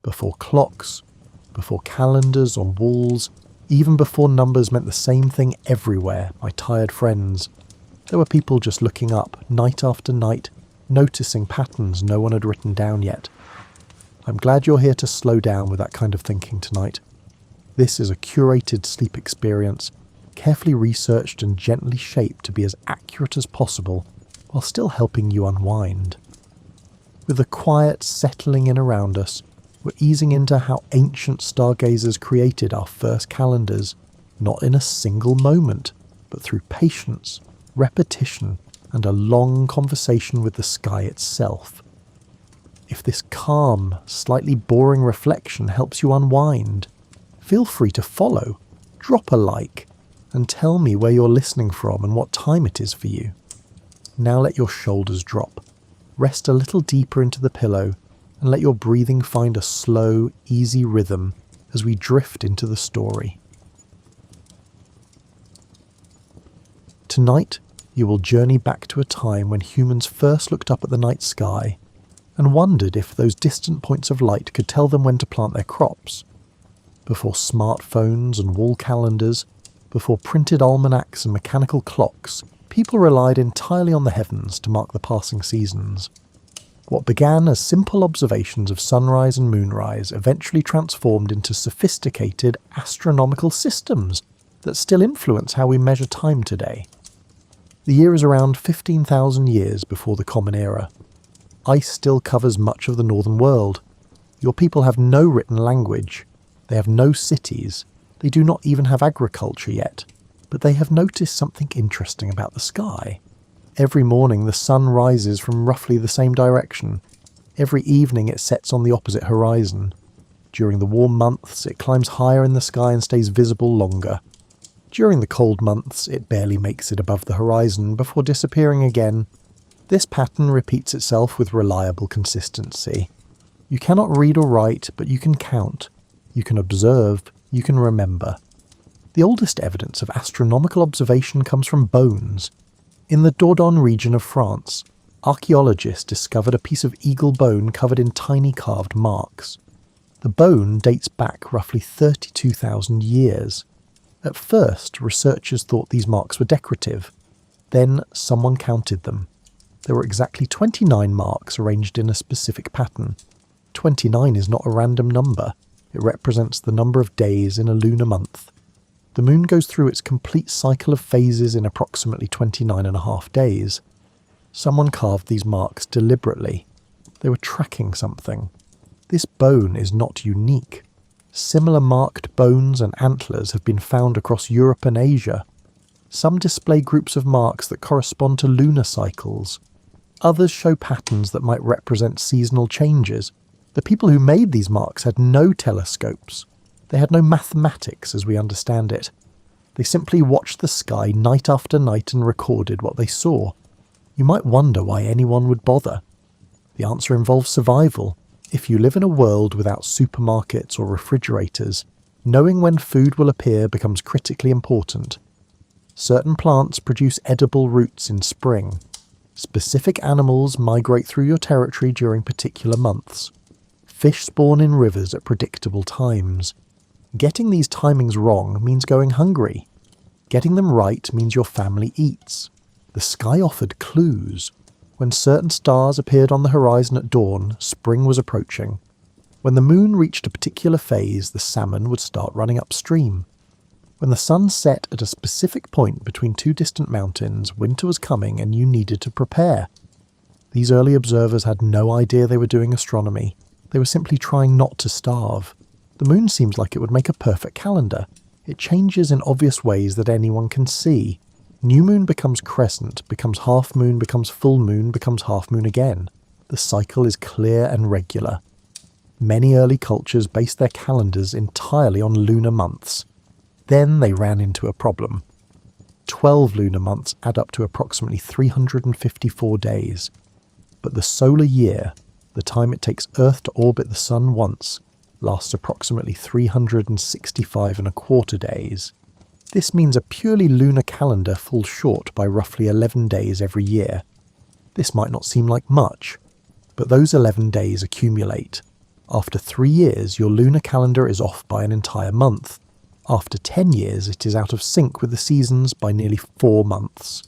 Before clocks, before calendars on walls, even before numbers meant the same thing everywhere, my tired friends, there were people just looking up, night after night, noticing patterns no one had written down yet. I'm glad you're here to slow down with that kind of thinking tonight. This is a curated sleep experience, carefully researched and gently shaped to be as accurate as possible, while still helping you unwind. With the quiet settling in around us, we're easing into how ancient stargazers created our first calendars, not in a single moment, but through patience, repetition, and a long conversation with the sky itself. If this calm, slightly boring reflection helps you unwind, feel free to follow, drop a like, and tell me where you're listening from and what time it is for you. Now let your shoulders drop, rest a little deeper into the pillow, and let your breathing find a slow, easy rhythm as we drift into the story. Tonight, you will journey back to a time when humans first looked up at the night sky and wondered if those distant points of light could tell them when to plant their crops. Before smartphones and wall calendars, before printed almanacs and mechanical clocks, people relied entirely on the heavens to mark the passing seasons. What began as simple observations of sunrise and moonrise eventually transformed into sophisticated astronomical systems that still influence how we measure time today. The year is around 15,000 years before the Common Era. Ice still covers much of the northern world. Your people have no written language. They have no cities. They do not even have agriculture yet. But they have noticed something interesting about the sky. Every morning the sun rises from roughly the same direction. Every evening it sets on the opposite horizon. During the warm months it climbs higher in the sky and stays visible longer. During the cold months it barely makes it above the horizon before disappearing again. This pattern repeats itself with reliable consistency. You cannot read or write, but you can count. You can observe. You can remember. The oldest evidence of astronomical observation comes from bones. In the Dordogne region of France, archaeologists discovered a piece of eagle bone covered in tiny carved marks. The bone dates back roughly 32,000 years. At first, researchers thought these marks were decorative. Then someone counted them. There were exactly 29 marks arranged in a specific pattern. 29 is not a random number. It represents the number of days in a lunar month. The moon goes through its complete cycle of phases in approximately 29.5 days. Someone carved these marks deliberately. They were tracking something. This bone is not unique. Similar marked bones and antlers have been found across Europe and Asia. Some display groups of marks that correspond to lunar cycles. Others show patterns that might represent seasonal changes. The people who made these marks had no telescopes. They had no mathematics as we understand it. They simply watched the sky night after night and recorded what they saw. You might wonder why anyone would bother. The answer involves survival. If you live in a world without supermarkets or refrigerators, knowing when food will appear becomes critically important. Certain plants produce edible roots in spring. Specific animals migrate through your territory during particular months. Fish spawn in rivers at predictable times. Getting these timings wrong means going hungry. Getting them right means your family eats. The sky offered clues. When certain stars appeared on the horizon at dawn, spring was approaching. When the moon reached a particular phase, the salmon would start running upstream. When the sun set at a specific point between two distant mountains, winter was coming and you needed to prepare. These early observers had no idea they were doing astronomy. They were simply trying not to starve. The moon seems like it would make a perfect calendar. It changes in obvious ways that anyone can see. New moon becomes crescent, becomes half moon, becomes full moon, becomes half moon again. The cycle is clear and regular. Many early cultures based their calendars entirely on lunar months. Then they ran into a problem. 12 lunar months add up to approximately 354 days. But the solar year, the time it takes Earth to orbit the Sun once, lasts approximately 365.25 days. This means a purely lunar calendar falls short by roughly 11 days every year. This might not seem like much, but those 11 days accumulate. After 3 years, your lunar calendar is off by an entire month. After 10 years, it is out of sync with the seasons by nearly 4 months.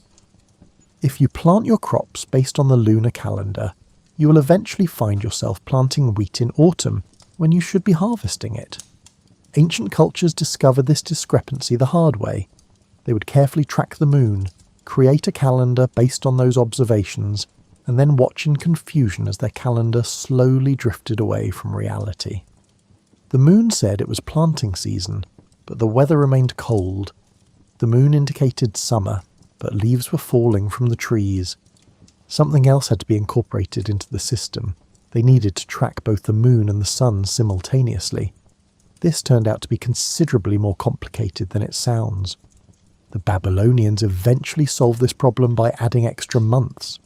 If you plant your crops based on the lunar calendar, you will eventually find yourself planting wheat in autumn when you should be harvesting it. Ancient cultures discovered this discrepancy the hard way. They would carefully track the moon, create a calendar based on those observations, and then watch in confusion as their calendar slowly drifted away from reality. The moon said it was planting season, but the weather remained cold. The moon indicated summer, but leaves were falling from the trees. Something else had to be incorporated into the system. They needed to track both the moon and the sun simultaneously. This turned out to be considerably more complicated than it sounds. The Babylonians eventually solved this problem by adding extra months.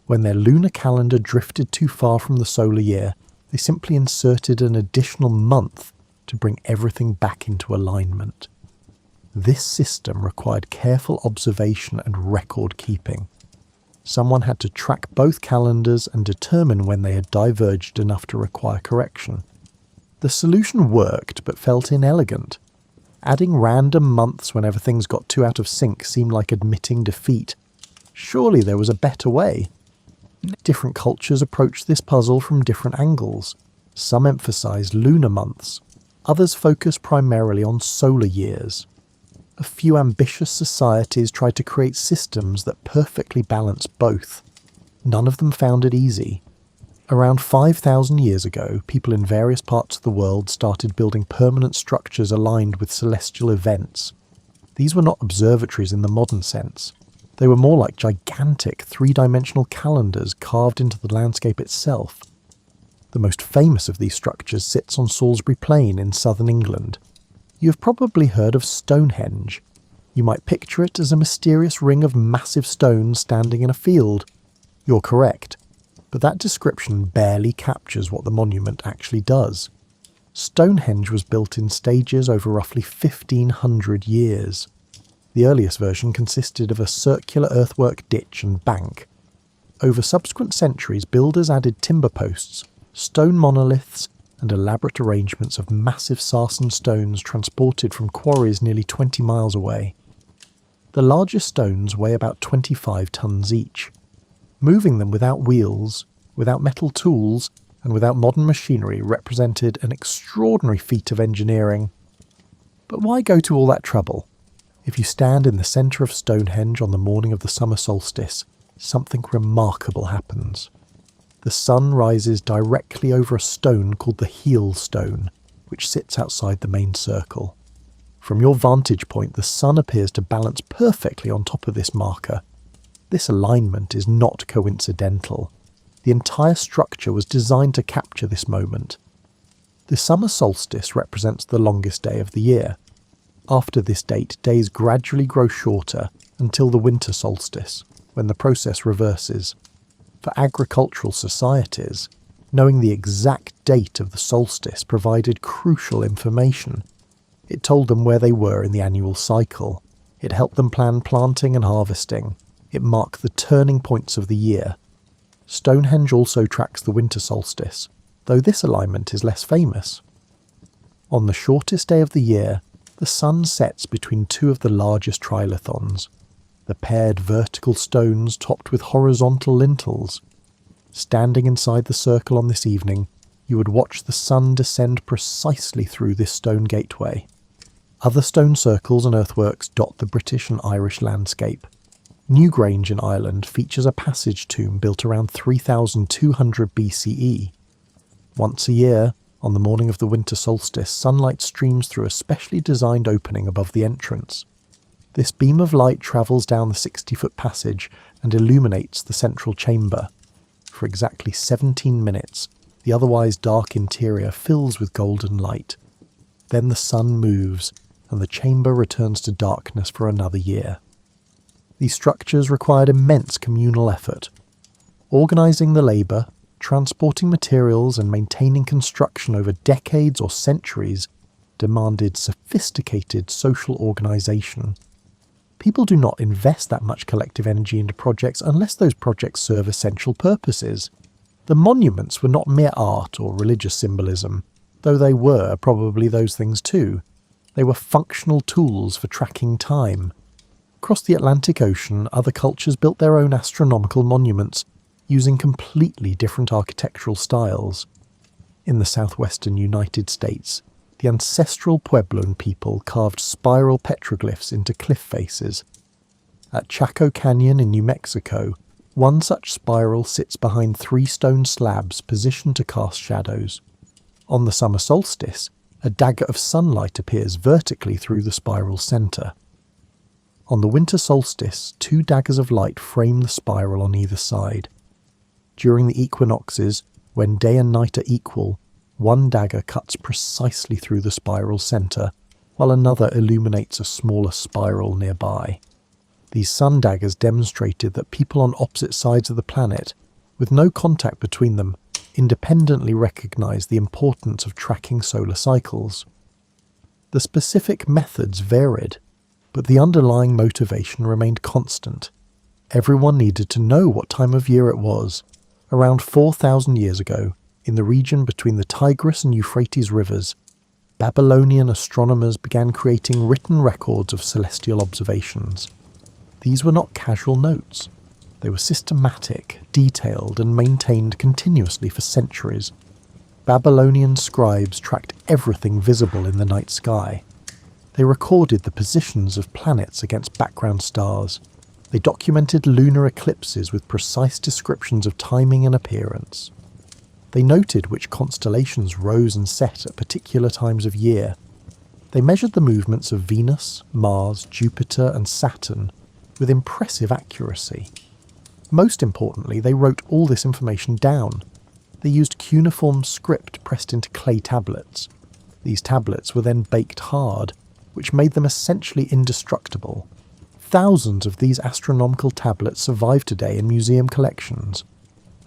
When their lunar calendar drifted too far from the solar year, they simply inserted an additional month to bring everything back into alignment. This system required careful observation and record keeping. Someone had to track both calendars and determine when they had diverged enough to require correction. The solution worked, but felt inelegant. Adding random months whenever things got too out of sync seemed like admitting defeat. Surely there was a better way. Different cultures approached this puzzle from different angles. Some emphasized lunar months. Others focused primarily on solar years. A few ambitious societies tried to create systems that perfectly balance both. None of them found it easy. Around 5,000 years ago, people in various parts of the world started building permanent structures aligned with celestial events. These were not observatories in the modern sense. They were more like gigantic three-dimensional calendars carved into the landscape itself. The most famous of these structures sits on Salisbury Plain in southern England. You have probably heard of Stonehenge. You might picture it as a mysterious ring of massive stones standing in a field. You're correct, but that description barely captures what the monument actually does. Stonehenge was built in stages over roughly 1,500 years. The earliest version consisted of a circular earthwork ditch and bank. Over subsequent centuries, builders added timber posts, stone monoliths, and elaborate arrangements of massive sarsen stones transported from quarries nearly 20 miles away. The largest stones weigh about 25 tons each. Moving them without wheels, without metal tools, and without modern machinery represented an extraordinary feat of engineering. But why go to all that trouble? If you stand in the centre of Stonehenge on the morning of the summer solstice, something remarkable happens. The sun rises directly over a stone called the heel stone, which sits outside the main circle. From your vantage point, the sun appears to balance perfectly on top of this marker. This alignment is not coincidental. The entire structure was designed to capture this moment. The summer solstice represents the longest day of the year. After this date, days gradually grow shorter until the winter solstice, when the process reverses. For agricultural societies, knowing the exact date of the solstice provided crucial information. It told them where they were in the annual cycle. It helped them plan planting and harvesting. It marked the turning points of the year. Stonehenge also tracks the winter solstice, though this alignment is less famous. On the shortest day of the year, the sun sets between two of the largest trilithons, the paired vertical stones topped with horizontal lintels. Standing inside the circle on this evening, you would watch the sun descend precisely through this stone gateway. Other stone circles and earthworks dot the British and Irish landscape. Newgrange in Ireland features a passage tomb built around 3200 BCE. Once a year, on the morning of the winter solstice, sunlight streams through a specially designed opening above the entrance. This beam of light travels down the 60-foot passage and illuminates the central chamber. For exactly 17 minutes, the otherwise dark interior fills with golden light. Then the sun moves, and the chamber returns to darkness for another year. These structures required immense communal effort. Organising the labour, transporting materials and maintaining construction over decades or centuries demanded sophisticated social organisation. People do not invest that much collective energy into projects unless those projects serve essential purposes. The monuments were not mere art or religious symbolism, though they were probably those things too. They were functional tools for tracking time. Across the Atlantic Ocean, other cultures built their own astronomical monuments, using completely different architectural styles. In the southwestern United States, the ancestral Puebloan people carved spiral petroglyphs into cliff faces. At Chaco Canyon in New Mexico, one such spiral sits behind 3 stone slabs positioned to cast shadows. On the summer solstice, a dagger of sunlight appears vertically through the spiral's centre. On the winter solstice, 2 daggers of light frame the spiral on either side. During the equinoxes, when day and night are equal, one dagger cuts precisely through the spiral's centre, while another illuminates a smaller spiral nearby. These sun daggers demonstrated that people on opposite sides of the planet, with no contact between them, independently recognized the importance of tracking solar cycles. The specific methods varied, but the underlying motivation remained constant. Everyone needed to know what time of year it was. Around 4,000 years ago, in the region between the Tigris and Euphrates rivers, Babylonian astronomers began creating written records of celestial observations. These were not casual notes. They were systematic, detailed, and maintained continuously for centuries. Babylonian scribes tracked everything visible in the night sky. They recorded the positions of planets against background stars. They documented lunar eclipses with precise descriptions of timing and appearance. They noted which constellations rose and set at particular times of year. They measured the movements of Venus, Mars, Jupiter, and Saturn with impressive accuracy. Most importantly, they wrote all this information down. They used cuneiform script pressed into clay tablets. These tablets were then baked hard, which made them essentially indestructible. Thousands of these astronomical tablets survive today in museum collections.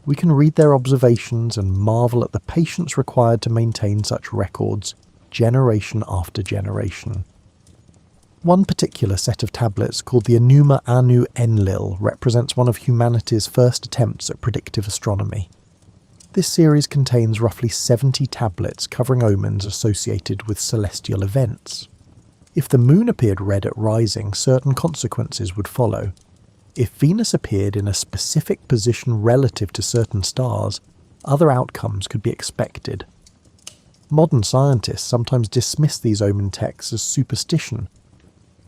We can read their observations and marvel at the patience required to maintain such records, generation after generation. One particular set of tablets, called the Enuma Anu Enlil, represents one of humanity's first attempts at predictive astronomy. This series contains roughly 70 tablets covering omens associated with celestial events. If the moon appeared red at rising, certain consequences would follow. If Venus appeared in a specific position relative to certain stars, other outcomes could be expected. Modern scientists sometimes dismiss these omen texts as superstition,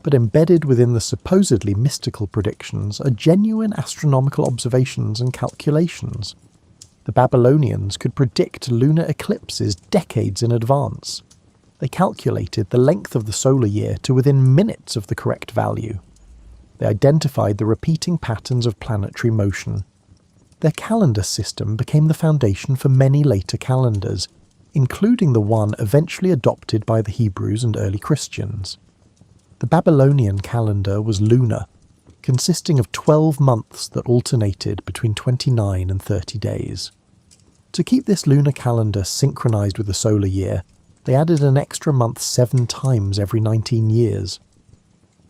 but embedded within the supposedly mystical predictions are genuine astronomical observations and calculations. The Babylonians could predict lunar eclipses decades in advance. They calculated the length of the solar year to within minutes of the correct value. They identified the repeating patterns of planetary motion. Their calendar system became the foundation for many later calendars, including the one eventually adopted by the Hebrews and early Christians. The Babylonian calendar was lunar, consisting of 12 months that alternated between 29 and 30 days. To keep this lunar calendar synchronized with the solar year, they added an extra month 7 times every 19 years.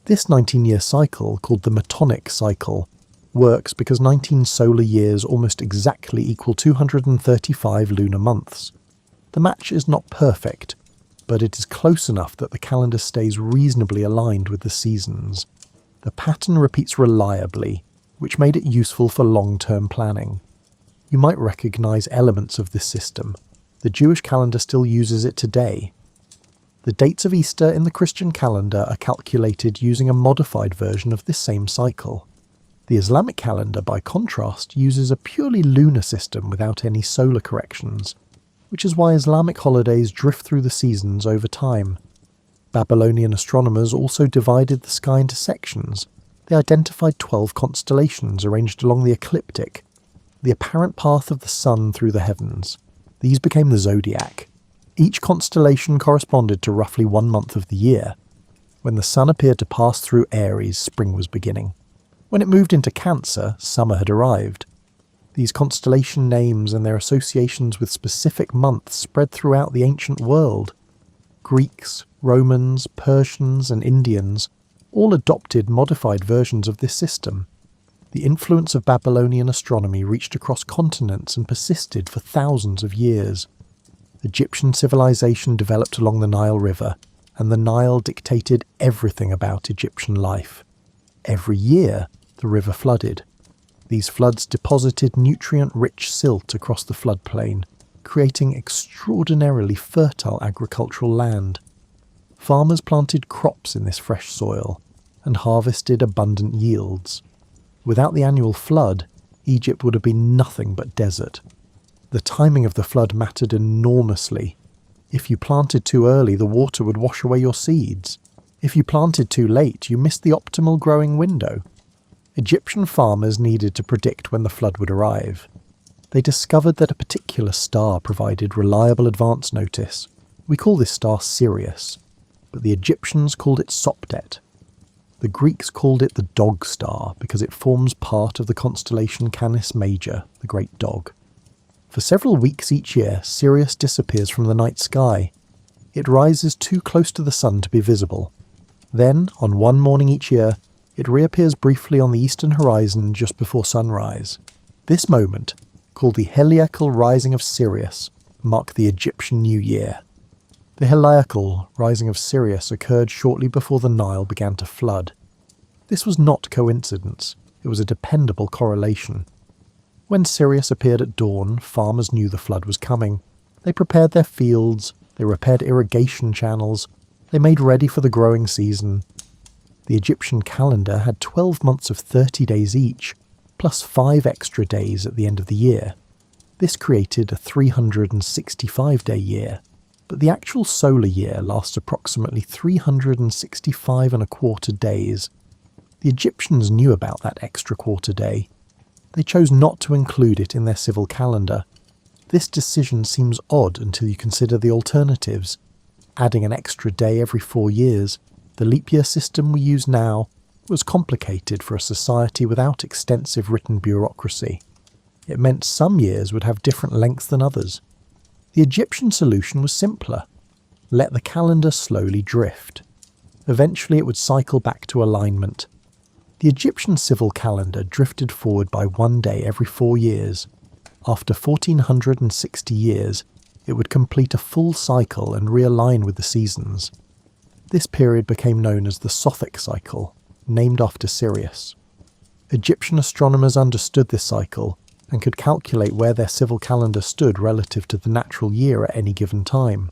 This 19-year cycle, called the Metonic cycle, works because 19 solar years almost exactly equal 235 lunar months. The match is not perfect, but it is close enough that the calendar stays reasonably aligned with the seasons. The pattern repeats reliably, which made it useful for long-term planning. You might recognize elements of this system. The Jewish calendar still uses it today. The dates of Easter in the Christian calendar are calculated using a modified version of this same cycle. The Islamic calendar, by contrast, uses a purely lunar system without any solar corrections, which is why Islamic holidays drift through the seasons over time. Babylonian astronomers also divided the sky into sections. They identified 12 constellations arranged along the ecliptic, the apparent path of the sun through the heavens. These became the zodiac. Each constellation corresponded to roughly 1 month of the year. When the sun appeared to pass through Aries, spring was beginning. When it moved into Cancer, summer had arrived. These constellation names and their associations with specific months spread throughout the ancient world. Greeks, Romans, Persians, and Indians all adopted modified versions of this system. The influence of Babylonian astronomy reached across continents and persisted for thousands of years. Egyptian civilization developed along the Nile River, and the Nile dictated everything about Egyptian life. Every year, the river flooded. These floods deposited nutrient-rich silt across the floodplain, creating extraordinarily fertile agricultural land. Farmers planted crops in this fresh soil and harvested abundant yields. Without the annual flood, Egypt would have been nothing but desert. The timing of the flood mattered enormously. If you planted too early, the water would wash away your seeds. If you planted too late, you missed the optimal growing window. Egyptian farmers needed to predict when the flood would arrive. They discovered that a particular star provided reliable advance notice. We call this star Sirius, but the Egyptians called it Sopdet. The Greeks called it the Dog Star because it forms part of the constellation Canis Major, the Great Dog. For several weeks each year, Sirius disappears from the night sky. It rises too close to the sun to be visible. Then, on one morning each year, it reappears briefly on the eastern horizon just before sunrise. This moment, called the Heliacal Rising of Sirius, marked the Egyptian New Year. The Heliacal Rising of Sirius occurred shortly before the Nile began to flood. This was not coincidence, it was a dependable correlation. When Sirius appeared at dawn, farmers knew the flood was coming. They prepared their fields, they repaired irrigation channels, they made ready for the growing season. The Egyptian calendar had 12 months of 30 days each, plus 5 extra days at the end of the year. This created a 365-day year, but the actual solar year lasts approximately 365 and a quarter days. The Egyptians knew about that extra quarter day. They chose not to include it in their civil calendar. This decision seems odd until you consider the alternatives. Adding an extra day every 4 years, the leap year system we use now, was complicated for a society without extensive written bureaucracy. It meant some years would have different lengths than others. The Egyptian solution was simpler. Let the calendar slowly drift. Eventually it would cycle back to alignment. The Egyptian civil calendar drifted forward by 1 day every 4 years. After 1460 years, it would complete a full cycle and realign with the seasons. This period became known as the Sothic cycle, named after Sirius. Egyptian astronomers understood this cycle and could calculate where their civil calendar stood relative to the natural year at any given time.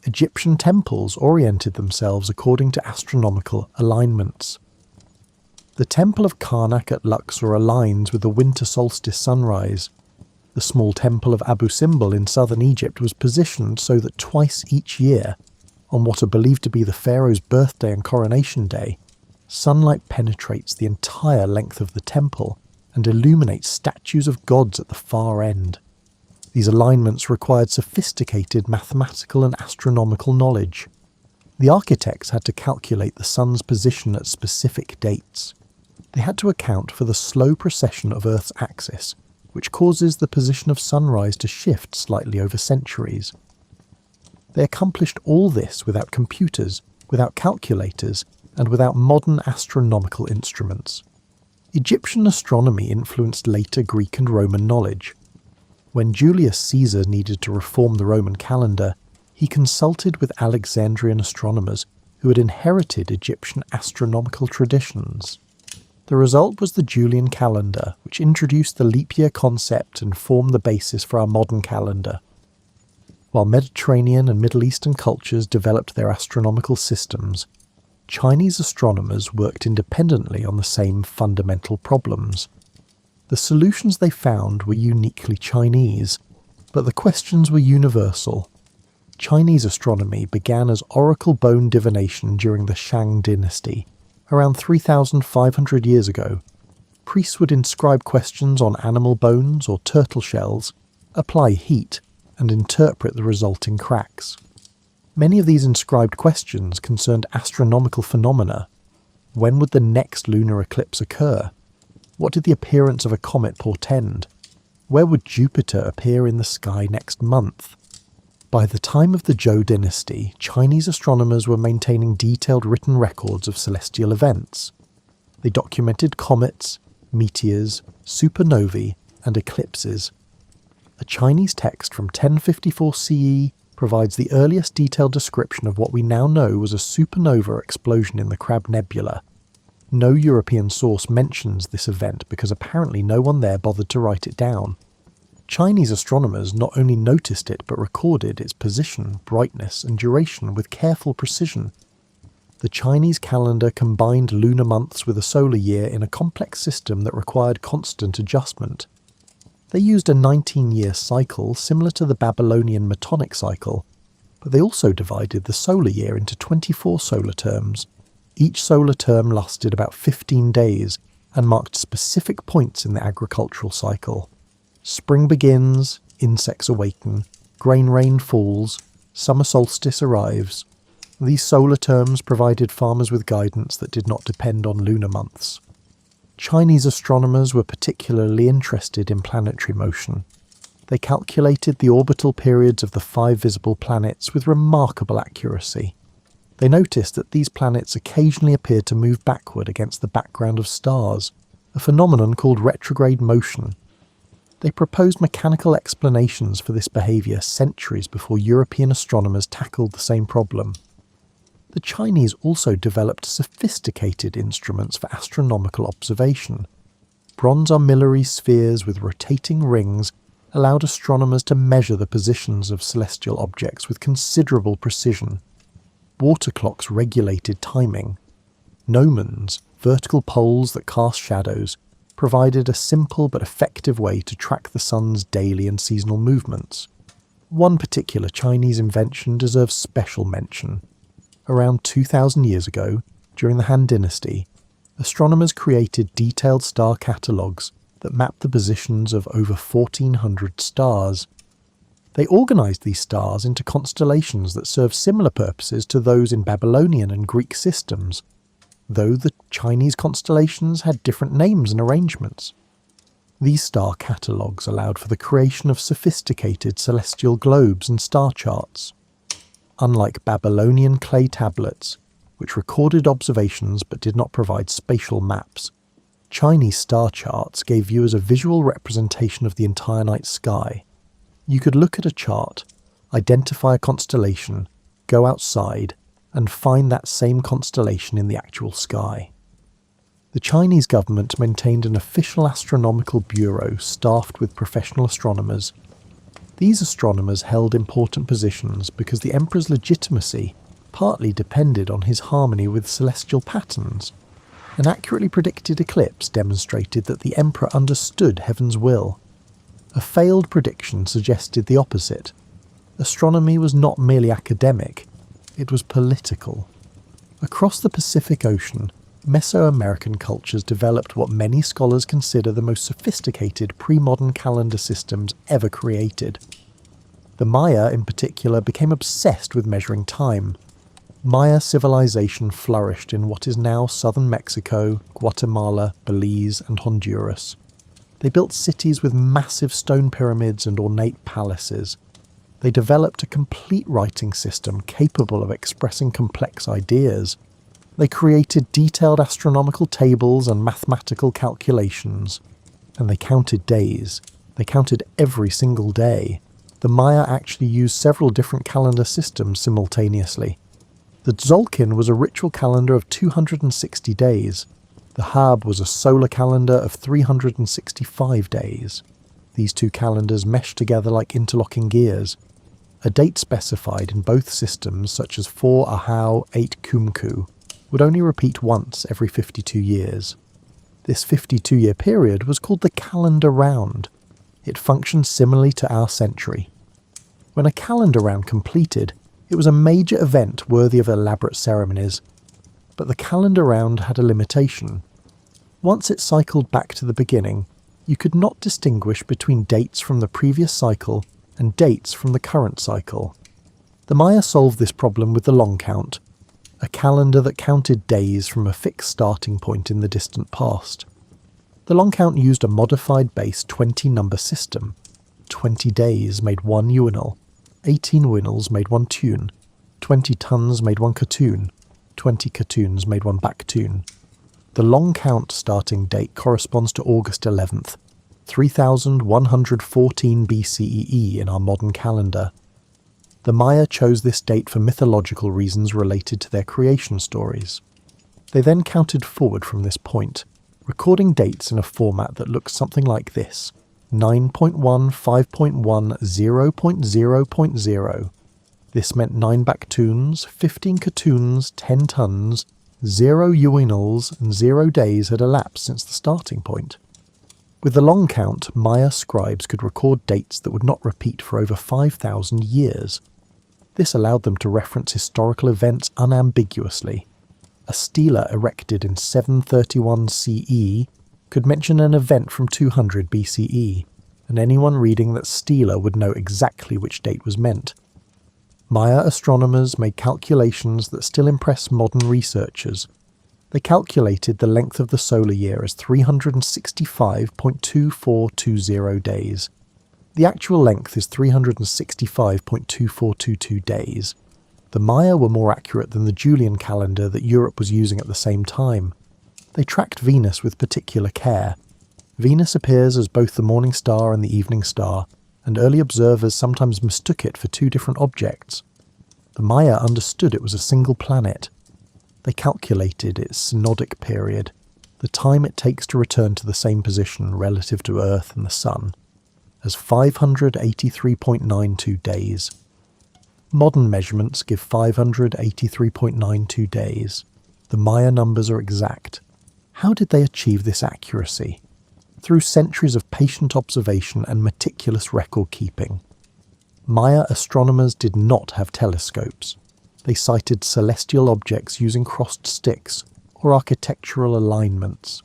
Egyptian temples oriented themselves according to astronomical alignments. The Temple of Karnak at Luxor aligns with the winter solstice sunrise. The small temple of Abu Simbel in southern Egypt was positioned so that twice each year, on what are believed to be the pharaoh's birthday and coronation day, sunlight penetrates the entire length of the temple and illuminates statues of gods at the far end. These alignments required sophisticated mathematical and astronomical knowledge. The architects had to calculate the sun's position at specific dates. They had to account for the slow precession of Earth's axis, which causes the position of sunrise to shift slightly over centuries. They accomplished all this without computers, without calculators, and without modern astronomical instruments. Egyptian astronomy influenced later Greek and Roman knowledge. When Julius Caesar needed to reform the Roman calendar, he consulted with Alexandrian astronomers who had inherited Egyptian astronomical traditions. The result was the Julian calendar, which introduced the leap year concept and formed the basis for our modern calendar. While Mediterranean and Middle Eastern cultures developed their astronomical systems, Chinese astronomers worked independently on the same fundamental problems. The solutions they found were uniquely Chinese, but the questions were universal. Chinese astronomy began as oracle bone divination during the Shang dynasty, around 3,500 years ago. Priests would inscribe questions on animal bones or turtle shells, apply heat, and interpret the resulting cracks. Many of these inscribed questions concerned astronomical phenomena. When would the next lunar eclipse occur? What did the appearance of a comet portend? Where would Jupiter appear in the sky next month? By the time of the Zhou dynasty, Chinese astronomers were maintaining detailed written records of celestial events. They documented comets, meteors, supernovae, and eclipses. A Chinese text from 1054 CE provides the earliest detailed description of what we now know was a supernova explosion in the Crab Nebula. No European source mentions this event because apparently no one there bothered to write it down. Chinese astronomers not only noticed it but recorded its position, brightness, and duration with careful precision. The Chinese calendar combined lunar months with a solar year in a complex system that required constant adjustment. They used a 19-year cycle similar to the Babylonian Metonic cycle, but they also divided the solar year into 24 solar terms. Each solar term lasted about 15 days and marked specific points in the agricultural cycle. Spring begins, insects awaken, grain rain falls, summer solstice arrives. These solar terms provided farmers with guidance that did not depend on lunar months. Chinese astronomers were particularly interested in planetary motion. They calculated the orbital periods of the 5 visible planets with remarkable accuracy. They noticed that these planets occasionally appeared to move backward against the background of stars, a phenomenon called retrograde motion. They proposed mechanical explanations for this behaviour centuries before European astronomers tackled the same problem. The Chinese also developed sophisticated instruments for astronomical observation. Bronze armillary spheres with rotating rings allowed astronomers to measure the positions of celestial objects with considerable precision. Water clocks regulated timing. Gnomons, vertical poles that cast shadows, provided a simple but effective way to track the sun's daily and seasonal movements. One particular Chinese invention deserves special mention. Around 2,000 years ago, during the Han Dynasty, astronomers created detailed star catalogues that mapped the positions of over 1,400 stars. They organised these stars into constellations that served similar purposes to those in Babylonian and Greek systems, though the Chinese constellations had different names and arrangements. These star catalogues allowed for the creation of sophisticated celestial globes and star charts. Unlike Babylonian clay tablets, which recorded observations but did not provide spatial maps, Chinese star charts gave viewers a visual representation of the entire night sky. You could look at a chart, identify a constellation, go outside, and find that same constellation in the actual sky. The Chinese government maintained an official astronomical bureau staffed with professional astronomers. These astronomers held important positions because the emperor's legitimacy partly depended on his harmony with celestial patterns. An accurately predicted eclipse demonstrated that the emperor understood heaven's will. A failed prediction suggested the opposite. Astronomy was not merely academic, it was political. Across the Pacific Ocean, Mesoamerican cultures developed what many scholars consider the most sophisticated pre-modern calendar systems ever created. The Maya, in particular, became obsessed with measuring time. Maya civilization flourished in what is now southern Mexico, Guatemala, Belize, and Honduras. They built cities with massive stone pyramids and ornate palaces. They developed a complete writing system capable of expressing complex ideas. They created detailed astronomical tables and mathematical calculations. And they counted days. They counted every single day. The Maya actually used several different calendar systems simultaneously. The Tzolk'in was a ritual calendar of 260 days. The Hab was a solar calendar of 365 days. These two calendars meshed together like interlocking gears. A date specified in both systems, such as 4 Ahau, 8 Kumku, would only repeat once every 52 years. This 52-year period was called the calendar round. It functioned similarly to our century. When a calendar round completed, it was a major event worthy of elaborate ceremonies. But the calendar round had a limitation. Once it cycled back to the beginning, you could not distinguish between dates from the previous cycle and dates from the current cycle. The Maya solved this problem with the long count, a calendar that counted days from a fixed starting point in the distant past. The long count used a modified base 20-number system. 20 days made one uinal, 18 uinals made one tune, 20 tons made one katoon, 20 katoons made one baktun. The long count starting date corresponds to August 11th, 3114 BCE in our modern calendar. The Maya chose this date for mythological reasons related to their creation stories. They then counted forward from this point, recording dates in a format that looks something like this: 9.1, 5.1, 0.0.0. This meant 9 Baktuns, 15 Katuns, 10 tons, 0 uinals, and 0 days had elapsed since the starting point. With the long count, Maya scribes could record dates that would not repeat for over 5,000 years. This allowed them to reference historical events unambiguously. A stela erected in 731 CE could mention an event from 200 BCE, and anyone reading that stela would know exactly which date was meant. Maya astronomers made calculations that still impress modern researchers. They calculated the length of the solar year as 365.2420 days. The actual length is 365.2422 days. The Maya were more accurate than the Julian calendar that Europe was using at the same time. They tracked Venus with particular care. Venus appears as both the morning star and the evening star, and early observers sometimes mistook it for two different objects. The Maya understood it was a single planet. They calculated its synodic period, the time it takes to return to the same position relative to Earth and the Sun, as 583.92 days. Modern measurements give 583.92 days. The Maya numbers are exact. How did they achieve this accuracy? Through centuries of patient observation and meticulous record keeping. Maya astronomers did not have telescopes. They sighted celestial objects using crossed sticks or architectural alignments.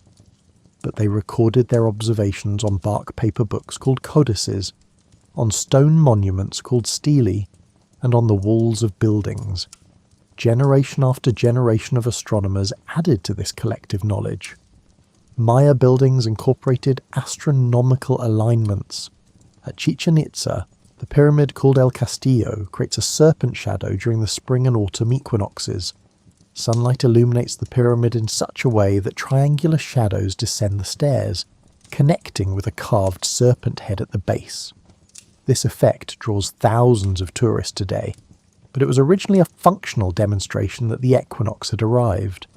But they recorded their observations on bark paper books called codices, on stone monuments called stelae, and on the walls of buildings. Generation after generation of astronomers added to this collective knowledge. Maya buildings incorporated astronomical alignments. At Chichen Itza, the pyramid called El Castillo creates a serpent shadow during the spring and autumn equinoxes. Sunlight illuminates the pyramid in such a way that triangular shadows descend the stairs, connecting with a carved serpent head at the base. This effect draws thousands of tourists today, but it was originally a functional demonstration that the equinox had arrived.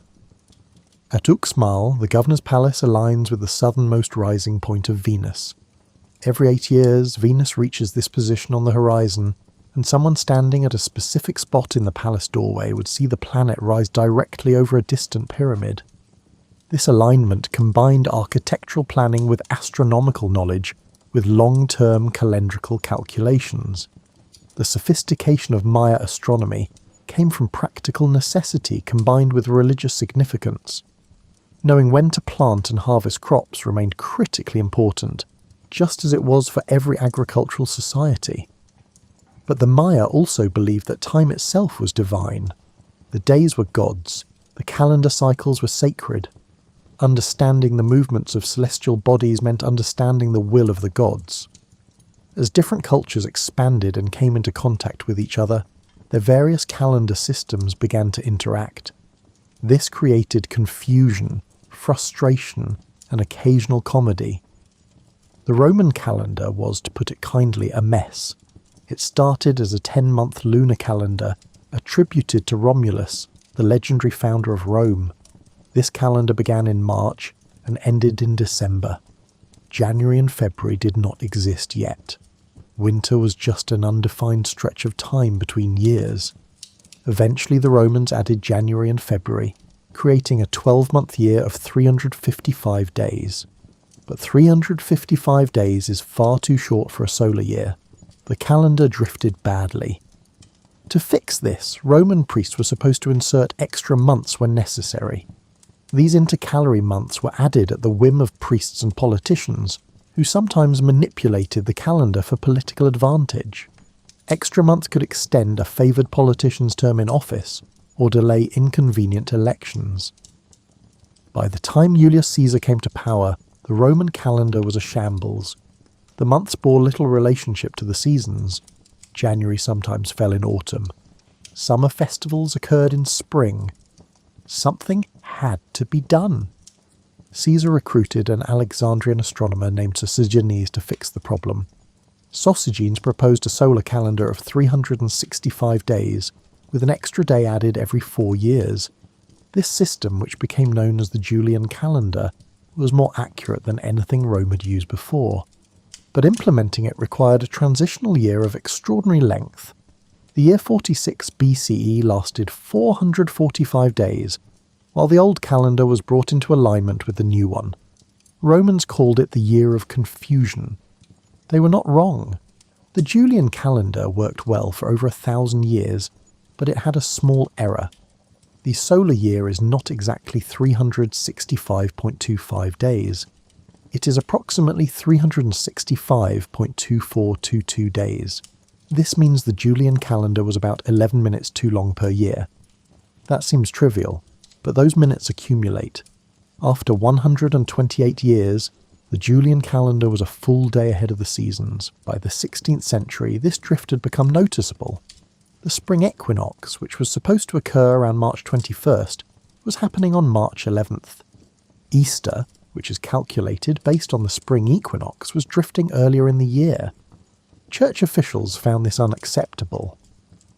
At Uxmal, the governor's palace aligns with the southernmost rising point of Venus. Every 8 years, Venus reaches this position on the horizon, and someone standing at a specific spot in the palace doorway would see the planet rise directly over a distant pyramid. This alignment combined architectural planning with astronomical knowledge, with long-term calendrical calculations. The sophistication of Maya astronomy came from practical necessity combined with religious significance. Knowing when to plant and harvest crops remained critically important, just as it was for every agricultural society. But the Maya also believed that time itself was divine. The days were gods, the calendar cycles were sacred. Understanding the movements of celestial bodies meant understanding the will of the gods. As different cultures expanded and came into contact with each other, their various calendar systems began to interact. This created confusion, frustration, and occasional comedy. The Roman calendar was, to put it kindly, a mess. It started as a 10-month lunar calendar attributed to Romulus, the legendary founder of Rome. This calendar began in March and ended in December. January and February did not exist yet. Winter was just an undefined stretch of time between years. Eventually the Romans added January and February, creating a 12-month year of 355 days. But 355 days is far too short for a solar year. The calendar drifted badly. To fix this, Roman priests were supposed to insert extra months when necessary. These intercalary months were added at the whim of priests and politicians, who sometimes manipulated the calendar for political advantage. Extra months could extend a favoured politician's term in office, or delay inconvenient elections. By the time Julius Caesar came to power, the Roman calendar was a shambles. The months bore little relationship to the seasons. January sometimes fell in autumn. Summer festivals occurred in spring. Something had to be done. Caesar recruited an Alexandrian astronomer named Sosigenes to fix the problem. Sosigenes proposed a solar calendar of 365 days, with an extra day added every 4 years. This system, which became known as the Julian calendar, was more accurate than anything Rome had used before. But implementing it required a transitional year of extraordinary length. The year 46 BCE lasted 445 days, while the old calendar was brought into alignment with the new one. Romans called it the Year of Confusion. They were not wrong. The Julian calendar worked well for over 1,000 years, but it had a small error. The solar year is not exactly 365.25 days. It is approximately 365.2422 days. This means the Julian calendar was about 11 minutes too long per year. That seems trivial, but those minutes accumulate. After 128 years, the Julian calendar was a full day ahead of the seasons. By the 16th century, this drift had become noticeable. The spring equinox, which was supposed to occur around March 21st, was happening on March 11th. Easter, which is calculated based on the spring equinox, was drifting earlier in the year. Church officials found this unacceptable.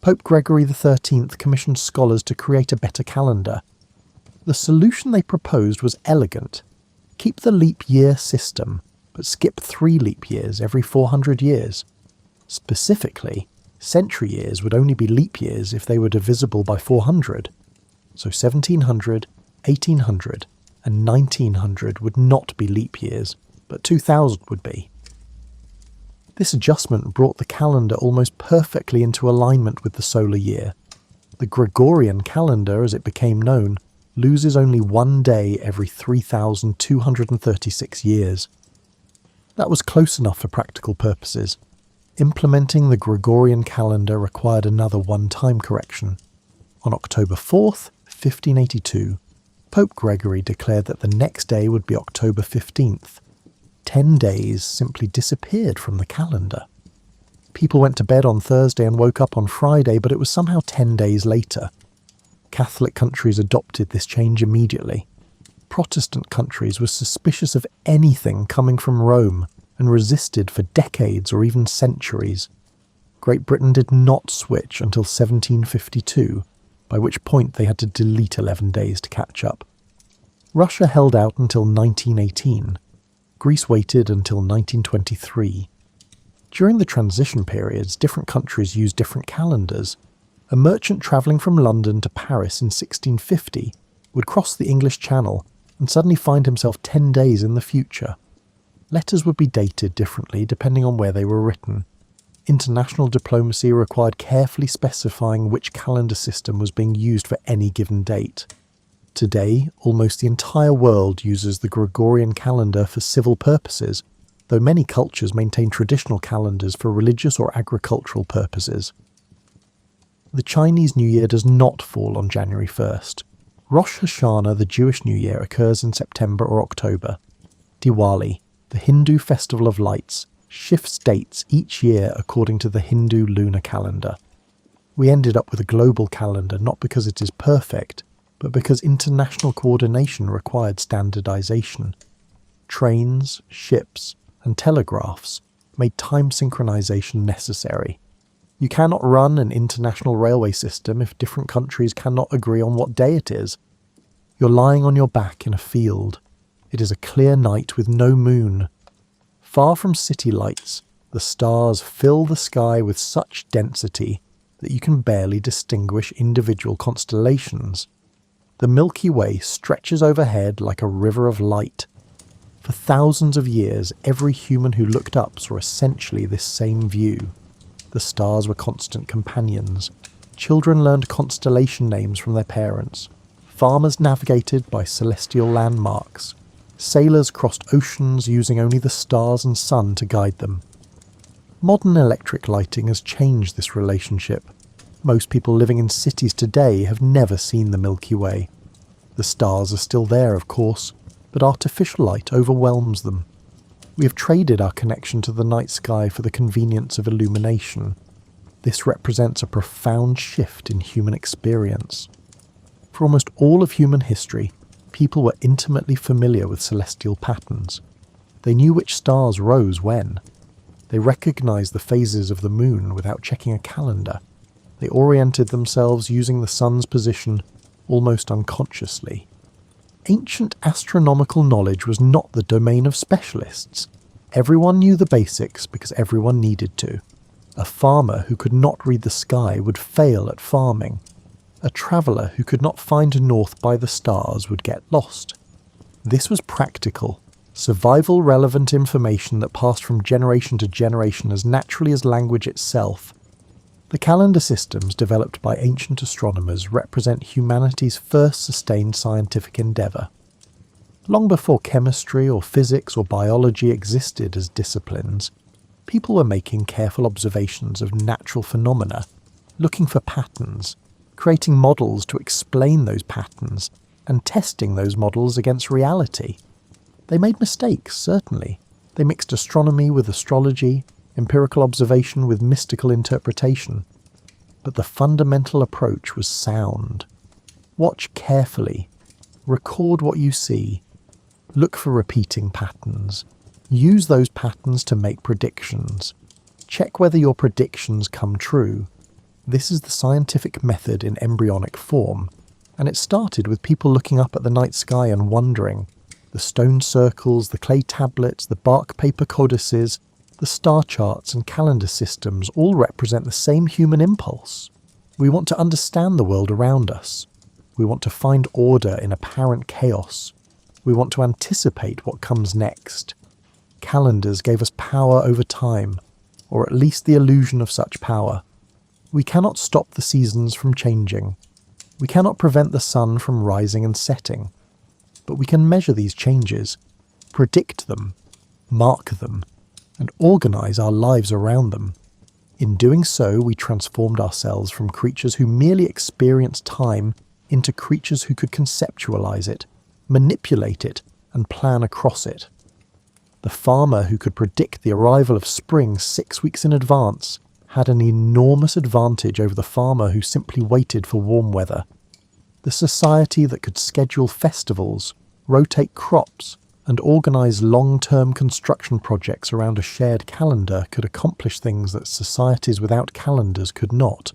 Pope Gregory XIII commissioned scholars to create a better calendar. The solution they proposed was elegant. Keep the leap year system, but skip 3 leap years every 400 years. Specifically, century years would only be leap years if they were divisible by 400. So 1700, 1800, and 1900 would not be leap years, but 2000 would be. This adjustment brought the calendar almost perfectly into alignment with the solar year. The Gregorian calendar, as it became known, loses only 1 day every 3,236 years. That was close enough for practical purposes. Implementing the Gregorian calendar required another one-time correction. On October 4th, 1582, Pope Gregory declared that the next day would be October 15th. 10 days simply disappeared from the calendar. People went to bed on Thursday and woke up on Friday, but it was somehow 10 days later. Catholic countries adopted this change immediately. Protestant countries were suspicious of anything coming from Rome and resisted for decades or even centuries. Great Britain did not switch until 1752, by which point they had to delete 11 days to catch up. Russia held out until 1918. Greece waited until 1923. During the transition periods, different countries used different calendars. A merchant travelling from London to Paris in 1650 would cross the English Channel and suddenly find himself 10 days in the future. Letters would be dated differently depending on where they were written. International diplomacy required carefully specifying which calendar system was being used for any given date. Today, almost the entire world uses the Gregorian calendar for civil purposes, though many cultures maintain traditional calendars for religious or agricultural purposes. The Chinese New Year does not fall on January 1st. Rosh Hashanah, the Jewish New Year, occurs in September or October. Diwali, the Hindu festival of lights, shifts dates each year according to the Hindu lunar calendar. We ended up with a global calendar not because it is perfect, but because international coordination required standardization. Trains, ships, and telegraphs made time synchronization necessary. You cannot run an international railway system if different countries cannot agree on what day it is. You're lying on your back in a field. It is a clear night with no moon. Far from city lights, the stars fill the sky with such density that you can barely distinguish individual constellations. The Milky Way stretches overhead like a river of light. For thousands of years, every human who looked up saw essentially this same view. The stars were constant companions. Children learned constellation names from their parents. Farmers navigated by celestial landmarks. Sailors crossed oceans using only the stars and sun to guide them. Modern electric lighting has changed this relationship. Most people living in cities today have never seen the Milky Way. The stars are still there, of course, but artificial light overwhelms them. We have traded our connection to the night sky for the convenience of illumination. This represents a profound shift in human experience. For almost all of human history, People were intimately familiar with celestial patterns. They knew which stars rose when. They recognized the phases of the moon without checking a calendar. They oriented themselves using the sun's position almost unconsciously. Ancient astronomical knowledge was not the domain of specialists. Everyone knew the basics because everyone needed to. A farmer who could not read the sky would fail at farming. A traveller who could not find north by the stars would get lost. This was practical, survival-relevant information that passed from generation to generation as naturally as language itself. The calendar systems developed by ancient astronomers represent humanity's first sustained scientific endeavour. Long before chemistry or physics or biology existed as disciplines, people were making careful observations of natural phenomena, looking for patterns, creating models to explain those patterns, and testing those models against reality. They made mistakes, certainly. They mixed astronomy with astrology, empirical observation with mystical interpretation. But the fundamental approach was sound. Watch carefully. Record what you see. Look for repeating patterns. Use those patterns to make predictions. Check whether your predictions come true. This is the scientific method in embryonic form, and it started with people looking up at the night sky and wondering. The stone circles, the clay tablets, the bark paper codices, the star charts and calendar systems all represent the same human impulse. We want to understand the world around us. We want to find order in apparent chaos. We want to anticipate what comes next. Calendars gave us power over time, or at least the illusion of such power. We cannot stop the seasons from changing. We cannot prevent the sun from rising and setting. But we can measure these changes, predict them, mark them, and organise our lives around them. In doing so, we transformed ourselves from creatures who merely experienced time into creatures who could conceptualise it, manipulate it, and plan across it. The farmer who could predict the arrival of spring 6 weeks in advance had an enormous advantage over the farmer who simply waited for warm weather. The society that could schedule festivals, rotate crops, and organise long-term construction projects around a shared calendar could accomplish things that societies without calendars could not.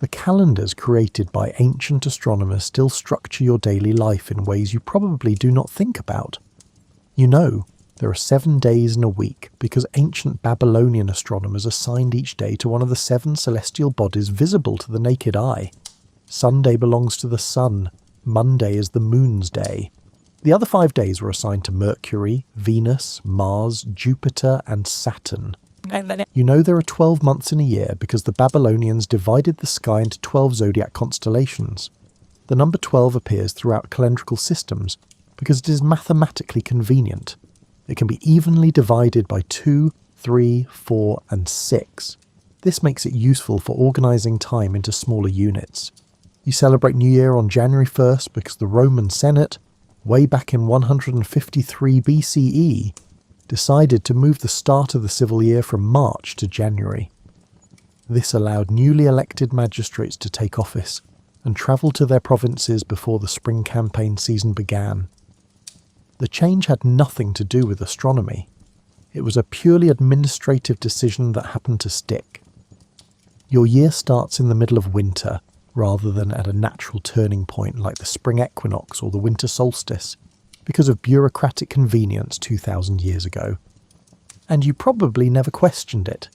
The calendars created by ancient astronomers still structure your daily life in ways you probably do not think about. You know, there are 7 days in a week because ancient Babylonian astronomers assigned each day to one of the 7 celestial bodies visible to the naked eye. Sunday belongs to the sun, Monday is the moon's day. The other 5 days were assigned to Mercury, Venus, Mars, Jupiter, and Saturn. You know there are 12 months in a year because the Babylonians divided the sky into 12 zodiac constellations. The number 12 appears throughout calendrical systems because it is mathematically convenient. It can be evenly divided by 2, 3, 4, and 6. This makes it useful for organising time into smaller units. You celebrate New Year on January 1st because the Roman Senate, way back in 153 BCE, decided to move the start of the civil year from March to January. This allowed newly elected magistrates to take office and travel to their provinces before the spring campaign season began. The change had nothing to do with astronomy. It was a purely administrative decision that happened to stick. Your year starts in the middle of winter, rather than at a natural turning point like the spring equinox or the winter solstice, because of bureaucratic convenience 2,000 years ago. And you probably never questioned it.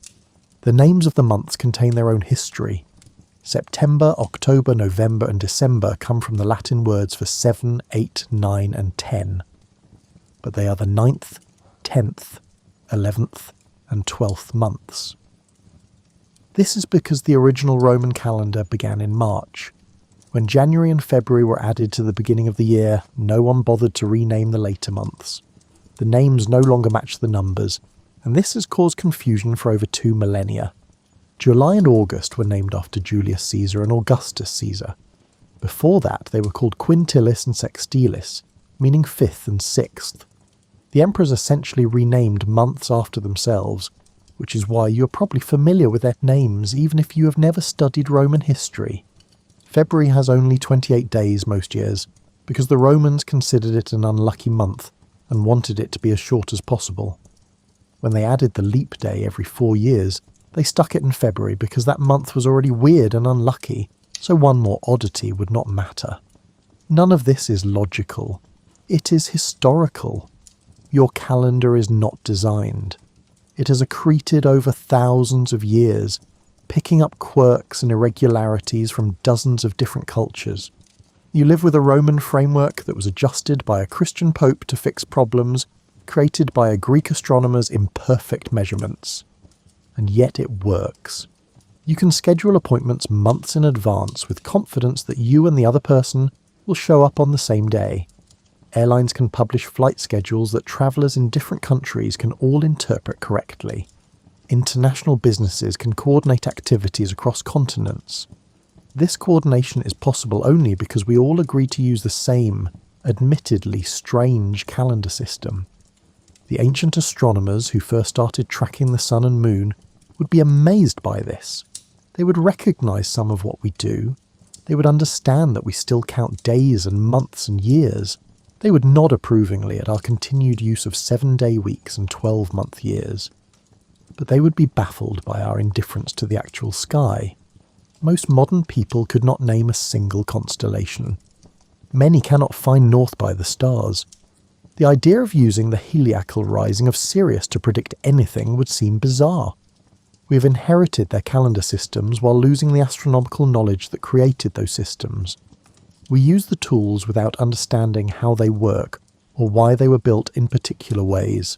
The names of the months contain their own history. September, October, November and December come from the Latin words for 7, 8, 9 and 10. But they are the 9th, 10th, 11th and 12th months. This is because the original Roman calendar began in March. When January and February were added to the beginning of the year, no one bothered to rename the later months. The names no longer match the numbers, and this has caused confusion for over 2 millennia. July and August were named after Julius Caesar and Augustus Caesar. Before that, they were called Quintilis and Sextilis, meaning 5th and 6th. The emperors essentially renamed months after themselves, which is why you're probably familiar with their names even if you have never studied Roman history. February has only 28 days most years, because the Romans considered it an unlucky month and wanted it to be as short as possible. When they added the leap day every 4 years, they stuck it in February because that month was already weird and unlucky, so one more oddity would not matter. None of this is logical. It is historical. Your calendar is not designed. It has accreted over thousands of years, picking up quirks and irregularities from dozens of different cultures. You live with a Roman framework that was adjusted by a Christian pope to fix problems created by a Greek astronomer's imperfect measurements. And yet it works. You can schedule appointments months in advance with confidence that you and the other person will show up on the same day. Airlines can publish flight schedules that travellers in different countries can all interpret correctly. International businesses can coordinate activities across continents. This coordination is possible only because we all agree to use the same, admittedly strange calendar system. The ancient astronomers who first started tracking the sun and moon would be amazed by this. They would recognise some of what we do. They would understand that we still count days and months and years. They would nod approvingly at our continued use of 7-day weeks and 12-month years. But they would be baffled by our indifference to the actual sky. Most modern people could not name a single constellation. Many cannot find north by the stars. The idea of using the heliacal rising of Sirius to predict anything would seem bizarre. We have inherited their calendar systems while losing the astronomical knowledge that created those systems. We use the tools without understanding how they work or why they were built in particular ways.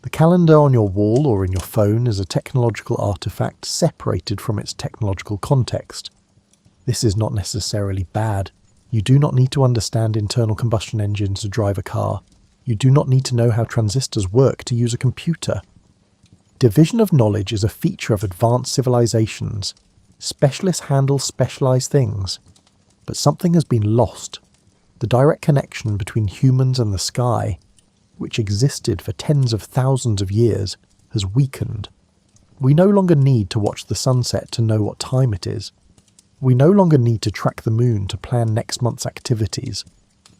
The calendar on your wall or in your phone is a technological artifact separated from its technological context. This is not necessarily bad. You do not need to understand internal combustion engines to drive a car. You do not need to know how transistors work to use a computer. Division of knowledge is a feature of advanced civilizations. Specialists handle specialized things. But something has been lost. The direct connection between humans and the sky, which existed for tens of thousands of years, has weakened. We no longer need to watch the sunset to know what time it is. We no longer need to track the moon to plan next month's activities.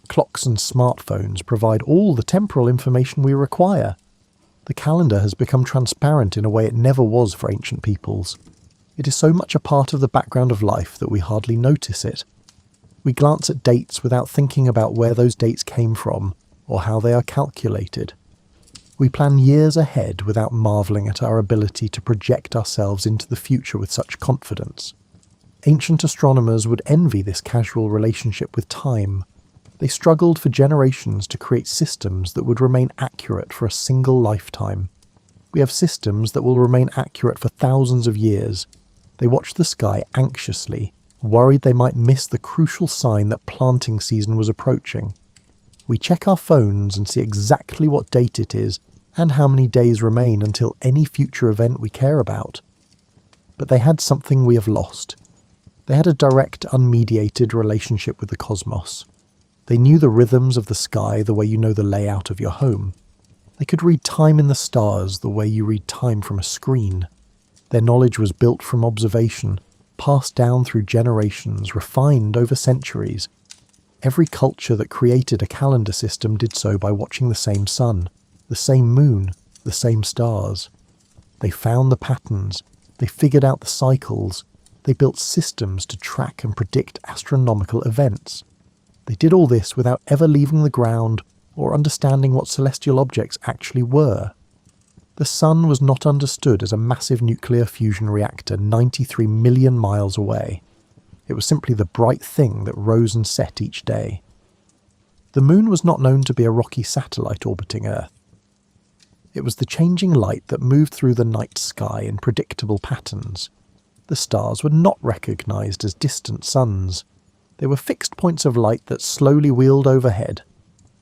Clocks and smartphones provide all the temporal information we require. The calendar has become transparent in a way it never was for ancient peoples. It is so much a part of the background of life that we hardly notice it. We glance at dates without thinking about where those dates came from or how they are calculated. We plan years ahead without marvelling at our ability to project ourselves into the future with such confidence. Ancient astronomers would envy this casual relationship with time. They struggled for generations to create systems that would remain accurate for a single lifetime. We have systems that will remain accurate for thousands of years. They watch the sky anxiously, worried they might miss the crucial sign that planting season was approaching. We check our phones and see exactly what date it is and how many days remain until any future event we care about. But they had something we have lost. They had a direct, unmediated relationship with the cosmos. They knew the rhythms of the sky the way you know the layout of your home. They could read time in the stars the way you read time from a screen. Their knowledge was built from observation, passed down through generations, refined over centuries. Every culture that created a calendar system did so by watching the same sun, the same moon, the same stars. They found the patterns, they figured out the cycles, they built systems to track and predict astronomical events. They did all this without ever leaving the ground or understanding what celestial objects actually were. The sun was not understood as a massive nuclear fusion reactor 93 million miles away. It was simply the bright thing that rose and set each day. The moon was not known to be a rocky satellite orbiting Earth. It was the changing light that moved through the night sky in predictable patterns. The stars were not recognized as distant suns. They were fixed points of light that slowly wheeled overhead.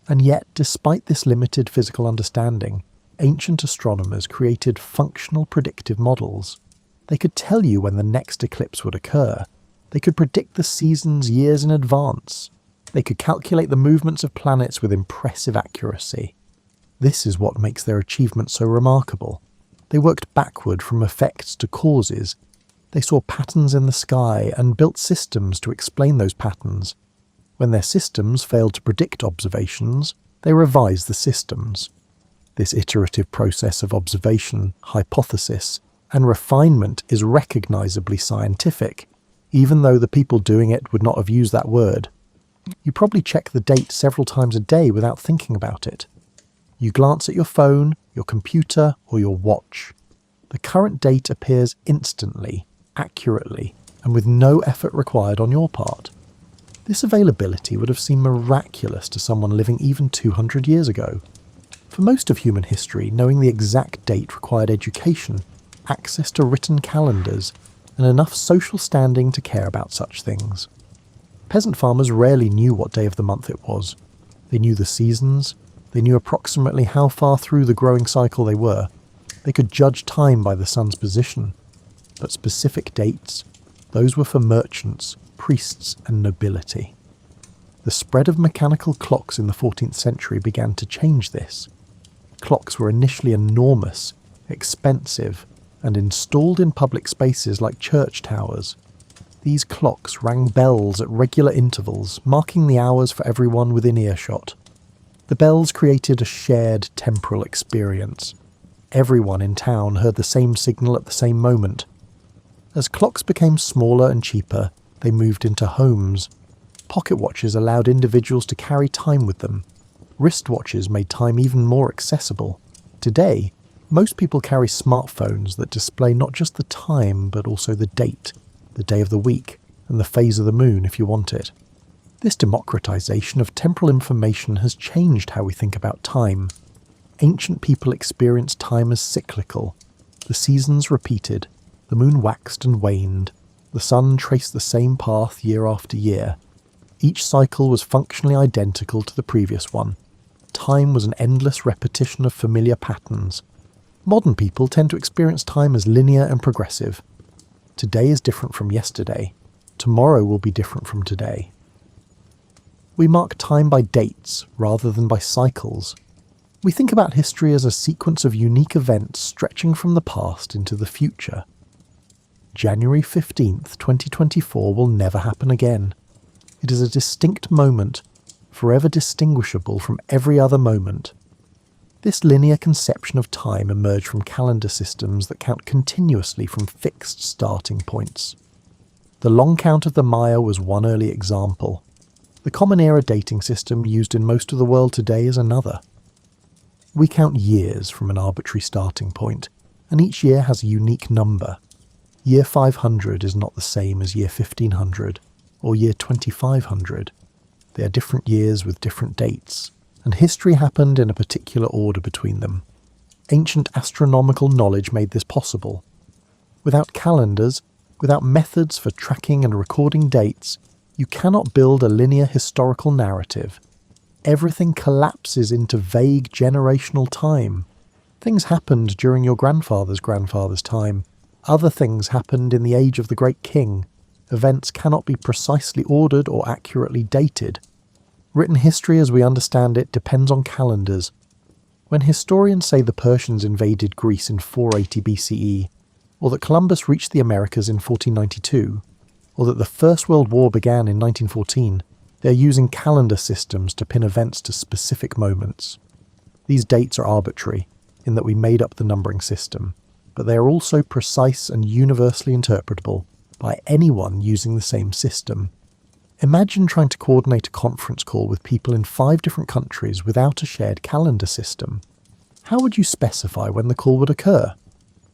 And yet, despite this limited physical understanding, ancient astronomers created functional predictive models. They could tell you when the next eclipse would occur. They could predict the seasons years in advance. They could calculate the movements of planets with impressive accuracy. This is what makes their achievement so remarkable. They worked backward from effects to causes. They saw patterns in the sky and built systems to explain those patterns. When their systems failed to predict observations, they revised the systems. This iterative process of observation, hypothesis, and refinement is recognisably scientific, even though the people doing it would not have used that word. You probably check the date several times a day without thinking about it. You glance at your phone, your computer, or your watch. The current date appears instantly, accurately, and with no effort required on your part. This availability would have seemed miraculous to someone living even 200 years ago. For most of human history, knowing the exact date required education, access to written calendars, and enough social standing to care about such things. Peasant farmers rarely knew what day of the month it was. They knew the seasons, they knew approximately how far through the growing cycle they were. They could judge time by the sun's position. But specific dates, those were for merchants, priests, and nobility. The spread of mechanical clocks in the 14th century began to change this. Clocks were initially enormous, expensive, and installed in public spaces like church towers. These clocks rang bells at regular intervals, marking the hours for everyone within earshot. The bells created a shared temporal experience. Everyone in town heard the same signal at the same moment. As clocks became smaller and cheaper, they moved into homes. Pocket watches allowed individuals to carry time with them. Wristwatches made time even more accessible. Today, most people carry smartphones that display not just the time, but also the date, the day of the week, and the phase of the moon if you want it. This democratization of temporal information has changed how we think about time. Ancient people experienced time as cyclical. The seasons repeated, the moon waxed and waned, the sun traced the same path year after year. Each cycle was functionally identical to the previous one. Time was an endless repetition of familiar patterns. Modern people tend to experience time as linear and progressive. Today is different from yesterday. Tomorrow will be different from today. We mark time by dates rather than by cycles. We think about history as a sequence of unique events stretching from the past into the future. January 15th, 2024 will never happen again. It is a distinct moment, forever distinguishable from every other moment. This linear conception of time emerged from calendar systems that count continuously from fixed starting points. The long count of the Maya was one early example. The Common Era dating system used in most of the world today is another. We count years from an arbitrary starting point, and each year has a unique number. Year 500 is not the same as year 1500 or year 2500. They are different years with different dates, and history happened in a particular order between them. Ancient astronomical knowledge made this possible. Without calendars, without methods for tracking and recording dates, you cannot build a linear historical narrative. Everything collapses into vague generational time. Things happened during your grandfather's grandfather's time. Other things happened in the age of the great king. Events cannot be precisely ordered or accurately dated. Written history as we understand it depends on calendars. When historians say the Persians invaded Greece in 480 BCE, or that Columbus reached the Americas in 1492, or that the First World War began in 1914, they are using calendar systems to pin events to specific moments. These dates are arbitrary, in that we made up the numbering system, but they are also precise and universally interpretable by anyone using the same system. Imagine trying to coordinate a conference call with people in 5 different countries without a shared calendar system. How would you specify when the call would occur?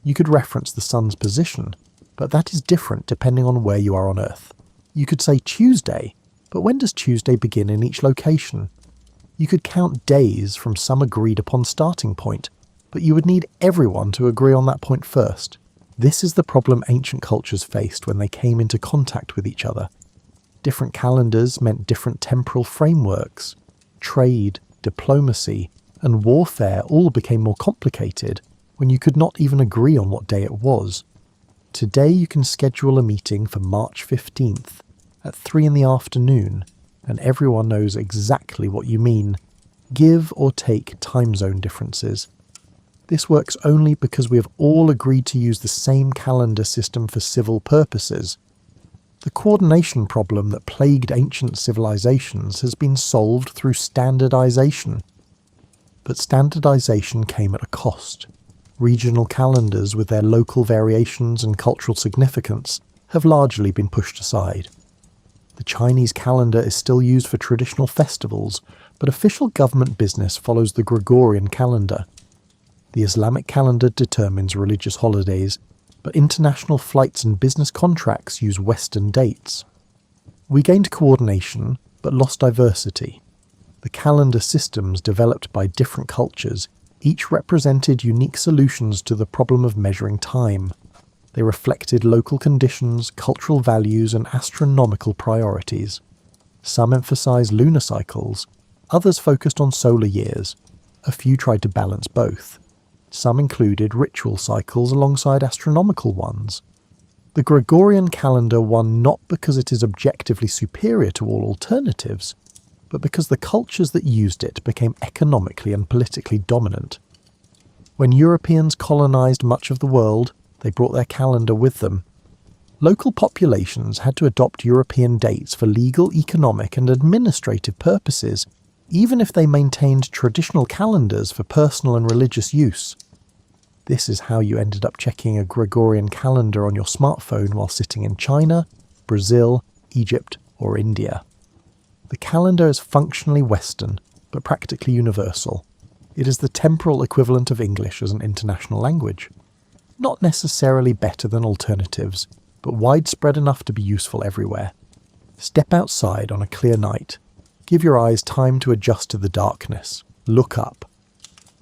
You could reference the sun's position, but that is different depending on where you are on Earth. You could say Tuesday, but when does Tuesday begin in each location? You could count days from some agreed upon starting point, but you would need everyone to agree on that point first. This is the problem ancient cultures faced when they came into contact with each other. Different calendars meant different temporal frameworks. Trade, diplomacy, and warfare all became more complicated when you could not even agree on what day it was. Today you can schedule a meeting for March 15th at 3 in the afternoon, and everyone knows exactly what you mean. Give or take time zone differences. This works only because we have all agreed to use the same calendar system for civil purposes. The coordination problem that plagued ancient civilizations has been solved through standardization. But standardization came at a cost. Regional calendars with their local variations and cultural significance have largely been pushed aside. The Chinese calendar is still used for traditional festivals, but official government business follows the Gregorian calendar. The Islamic calendar determines religious holidays, but international flights and business contracts use Western dates. We gained coordination, but lost diversity. The calendar systems developed by different cultures each represented unique solutions to the problem of measuring time. They reflected local conditions, cultural values, and astronomical priorities. Some emphasized lunar cycles, others focused on solar years. A few tried to balance both. Some included ritual cycles alongside astronomical ones. The Gregorian calendar won not because it is objectively superior to all alternatives, but because the cultures that used it became economically and politically dominant. When Europeans colonized much of the world, they brought their calendar with them. Local populations had to adopt European dates for legal, economic, and administrative purposes, even if they maintained traditional calendars for personal and religious use. This is how you ended up checking a Gregorian calendar on your smartphone while sitting in China, Brazil, Egypt, or India. The calendar is functionally Western, but practically universal. It is the temporal equivalent of English as an international language. Not necessarily better than alternatives, but widespread enough to be useful everywhere. Step outside on a clear night. Give your eyes time to adjust to the darkness. Look up.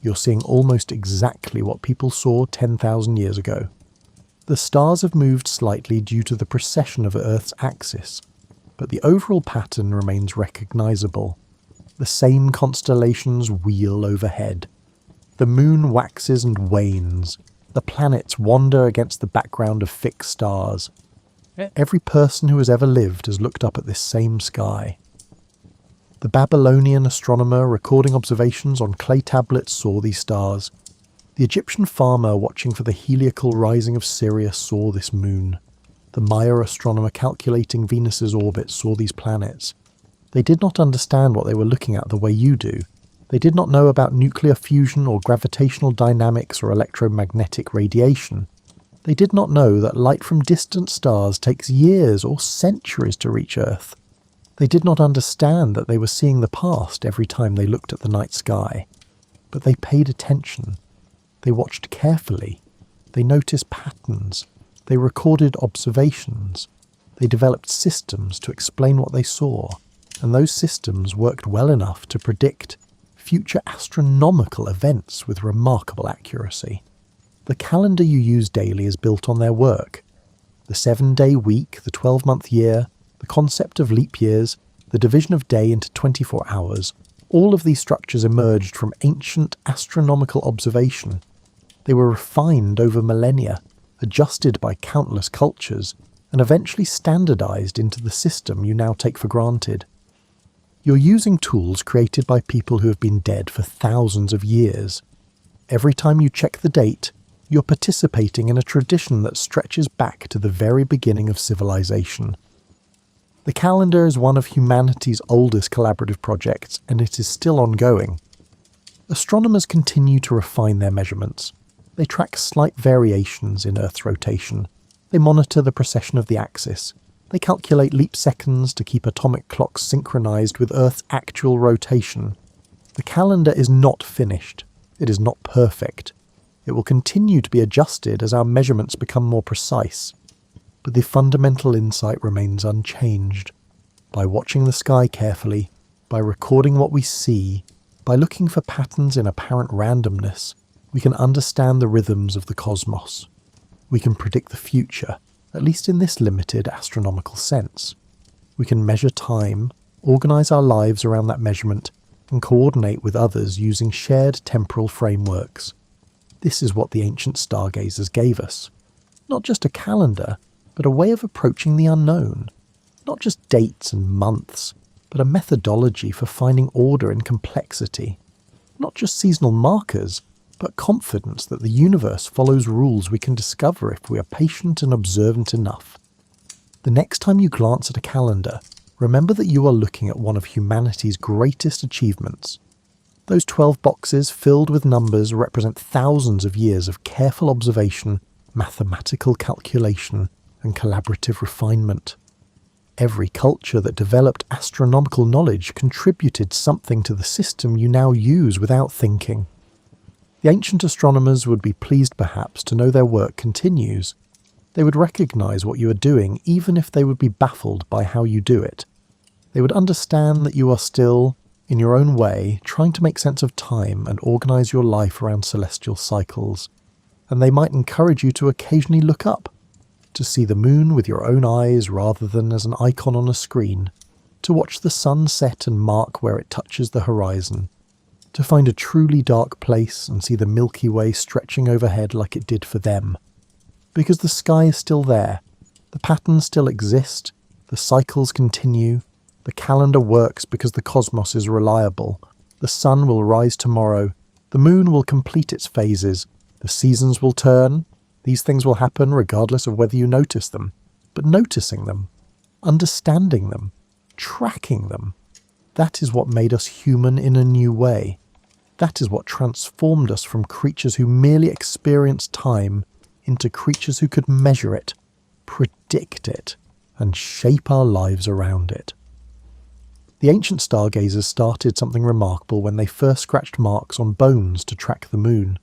You're seeing almost exactly what people saw 10,000 years ago. The stars have moved slightly due to the precession of Earth's axis, but the overall pattern remains recognizable. The same constellations wheel overhead. The moon waxes and wanes. The planets wander against the background of fixed stars. Every person who has ever lived has looked up at this same sky. The Babylonian astronomer recording observations on clay tablets saw these stars. The Egyptian farmer watching for the heliacal rising of Sirius saw this moon. The Maya astronomer calculating Venus's orbit saw these planets. They did not understand what they were looking at the way you do. They did not know about nuclear fusion or gravitational dynamics or electromagnetic radiation. They did not know that light from distant stars takes years or centuries to reach Earth. They did not understand that they were seeing the past every time they looked at the night sky. But they paid attention. They watched carefully. They noticed patterns. They recorded observations. They developed systems to explain what they saw, and those systems worked well enough to predict future astronomical events with remarkable accuracy. The calendar you use daily is built on their work. The 7-day week, the 12-month year, the concept of leap years, the division of day into 24 hours, all of these structures emerged from ancient astronomical observation. They were refined over millennia, adjusted by countless cultures, and eventually standardized into the system you now take for granted. You're using tools created by people who have been dead for thousands of years. Every time you check the date, you're participating in a tradition that stretches back to the very beginning of civilization. The calendar is one of humanity's oldest collaborative projects, and it is still ongoing. Astronomers continue to refine their measurements. They track slight variations in Earth's rotation. They monitor the precession of the axis. They calculate leap seconds to keep atomic clocks synchronized with Earth's actual rotation. The calendar is not finished. It is not perfect. It will continue to be adjusted as our measurements become more precise. But the fundamental insight remains unchanged. By watching the sky carefully, by recording what we see, by looking for patterns in apparent randomness, we can understand the rhythms of the cosmos. We can predict the future, at least in this limited astronomical sense. We can measure time, organize our lives around that measurement, and coordinate with others using shared temporal frameworks. This is what the ancient stargazers gave us. Not just a calendar, but a way of approaching the unknown. Not just dates and months, but a methodology for finding order in complexity. Not just seasonal markers, but confidence that the universe follows rules we can discover if we are patient and observant enough. The next time you glance at a calendar, remember that you are looking at one of humanity's greatest achievements. Those 12 boxes filled with numbers represent thousands of years of careful observation, mathematical calculation, and collaborative refinement. Every culture that developed astronomical knowledge contributed something to the system you now use without thinking. The ancient astronomers would be pleased perhaps to know their work continues. They would recognize what you are doing even if they would be baffled by how you do it. They would understand that you are still, in your own way, trying to make sense of time and organize your life around celestial cycles. And they might encourage you to occasionally look up, to see the moon with your own eyes rather than as an icon on a screen, to watch the sun set and mark where it touches the horizon, to find a truly dark place and see the Milky Way stretching overhead like it did for them. Because the sky is still there, the patterns still exist, the cycles continue, the calendar works because the cosmos is reliable, the sun will rise tomorrow, the moon will complete its phases, the seasons will turn. These things will happen regardless of whether you notice them. But noticing them, understanding them, tracking them, that is what made us human in a new way. That is what transformed us from creatures who merely experienced time into creatures who could measure it, predict it, and shape our lives around it. The ancient stargazers started something remarkable when they first scratched marks on bones to track the moon.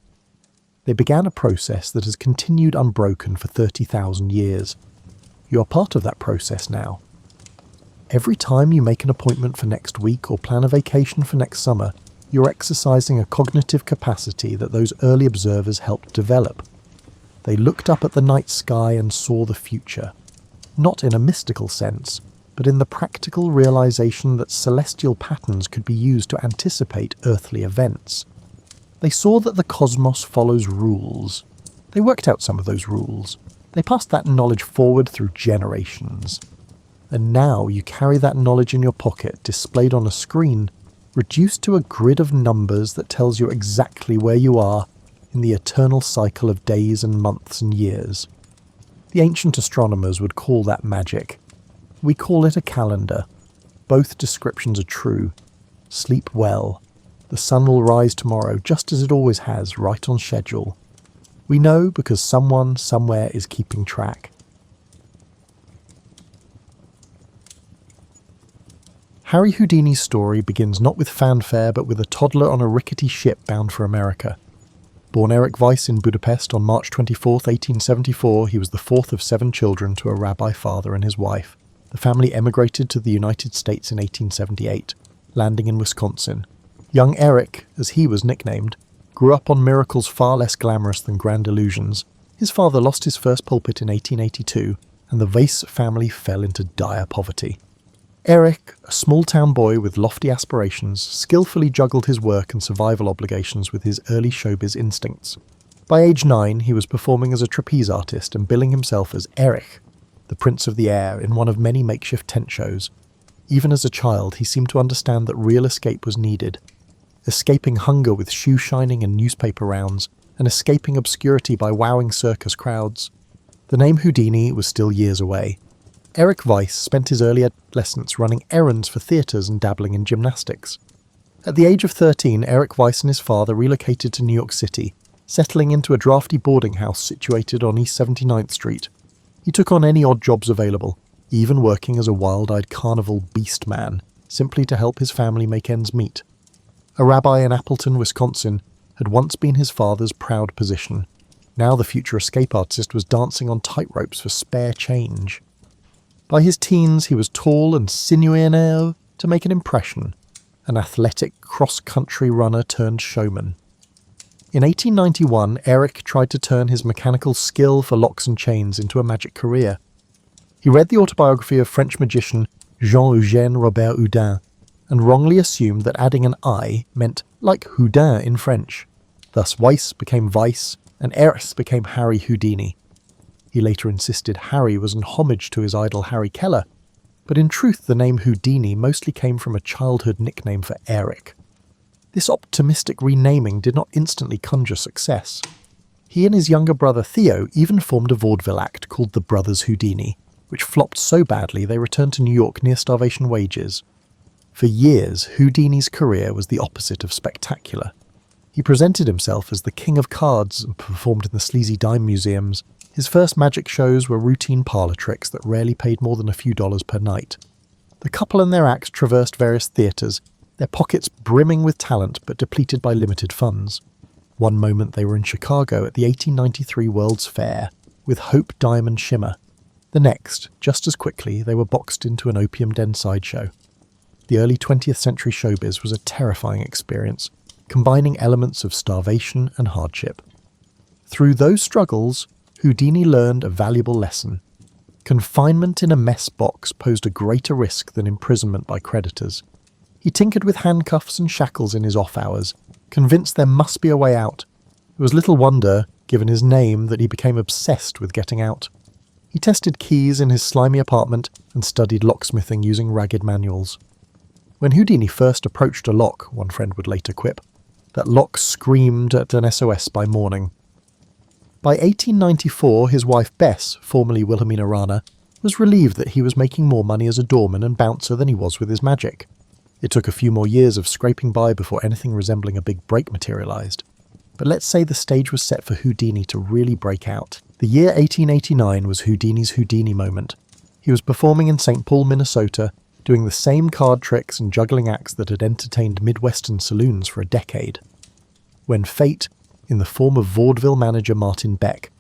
They began a process that has continued unbroken for 30,000 years. You are part of that process now. Every time you make an appointment for next week or plan a vacation for next summer, you're exercising a cognitive capacity that those early observers helped develop. They looked up at the night sky and saw the future, not in a mystical sense, but in the practical realization that celestial patterns could be used to anticipate earthly events. They saw that the cosmos follows rules. They worked out some of those rules. They passed that knowledge forward through generations. And now you carry that knowledge in your pocket, displayed on a screen, reduced to a grid of numbers that tells you exactly where you are in the eternal cycle of days and months and years. The ancient astronomers would call that magic. We call it a calendar. Both descriptions are true. Sleep well. The sun will rise tomorrow just as it always has, right on schedule. We know because someone somewhere is keeping track. Harry Houdini's story begins not with fanfare but with a toddler on a rickety ship bound for America. Born Erich Weiss in Budapest on March 24, 1874, he was the fourth of 7 children to a rabbi father and his wife. The family emigrated to the United States in 1878, landing in Wisconsin. Young Eric, as he was nicknamed, grew up on miracles far less glamorous than grand illusions. His father lost his first pulpit in 1882, and the Weiss family fell into dire poverty. Eric, a small-town boy with lofty aspirations, skillfully juggled his work and survival obligations with his early showbiz instincts. By age 9, he was performing as a trapeze artist and billing himself as Erich, the Prince of the Air, in one of many makeshift tent shows. Even as a child, he seemed to understand that real escape was needed. Escaping hunger with shoe shining and newspaper rounds, and escaping obscurity by wowing circus crowds. The name Houdini was still years away. Erich Weiss spent his early adolescence running errands for theatres and dabbling in gymnastics. At the age of 13, Erich Weiss and his father relocated to New York City, settling into a drafty boarding house situated on East 79th Street. He took on any odd jobs available, even working as a wild-eyed carnival beast man, simply to help his family make ends meet. A rabbi in Appleton, Wisconsin, had once been his father's proud position. Now the future escape artist was dancing on tightropes for spare change. By his teens, he was tall and sinewy enough to make an impression, an athletic cross-country runner turned showman. In 1891, Eric tried to turn his mechanical skill for locks and chains into a magic career. He read the autobiography of French magician Jean-Eugène Robert Houdin, and wrongly assumed that adding an I meant like Houdin in French. Thus Weiss became Weiss, and Erich became Harry Houdini. He later insisted Harry was an homage to his idol Harry Keller, but in truth the name Houdini mostly came from a childhood nickname for Eric. This optimistic renaming did not instantly conjure success. He and his younger brother Theo even formed a vaudeville act called The Brothers Houdini. which flopped so badly they returned to New York near starvation wages. For years, Houdini's career was the opposite of spectacular. He presented himself as the king of cards and performed in the sleazy dime museums. His first magic shows were routine parlour tricks that rarely paid more than a few dollars per night. The couple and their act traversed various theatres, their pockets brimming with talent but depleted by limited funds. One moment they were in Chicago at the 1893 World's Fair, with Hope, Dime and Shimmer. The next, just as quickly, they were boxed into an opium den sideshow. The early 20th century showbiz was a terrifying experience, combining elements of starvation and hardship. Through those struggles, Houdini learned a valuable lesson. Confinement in a mess box posed a greater risk than imprisonment by creditors. He tinkered with handcuffs and shackles in his off hours, convinced there must be a way out. It was little wonder, given his name, that he became obsessed with getting out. He tested keys in his slimy apartment and studied locksmithing using ragged manuals. When Houdini first approached a lock, one friend would later quip, that lock screamed at an SOS by morning. By 1894, his wife Bess, formerly Wilhelmina Rana, was relieved that he was making more money as a doorman and bouncer than he was with his magic. It took a few more years of scraping by before anything resembling a big break materialised. But let's say the stage was set for Houdini to really break out. The year 1889 was Houdini's Houdini moment. He was performing in St. Paul, Minnesota, doing the same card tricks and juggling acts that had entertained Midwestern saloons for a decade. When fate, in the form of vaudeville manager Martin Beck,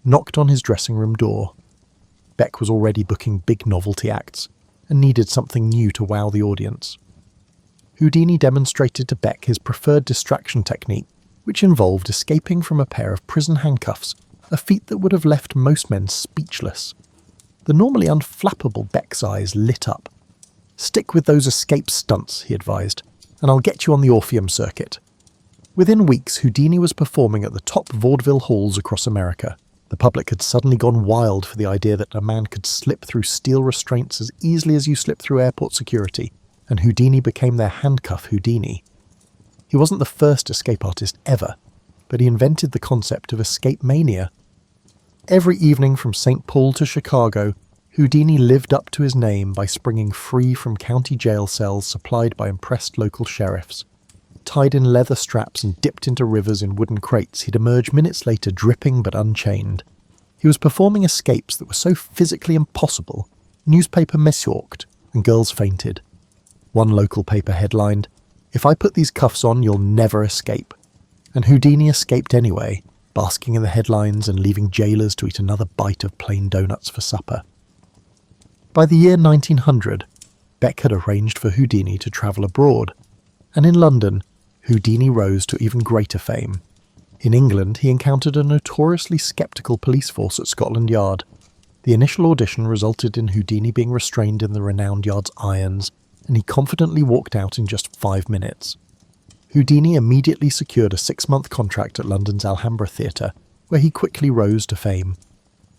knocked on his dressing room door. Beck was already booking big novelty acts and needed something new to wow the audience. Houdini demonstrated to Beck his preferred distraction technique, which involved escaping from a pair of prison handcuffs, a feat that would have left most men speechless. The normally unflappable Beck's eyes lit up. "Stick with those escape stunts," he advised, "and I'll get you on the Orpheum circuit." Within weeks, Houdini was performing at the top vaudeville halls across America. The public had suddenly gone wild for the idea that a man could slip through steel restraints as easily as you slip through airport security, and Houdini became their handcuff Houdini. He wasn't the first escape artist ever, but he invented the concept of escape mania. Every evening from St. Paul to Chicago, Houdini lived up to his name by springing free from county jail cells supplied by impressed local sheriffs. Tied in leather straps and dipped into rivers in wooden crates, he'd emerge minutes later dripping but unchained. He was performing escapes that were so physically impossible, newspaper mistalked, and girls fainted. One local paper headlined, "If I put these cuffs on, you'll never escape." And Houdini escaped anyway, basking in the headlines and leaving jailers to eat another bite of plain donuts for supper. By the year 1900, Beck had arranged for Houdini to travel abroad, and in London, Houdini rose to even greater fame. In England, he encountered a notoriously sceptical police force at Scotland Yard. The initial audition resulted in Houdini being restrained in the renowned yard's irons, and he confidently walked out in just 5 minutes. Houdini immediately secured a 6-month contract at London's Alhambra Theatre, where he quickly rose to fame.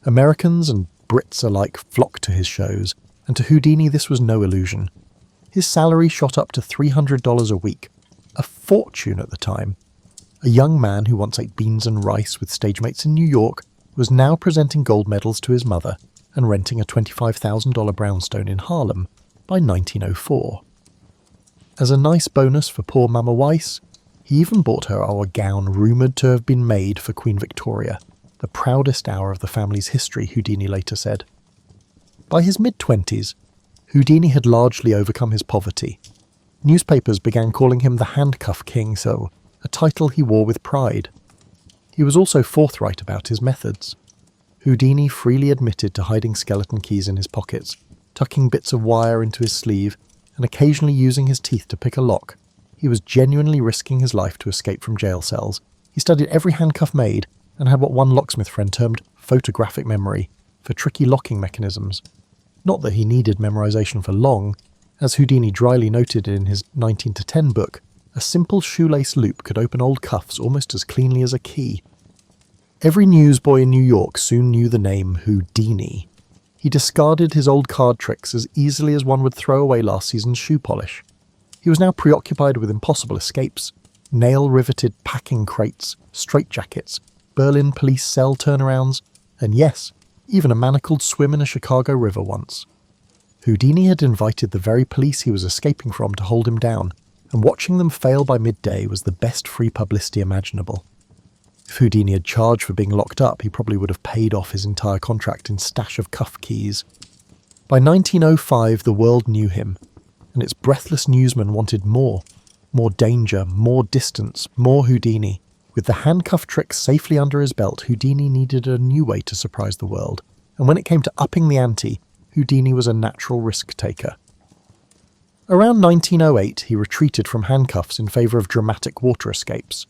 Americans and Brits alike flocked to his shows, and to Houdini this was no illusion. His salary shot up to $300 a week, a fortune at the time. A young man who once ate beans and rice with stagemates in New York was now presenting gold medals to his mother and renting a $25,000 brownstone in Harlem by 1904. As a nice bonus for poor Mama Weiss, he even bought her a gown rumoured to have been made for Queen Victoria, the proudest hour of the family's history, Houdini later said. By his mid-20s, Houdini had largely overcome his poverty. Newspapers began calling him the Handcuff King, so a title he wore with pride. He was also forthright about his methods. Houdini freely admitted to hiding skeleton keys in his pockets, tucking bits of wire into his sleeve, and occasionally using his teeth to pick a lock. He was genuinely risking his life to escape from jail cells. He studied every handcuff made, and had what one locksmith friend termed photographic memory for tricky locking mechanisms. Not that he needed memorization for long. As Houdini dryly noted in his 1910 book, a simple shoelace loop could open old cuffs almost as cleanly as a key. Every newsboy in New York soon knew the name Houdini. He discarded his old card tricks as easily as one would throw away last season's shoe polish. He was now preoccupied with impossible escapes, nail-riveted packing crates, straitjackets, Berlin police cell turnarounds, and yes, even a manacled swim in a Chicago river once. Houdini had invited the very police he was escaping from to hold him down, and watching them fail by midday was the best free publicity imaginable. If Houdini had charged for being locked up, he probably would have paid off his entire contract in stash of cuff keys. By 1905, the world knew him, and its breathless newsmen wanted more danger, more distance, more Houdini. With the handcuff trick safely under his belt, Houdini needed a new way to surprise the world, and when it came to upping the ante, Houdini was a natural risk-taker. Around 1908, he retreated from handcuffs in favour of dramatic water escapes.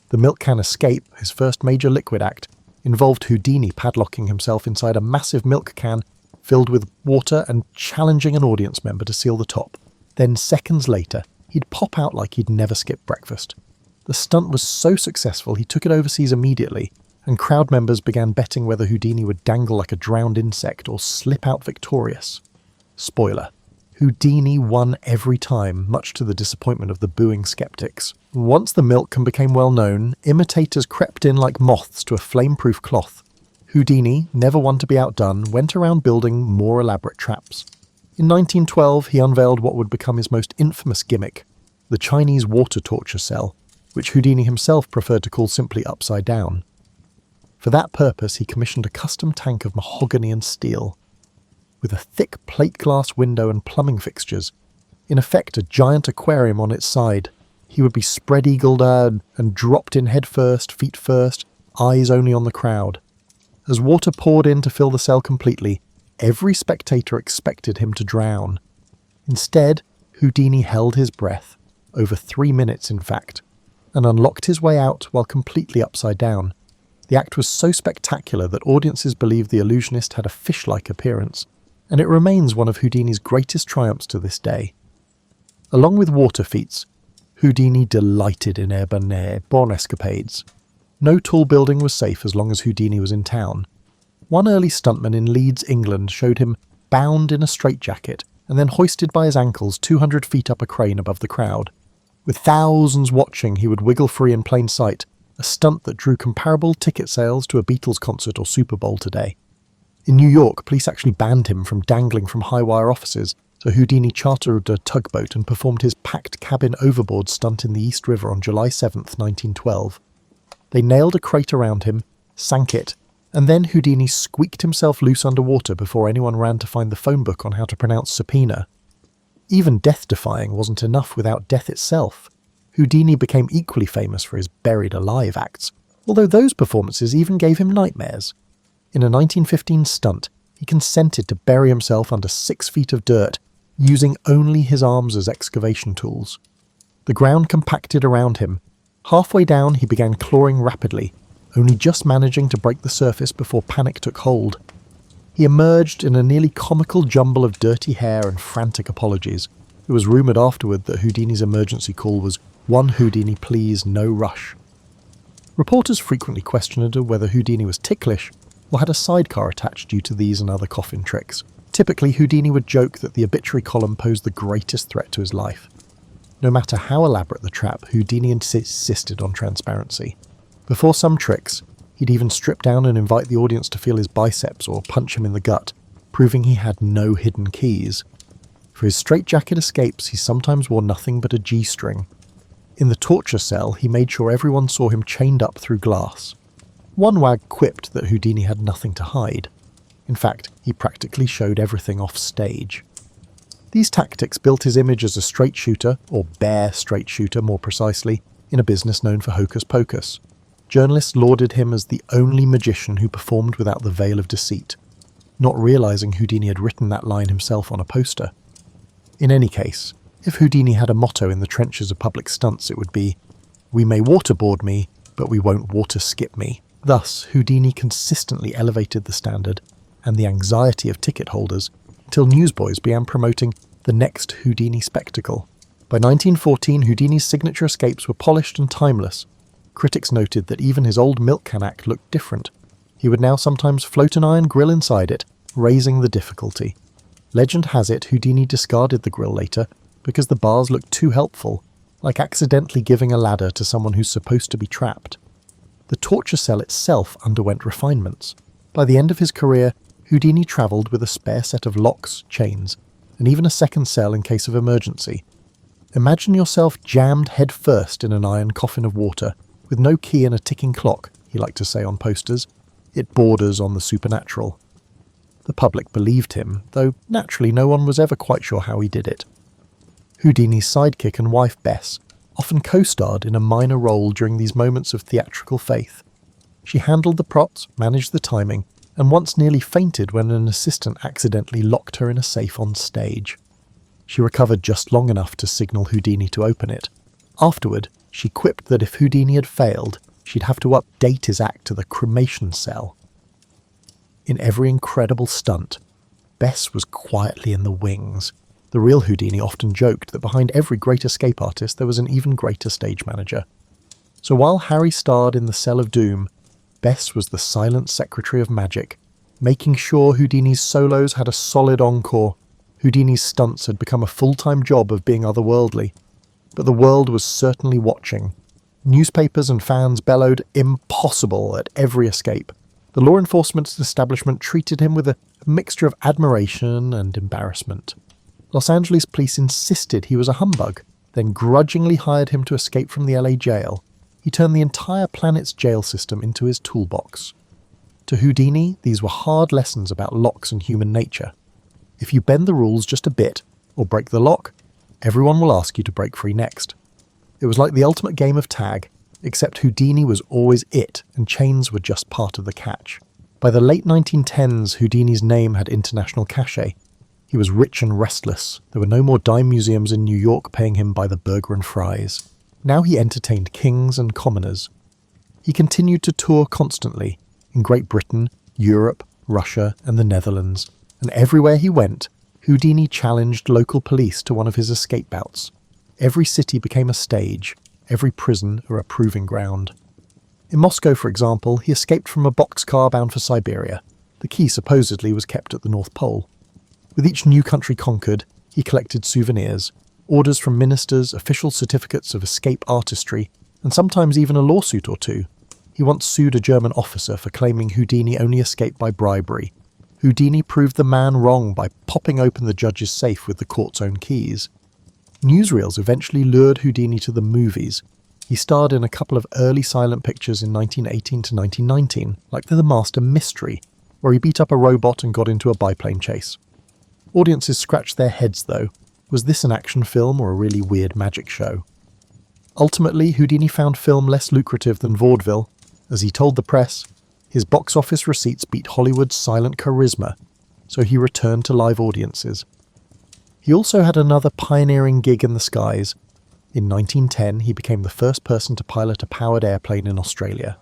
The milk can escape, his first major liquid act, involved Houdini padlocking himself inside a massive milk can filled with water and challenging an audience member to seal the top. Then, seconds later, he'd pop out like he'd never skipped breakfast. The stunt was so successful he took it overseas immediately, and crowd members began betting whether Houdini would dangle like a drowned insect or slip out victorious. Spoiler: Houdini won every time, much to the disappointment of the booing skeptics. Once the milk can became well known, imitators crept in like moths to a flame-proof cloth. Houdini, never one to be outdone, went around building more elaborate traps. In 1912, he unveiled what would become his most infamous gimmick, the Chinese water torture cell, which Houdini himself preferred to call simply upside down. For that purpose, he commissioned a custom tank of mahogany and steel, with a thick plate glass window and plumbing fixtures, in effect a giant aquarium on its side. He would be spread-eagled and dropped in head first, feet first, eyes only on the crowd. As water poured in to fill the cell completely, every spectator expected him to drown. Instead, Houdini held his breath, over 3 minutes in fact, and unlocked his way out while completely upside down. The act was so spectacular that audiences believed the illusionist had a fish-like appearance, and it remains one of Houdini's greatest triumphs to this day. Along with water feats, Houdini delighted in airborne escapades. No tall building was safe as long as Houdini was in town. One early stuntman in Leeds, England, showed him bound in a straitjacket and then hoisted by his ankles 200 feet up a crane above the crowd. With thousands watching, he would wiggle free in plain sight, a stunt that drew comparable ticket sales to a Beatles concert or Super Bowl today. In New York, police actually banned him from dangling from high-wire offices, so Houdini chartered a tugboat and performed his packed cabin overboard stunt in the East River on July 7, 1912. They nailed a crate around him, sank it, and then Houdini squeaked himself loose underwater before anyone ran to find the phone book on how to pronounce subpoena. Even death-defying wasn't enough without death itself. Houdini became equally famous for his buried alive acts, although those performances even gave him nightmares. In a 1915 stunt, he consented to bury himself under 6 feet of dirt, using only his arms as excavation tools. The ground compacted around him. Halfway down, he began clawing rapidly, only just managing to break the surface before panic took hold. He emerged in a nearly comical jumble of dirty hair and frantic apologies. It was rumoured afterward that Houdini's emergency call was "One Houdini please, no rush." Reporters frequently questioned whether Houdini was ticklish or had a sidecar attached due to these and other coffin tricks. Typically, Houdini would joke that the obituary column posed the greatest threat to his life. No matter how elaborate the trap, Houdini insisted on transparency. Before some tricks, he'd even strip down and invite the audience to feel his biceps or punch him in the gut, proving he had no hidden keys. For his straitjacket escapes, he sometimes wore nothing but a G-string. In the torture cell, he made sure everyone saw him chained up through glass. One wag quipped that Houdini had nothing to hide. In fact, he practically showed everything off stage. These tactics built his image as a straight shooter, or bare straight shooter more precisely, in a business known for hocus pocus. Journalists lauded him as the only magician who performed without the veil of deceit, not realising Houdini had written that line himself on a poster. In any case, if Houdini had a motto in the trenches of public stunts, it would be, "We may waterboard me, but we won't water skip me." Thus, Houdini consistently elevated the standard and the anxiety of ticket holders until newsboys began promoting the next Houdini spectacle. By 1914, Houdini's signature escapes were polished and timeless. Critics noted that even his old milk can act looked different. He would now sometimes float an iron grill inside it, raising the difficulty. Legend has it Houdini discarded the grill later because the bars looked too helpful, like accidentally giving a ladder to someone who's supposed to be trapped. The torture cell itself underwent refinements. By the end of his career, Houdini travelled with a spare set of locks, chains, and even a second cell in case of emergency. Imagine yourself jammed head first in an iron coffin of water, with no key and a ticking clock, he liked to say on posters. It borders on the supernatural. The public believed him, though naturally no one was ever quite sure how he did it. Houdini's sidekick and wife Bess often co-starred in a minor role during these moments of theatrical faith. She handled the props, managed the timing, and once nearly fainted when an assistant accidentally locked her in a safe on stage. She recovered just long enough to signal Houdini to open it. Afterward, she quipped that if Houdini had failed, she'd have to update his act to the cremation cell. In every incredible stunt, Bess was quietly in the wings. The real Houdini often joked that behind every great escape artist there was an even greater stage manager. So while Harry starred in the Cell of Doom, Bess was the silent secretary of magic, making sure Houdini's solos had a solid encore. Houdini's stunts had become a full-time job of being otherworldly. But the world was certainly watching. Newspapers and fans bellowed "impossible" at every escape. The law enforcement establishment treated him with a mixture of admiration and embarrassment. Los Angeles police insisted he was a humbug, then grudgingly hired him to escape from the LA jail. He turned the entire planet's jail system into his toolbox. To Houdini, these were hard lessons about locks and human nature. If you bend the rules just a bit, or break the lock, everyone will ask you to break free next. It was like the ultimate game of tag, except Houdini was always it, and chains were just part of the catch. By the late 1910s, Houdini's name had international cachet. He was rich and restless. There were no more dime museums in New York paying him by the burger and fries. Now he entertained kings and commoners. He continued to tour constantly, in Great Britain, Europe, Russia, and the Netherlands, and everywhere he went, Houdini challenged local police to one of his escape bouts. Every city became a stage, every prison a proving ground. In Moscow, for example, he escaped from a boxcar bound for Siberia. The key supposedly was kept at the North Pole. With each new country conquered, he collected souvenirs, orders from ministers, official certificates of escape artistry, and sometimes even a lawsuit or two. He once sued a German officer for claiming Houdini only escaped by bribery. Houdini proved the man wrong by popping open the judge's safe with the court's own keys. Newsreels eventually lured Houdini to the movies. He starred in a couple of early silent pictures in 1918 to 1919, like The Master Mystery, where he beat up a robot and got into a biplane chase. Audiences scratched their heads though. Was this an action film or a really weird magic show? Ultimately, Houdini found film less lucrative than vaudeville. As he told the press, his box office receipts beat Hollywood's silent charisma, so he returned to live audiences. He also had another pioneering gig in the skies. In 1910, he became the first person to pilot a powered airplane in Australia.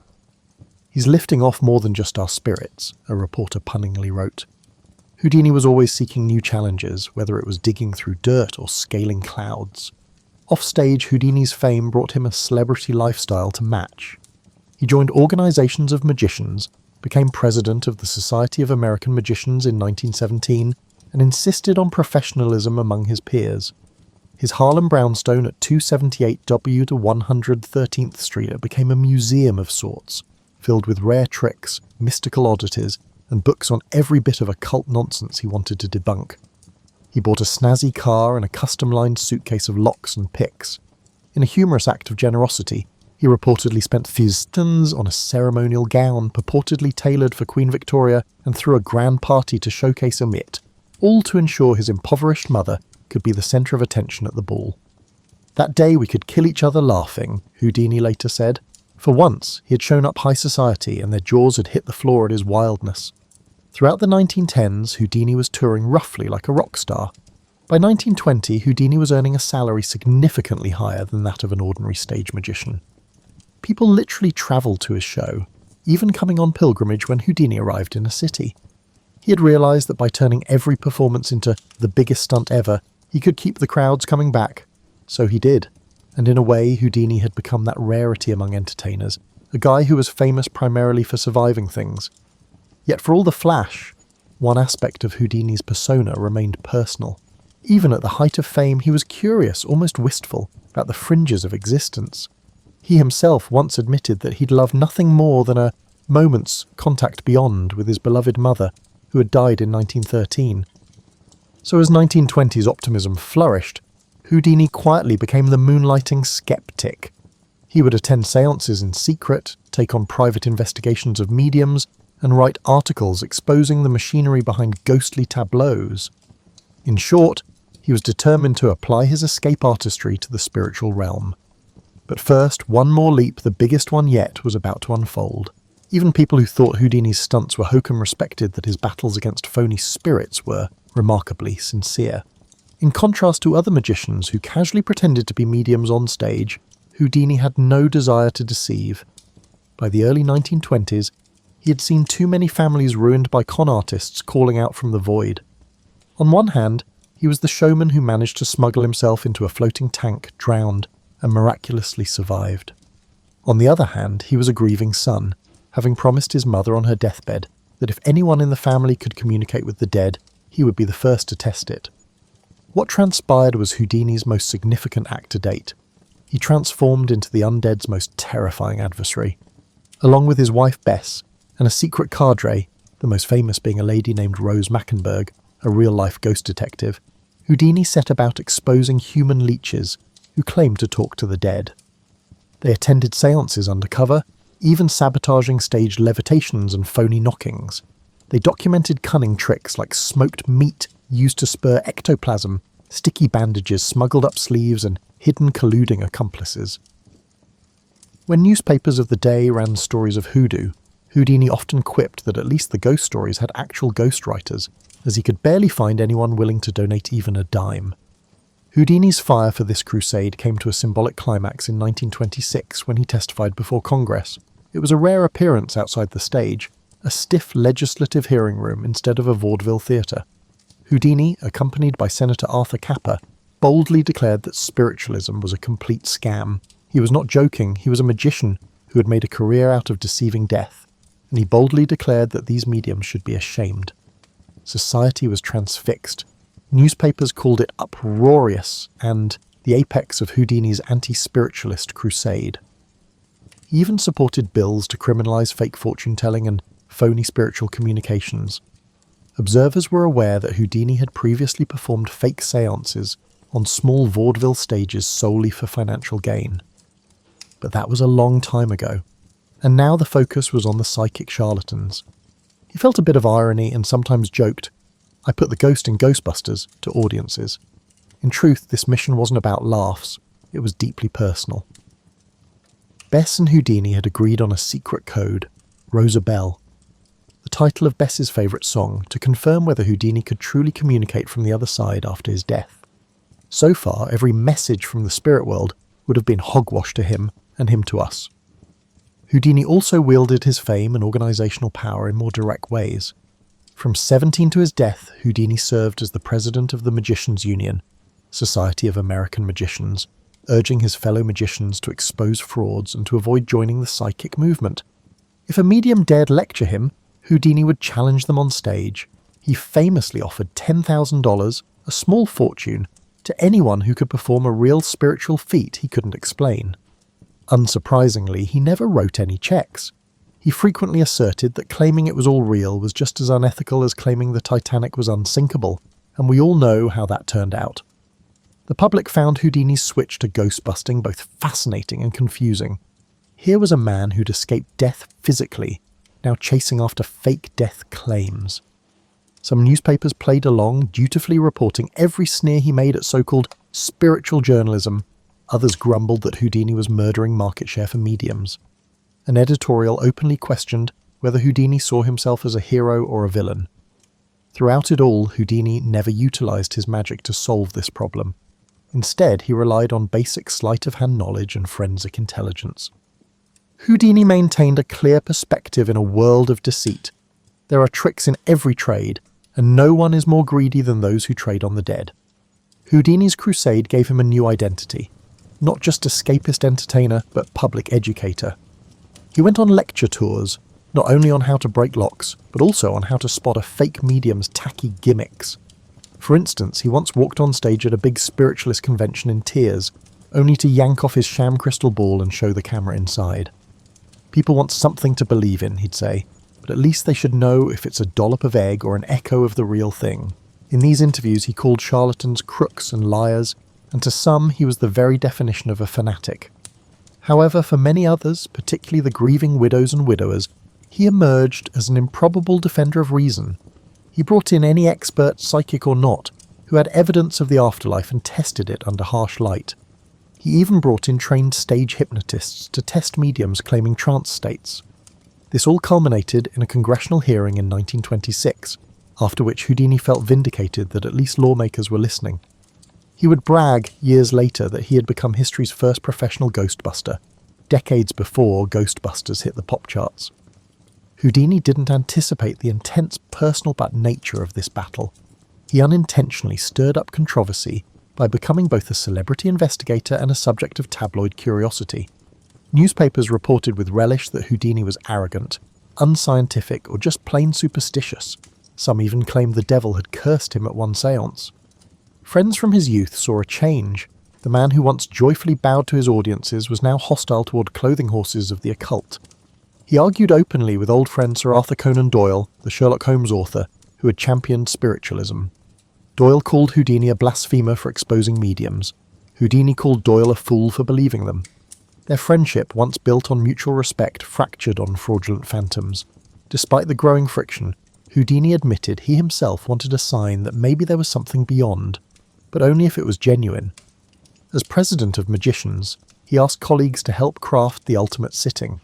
"He's lifting off more than just our spirits," a reporter punningly wrote. Houdini was always seeking new challenges, whether it was digging through dirt or scaling clouds. Offstage, Houdini's fame brought him a celebrity lifestyle to match. He joined organizations of magicians, became president of the Society of American Magicians in 1917, and insisted on professionalism among his peers. His Harlem brownstone at 278 W to 113th Street became a museum of sorts, filled with rare tricks, mystical oddities, and books on every bit of occult nonsense he wanted to debunk. He bought a snazzy car and a custom-lined suitcase of locks and picks. In a humorous act of generosity, he reportedly spent fistons on a ceremonial gown purportedly tailored for Queen Victoria and threw a grand party to showcase a mitt, all to ensure his impoverished mother could be the centre of attention at the ball. "That day we could kill each other laughing," Houdini later said. For once, he had shown up high society and their jaws had hit the floor at his wildness. Throughout the 1910s, Houdini was touring roughly like a rock star. By 1920, Houdini was earning a salary significantly higher than that of an ordinary stage magician. People literally travelled to his show, even coming on pilgrimage when Houdini arrived in a city. He had realised that by turning every performance into the biggest stunt ever, he could keep the crowds coming back. So he did. And in a way, Houdini had become that rarity among entertainers, a guy who was famous primarily for surviving things. Yet for all the flash, one aspect of Houdini's persona remained personal. Even at the height of fame, he was curious, almost wistful, about the fringes of existence. He himself once admitted that he'd love nothing more than a moment's contact beyond with his beloved mother, who had died in 1913. So as 1920s optimism flourished, Houdini quietly became the moonlighting skeptic. He would attend seances in secret, take on private investigations of mediums, and write articles exposing the machinery behind ghostly tableaus. In short, he was determined to apply his escape artistry to the spiritual realm. But first, one more leap, the biggest one yet, was about to unfold. Even people who thought Houdini's stunts were hokum respected that his battles against phony spirits were remarkably sincere. In contrast to other magicians who casually pretended to be mediums on stage, Houdini had no desire to deceive. By the early 1920s, he had seen too many families ruined by con artists calling out from the void. On one hand, he was the showman who managed to smuggle himself into a floating tank, drowned, and miraculously survived. On the other hand, he was a grieving son, having promised his mother on her deathbed that if anyone in the family could communicate with the dead, he would be the first to test it. What transpired was Houdini's most significant act to date. He transformed into the undead's most terrifying adversary. Along with his wife Bess and a secret cadre, the most famous being a lady named Rose Mackenberg, a real-life ghost detective, Houdini set about exposing human leeches who claimed to talk to the dead. They attended seances undercover, even sabotaging staged levitations and phony knockings. They documented cunning tricks like smoked meat used to spur ectoplasm, sticky bandages smuggled up sleeves, and hidden colluding accomplices. When newspapers of the day ran stories of hoodoo, Houdini often quipped that at least the ghost stories had actual ghostwriters, as he could barely find anyone willing to donate even a dime. Houdini's fire for this crusade came to a symbolic climax in 1926 when he testified before Congress. It was a rare appearance outside the stage, a stiff legislative hearing room instead of a vaudeville theatre. Houdini, accompanied by Senator Arthur Capper, boldly declared that spiritualism was a complete scam. He was not joking, he was a magician who had made a career out of deceiving death, and he boldly declared that these mediums should be ashamed. Society was transfixed. Newspapers called it uproarious and the apex of Houdini's anti-spiritualist crusade. He even supported bills to criminalize fake fortune-telling and phony spiritual communications. Observers were aware that Houdini had previously performed fake seances on small vaudeville stages solely for financial gain. But that was a long time ago, and now the focus was on the psychic charlatans. He felt a bit of irony and sometimes joked, "I put the ghost in Ghostbusters," to audiences. In truth, this mission wasn't about laughs, it was deeply personal. Bess and Houdini had agreed on a secret code, Rosa Bell, the title of Bess's favourite song, to confirm whether Houdini could truly communicate from the other side after his death. So far, every message from the spirit world would have been hogwash to him and him to us. Houdini also wielded his fame and organisational power in more direct ways. From 17 to his death, Houdini served as the president of the Magicians' Union, Society of American Magicians, urging his fellow magicians to expose frauds and to avoid joining the psychic movement. If a medium dared lecture him, Houdini would challenge them on stage. He famously offered $10,000, a small fortune, to anyone who could perform a real spiritual feat he couldn't explain. Unsurprisingly, he never wrote any checks. He frequently asserted that claiming it was all real was just as unethical as claiming the Titanic was unsinkable, and we all know how that turned out. The public found Houdini's switch to ghost-busting both fascinating and confusing. Here was a man who'd escaped death physically, now chasing after fake death claims. Some newspapers played along, dutifully reporting every sneer he made at so-called spiritual journalism. Others grumbled that Houdini was murdering market share for mediums. An editorial openly questioned whether Houdini saw himself as a hero or a villain. Throughout it all, Houdini never utilised his magic to solve this problem. Instead, he relied on basic sleight-of-hand knowledge and forensic intelligence. Houdini maintained a clear perspective in a world of deceit. There are tricks in every trade, and no one is more greedy than those who trade on the dead. Houdini's crusade gave him a new identity. Not just escapist entertainer, but public educator. He went on lecture tours, not only on how to break locks, but also on how to spot a fake medium's tacky gimmicks. For instance, he once walked on stage at a big spiritualist convention in tears, only to yank off his sham crystal ball and show the camera inside. People want something to believe in, he'd say, but at least they should know if it's a dollop of egg or an echo of the real thing. In these interviews he called charlatans crooks and liars, and to some he was the very definition of a fanatic. However, for many others, particularly the grieving widows and widowers, he emerged as an improbable defender of reason. He brought in any expert, psychic or not, who had evidence of the afterlife and tested it under harsh light. He even brought in trained stage hypnotists to test mediums claiming trance states. This all culminated in a congressional hearing in 1926, after which Houdini felt vindicated that at least lawmakers were listening. He would brag years later that he had become history's first professional ghostbuster, decades before Ghostbusters hit the pop charts. Houdini didn't anticipate the intense personal nature of this battle. He unintentionally stirred up controversy by becoming both a celebrity investigator and a subject of tabloid curiosity. Newspapers reported with relish that Houdini was arrogant, unscientific, or just plain superstitious. Some even claimed the devil had cursed him at one séance. Friends from his youth saw a change. The man who once joyfully bowed to his audiences was now hostile toward clothing horses of the occult. He argued openly with old friend Sir Arthur Conan Doyle, the Sherlock Holmes author, who had championed spiritualism. Doyle called Houdini a blasphemer for exposing mediums. Houdini called Doyle a fool for believing them. Their friendship, once built on mutual respect, fractured on fraudulent phantoms. Despite the growing friction, Houdini admitted he himself wanted a sign that maybe there was something beyond, but only if it was genuine. As president of magicians, he asked colleagues to help craft the ultimate sitting.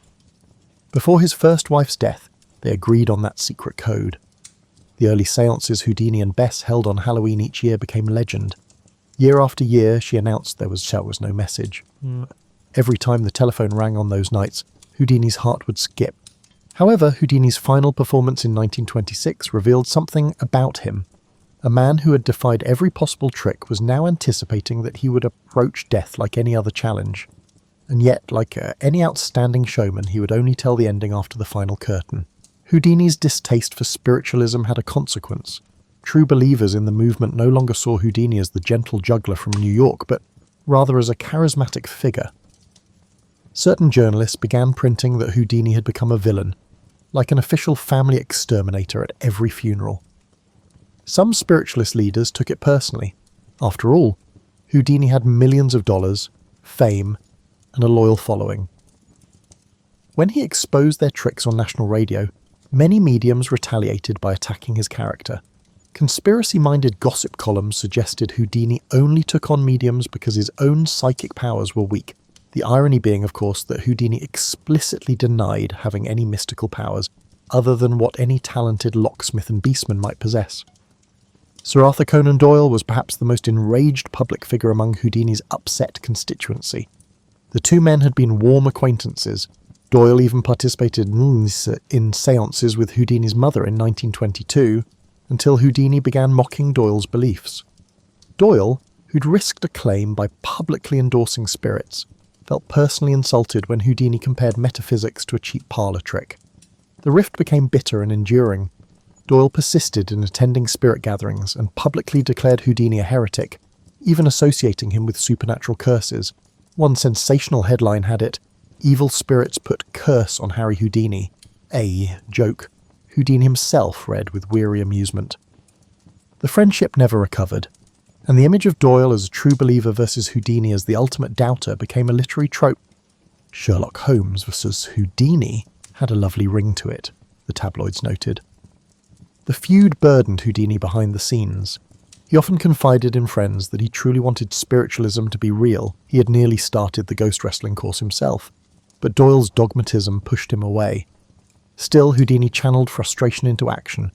Before his first wife's death, they agreed on that secret code. The early séances Houdini and Bess held on Halloween each year became legend. Year after year, she announced there was no message. Every time the telephone rang on those nights, Houdini's heart would skip. However, Houdini's final performance in 1926 revealed something about him. A man who had defied every possible trick was now anticipating that he would approach death like any other challenge. And yet, like any outstanding showman, he would only tell the ending after the final curtain. Houdini's distaste for spiritualism had a consequence. True believers in the movement no longer saw Houdini as the gentle juggler from New York, but rather as a charismatic figure. Certain journalists began printing that Houdini had become a villain, like an official family exterminator at every funeral. Some spiritualist leaders took it personally. After all, Houdini had millions of dollars, fame, and a loyal following. When he exposed their tricks on national radio, many mediums retaliated by attacking his character. Conspiracy-minded gossip columns suggested Houdini only took on mediums because his own psychic powers were weak. The irony being, of course, that Houdini explicitly denied having any mystical powers other than what any talented locksmith and beastman might possess. Sir Arthur Conan Doyle was perhaps the most enraged public figure among Houdini's upset constituency. The two men had been warm acquaintances. Doyle even participated in séances with Houdini's mother in 1922, until Houdini began mocking Doyle's beliefs. Doyle, who'd risked a claim by publicly endorsing spirits, felt personally insulted when Houdini compared metaphysics to a cheap parlour trick. The rift became bitter and enduring. Doyle persisted in attending spirit gatherings and publicly declared Houdini a heretic, even associating him with supernatural curses. One sensational headline had it, "Evil spirits put curse on Harry Houdini." A joke Houdini himself read with weary amusement. The friendship never recovered, and the image of Doyle as a true believer versus Houdini as the ultimate doubter became a literary trope. Sherlock Holmes versus Houdini had a lovely ring to it, the tabloids noted. The feud burdened Houdini behind the scenes. He often confided in friends that he truly wanted spiritualism to be real. He had nearly started the ghost wrestling course himself, but Doyle's dogmatism pushed him away. Still, Houdini channeled frustration into action.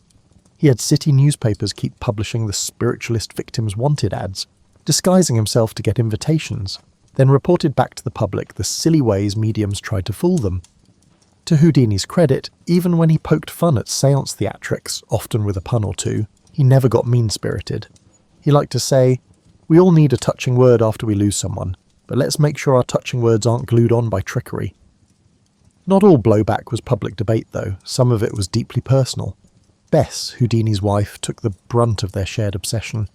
He had city newspapers keep publishing the spiritualist victims wanted ads, disguising himself to get invitations, then reported back to the public the silly ways mediums tried to fool them. To Houdini's credit, even when he poked fun at séance theatrics, often with a pun or two, he never got mean-spirited. He liked to say, "We all need a touching word after we lose someone, but let's make sure our touching words aren't glued on by trickery." Not all blowback was public debate, though. Some of it was deeply personal. Bess, Houdini's wife, took the brunt of their shared obsession.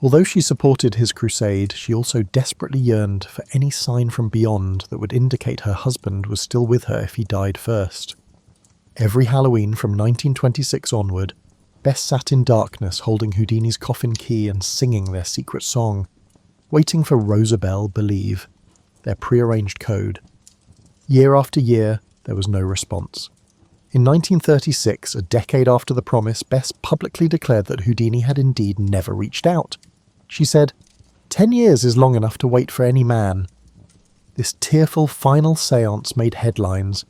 Although she supported his crusade, she also desperately yearned for any sign from beyond that would indicate her husband was still with her if he died first. Every Halloween from 1926 onward, Bess sat in darkness holding Houdini's coffin key and singing their secret song, waiting for Rosabelle Believe, their prearranged code. Year after year, there was no response. In 1936, a decade after the promise, Bess publicly declared that Houdini had indeed never reached out. She said, 10 years is long enough to wait for any man. This tearful final séance made headlines.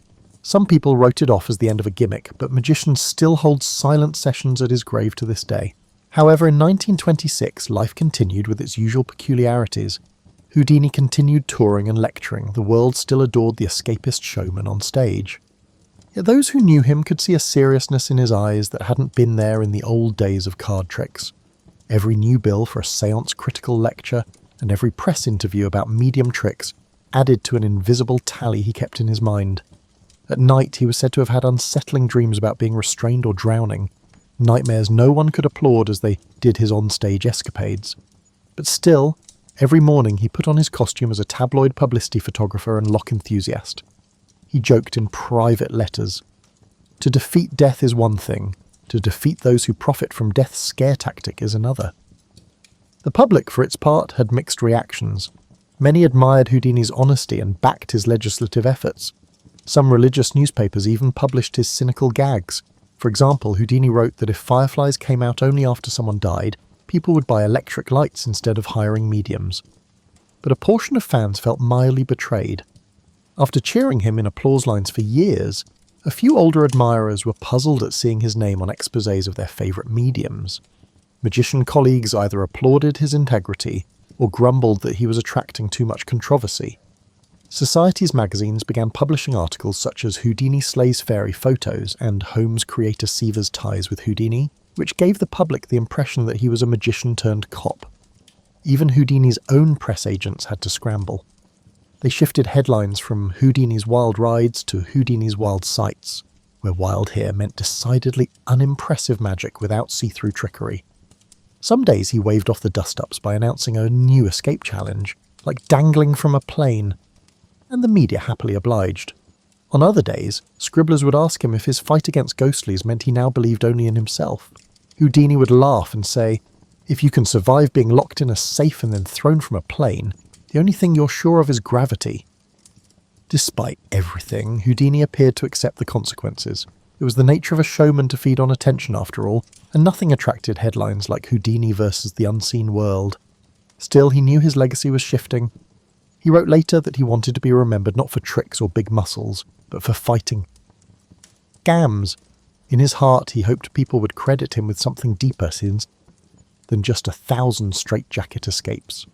Some people wrote it off as the end of a gimmick, but magicians still hold silent sessions at his grave to this day. However, in 1926, life continued with its usual peculiarities. Houdini continued touring and lecturing. The world still adored the escapist showman on stage. Yet those who knew him could see a seriousness in his eyes that hadn't been there in the old days of card tricks. Every new bill for a séance-critical lecture and every press interview about medium tricks added to an invisible tally he kept in his mind. At night, he was said to have had unsettling dreams about being restrained or drowning, nightmares no one could applaud as they did his on-stage escapades. But still, every morning he put on his costume as a tabloid publicity photographer and lock enthusiast. He joked in private letters. To defeat death is one thing, to defeat those who profit from death's scare tactic is another. The public, for its part, had mixed reactions. Many admired Houdini's honesty and backed his legislative efforts. Some religious newspapers even published his cynical gags. For example, Houdini wrote that if fireflies came out only after someone died, people would buy electric lights instead of hiring mediums. But a portion of fans felt mildly betrayed. After cheering him in applause lines for years, a few older admirers were puzzled at seeing his name on exposés of their favourite mediums. Magician colleagues either applauded his integrity or grumbled that he was attracting too much controversy. Society's magazines began publishing articles such as Houdini Slays Fairy Photos and Holmes Creator Seaver's Ties with Houdini, which gave the public the impression that he was a magician turned cop. Even Houdini's own press agents had to scramble. They shifted headlines from Houdini's Wild Rides to Houdini's Wild Sights, where wild here meant decidedly unimpressive magic without see-through trickery. Some days he waved off the dust-ups by announcing a new escape challenge, like dangling from a plane, and the media happily obliged. On other days, scribblers would ask him if his fight against ghostlies meant he now believed only in himself. Houdini would laugh and say, "If you can survive being locked in a safe and then thrown from a plane, the only thing you're sure of is gravity." Despite everything, Houdini appeared to accept the consequences. It was the nature of a showman to feed on attention after all, and nothing attracted headlines like Houdini versus the unseen world. Still, he knew his legacy was shifting. He wrote later that he wanted to be remembered not for tricks or big muscles, but for fighting. Scams. In his heart, he hoped people would credit him with something deeper than just 1,000 straitjacket escapes.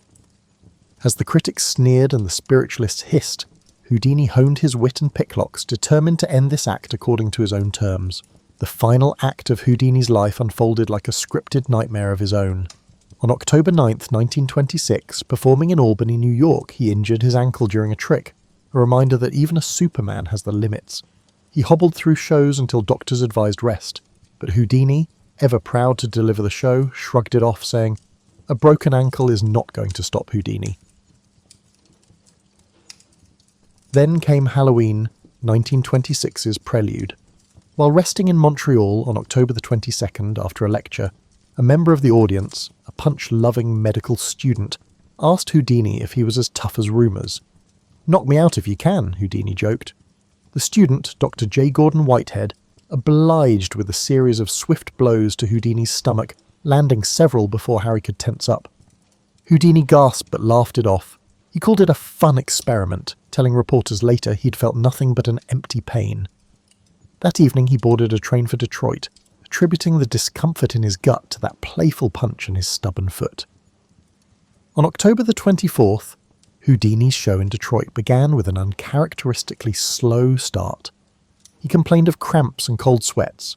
As the critics sneered and the spiritualists hissed, Houdini honed his wit and picklocks, determined to end this act according to his own terms. The final act of Houdini's life unfolded like a scripted nightmare of his own. On October 9th, 1926, performing in Albany, New York, he injured his ankle during a trick, a reminder that even a Superman has the limits. He hobbled through shows until doctors advised rest, but Houdini, ever proud to deliver the show, shrugged it off, saying, "A broken ankle is not going to stop Houdini." Then came Halloween, 1926's prelude. While resting in Montreal on October the 22nd after a lecture, a member of the audience, a punch-loving medical student, asked Houdini if he was as tough as rumours. "Knock me out if you can," Houdini joked. The student, Dr. J. Gordon Whitehead, obliged with a series of swift blows to Houdini's stomach, landing several before Harry could tense up. Houdini gasped but laughed it off. He called it a fun experiment, telling reporters later he'd felt nothing but an empty pain. That evening he boarded a train for Detroit, attributing the discomfort in his gut to that playful punch in his stubborn foot. On October the 24th, Houdini's show in Detroit began with an uncharacteristically slow start. He complained of cramps and cold sweats.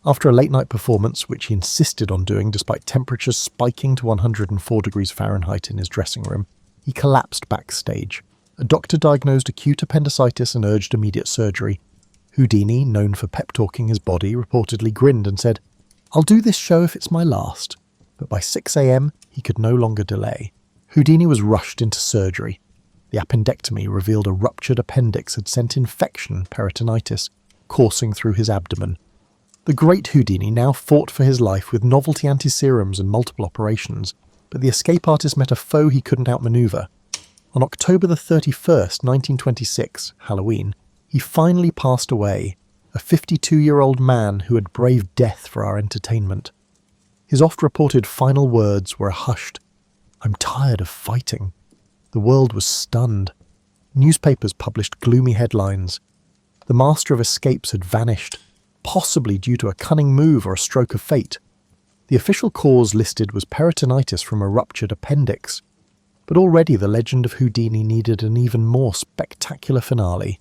After a late-night performance, which he insisted on doing despite temperatures spiking to 104 degrees Fahrenheit in his dressing room, he collapsed backstage. A doctor diagnosed acute appendicitis and urged immediate surgery. Houdini, known for pep-talking his body, reportedly grinned and said, "I'll do this show if it's my last." But by 6 a.m, he could no longer delay. Houdini was rushed into surgery. The appendectomy revealed a ruptured appendix had sent infection, peritonitis, coursing through his abdomen. The great Houdini now fought for his life with novelty anti-serums and multiple operations, but the escape artist met a foe he couldn't outmaneuver. On October the 31st, 1926, Halloween, he finally passed away, a 52-year-old man who had braved death for our entertainment. His oft-reported final words were a hushed, "I'm tired of fighting." The world was stunned. Newspapers published gloomy headlines. The master of escapes had vanished, possibly due to a cunning move or a stroke of fate. The official cause listed was peritonitis from a ruptured appendix. But already the legend of Houdini needed an even more spectacular finale.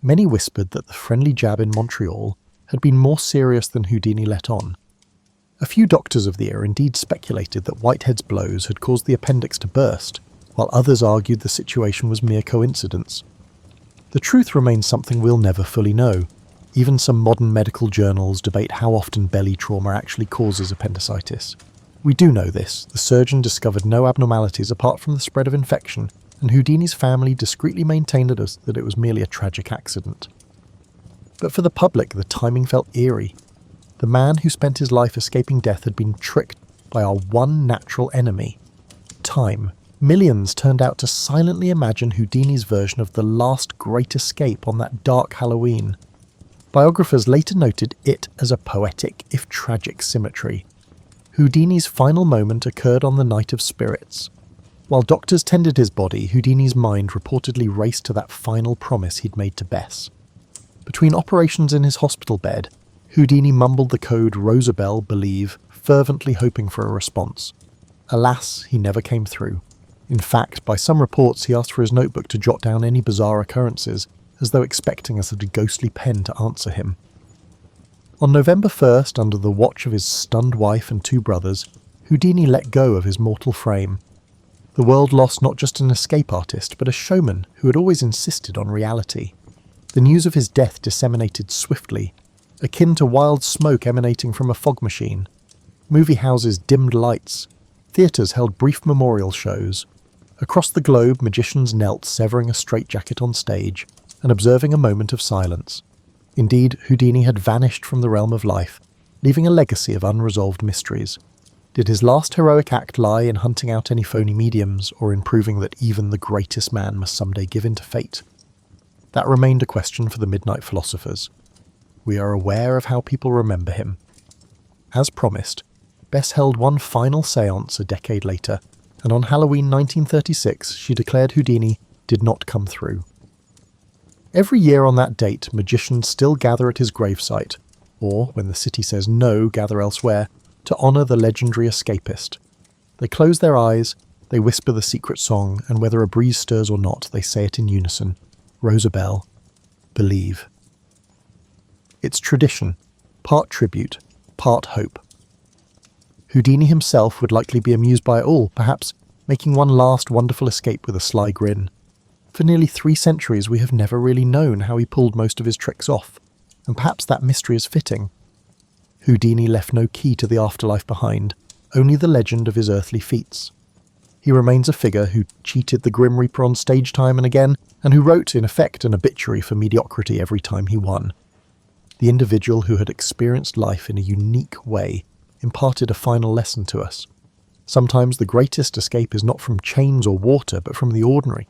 Many whispered that the friendly jab in Montreal had been more serious than Houdini let on. A few doctors of the era indeed speculated that Whitehead's blows had caused the appendix to burst, while others argued the situation was mere coincidence. The truth remains something we'll never fully know. Even some modern medical journals debate how often belly trauma actually causes appendicitis. We do know this: the surgeon discovered no abnormalities apart from the spread of infection, and Houdini's family discreetly maintained that it was merely a tragic accident. But for the public, the timing felt eerie. The man who spent his life escaping death had been tricked by our one natural enemy, time. Millions turned out to silently imagine Houdini's version of the last great escape on that dark Halloween. Biographers later noted it as a poetic, if tragic, symmetry. Houdini's final moment occurred on the Night of Spirits. While doctors tended his body, Houdini's mind reportedly raced to that final promise he'd made to Bess. Between operations in his hospital bed, Houdini mumbled the code Rosabelle, believe, fervently hoping for a response. Alas, he never came through. In fact, by some reports he asked for his notebook to jot down any bizarre occurrences, as though expecting us at a ghostly pen to answer him. On November 1st, under the watch of his stunned wife and two brothers, Houdini let go of his mortal frame. The world lost not just an escape artist, but a showman who had always insisted on reality. The news of his death disseminated swiftly, akin to wild smoke emanating from a fog machine. Movie houses dimmed lights. Theatres held brief memorial shows. Across the globe, magicians knelt, severing a straitjacket on stage, and observing a moment of silence. Indeed, Houdini had vanished from the realm of life, leaving a legacy of unresolved mysteries. Did his last heroic act lie in hunting out any phony mediums, or in proving that even the greatest man must someday give in to fate? That remained a question for the midnight philosophers. We are aware of how people remember him. As promised, Bess held one final séance a decade later, and on Halloween 1936 she declared Houdini did not come through. Every year on that date, magicians still gather at his gravesite, or, when the city says no, gather elsewhere, to honour the legendary escapist. They close their eyes, they whisper the secret song, and whether a breeze stirs or not, they say it in unison. Rosabelle, believe. It's tradition, part tribute, part hope. Houdini himself would likely be amused by it all, perhaps making one last wonderful escape with a sly grin. For nearly 3 centuries we have never really known how he pulled most of his tricks off, and perhaps that mystery is fitting. Houdini left no key to the afterlife behind, only the legend of his earthly feats. He remains a figure who cheated the Grim Reaper on stage time and again, and who wrote, in effect, an obituary for mediocrity every time he won. The individual who had experienced life in a unique way imparted a final lesson to us. Sometimes the greatest escape is not from chains or water, but from the ordinary.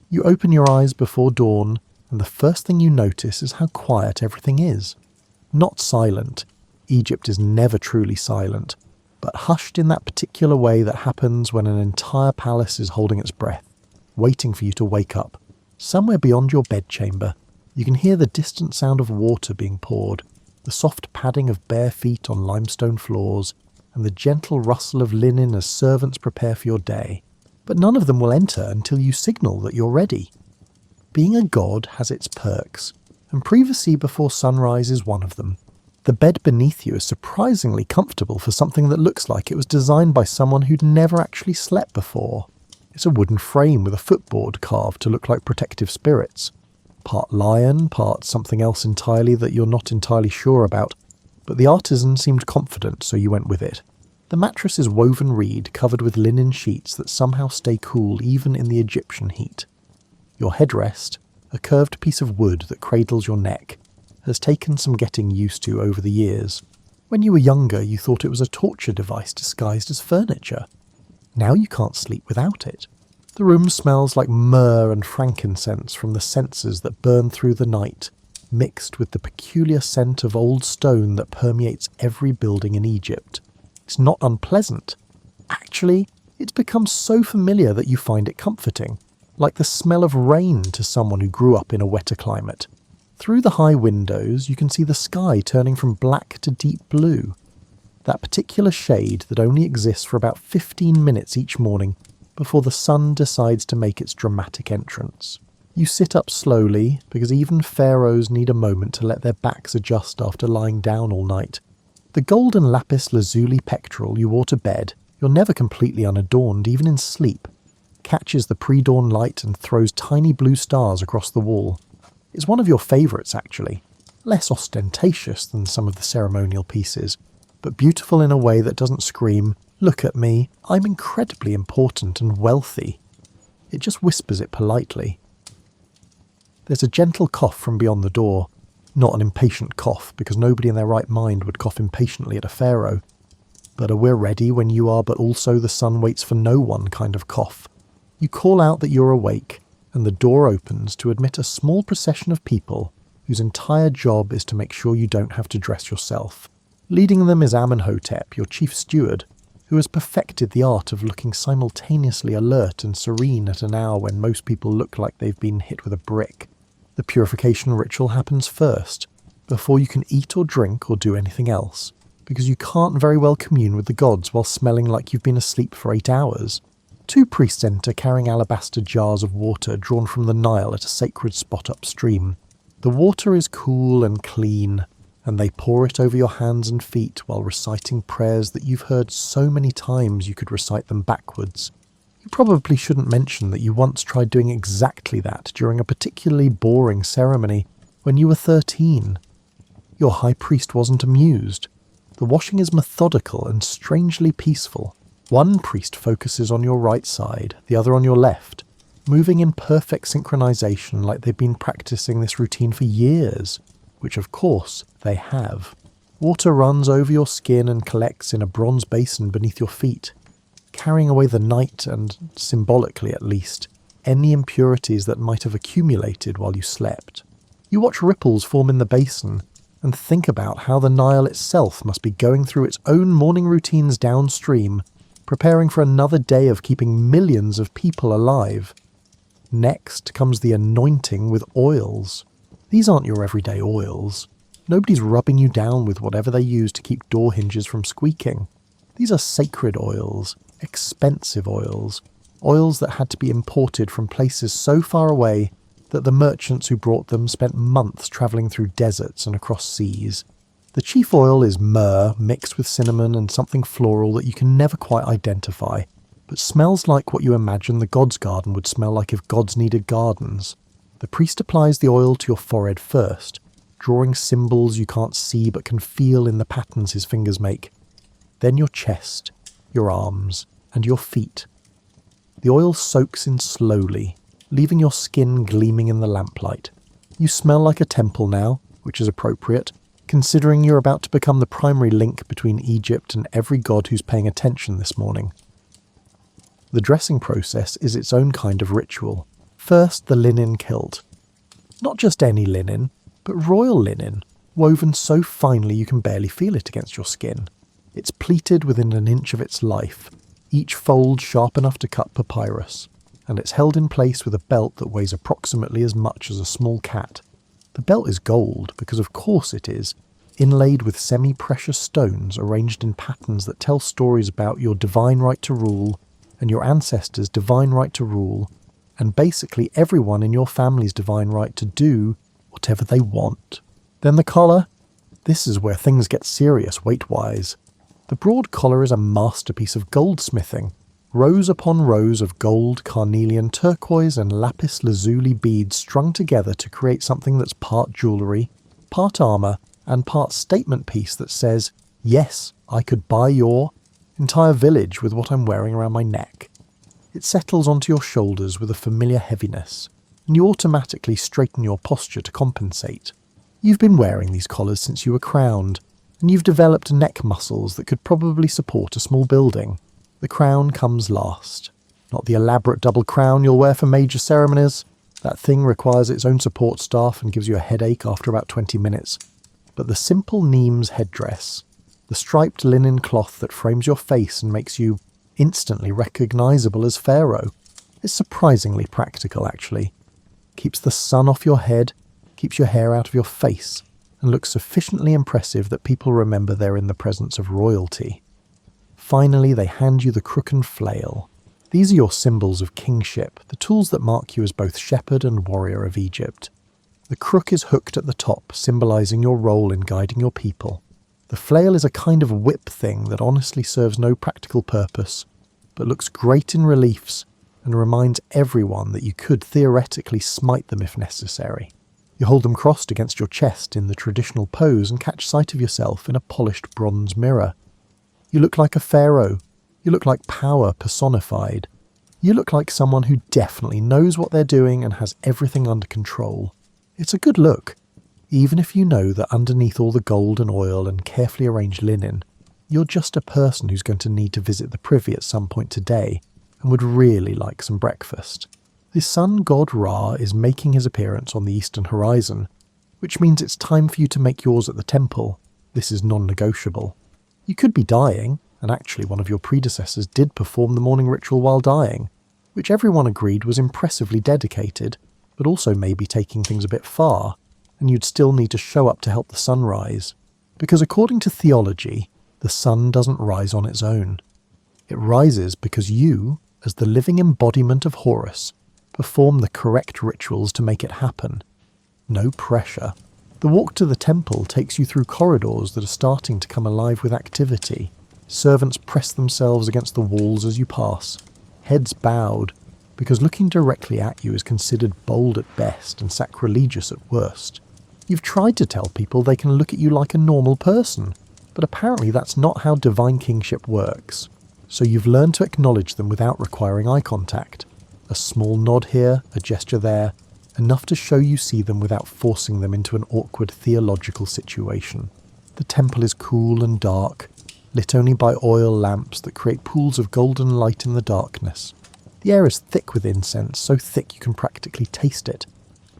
You open your eyes before dawn, and the first thing you notice is how quiet everything is. Not silent. Egypt is never truly silent, but hushed in that particular way that happens when an entire palace is holding its breath, waiting for you to wake up. Somewhere beyond your bedchamber, you can hear the distant sound of water being poured, the soft padding of bare feet on limestone floors, and the gentle rustle of linen as servants prepare for your day. But none of them will enter until you signal that you're ready. Being a god has its perks, and privacy before sunrise is one of them. The bed beneath you is surprisingly comfortable for something that looks like it was designed by someone who'd never actually slept before. It's a wooden frame with a footboard carved to look like protective spirits. Part lion, part something else entirely that you're not entirely sure about, but the artisan seemed confident, so you went with it. The mattress is woven reed covered with linen sheets that somehow stay cool even in the Egyptian heat. Your headrest, a curved piece of wood that cradles your neck, has taken some getting used to over the years. When you were younger, you thought it was a torture device disguised as furniture. Now you can't sleep without it. The room smells like myrrh and frankincense from the censers that burn through the night, mixed with the peculiar scent of old stone that permeates every building in Egypt. It's not unpleasant. Actually, it's become so familiar that you find it comforting, like the smell of rain to someone who grew up in a wetter climate. Through the high windows, you can see the sky turning from black to deep blue. That particular shade that only exists for about 15 minutes each morning before the sun decides to make its dramatic entrance. You sit up slowly, because even pharaohs need a moment to let their backs adjust after lying down all night. The golden lapis lazuli pectoral you wore to bed, you're never completely unadorned even in sleep, catches the pre-dawn light and throws tiny blue stars across the wall. It's one of your favourites actually, less ostentatious than some of the ceremonial pieces, but beautiful in a way that doesn't scream, "Look at me, I'm incredibly important and wealthy." It just whispers it politely. There's a gentle cough from beyond the door. Not an impatient cough, because nobody in their right mind would cough impatiently at a pharaoh. But a "we're ready when you are but also the sun waits for no one" kind of cough. You call out that you're awake, and the door opens to admit a small procession of people whose entire job is to make sure you don't have to dress yourself. Leading them is Amenhotep, your chief steward, who has perfected the art of looking simultaneously alert and serene at an hour when most people look like they've been hit with a brick. The purification ritual happens first, before you can eat or drink or do anything else, because you can't very well commune with the gods while smelling like you've been asleep for 8 hours. 2 priests enter carrying alabaster jars of water drawn from the Nile at a sacred spot upstream. The water is cool and clean, and they pour it over your hands and feet while reciting prayers that you've heard so many times you could recite them backwards. You probably shouldn't mention that you once tried doing exactly that during a particularly boring ceremony when you were 13. Your high priest wasn't amused. The washing is methodical and strangely peaceful. One priest focuses on your right side, the other on your left, moving in perfect synchronization like they've been practicing this routine for years, which of course they have. Water runs over your skin and collects in a bronze basin beneath your feet, carrying away the night and, symbolically at least, any impurities that might have accumulated while you slept. You watch ripples form in the basin and think about how the Nile itself must be going through its own morning routines downstream, preparing for another day of keeping millions of people alive. Next comes the anointing with oils. These aren't your everyday oils. Nobody's rubbing you down with whatever they use to keep door hinges from squeaking. These are sacred oils, expensive oils, oils that had to be imported from places so far away that the merchants who brought them spent months travelling through deserts and across seas. The chief oil is myrrh mixed with cinnamon and something floral that you can never quite identify, but smells like what you imagine the god's garden would smell like if gods needed gardens. The priest applies the oil to your forehead first, drawing symbols you can't see but can feel in the patterns his fingers make. Then your chest, your arms, and your feet. The oil soaks in slowly, leaving your skin gleaming in the lamplight. You smell like a temple now, which is appropriate, considering you're about to become the primary link between Egypt and every god who's paying attention this morning. The dressing process is its own kind of ritual. First, the linen kilt. Not just any linen, but royal linen, woven so finely you can barely feel it against your skin. It's pleated within an inch of its life, each fold sharp enough to cut papyrus, and it's held in place with a belt that weighs approximately as much as a small cat. The belt is gold, because of course it is, inlaid with semi-precious stones arranged in patterns that tell stories about your divine right to rule, and your ancestors' divine right to rule, and basically everyone in your family's divine right to do whatever they want. Then the collar. This is where things get serious weight-wise. The broad collar is a masterpiece of goldsmithing. Rows upon rows of gold, carnelian, turquoise and lapis lazuli beads strung together to create something that's part jewellery, part armour, and part statement piece that says, "Yes, I could buy your..." entire village with what I'm wearing around my neck. It settles onto your shoulders with a familiar heaviness, and you automatically straighten your posture to compensate. You've been wearing these collars since you were crowned, and you've developed neck muscles that could probably support a small building. The crown comes last. Not the elaborate double crown you'll wear for major ceremonies. That thing requires its own support staff and gives you a headache after about 20 minutes. But the simple Nemes headdress, the striped linen cloth that frames your face and makes you instantly recognisable as Pharaoh, is surprisingly practical actually. Keeps the sun off your head, keeps your hair out of your face, and looks sufficiently impressive that people remember they're in the presence of royalty. Finally, they hand you the crook and flail. These are your symbols of kingship, the tools that mark you as both shepherd and warrior of Egypt. The crook is hooked at the top, symbolising your role in guiding your people. The flail is a kind of whip thing that honestly serves no practical purpose, but looks great in reliefs and reminds everyone that you could theoretically smite them if necessary. You hold them crossed against your chest in the traditional pose and catch sight of yourself in a polished bronze mirror. You look like a pharaoh. You look like power personified. You look like someone who definitely knows what they're doing and has everything under control. It's a good look, even if you know that underneath all the gold and oil and carefully arranged linen, you're just a person who's going to need to visit the privy at some point today and would really like some breakfast. The sun god Ra is making his appearance on the eastern horizon, which means it's time for you to make yours at the temple. This is non-negotiable. You could be dying, and actually one of your predecessors did perform the morning ritual while dying, which everyone agreed was impressively dedicated, but also maybe taking things a bit far, and you'd still need to show up to help the sun rise. Because according to theology, the sun doesn't rise on its own. It rises because you, as the living embodiment of Horus, perform the correct rituals to make it happen. No pressure. The walk to the temple takes you through corridors that are starting to come alive with activity. Servants press themselves against the walls as you pass, heads bowed, because looking directly at you is considered bold at best and sacrilegious at worst. You've tried to tell people they can look at you like a normal person, but apparently that's not how divine kingship works. So you've learned to acknowledge them without requiring eye contact. A small nod here, a gesture there, enough to show you see them without forcing them into an awkward theological situation. The temple is cool and dark, lit only by oil lamps that create pools of golden light in the darkness. The air is thick with incense, so thick you can practically taste it,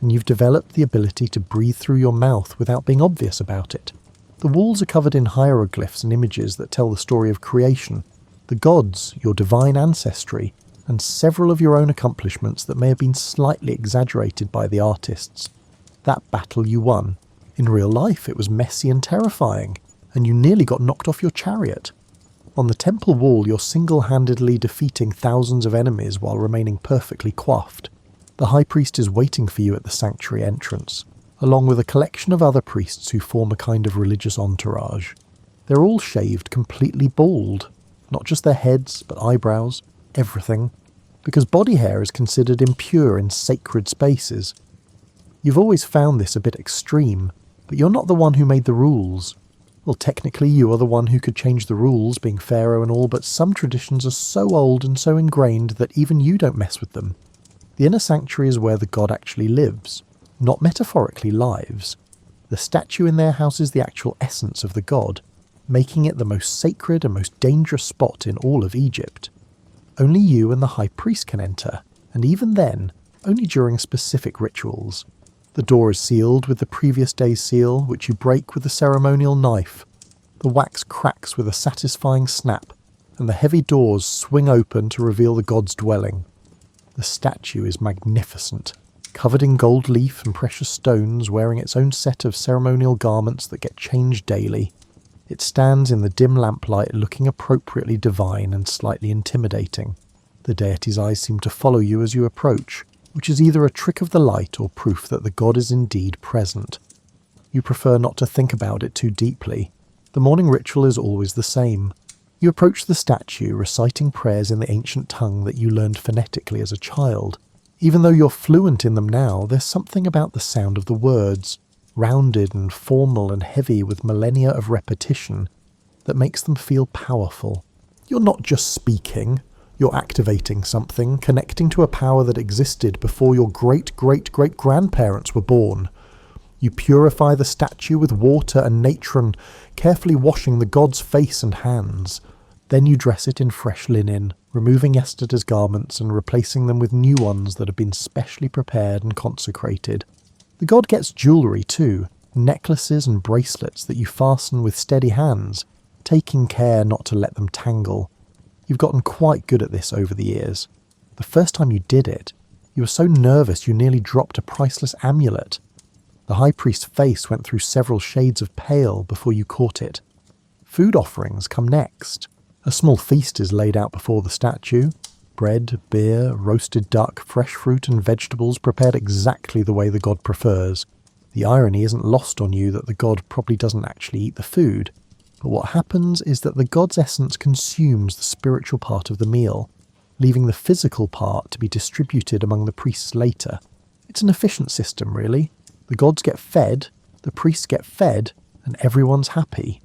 and you've developed the ability to breathe through your mouth without being obvious about it. The walls are covered in hieroglyphs and images that tell the story of creation, the gods, your divine ancestry, and several of your own accomplishments that may have been slightly exaggerated by the artists. That battle you won. In real life it was messy and terrifying, and you nearly got knocked off your chariot. On the temple wall you're single-handedly defeating thousands of enemies while remaining perfectly coiffed. The high priest is waiting for you at the sanctuary entrance, along with a collection of other priests who form a kind of religious entourage. They're all shaved completely bald, not just their heads, but eyebrows, everything, because body hair is considered impure in sacred spaces. You've always found this a bit extreme, but you're not the one who made the rules. Well, technically you are the one who could change the rules, being Pharaoh and all, but some traditions are so old and so ingrained that even you don't mess with them. The inner sanctuary is where the god actually lives, not metaphorically lives. The statue in their house is the actual essence of the god, making it the most sacred and most dangerous spot in all of Egypt. Only you and the high priest can enter, and even then, only during specific rituals. The door is sealed with the previous day's seal, which you break with a ceremonial knife. The wax cracks with a satisfying snap, and the heavy doors swing open to reveal the god's dwelling. The statue is magnificent, covered in gold leaf and precious stones, wearing its own set of ceremonial garments that get changed daily. It stands in the dim lamplight looking appropriately divine and slightly intimidating. The deity's eyes seem to follow you as you approach, which is either a trick of the light or proof that the god is indeed present. You prefer not to think about it too deeply. The morning ritual is always the same. You approach the statue reciting prayers in the ancient tongue that you learned phonetically as a child. Even though you're fluent in them now, there's something about the sound of the words, rounded and formal and heavy with millennia of repetition, that makes them feel powerful. You're not just speaking, you're activating something, connecting to a power that existed before your great-great-great-grandparents were born. You purify the statue with water and natron, carefully washing the god's face and hands. Then you dress it in fresh linen, removing yesterday's garments and replacing them with new ones that have been specially prepared and consecrated. The god gets jewellery too, necklaces and bracelets that you fasten with steady hands, taking care not to let them tangle. You've gotten quite good at this over the years. The first time you did it, you were so nervous you nearly dropped a priceless amulet. The high priest's face went through several shades of pale before you caught it. Food offerings come next. A small feast is laid out before the statue. Bread, beer, roasted duck, fresh fruit and vegetables prepared exactly the way the god prefers. The irony isn't lost on you that the god probably doesn't actually eat the food. But what happens is that the god's essence consumes the spiritual part of the meal, leaving the physical part to be distributed among the priests later. It's an efficient system, really. The gods get fed, the priests get fed, and everyone's happy.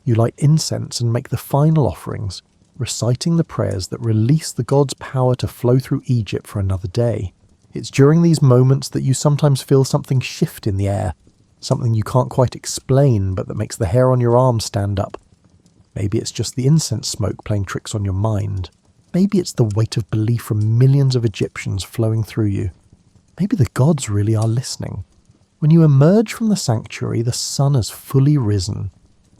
You light incense and make the final offerings, reciting the prayers that release the god's power to flow through Egypt for another day. It's during these moments that you sometimes feel something shift in the air, something you can't quite explain but that makes the hair on your arm stand up. Maybe it's just the incense smoke playing tricks on your mind. Maybe it's the weight of belief from millions of Egyptians flowing through you. Maybe the gods really are listening. When you emerge from the sanctuary, the sun has fully risen.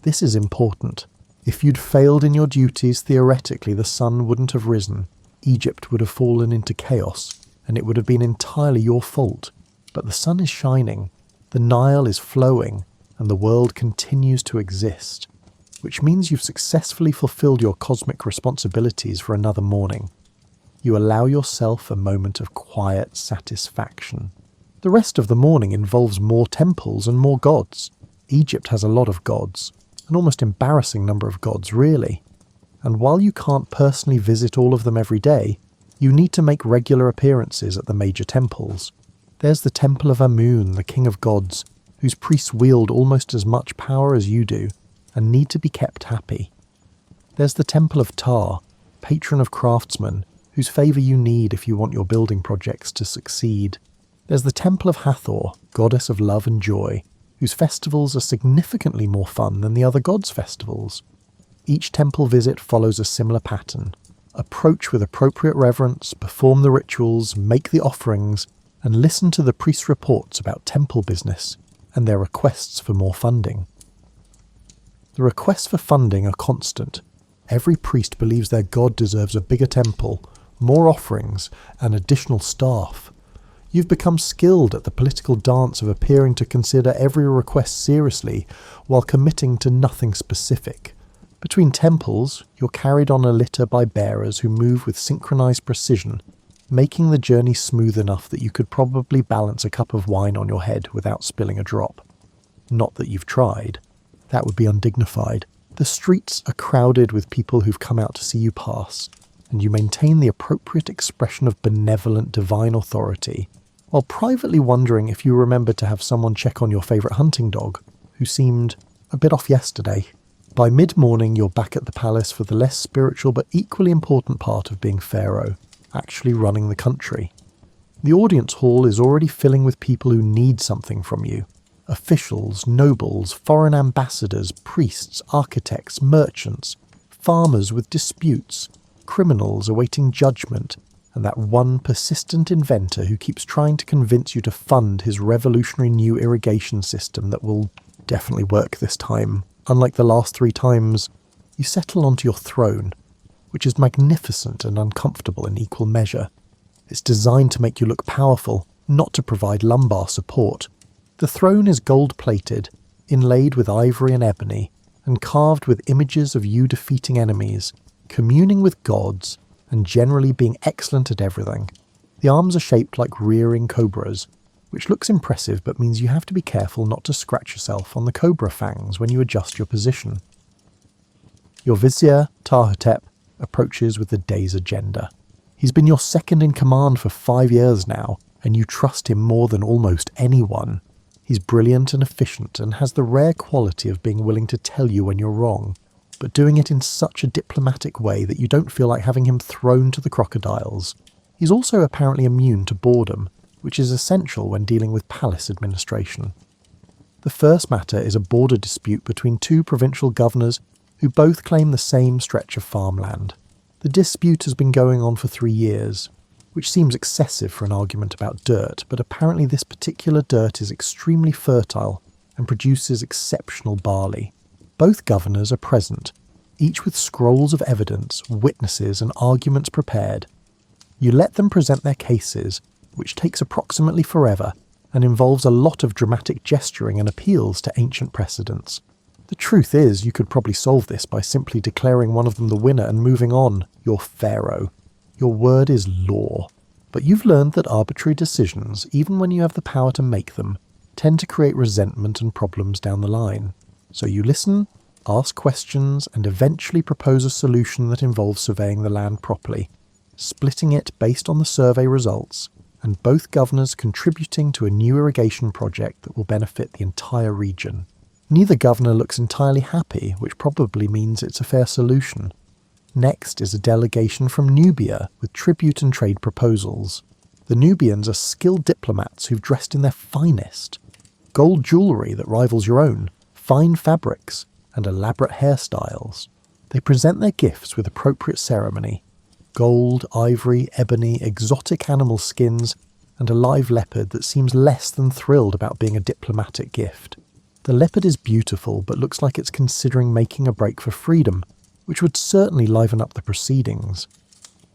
This is important. If you'd failed in your duties, theoretically the sun wouldn't have risen. Egypt would have fallen into chaos, and it would have been entirely your fault. But the sun is shining, the Nile is flowing, and the world continues to exist, which means you've successfully fulfilled your cosmic responsibilities for another morning. You allow yourself a moment of quiet satisfaction. The rest of the morning involves more temples and more gods. Egypt has a lot of gods, an almost embarrassing number of gods, really. And while you can't personally visit all of them every day, you need to make regular appearances at the major temples. There's the Temple of Amun, the king of gods, whose priests wield almost as much power as you do, and need to be kept happy. There's the Temple of Ptah, patron of craftsmen, whose favour you need if you want your building projects to succeed. There's the Temple of Hathor, goddess of love and joy, whose festivals are significantly more fun than the other gods' festivals. Each temple visit follows a similar pattern. Approach with appropriate reverence, perform the rituals, make the offerings, and listen to the priests' reports about temple business and their requests for more funding. The requests for funding are constant. Every priest believes their god deserves a bigger temple, more offerings, and additional staff. You've become skilled at the political dance of appearing to consider every request seriously while committing to nothing specific. Between temples, you're carried on a litter by bearers who move with synchronized precision, making the journey smooth enough that you could probably balance a cup of wine on your head without spilling a drop. Not that you've tried. That would be undignified. The streets are crowded with people who've come out to see you pass, and you maintain the appropriate expression of benevolent divine authority, while privately wondering if you remembered to have someone check on your favourite hunting dog, who seemed a bit off yesterday. By mid-morning, you're back at the palace for the less spiritual but equally important part of being Pharaoh, actually running the country. The audience hall is already filling with people who need something from you. Officials, nobles, foreign ambassadors, priests, architects, merchants, farmers with disputes, criminals awaiting judgment, and that one persistent inventor who keeps trying to convince you to fund his revolutionary new irrigation system that will definitely work this time. Unlike the last 3 times, you settle onto your throne, which is magnificent and uncomfortable in equal measure. It's designed to make you look powerful, not to provide lumbar support. The throne is gold-plated, inlaid with ivory and ebony, and carved with images of you defeating enemies, communing with gods, and generally being excellent at everything. The arms are shaped like rearing cobras, which looks impressive but means you have to be careful not to scratch yourself on the cobra fangs when you adjust your position. Your vizier, Ptah approaches with the day's agenda. He's been your second in command for 5 years now, and you trust him more than almost anyone. He's brilliant and efficient and has the rare quality of being willing to tell you when you're wrong. but doing it in such a diplomatic way that you don't feel like having him thrown to the crocodiles. He's also apparently immune to boredom, which is essential when dealing with palace administration. The first matter is a border dispute between two provincial governors who both claim the same stretch of farmland. The dispute has been going on for 3 years, which seems excessive for an argument about dirt, but apparently this particular dirt is extremely fertile and produces exceptional barley. Both governors are present, each with scrolls of evidence, witnesses and arguments prepared. You let them present their cases, which takes approximately forever and involves a lot of dramatic gesturing and appeals to ancient precedents. The truth is, you could probably solve this by simply declaring one of them the winner and moving on. You're Pharaoh. Your word is law. But you've learned that arbitrary decisions, even when you have the power to make them, tend to create resentment and problems down the line. So you listen, ask questions, and eventually propose a solution that involves surveying the land properly, splitting it based on the survey results, and both governors contributing to a new irrigation project that will benefit the entire region. Neither governor looks entirely happy, which probably means it's a fair solution. Next is a delegation from Nubia with tribute and trade proposals. The Nubians are skilled diplomats who've dressed in their finest. Gold jewellery that rivals your own, fine fabrics, and elaborate hairstyles. They present their gifts with appropriate ceremony. Gold, ivory, ebony, exotic animal skins, and a live leopard that seems less than thrilled about being a diplomatic gift. The leopard is beautiful, but looks like it's considering making a break for freedom, which would certainly liven up the proceedings.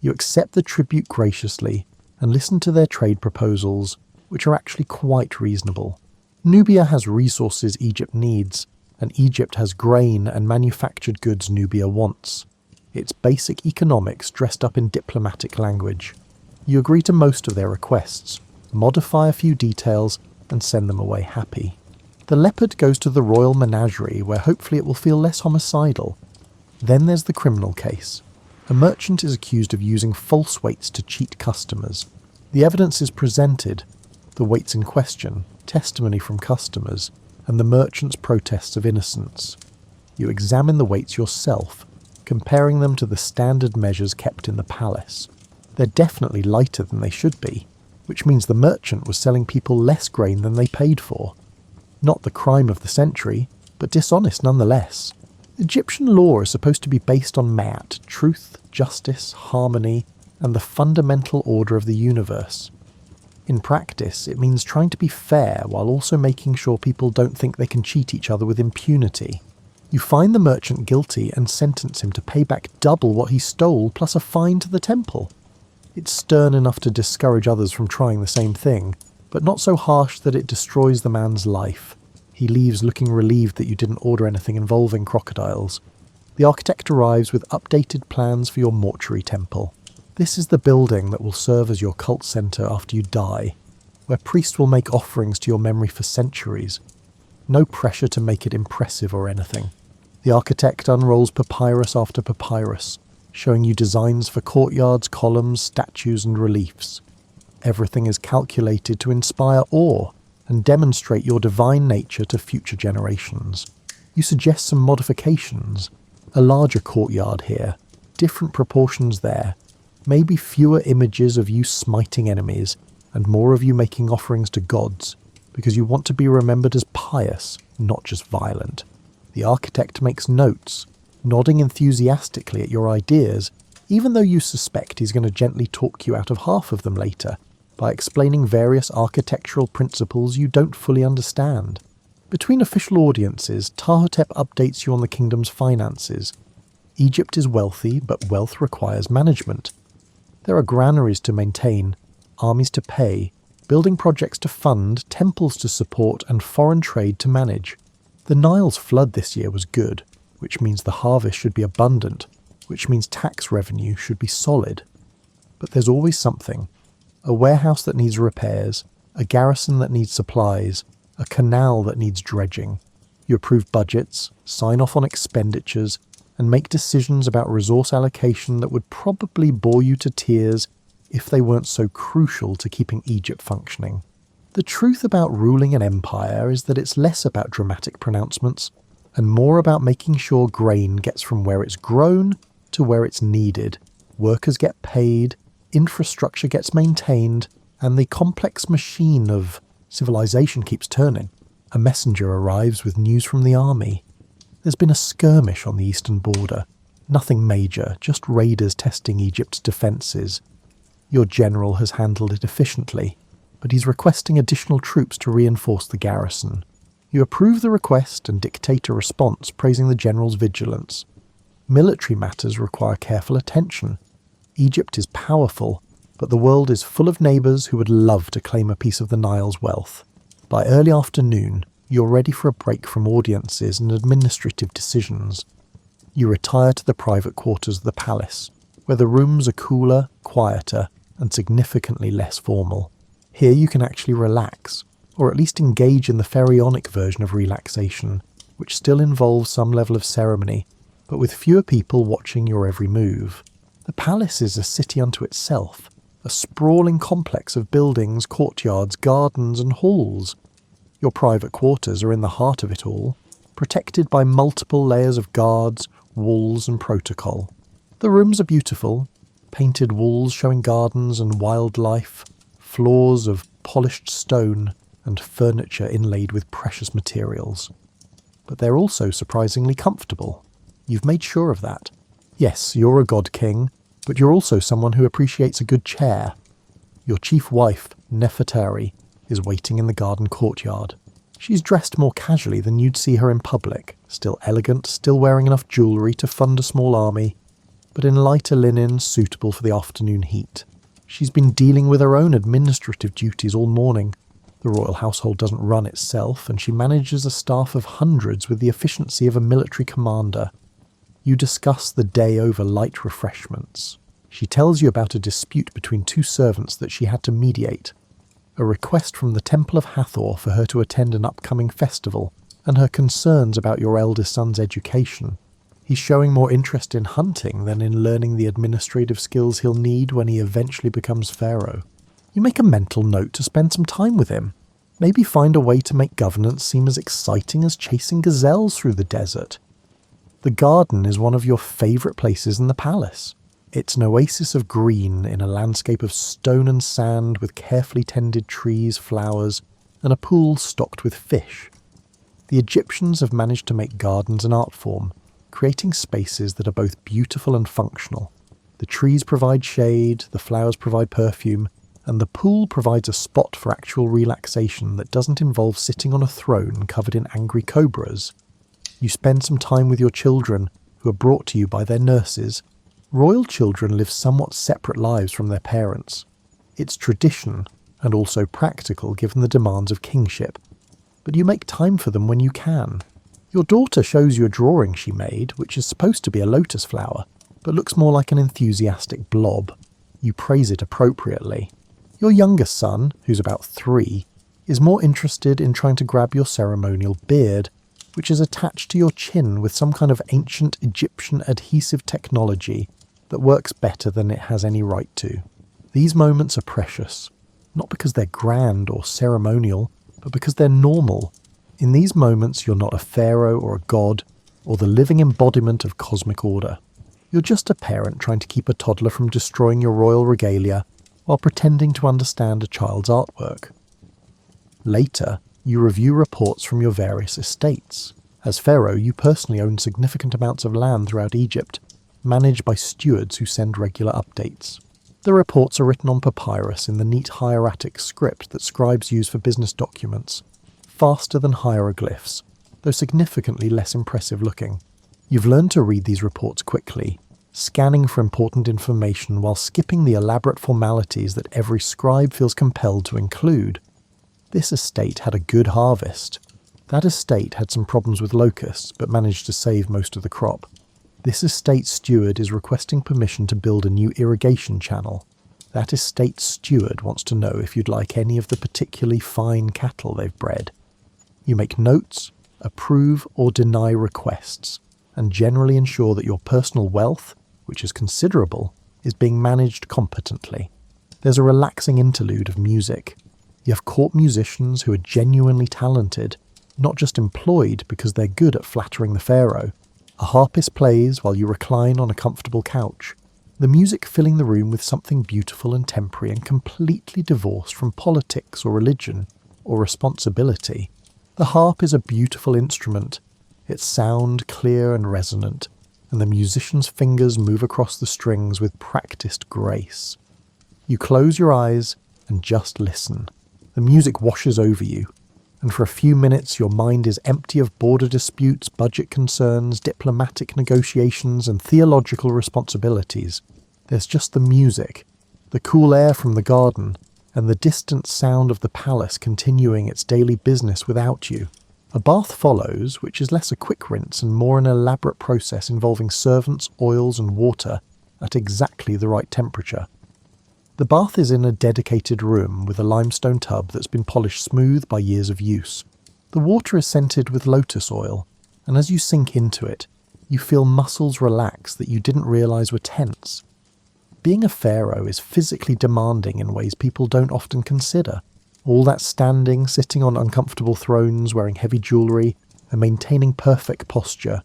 You accept the tribute graciously, and listen to their trade proposals, which are actually quite reasonable. Nubia has resources Egypt needs, and Egypt has grain and manufactured goods Nubia wants. It's basic economics dressed up in diplomatic language. You agree to most of their requests, modify a few details, and send them away happy. The leopard goes to the royal menagerie, where hopefully it will feel less homicidal. Then there's the criminal case. A merchant is accused of using false weights to cheat customers. The evidence is presented, the weights in question, testimony from customers, and the merchant's protests of innocence. You examine the weights yourself, comparing them to the standard measures kept in the palace. They're definitely lighter than they should be, which means the merchant was selling people less grain than they paid for. Not the crime of the century, but dishonest nonetheless. Egyptian law is supposed to be based on Ma'at, truth, justice, harmony, and the fundamental order of the universe. In practice, it means trying to be fair while also making sure people don't think they can cheat each other with impunity. You find the merchant guilty and sentence him to pay back double what he stole plus a fine to the temple. It's stern enough to discourage others from trying the same thing, but not so harsh that it destroys the man's life. He leaves looking relieved that you didn't order anything involving crocodiles. The architect arrives with updated plans for your mortuary temple. This is the building that will serve as your cult centre after you die, where priests will make offerings to your memory for centuries. No pressure to make it impressive or anything. The architect unrolls papyrus after papyrus, showing you designs for courtyards, columns, statues and reliefs. Everything is calculated to inspire awe and demonstrate your divine nature to future generations. You suggest some modifications, a larger courtyard here, different proportions there, maybe fewer images of you smiting enemies, and more of you making offerings to gods, because you want to be remembered as pious, not just violent. The architect makes notes, nodding enthusiastically at your ideas, even though you suspect he's going to gently talk you out of half of them later, by explaining various architectural principles you don't fully understand. Between official audiences, Ptahhotep updates you on the kingdom's finances. Egypt is wealthy, but wealth requires management. There are granaries to maintain, armies to pay, building projects to fund, temples to support, and foreign trade to manage. The Nile's flood this year was good, which means the harvest should be abundant, which means tax revenue should be solid. But there's always something. A warehouse that needs repairs, a garrison that needs supplies, a canal that needs dredging. You approve budgets, sign off on expenditures, and make decisions about resource allocation that would probably bore you to tears if they weren't so crucial to keeping Egypt functioning. The truth about ruling an empire is that it's less about dramatic pronouncements and more about making sure grain gets from where it's grown to where it's needed. Workers get paid, infrastructure gets maintained, and the complex machine of civilization keeps turning. A messenger arrives with news from the army. There's been a skirmish on the eastern border. Nothing major, just raiders testing Egypt's defences. Your general has handled it efficiently, but he's requesting additional troops to reinforce the garrison. You approve the request and dictate a response praising the general's vigilance. Military matters require careful attention. Egypt is powerful, but the world is full of neighbours who would love to claim a piece of the Nile's wealth. By early afternoon, you're ready for a break from audiences and administrative decisions. You retire to the private quarters of the palace, where the rooms are cooler, quieter, and significantly less formal. Here you can actually relax, or at least engage in the pharaonic version of relaxation, which still involves some level of ceremony, but with fewer people watching your every move. The palace is a city unto itself, a sprawling complex of buildings, courtyards, gardens, and halls. Your private quarters are in the heart of it all, protected by multiple layers of guards, walls, and protocol. The rooms are beautiful, painted walls showing gardens and wildlife, floors of polished stone, and furniture inlaid with precious materials. But they're also surprisingly comfortable. You've made sure of that. Yes, you're a god king, but you're also someone who appreciates a good chair. Your chief wife, Nefertari, is waiting in the garden courtyard. She's dressed more casually than you'd see her in public, still elegant, still wearing enough jewellery to fund a small army, but in lighter linen suitable for the afternoon heat. She's been dealing with her own administrative duties all morning. The royal household doesn't run itself, and she manages a staff of hundreds with the efficiency of a military commander. You discuss the day over light refreshments. She tells you about a dispute between two servants that she had to mediate, a request from the Temple of Hathor for her to attend an upcoming festival, and her concerns about your eldest son's education. He's showing more interest in hunting than in learning the administrative skills he'll need when he eventually becomes Pharaoh. You make a mental note to spend some time with him. Maybe find a way to make governance seem as exciting as chasing gazelles through the desert. The garden is one of your favourite places in the palace. It's an oasis of green in a landscape of stone and sand with carefully tended trees, flowers, and a pool stocked with fish. The Egyptians have managed to make gardens an art form, creating spaces that are both beautiful and functional. The trees provide shade, the flowers provide perfume, and the pool provides a spot for actual relaxation that doesn't involve sitting on a throne covered in angry cobras. You spend some time with your children, who are brought to you by their nurses. Royal children live somewhat separate lives from their parents. It's tradition, and also practical given the demands of kingship. But you make time for them when you can. Your daughter shows you a drawing she made, which is supposed to be a lotus flower, but looks more like an enthusiastic blob. You praise it appropriately. Your youngest son, who's about 3, is more interested in trying to grab your ceremonial beard, which is attached to your chin with some kind of ancient Egyptian adhesive technology that works better than it has any right to. These moments are precious, not because they're grand or ceremonial, but because they're normal. In these moments, you're not a pharaoh or a god, or the living embodiment of cosmic order. You're just a parent trying to keep a toddler from destroying your royal regalia, while pretending to understand a child's artwork. Later, you review reports from your various estates. As pharaoh, you personally own significant amounts of land throughout Egypt, managed by stewards who send regular updates. The reports are written on papyrus in the neat hieratic script that scribes use for business documents, faster than hieroglyphs, though significantly less impressive looking. You've learned to read these reports quickly, scanning for important information while skipping the elaborate formalities that every scribe feels compelled to include. This estate had a good harvest. That estate had some problems with locusts, but managed to save most of the crop. This estate steward is requesting permission to build a new irrigation channel. That estate steward wants to know if you'd like any of the particularly fine cattle they've bred. You make notes, approve or deny requests, and generally ensure that your personal wealth, which is considerable, is being managed competently. There's a relaxing interlude of music. You have court musicians who are genuinely talented, not just employed because they're good at flattering the Pharaoh. A harpist plays while you recline on a comfortable couch, the music filling the room with something beautiful and temporary and completely divorced from politics or religion or responsibility. The harp is a beautiful instrument, its sound clear and resonant, and the musician's fingers move across the strings with practiced grace. You close your eyes and just listen. The music washes over you, and for a few minutes your mind is empty of border disputes, budget concerns, diplomatic negotiations, and theological responsibilities. There's just the music, the cool air from the garden, and the distant sound of the palace continuing its daily business without you. A bath follows, which is less a quick rinse and more an elaborate process involving servants, oils, and water at exactly the right temperature. The bath is in a dedicated room with a limestone tub that's been polished smooth by years of use. The water is scented with lotus oil, and as you sink into it, you feel muscles relax that you didn't realise were tense. Being a pharaoh is physically demanding in ways people don't often consider. All that standing, sitting on uncomfortable thrones, wearing heavy jewellery, and maintaining perfect posture.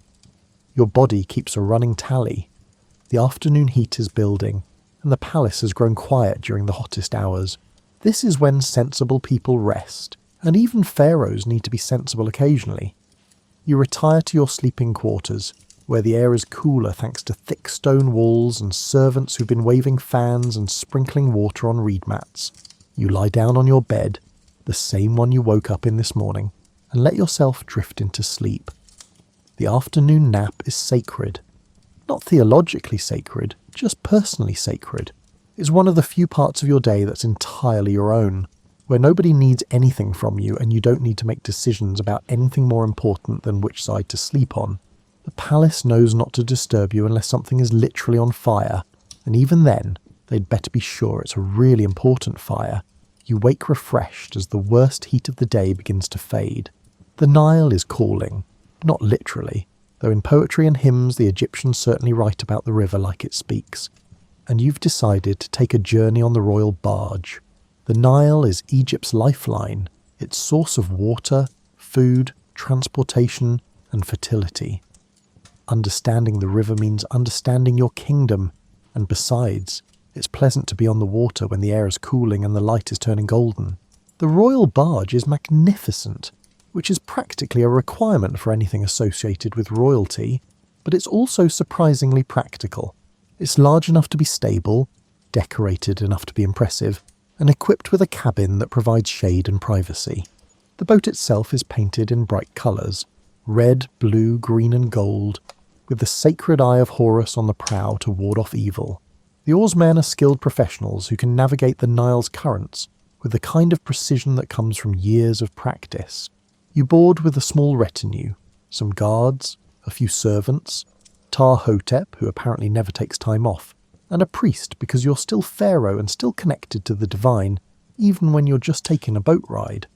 Your body keeps a running tally. The afternoon heat is building, and the palace has grown quiet during the hottest hours. This is when sensible people rest, and even pharaohs need to be sensible occasionally. You retire to your sleeping quarters, where the air is cooler thanks to thick stone walls and servants who've been waving fans and sprinkling water on reed mats. You lie down on your bed, the same one you woke up in this morning, and let yourself drift into sleep. The afternoon nap is sacred. Not theologically sacred, just personally sacred. It's one of the few parts of your day that's entirely your own, where nobody needs anything from you and you don't need to make decisions about anything more important than which side to sleep on. The palace knows not to disturb you unless something is literally on fire, and even then, they'd better be sure it's a really important fire. You wake refreshed as the worst heat of the day begins to fade. The Nile is calling, not literally, though in poetry and hymns the Egyptians certainly write about the river like it speaks. And you've decided to take a journey on the royal barge. The Nile is Egypt's lifeline, its source of water, food, transportation, and fertility. Understanding the river means understanding your kingdom, and besides, it's pleasant to be on the water when the air is cooling and the light is turning golden. The royal barge is magnificent, which is practically a requirement for anything associated with royalty, but it's also surprisingly practical. It's large enough to be stable, decorated enough to be impressive, and equipped with a cabin that provides shade and privacy. The boat itself is painted in bright colours, red, blue, green and gold, with the sacred eye of Horus on the prow to ward off evil. The oarsmen are skilled professionals who can navigate the Nile's currents with the kind of precision that comes from years of practice. You board with a small retinue, some guards, a few servants, Tar-Hotep, who apparently never takes time off, and a priest because you're still pharaoh and still connected to the divine, even when you're just taking a boat ride.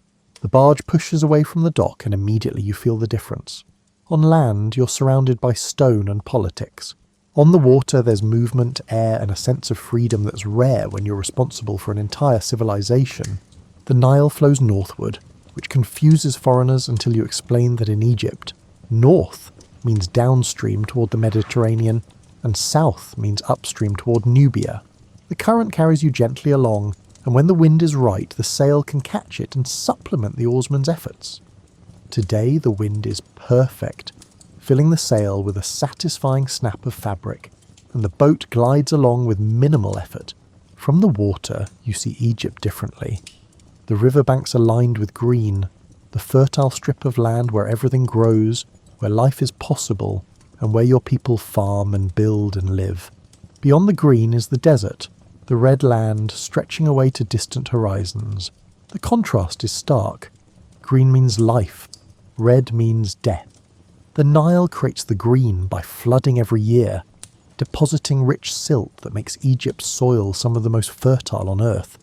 The barge pushes away from the dock and immediately you feel the difference. On land, you're surrounded by stone and politics. On the water, there's movement, air, and a sense of freedom that's rare when you're responsible for an entire civilization. The Nile flows northward, which confuses foreigners until you explain that in Egypt, north means downstream toward the Mediterranean, and south means upstream toward Nubia. The current carries you gently along, and when the wind is right, the sail can catch it and supplement the oarsman's efforts. Today, the wind is perfect, filling the sail with a satisfying snap of fabric, and the boat glides along with minimal effort. From the water, you see Egypt differently. The riverbanks are lined with green, the fertile strip of land where everything grows, where life is possible, and where your people farm and build and live. Beyond the green is the desert, the red land stretching away to distant horizons. The contrast is stark. Green means life, red means death. The Nile creates the green by flooding every year, depositing rich silt that makes Egypt's soil some of the most fertile on earth.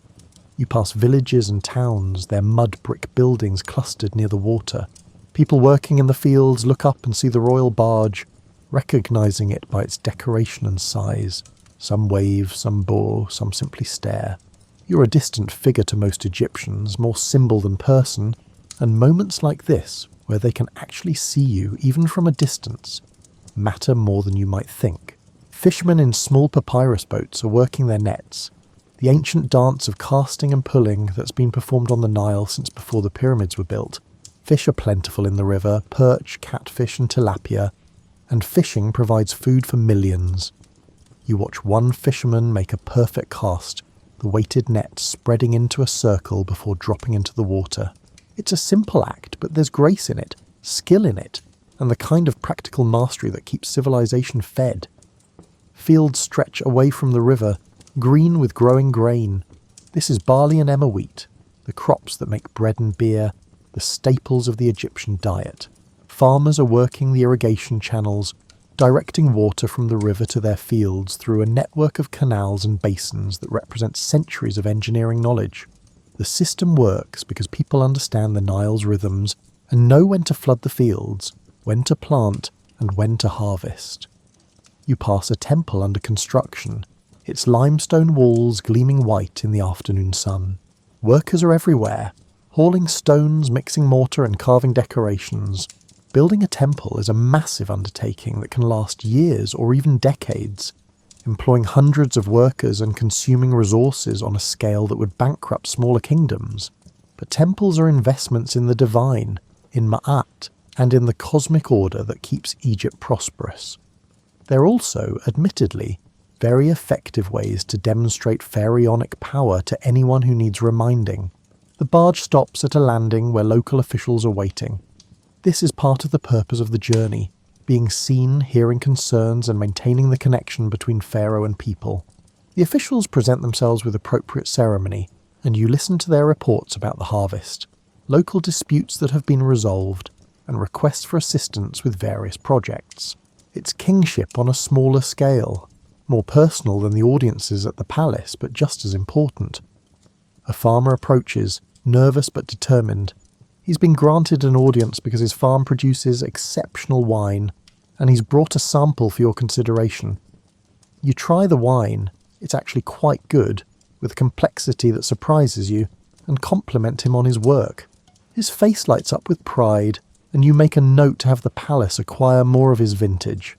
You pass villages and towns, their mud brick buildings clustered near the water. People working in the fields look up and see the royal barge, recognizing it by its decoration and size. Some wave, some bow, some simply stare. You're a distant figure to most Egyptians, more symbol than person, and moments like this, where they can actually see you even from a distance, matter more than you might think. Fishermen in small papyrus boats are working their nets. The ancient dance of casting and pulling that's been performed on the Nile since before the pyramids were built. Fish are plentiful in the river, perch, catfish and tilapia, and fishing provides food for millions. You watch one fisherman make a perfect cast, the weighted net spreading into a circle before dropping into the water. It's a simple act, but there's grace in it, skill in it, and the kind of practical mastery that keeps civilization fed. Fields stretch away from the river, green with growing grain. This is barley and emmer wheat, the crops that make bread and beer, the staples of the Egyptian diet. Farmers are working the irrigation channels, directing water from the river to their fields through a network of canals and basins that represent centuries of engineering knowledge. The system works because people understand the Nile's rhythms and know when to flood the fields, when to plant, and when to harvest. You pass a temple under construction, its limestone walls gleaming white in the afternoon sun. Workers are everywhere, hauling stones, mixing mortar and carving decorations. Building a temple is a massive undertaking that can last years or even decades, employing hundreds of workers and consuming resources on a scale that would bankrupt smaller kingdoms. But temples are investments in the divine, in Ma'at, and in the cosmic order that keeps Egypt prosperous. They're also, admittedly, very effective ways to demonstrate pharaonic power to anyone who needs reminding. The barge stops at a landing where local officials are waiting. This is part of the purpose of the journey, being seen, hearing concerns and maintaining the connection between Pharaoh and people. The officials present themselves with appropriate ceremony, and you listen to their reports about the harvest, local disputes that have been resolved, and requests for assistance with various projects. It's kingship on a smaller scale, more personal than the audiences at the palace, but just as important. A farmer approaches, nervous but determined. He's been granted an audience because his farm produces exceptional wine, and he's brought a sample for your consideration. You try the wine, it's actually quite good, with a complexity that surprises you, and compliment him on his work. His face lights up with pride, and you make a note to have the palace acquire more of his vintage.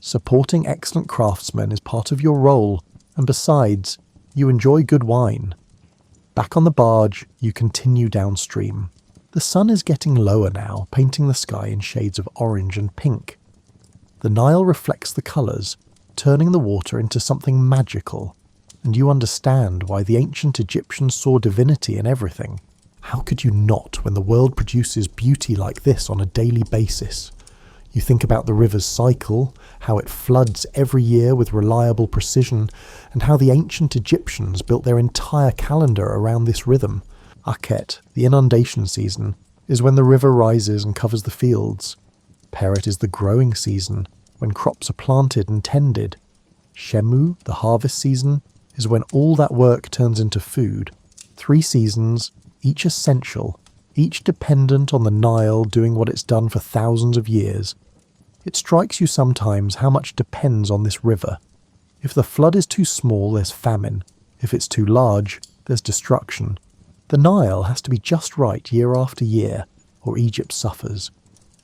Supporting excellent craftsmen is part of your role, and besides, you enjoy good wine. Back on the barge, you continue downstream. The sun is getting lower now, painting the sky in shades of orange and pink. The Nile reflects the colours, turning the water into something magical, and you understand why the ancient Egyptians saw divinity in everything. How could you not when the world produces beauty like this on a daily basis? You think about the river's cycle, how it floods every year with reliable precision, and how the ancient Egyptians built their entire calendar around this rhythm. Akhet, the inundation season, is when the river rises and covers the fields. Peret is the growing season, when crops are planted and tended. Shemu, the harvest season, is when all that work turns into food. 3 seasons, each essential, each dependent on the Nile doing what it's done for thousands of years. It strikes you sometimes how much depends on this river. If the flood is too small, there's famine. If it's too large, there's destruction. The Nile has to be just right year after year, or Egypt suffers.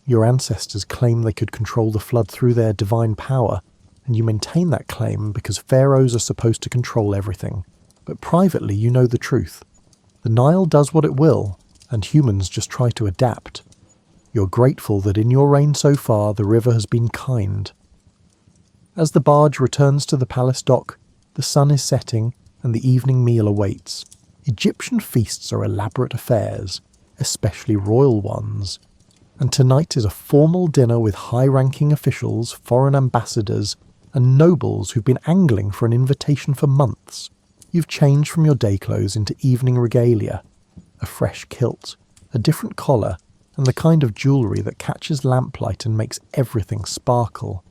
Your ancestors claim they could control the flood through their divine power, and you maintain that claim because pharaohs are supposed to control everything. But privately you know the truth. The Nile does what it will, and humans just try to adapt. You're grateful that in your reign so far the river has been kind. As the barge returns to the palace dock, the sun is setting and the evening meal awaits. Egyptian feasts are elaborate affairs, especially royal ones. And tonight is a formal dinner with high-ranking officials, foreign ambassadors, and nobles who've been angling for an invitation for months. You've changed from your day clothes into evening regalia, a fresh kilt, a different collar, and the kind of jewellery that catches lamplight and makes everything sparkle.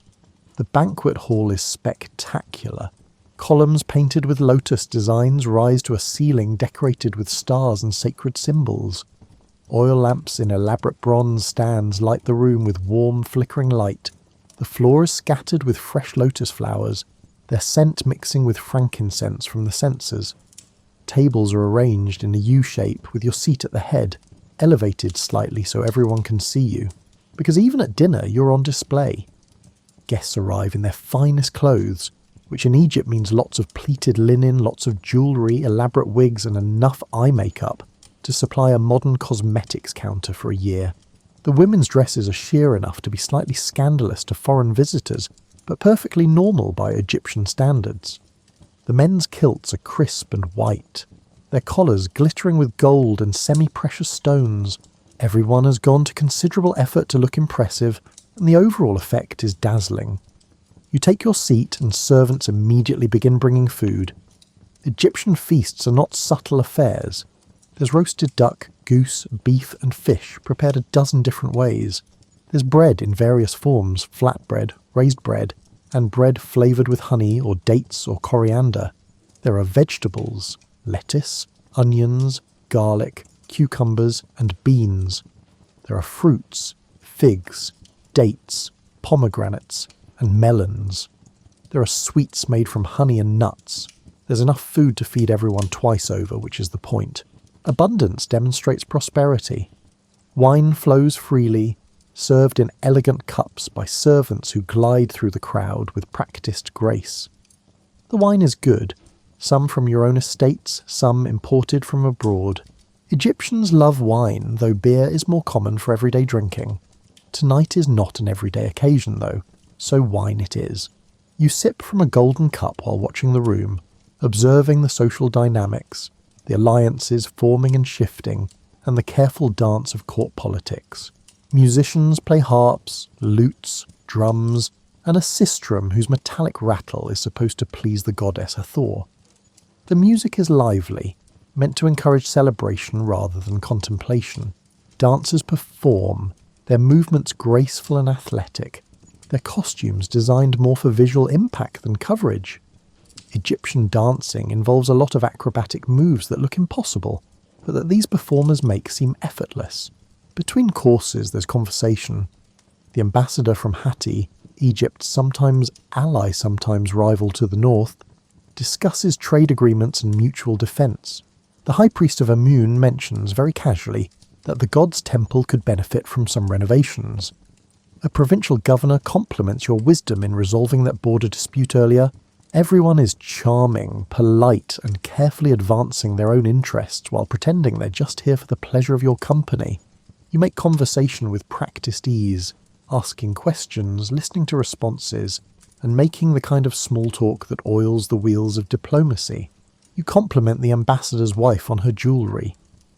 The banquet hall is spectacular. Columns painted with lotus designs rise to a ceiling decorated with stars and sacred symbols. Oil lamps in elaborate bronze stands light the room with warm, flickering light. The floor is scattered with fresh lotus flowers, their scent mixing with frankincense from the censers. Tables are arranged in a U shape with your seat at the head. elevated slightly so everyone can see you, because even at dinner you're on display. Guests arrive in their finest clothes, which in Egypt means lots of pleated linen, lots of jewellery, elaborate wigs and enough eye makeup to supply a modern cosmetics counter for a year. The women's dresses are sheer enough to be slightly scandalous to foreign visitors, but perfectly normal by Egyptian standards. The men's kilts are crisp and white, their collars glittering with gold and semi-precious stones. Everyone has gone to considerable effort to look impressive, and the overall effect is dazzling. You take your seat and servants immediately begin bringing food. Egyptian feasts are not subtle affairs. There's roasted duck, goose, beef and fish prepared a dozen different ways. There's bread in various forms, flatbread, raised bread, and bread flavoured with honey or dates or coriander. There are vegetables, lettuce, onions, garlic, cucumbers and beans. There are fruits, figs, dates, pomegranates and melons. There are sweets made from honey and nuts. There's enough food to feed everyone twice over, which is the point. Abundance demonstrates prosperity. Wine flows freely, served in elegant cups by servants who glide through the crowd with practised grace. The wine is good, some from your own estates, some imported from abroad. Egyptians love wine, though beer is more common for everyday drinking. Tonight is not an everyday occasion, though, so wine it is. You sip from a golden cup while watching the room, observing the social dynamics, the alliances forming and shifting, and the careful dance of court politics. Musicians play harps, lutes, drums, and a sistrum whose metallic rattle is supposed to please the goddess Hathor. The music is lively, meant to encourage celebration rather than contemplation. Dancers perform, their movements graceful and athletic, their costumes designed more for visual impact than coverage. Egyptian dancing involves a lot of acrobatic moves that look impossible, but that these performers make seem effortless. Between courses there's conversation. The ambassador from Hatti, Egypt's sometimes ally, sometimes rival to the north, discusses trade agreements and mutual defence. The high priest of Amun mentions, very casually, that the god's temple could benefit from some renovations. A provincial governor compliments your wisdom in resolving that border dispute earlier. Everyone is charming, polite, and carefully advancing their own interests while pretending they're just here for the pleasure of your company. You make conversation with practised ease, asking questions, listening to responses, and making the kind of small talk that oils the wheels of diplomacy. You compliment the ambassador's wife on her jewellery,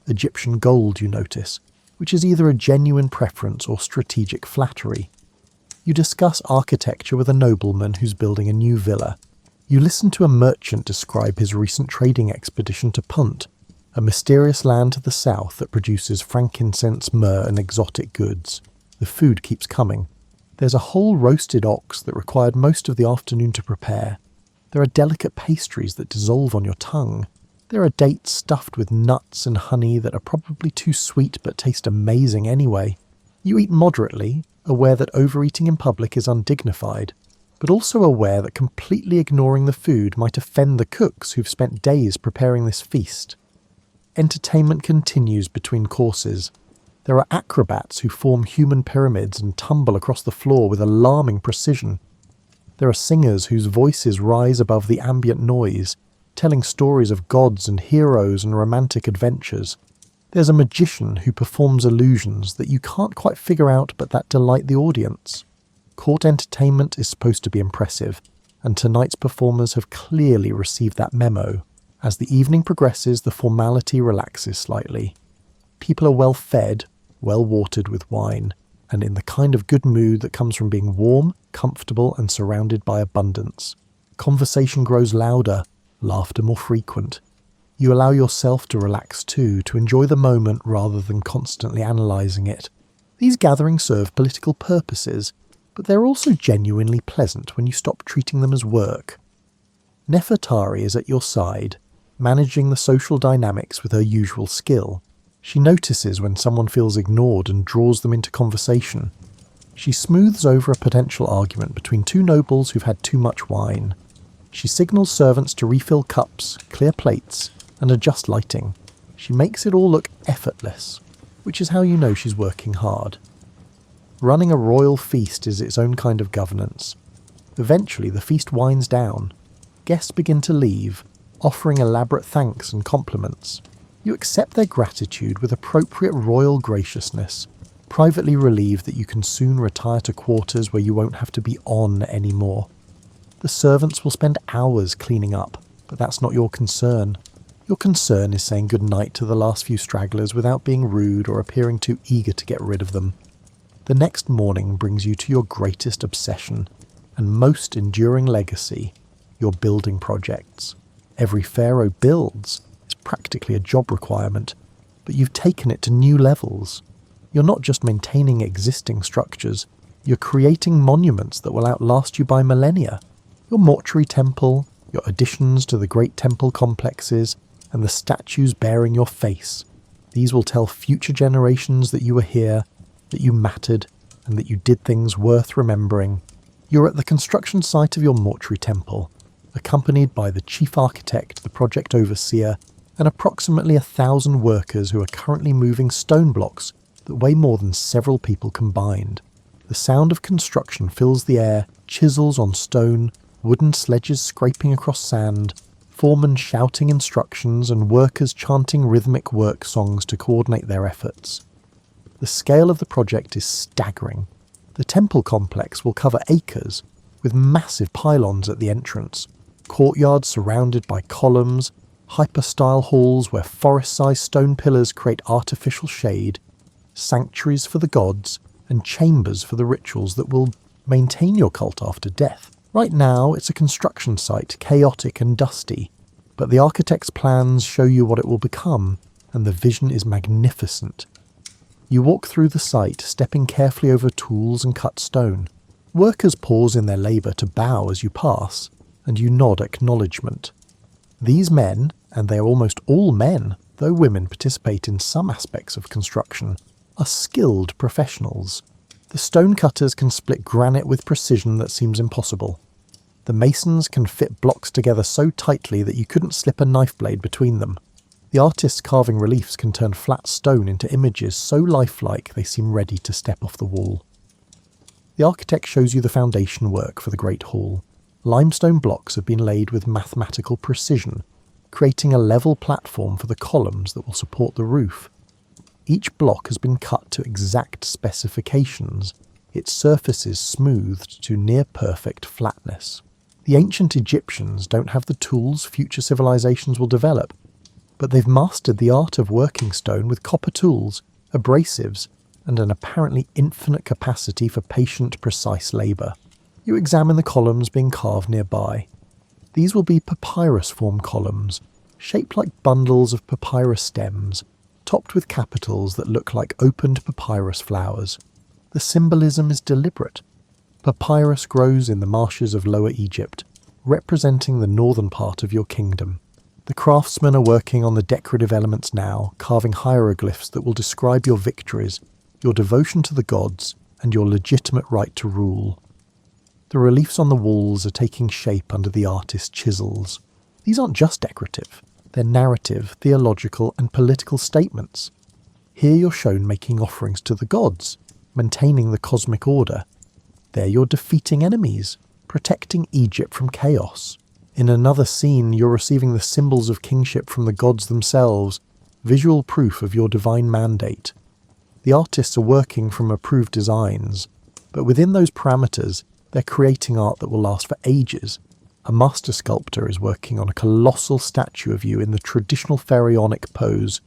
Egyptian gold you notice, which is either a genuine preference or strategic flattery. You discuss architecture with a nobleman who's building a new villa. You listen to a merchant describe his recent trading expedition to Punt, a mysterious land to the south that produces frankincense, myrrh and exotic goods. The food keeps coming. There's a whole roasted ox that required most of the afternoon to prepare. There are delicate pastries that dissolve on your tongue. There are dates stuffed with nuts and honey that are probably too sweet but taste amazing anyway. You eat moderately, aware that overeating in public is undignified, but also aware that completely ignoring the food might offend the cooks who've spent days preparing this feast. Entertainment continues between courses. There are acrobats who form human pyramids and tumble across the floor with alarming precision. There are singers whose voices rise above the ambient noise, telling stories of gods and heroes and romantic adventures. There's a magician who performs illusions that you can't quite figure out but that delight the audience. Court entertainment is supposed to be impressive, and tonight's performers have clearly received that memo. As the evening progresses, the formality relaxes slightly. People are well fed, well watered with wine, and in the kind of good mood that comes from being warm, comfortable, and surrounded by abundance. Conversation grows louder, laughter more frequent. You allow yourself to relax too, to enjoy the moment rather than constantly analysing it. These gatherings serve political purposes, but they're also genuinely pleasant when you stop treating them as work. Nefertari is at your side, managing the social dynamics with her usual skill. She notices when someone feels ignored and draws them into conversation. She smooths over a potential argument between two nobles who've had too much wine. She signals servants to refill cups, clear plates, and adjust lighting. She makes it all look effortless. which is how you know she's working hard. Running a royal feast is its own kind of governance. Eventually the feast winds down. Guests begin to leave, offering elaborate thanks and compliments. You accept their gratitude with appropriate royal graciousness, privately relieved that you can soon retire to quarters where you won't have to be on anymore. The servants will spend hours cleaning up, but that's not your concern. Your concern is saying goodnight to the last few stragglers without being rude or appearing too eager to get rid of them. The next morning brings you to your greatest obsession and most enduring legacy, your building projects. Every pharaoh builds is practically a job requirement, but you've taken it to new levels. You're not just maintaining existing structures, you're creating monuments that will outlast you by millennia. Your mortuary temple, your additions to the great temple complexes, and the statues bearing your face. These will tell future generations that you were here, that you mattered, and that you did things worth remembering. You're at the construction site of your mortuary temple, accompanied by the chief architect, the project overseer, and approximately 1,000 workers who are currently moving stone blocks that weigh more than several people combined. The sound of construction fills the air, chisels on stone, wooden sledges scraping across sand, foremen shouting instructions and workers chanting rhythmic work songs to coordinate their efforts. The scale of the project is staggering. The temple complex will cover acres, with massive pylons at the entrance, courtyards surrounded by columns, hyper-style halls where forest-sized stone pillars create artificial shade, sanctuaries for the gods, and chambers for the rituals that will maintain your cult after death. Right now, it's a construction site, chaotic and dusty, but the architect's plans show you what it will become, and the vision is magnificent. You walk through the site, stepping carefully over tools and cut stone. Workers pause in their labour to bow as you pass, and you nod acknowledgement. These men, and they are almost all men, though women participate in some aspects of construction, are skilled professionals. The stone cutters can split granite with precision that seems impossible. The masons can fit blocks together so tightly that you couldn't slip a knife blade between them. The artists carving reliefs can turn flat stone into images so lifelike they seem ready to step off the wall. The architect shows you the foundation work for the Great Hall. Limestone blocks have been laid with mathematical precision, creating a level platform for the columns that will support the roof. Each block has been cut to exact specifications, its surfaces smoothed to near-perfect flatness. The ancient Egyptians don't have the tools future civilizations will develop, but they've mastered the art of working stone with copper tools, abrasives, and an apparently infinite capacity for patient, precise labour. You examine the columns being carved nearby. These will be papyrus-form columns, shaped like bundles of papyrus stems, topped with capitals that look like opened papyrus flowers. The symbolism is deliberate. Papyrus grows in the marshes of Lower Egypt, representing the northern part of your kingdom. The craftsmen are working on the decorative elements now, carving hieroglyphs that will describe your victories, your devotion to the gods, and your legitimate right to rule. The reliefs on the walls are taking shape under the artist's chisels. These aren't just decorative, they're narrative, theological, and political statements. Here you're shown making offerings to the gods, maintaining the cosmic order. There you're defeating enemies, protecting Egypt from chaos. In another scene, you're receiving the symbols of kingship from the gods themselves, visual proof of your divine mandate. The artists are working from approved designs, but within those parameters, they're creating art that will last for ages. A master sculptor is working on a colossal statue of you in the traditional pharaonic pose,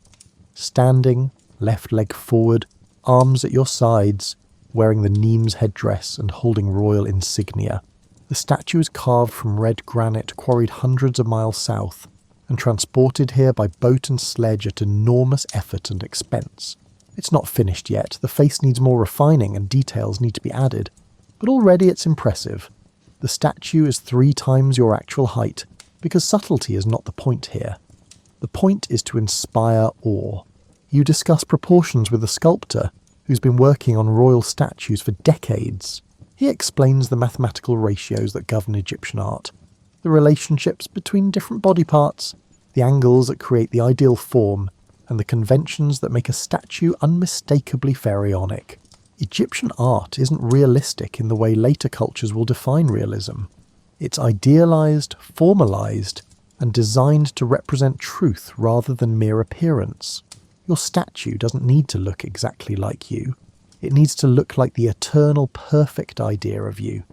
standing, left leg forward, arms at your sides, wearing the Nemes headdress and holding royal insignia. The statue is carved from red granite quarried hundreds of miles south and transported here by boat and sledge at enormous effort and expense. It's not finished yet, the face needs more refining and details need to be added, but already it's impressive. The statue is 3 times your actual height, because subtlety is not the point here. The point is to inspire awe. You discuss proportions with the sculptor, who's been working on royal statues for decades. He explains the mathematical ratios that govern Egyptian art, the relationships between different body parts, the angles that create the ideal form, and the conventions that make a statue unmistakably pharaonic. Egyptian art isn't realistic in the way later cultures will define realism. It's idealized, formalized, and designed to represent truth rather than mere appearance. Your statue doesn't need to look exactly like you. It needs to look like the eternal, perfect idea of you.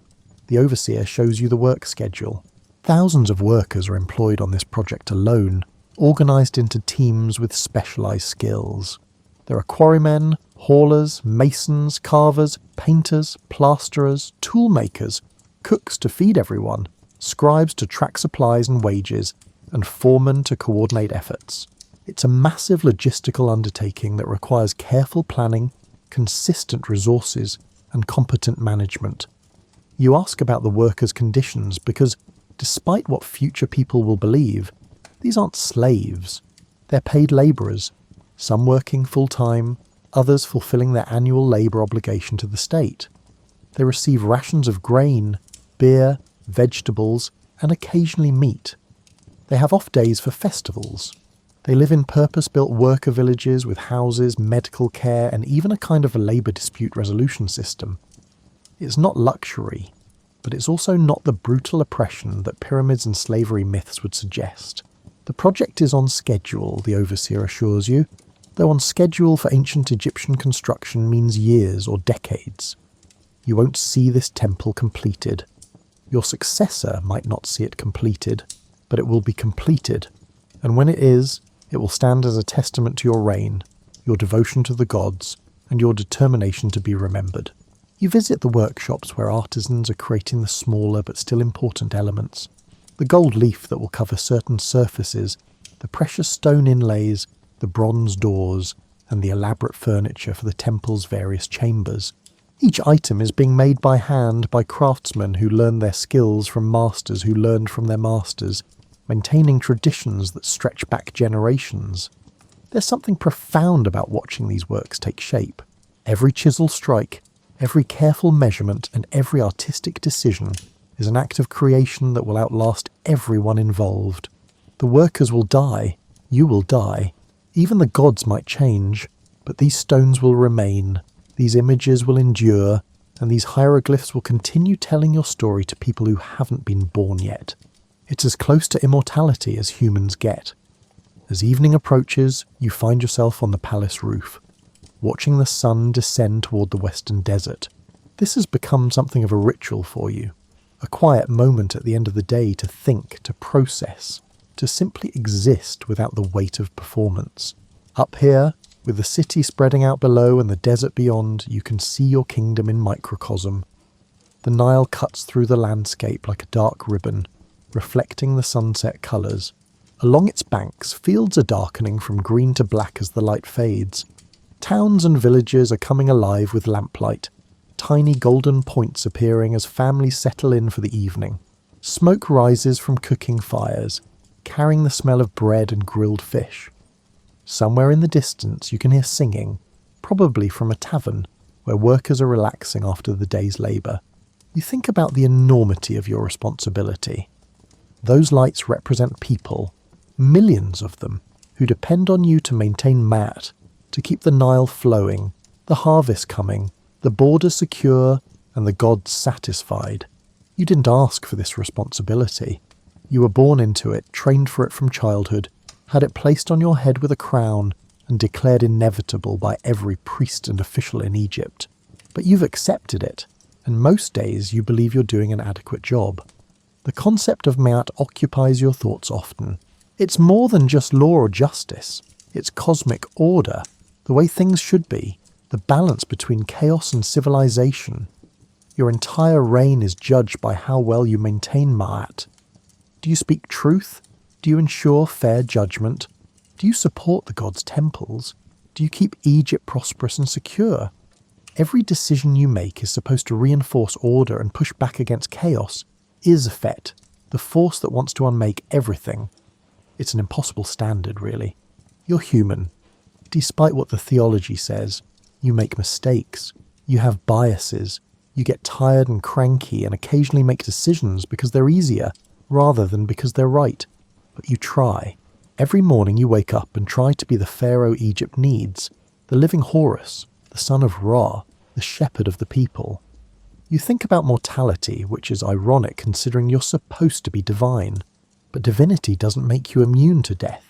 The overseer shows you the work schedule. Thousands of workers are employed on this project alone, organised into teams with specialised skills. There are quarrymen, haulers, masons, carvers, painters, plasterers, toolmakers, cooks to feed everyone, scribes to track supplies and wages, and foremen to coordinate efforts. It's a massive logistical undertaking that requires careful planning, consistent resources, and competent management. You ask about the workers' conditions because, despite what future people will believe, these aren't slaves. They're paid labourers, some working full-time, others fulfilling their annual labour obligation to the state. They receive rations of grain, beer, vegetables, and occasionally meat. They have off days for festivals. They live in purpose-built worker villages with houses, medical care, and even a kind of a labour dispute resolution system. It's not luxury, but it's also not the brutal oppression that pyramids and slavery myths would suggest. The project is on schedule, the overseer assures you, though on schedule for ancient Egyptian construction means years or decades. You won't see this temple completed. Your successor might not see it completed, but it will be completed, and when it is, it will stand as a testament to your reign, your devotion to the gods, and your determination to be remembered. You visit the workshops where artisans are creating the smaller but still important elements. The gold leaf that will cover certain surfaces, the precious stone inlays, the bronze doors, and the elaborate furniture for the temple's various chambers. Each item is being made by hand by craftsmen who learn their skills from masters who learned from their masters, maintaining traditions that stretch back generations. There's something profound about watching these works take shape. Every chisel strike, every careful measurement, and every artistic decision is an act of creation that will outlast everyone involved. The workers will die, you will die, even the gods might change, but these stones will remain, these images will endure, and these hieroglyphs will continue telling your story to people who haven't been born yet. It's as close to immortality as humans get. As evening approaches, you find yourself on the palace roof, watching the sun descend toward the western desert. This has become something of a ritual for you, a quiet moment at the end of the day to think, to process, to simply exist without the weight of performance. Up here, with the city spreading out below and the desert beyond, you can see your kingdom in microcosm. The Nile cuts through the landscape like a dark ribbon, reflecting the sunset colours. Along its banks, fields are darkening from green to black as the light fades. Towns and villages are coming alive with lamplight, tiny golden points appearing as families settle in for the evening. Smoke rises from cooking fires, carrying the smell of bread and grilled fish. Somewhere in the distance you can hear singing, probably from a tavern, where workers are relaxing after the day's labour. You think about the enormity of your responsibility. Those lights represent people, millions of them, who depend on you to maintain Ma'at, to keep the Nile flowing, the harvest coming, the border secure, and the gods satisfied. You didn't ask for this responsibility. You were born into it, trained for it from childhood, had it placed on your head with a crown, and declared inevitable by every priest and official in Egypt. But you've accepted it, and most days you believe you're doing an adequate job. The concept of Ma'at occupies your thoughts often. It's more than just law or justice. It's cosmic order, the way things should be, the balance between chaos and civilization. Your entire reign is judged by how well you maintain Ma'at. Do you speak truth? Do you ensure fair judgment? Do you support the gods' temples? Do you keep Egypt prosperous and secure? Every decision you make is supposed to reinforce order and push back against chaos. Is Fet, the force that wants to unmake everything. It's an impossible standard, really. You're human. Despite what the theology says, you make mistakes. You have biases. You get tired and cranky and occasionally make decisions because they're easier, rather than because they're right. But you try. Every morning you wake up and try to be the Pharaoh Egypt needs, the living Horus, the son of Ra, the shepherd of the people. You think about mortality, which is ironic considering you're supposed to be divine. But divinity doesn't make you immune to death.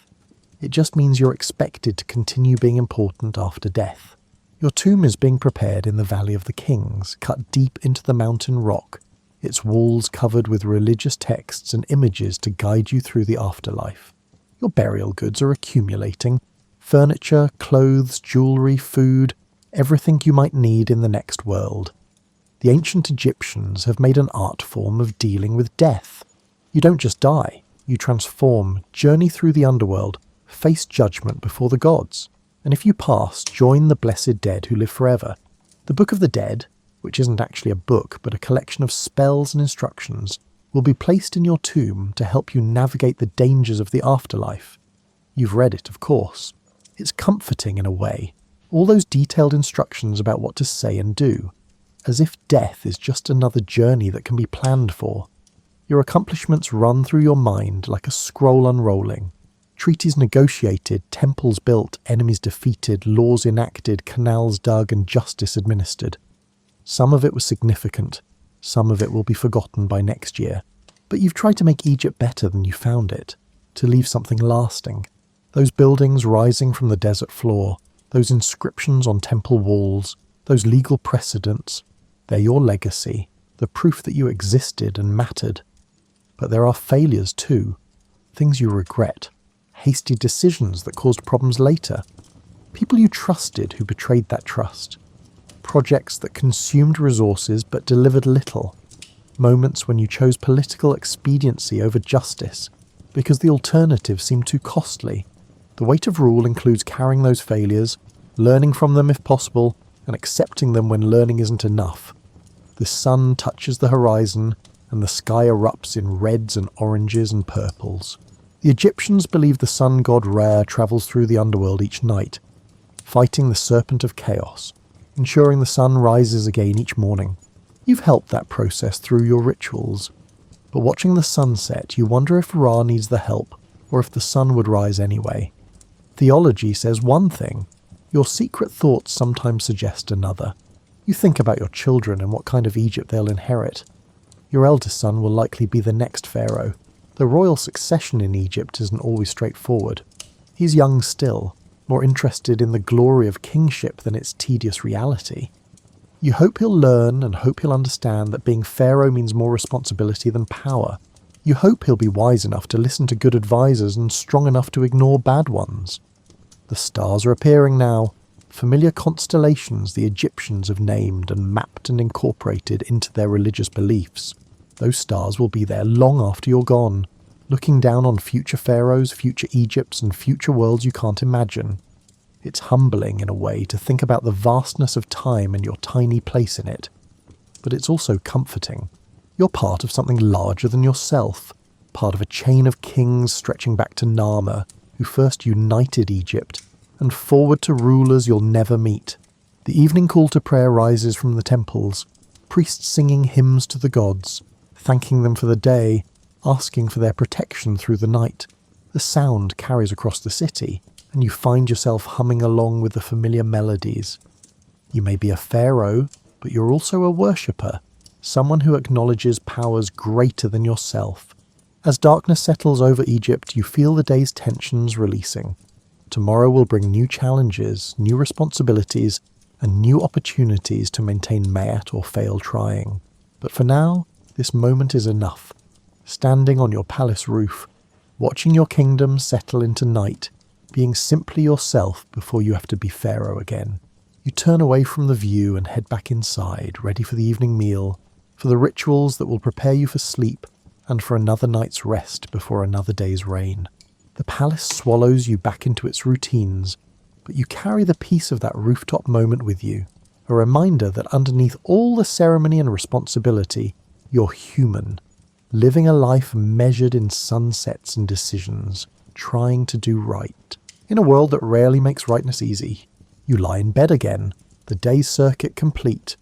It just means you're expected to continue being important after death. Your tomb is being prepared in the Valley of the Kings, cut deep into the mountain rock, its walls covered with religious texts and images to guide you through the afterlife. Your burial goods are accumulating: furniture, clothes, jewellery, food, everything you might need in the next world. The ancient Egyptians have made an art form of dealing with death. You don't just die, you transform, journey through the underworld, face judgment before the gods. And if you pass, join the blessed dead who live forever. The Book of the Dead, which isn't actually a book but a collection of spells and instructions, will be placed in your tomb to help you navigate the dangers of the afterlife. You've read it, of course. It's comforting in a way. All those detailed instructions about what to say and do, as if death is just another journey that can be planned for. Your accomplishments run through your mind like a scroll unrolling. Treaties negotiated, temples built, enemies defeated, laws enacted, canals dug, and justice administered. Some of it was significant, some of it will be forgotten by next year. But you've tried to make Egypt better than you found it, to leave something lasting. Those buildings rising from the desert floor, those inscriptions on temple walls, those legal precedents, they're your legacy, the proof that you existed and mattered. But there are failures too, things you regret, hasty decisions that caused problems later, people you trusted who betrayed that trust, projects that consumed resources but delivered little, moments when you chose political expediency over justice because the alternative seemed too costly. The weight of rule includes carrying those failures, learning from them if possible, and accepting them when learning isn't enough. The sun touches the horizon, and the sky erupts in reds and oranges and purples. The Egyptians believe the sun god Ra travels through the underworld each night, fighting the serpent of chaos, ensuring the sun rises again each morning. You've helped that process through your rituals. But watching the sunset, you wonder if Ra needs the help, or if the sun would rise anyway. Theology says one thing. Your secret thoughts sometimes suggest another. You think about your children and what kind of Egypt they'll inherit. Your eldest son will likely be the next pharaoh. The royal succession in Egypt isn't always straightforward. He's young still, more interested in the glory of kingship than its tedious reality. You hope he'll learn and hope he'll understand that being pharaoh means more responsibility than power. You hope he'll be wise enough to listen to good advisors and strong enough to ignore bad ones. The stars are appearing now, familiar constellations the Egyptians have named and mapped and incorporated into their religious beliefs. Those stars will be there long after you're gone, looking down on future pharaohs, future Egypts, and future worlds you can't imagine. It's humbling in a way to think about the vastness of time and your tiny place in it. But it's also comforting. You're part of something larger than yourself, part of a chain of kings stretching back to Nama, who first united Egypt, and forward to rulers you'll never meet. The evening call to prayer rises from the temples, priests singing hymns to the gods, thanking them for the day, asking for their protection through the night. The sound carries across the city, and you find yourself humming along with the familiar melodies. You may be a pharaoh, but you're also a worshipper, someone who acknowledges powers greater than yourself. As darkness settles over Egypt, you feel the day's tensions releasing. Tomorrow will bring new challenges, new responsibilities, and new opportunities to maintain mayat or fail trying. But for now, this moment is enough. Standing on your palace roof, watching your kingdom settle into night, being simply yourself before you have to be pharaoh again. You turn away from the view and head back inside, ready for the evening meal, for the rituals that will prepare you for sleep, and for another night's rest before another day's reign. The palace swallows you back into its routines, but you carry the peace of that rooftop moment with you, a reminder that underneath all the ceremony and responsibility, you're human, living a life measured in sunsets and decisions, trying to do right. In a world that rarely makes rightness easy, you lie in bed again, the day's circuit complete.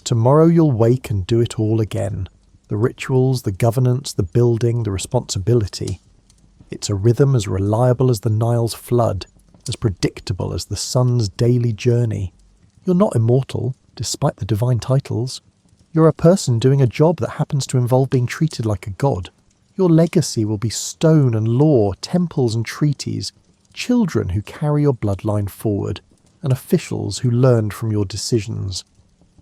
Tomorrow you'll wake and do it all again. The rituals, the governance, the building, the responsibility. It's a rhythm as reliable as the Nile's flood, as predictable as the sun's daily journey. You're not immortal, despite the divine titles. You're a person doing a job that happens to involve being treated like a god. Your legacy will be stone and law, temples and treaties, children who carry your bloodline forward, and officials who learned from your decisions.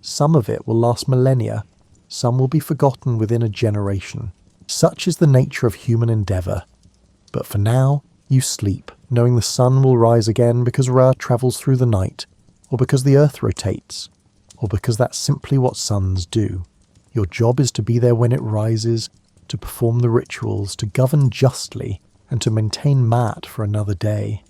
Some of it will last millennia, some will be forgotten within a generation. Such is the nature of human endeavour. But for now, you sleep, knowing the sun will rise again because Ra travels through the night, or because the earth rotates, or because that's simply what suns do. Your job is to be there when it rises, to perform the rituals, to govern justly, and to maintain Maat for another day.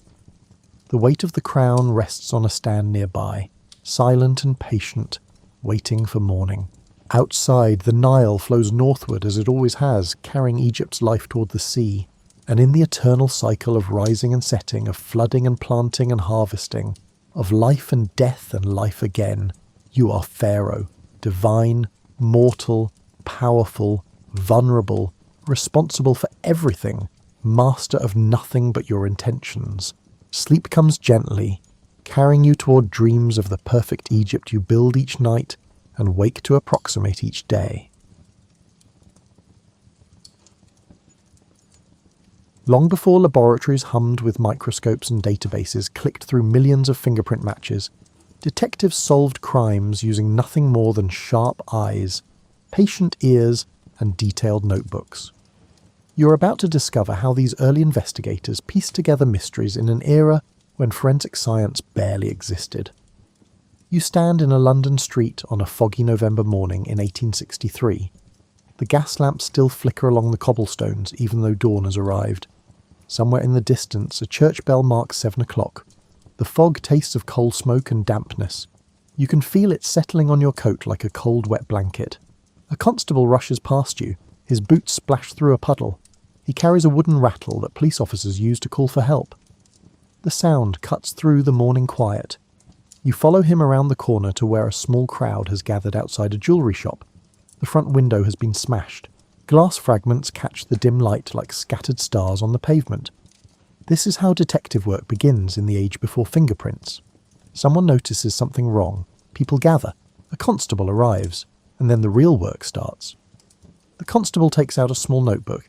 The weight of the crown rests on a stand nearby, silent and patient, waiting for morning. Outside, the Nile flows northward as it always has, carrying Egypt's life toward the sea. And in the eternal cycle of rising and setting, of flooding and planting and harvesting, of life and death and life again, you are Pharaoh, divine, mortal, powerful, vulnerable, responsible for everything, master of nothing but your intentions. Sleep comes gently, carrying you toward dreams of the perfect Egypt you build each night and wake to approximate each day. Long before laboratories hummed with microscopes and databases clicked through millions of fingerprint matches, detectives solved crimes using nothing more than sharp eyes, patient ears, and detailed notebooks. You're about to discover how these early investigators pieced together mysteries in an era when forensic science barely existed. You stand in a London street on a foggy November morning in 1863. The gas lamps still flicker along the cobblestones even though dawn has arrived. Somewhere in the distance, a church bell marks 7 o'clock. The fog tastes of coal smoke and dampness. You can feel it settling on your coat like a cold, wet blanket. A constable rushes past you. His boots splash through a puddle. He carries a wooden rattle that police officers use to call for help. The sound cuts through the morning quiet. You follow him around the corner to where a small crowd has gathered outside a jewellery shop. The front window has been smashed. Glass fragments catch the dim light like scattered stars on the pavement. This is how detective work begins in the age before fingerprints. Someone notices something wrong. People gather. A constable arrives. And then the real work starts. The constable takes out a small notebook.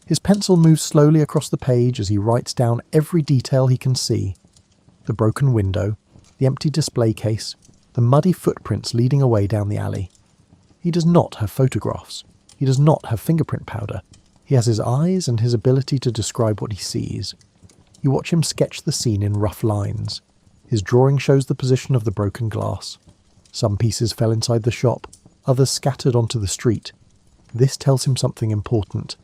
His pencil moves slowly across the page as he writes down every detail he can see. The broken window, the empty display case, the muddy footprints leading away down the alley. He does not have photographs. He does not have fingerprint powder. He has his eyes and his ability to describe what he sees. You watch him sketch the scene in rough lines. His drawing shows the position of the broken glass. Some pieces fell inside the shop, others scattered onto the street. This tells him something important.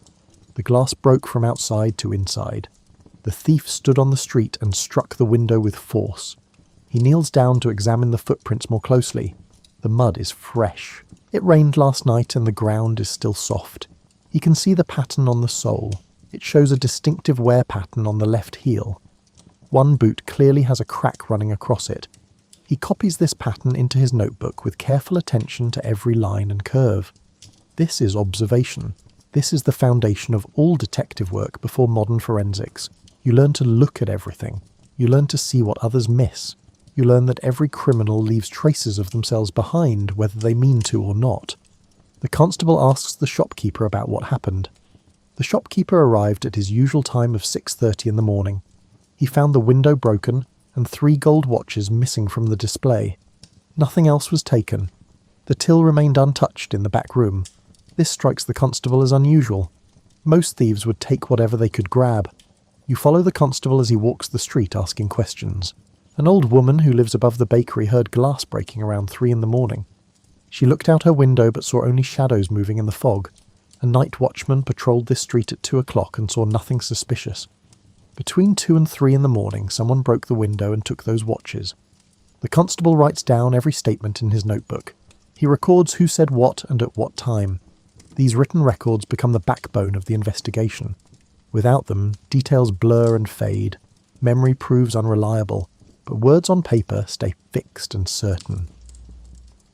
The glass broke from outside to inside. The thief stood on the street and struck the window with force. He kneels down to examine the footprints more closely. The mud is fresh. It rained last night and the ground is still soft. He can see the pattern on the sole. It shows a distinctive wear pattern on the left heel. One boot clearly has a crack running across it. He copies this pattern into his notebook with careful attention to every line and curve. This is observation. This is the foundation of all detective work before modern forensics. You learn to look at everything. You learn to see what others miss. You learn that every criminal leaves traces of themselves behind, whether they mean to or not. The constable asks the shopkeeper about what happened. The shopkeeper arrived at his usual time of 6:30 in the morning. He found the window broken and 3 gold watches missing from the display. Nothing else was taken. The till remained untouched in the back room. This strikes the constable as unusual. Most thieves would take whatever they could grab. You follow the constable as he walks the street asking questions. An old woman who lives above the bakery heard glass breaking around 3 in the morning. She looked out her window but saw only shadows moving in the fog. A night watchman patrolled this street at 2 o'clock and saw nothing suspicious. Between 2 and 3 in the morning, someone broke the window and took those watches. The constable writes down every statement in his notebook. He records who said what and at what time. These written records become the backbone of the investigation. Without them, details blur and fade. Memory proves unreliable, but words on paper stay fixed and certain.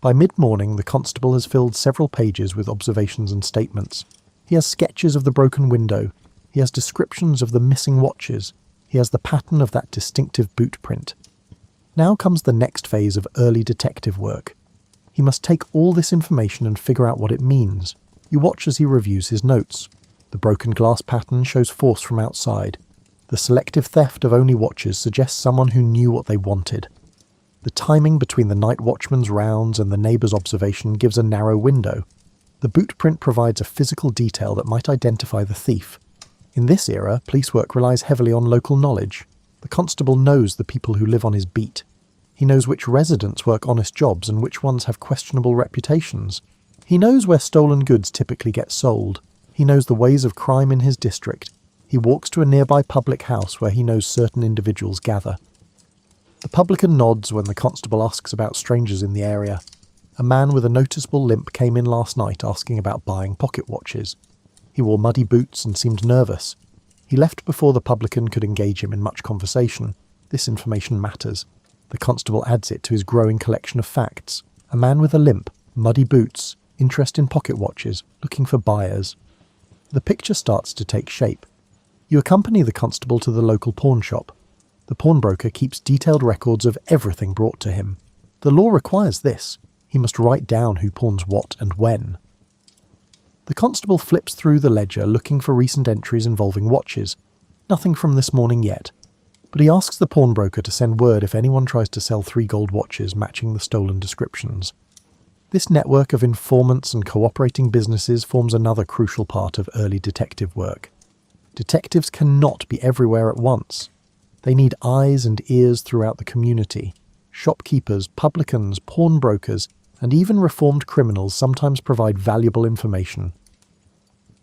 By mid-morning, the constable has filled several pages with observations and statements. He has sketches of the broken window. He has descriptions of the missing watches. He has the pattern of that distinctive boot print. Now comes the next phase of early detective work. He must take all this information and figure out what it means. You watch as he reviews his notes. The broken glass pattern shows force from outside. The selective theft of only watches suggests someone who knew what they wanted. The timing between the night watchman's rounds and the neighbour's observation gives a narrow window. The boot print provides a physical detail that might identify the thief. In this era, police work relies heavily on local knowledge. The constable knows the people who live on his beat. He knows which residents work honest jobs and which ones have questionable reputations. He knows where stolen goods typically get sold. He knows the ways of crime in his district. He walks to a nearby public house where he knows certain individuals gather. The publican nods when the constable asks about strangers in the area. A man with a noticeable limp came in last night asking about buying pocket watches. He wore muddy boots and seemed nervous. He left before the publican could engage him in much conversation. This information matters. The constable adds it to his growing collection of facts. A man with a limp, muddy boots, interest in pocket watches, looking for buyers. The picture starts to take shape. You accompany the constable to the local pawn shop. The pawnbroker keeps detailed records of everything brought to him. The law requires this. He must write down who pawns what and when. The constable flips through the ledger looking for recent entries involving watches. Nothing from this morning yet. But he asks the pawnbroker to send word if anyone tries to sell 3 gold watches matching the stolen descriptions. This network of informants and cooperating businesses forms another crucial part of early detective work. Detectives cannot be everywhere at once. They need eyes and ears throughout the community. Shopkeepers, publicans, pawnbrokers, and even reformed criminals sometimes provide valuable information.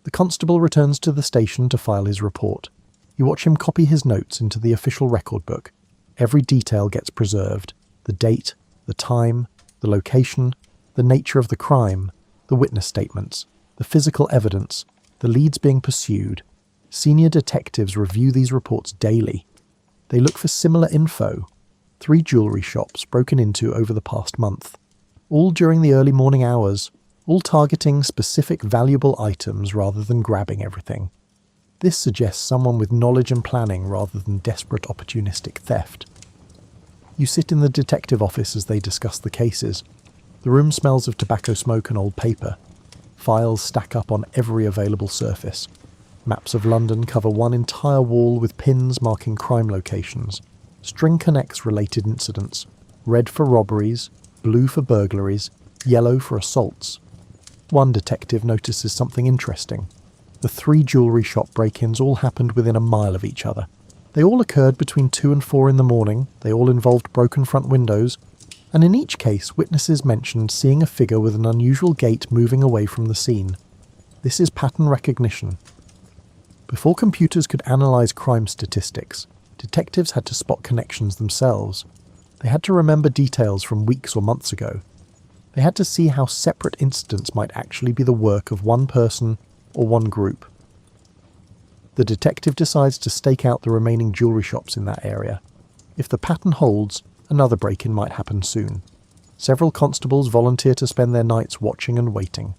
The constable returns to the station to file his report. You watch him copy his notes into the official record book. Every detail gets preserved. The date, the time, the location, the nature of the crime, the witness statements, the physical evidence, the leads being pursued. Senior detectives review these reports daily. They look for similar info. 3 jewellery shops broken into over the past month. All during the early morning hours, all targeting specific valuable items rather than grabbing everything. This suggests someone with knowledge and planning rather than desperate opportunistic theft. You sit in the detective office as they discuss the cases. The room smells of tobacco smoke and old paper. Files stack up on every available surface. Maps of London cover one entire wall with pins marking crime locations. String connects related incidents. Red for robberies, blue for burglaries, yellow for assaults. One detective notices something interesting. The 3 jewellery shop break-ins all happened within a mile of each other. They all occurred between 2 and 4 in the morning, they all involved broken front windows, and in each case witnesses mentioned seeing a figure with an unusual gait moving away from the scene. This is pattern recognition. Before computers could analyse crime statistics, detectives had to spot connections themselves. They had to remember details from weeks or months ago. They had to see how separate incidents might actually be the work of one person or one group. The detective decides to stake out the remaining jewellery shops in that area. If the pattern holds, another break-in might happen soon. Several constables volunteer to spend their nights watching and waiting.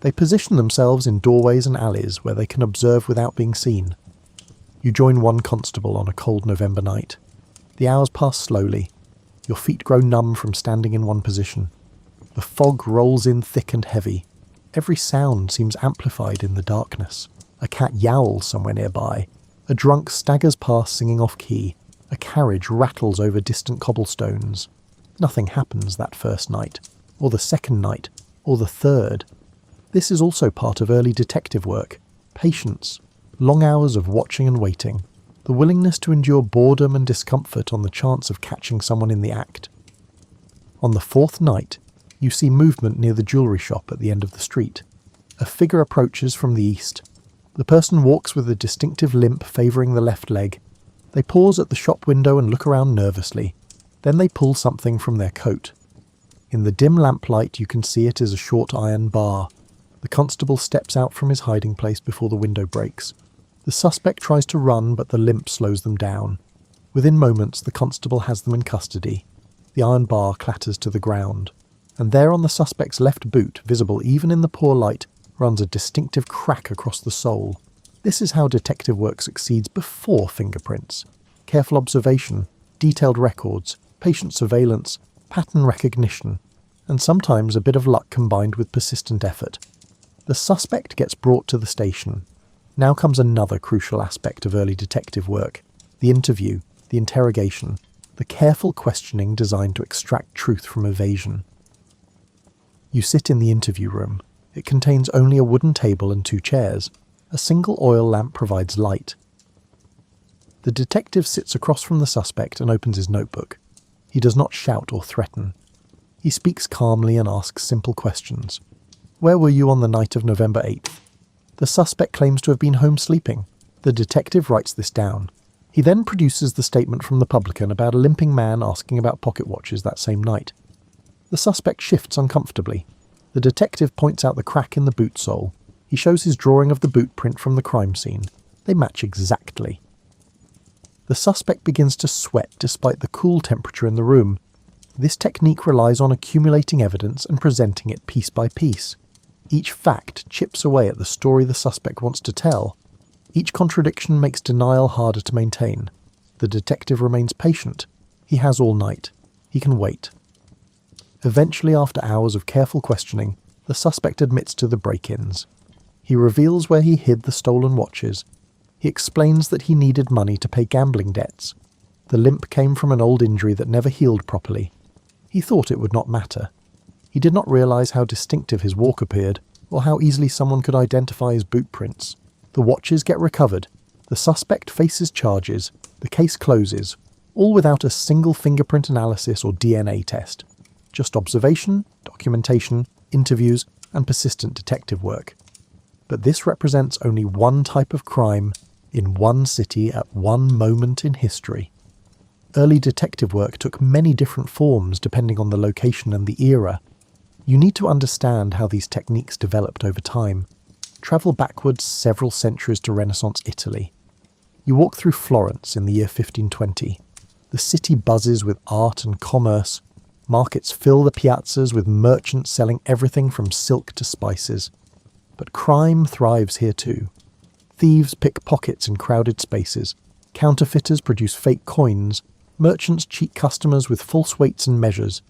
They position themselves in doorways and alleys where they can observe without being seen. You join one constable on a cold November night. The hours pass slowly. Your feet grow numb from standing in one position. The fog rolls in thick and heavy. Every sound seems amplified in the darkness. A cat yowls somewhere nearby. A drunk staggers past singing off-key. A carriage rattles over distant cobblestones. Nothing happens that first night, or the second night, or the third. This is also part of early detective work. Patience, long hours of watching and waiting, the willingness to endure boredom and discomfort on the chance of catching someone in the act. On the 4th night, you see movement near the jewellery shop at the end of the street. A figure approaches from the east. The person walks with a distinctive limp favouring the left leg. They pause at the shop window and look around nervously. Then they pull something from their coat. In the dim lamplight you can see it is a short iron bar. The constable steps out from his hiding place before the window breaks. The suspect tries to run, but the limp slows them down. Within moments, the constable has them in custody. The iron bar clatters to the ground. And there on the suspect's left boot, visible even in the poor light, runs a distinctive crack across the sole. This is how detective work succeeds before fingerprints. Careful observation, detailed records, patient surveillance, pattern recognition, and sometimes a bit of luck combined with persistent effort. The suspect gets brought to the station. Now comes another crucial aspect of early detective work: the interview, the interrogation, the careful questioning designed to extract truth from evasion. You sit in the interview room. It contains only a wooden table and 2 chairs. A single oil lamp provides light. The detective sits across from the suspect and opens his notebook. He does not shout or threaten. He speaks calmly and asks simple questions. Where were you on the night of November 8th? The suspect claims to have been home sleeping. The detective writes this down. He then produces the statement from the publican about a limping man asking about pocket watches that same night. The suspect shifts uncomfortably. The detective points out the crack in the boot sole. He shows his drawing of the boot print from the crime scene. They match exactly. The suspect begins to sweat despite the cool temperature in the room. This technique relies on accumulating evidence and presenting it piece by piece. Each fact chips away at the story the suspect wants to tell. Each contradiction makes denial harder to maintain. The detective remains patient. He has all night. He can wait. Eventually, after hours of careful questioning, the suspect admits to the break-ins. He reveals where he hid the stolen watches. He explains that he needed money to pay gambling debts. The limp came from an old injury that never healed properly. He thought it would not matter. He did not realize how distinctive his walk appeared, or how easily someone could identify his boot prints. The watches get recovered. The suspect faces charges. The case closes, all without a single fingerprint analysis or DNA test. Just observation, documentation, interviews, and persistent detective work. But this represents only one type of crime in one city at one moment in history. Early detective work took many different forms depending on the location and the era. You need to understand how these techniques developed over time. Travel backwards several centuries to Renaissance Italy. You walk through Florence in the year 1520. The city buzzes with art and commerce. Markets fill the piazzas with merchants selling everything from silk to spices. But crime thrives here too. Thieves pick pockets in crowded spaces. Counterfeiters produce fake coins. Merchants cheat customers with false weights and measures.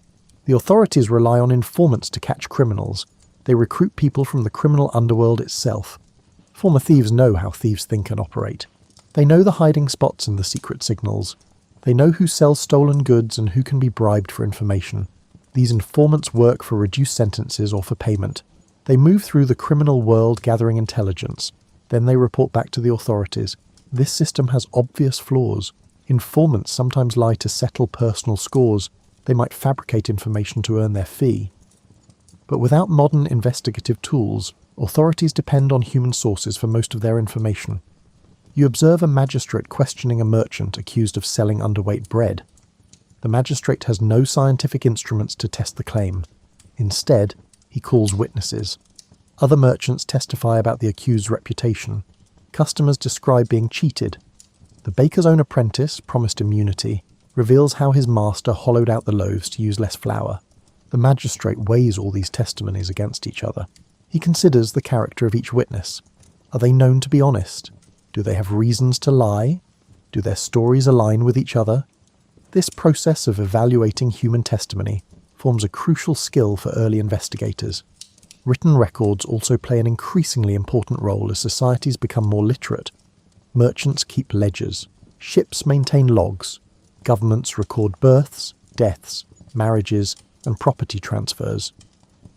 The authorities rely on informants to catch criminals. They recruit people from the criminal underworld itself. Former thieves know how thieves think and operate. They know the hiding spots and the secret signals. They know who sells stolen goods and who can be bribed for information. These informants work for reduced sentences or for payment. They move through the criminal world gathering intelligence. Then they report back to the authorities. This system has obvious flaws. Informants sometimes lie to settle personal scores. They might fabricate information to earn their fee. But without modern investigative tools, authorities depend on human sources for most of their information. You observe a magistrate questioning a merchant accused of selling underweight bread. The magistrate has no scientific instruments to test the claim. Instead, he calls witnesses. Other merchants testify about the accused's reputation. Customers describe being cheated. The baker's own apprentice, promised immunity, reveals how his master hollowed out the loaves to use less flour. The magistrate weighs all these testimonies against each other. He considers the character of each witness. Are they known to be honest? Do they have reasons to lie? Do their stories align with each other? This process of evaluating human testimony forms a crucial skill for early investigators. Written records also play an increasingly important role as societies become more literate. Merchants keep ledgers. Ships maintain logs. Governments record births, deaths, marriages, and property transfers.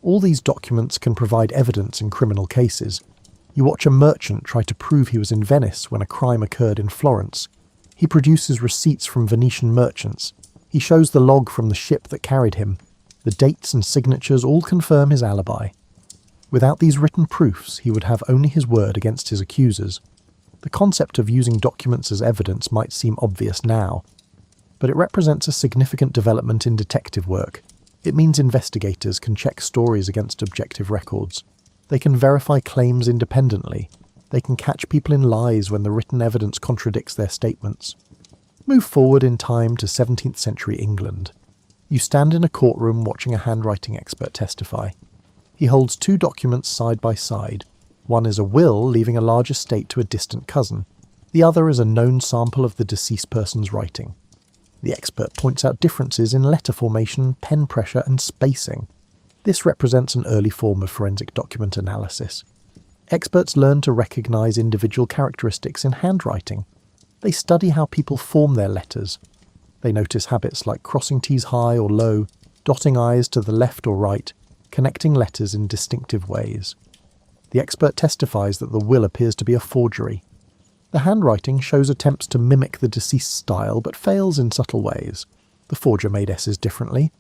All these documents can provide evidence in criminal cases. You watch a merchant try to prove he was in Venice when a crime occurred in Florence. He produces receipts from Venetian merchants. He shows the log from the ship that carried him. The dates and signatures all confirm his alibi. Without these written proofs, he would have only his word against his accusers. The concept of using documents as evidence might seem obvious now, but it represents a significant development in detective work. It means investigators can check stories against objective records. They can verify claims independently. They can catch people in lies when the written evidence contradicts their statements. Move forward in time to 17th century England. You stand in a courtroom watching a handwriting expert testify. He holds two documents side by side. One is a will leaving a large estate to a distant cousin. The other is a known sample of the deceased person's writing. The expert points out differences in letter formation, pen pressure, and spacing. This represents an early form of forensic document analysis. Experts learn to recognize individual characteristics in handwriting. They study how people form their letters. They notice habits like crossing T's high or low, dotting I's to the left or right, connecting letters in distinctive ways. The expert testifies that the will appears to be a forgery. The handwriting shows attempts to mimic the deceased's style but fails in subtle ways. The forger made S's differently.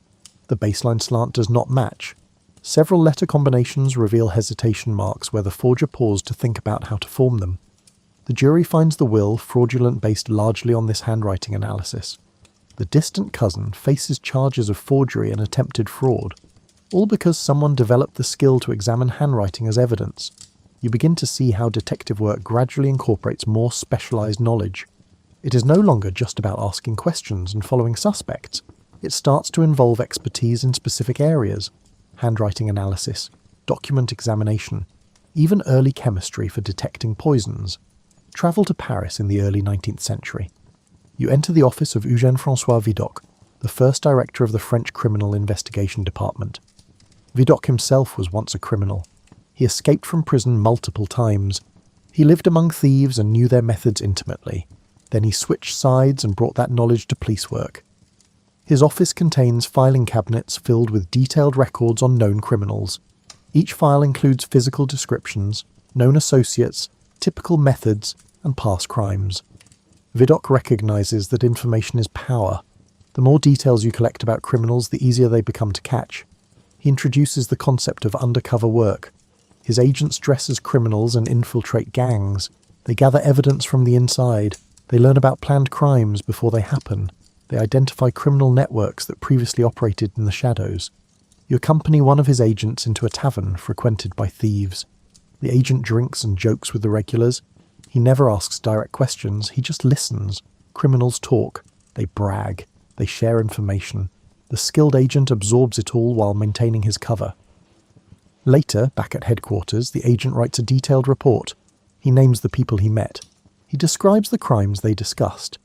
The baseline slant does not match. Several letter combinations reveal hesitation marks where the forger paused to think about how to form them. The jury finds the will fraudulent based largely on this handwriting analysis. The distant cousin faces charges of forgery and attempted fraud, all because someone developed the skill to examine handwriting as evidence. You begin to see how detective work gradually incorporates more specialized knowledge. It is no longer just about asking questions and following suspects. It starts to involve expertise in specific areas: handwriting analysis, document examination, even early chemistry for detecting poisons. Travel to Paris in the early 19th century. You enter the office of Eugène-François Vidocq, the first director of the French Criminal Investigation Department. Vidocq himself was once a criminal. He escaped from prison multiple times. He lived among thieves and knew their methods intimately. Then he switched sides and brought that knowledge to police work. His office contains filing cabinets filled with detailed records on known criminals. Each file includes physical descriptions, known associates, typical methods, and past crimes. Vidocq recognizes that information is power. The more details you collect about criminals, the easier they become to catch. He introduces the concept of undercover work. His agents dress as criminals and infiltrate gangs. They gather evidence from the inside. They learn about planned crimes before they happen. They identify criminal networks that previously operated in the shadows. You accompany one of his agents into a tavern frequented by thieves. The agent drinks and jokes with the regulars. He never asks direct questions, he just listens. Criminals talk. They brag. They share information. The skilled agent absorbs it all while maintaining his cover. Later, back at headquarters, the agent writes a detailed report. He names the people he met. He describes the crimes they discussed.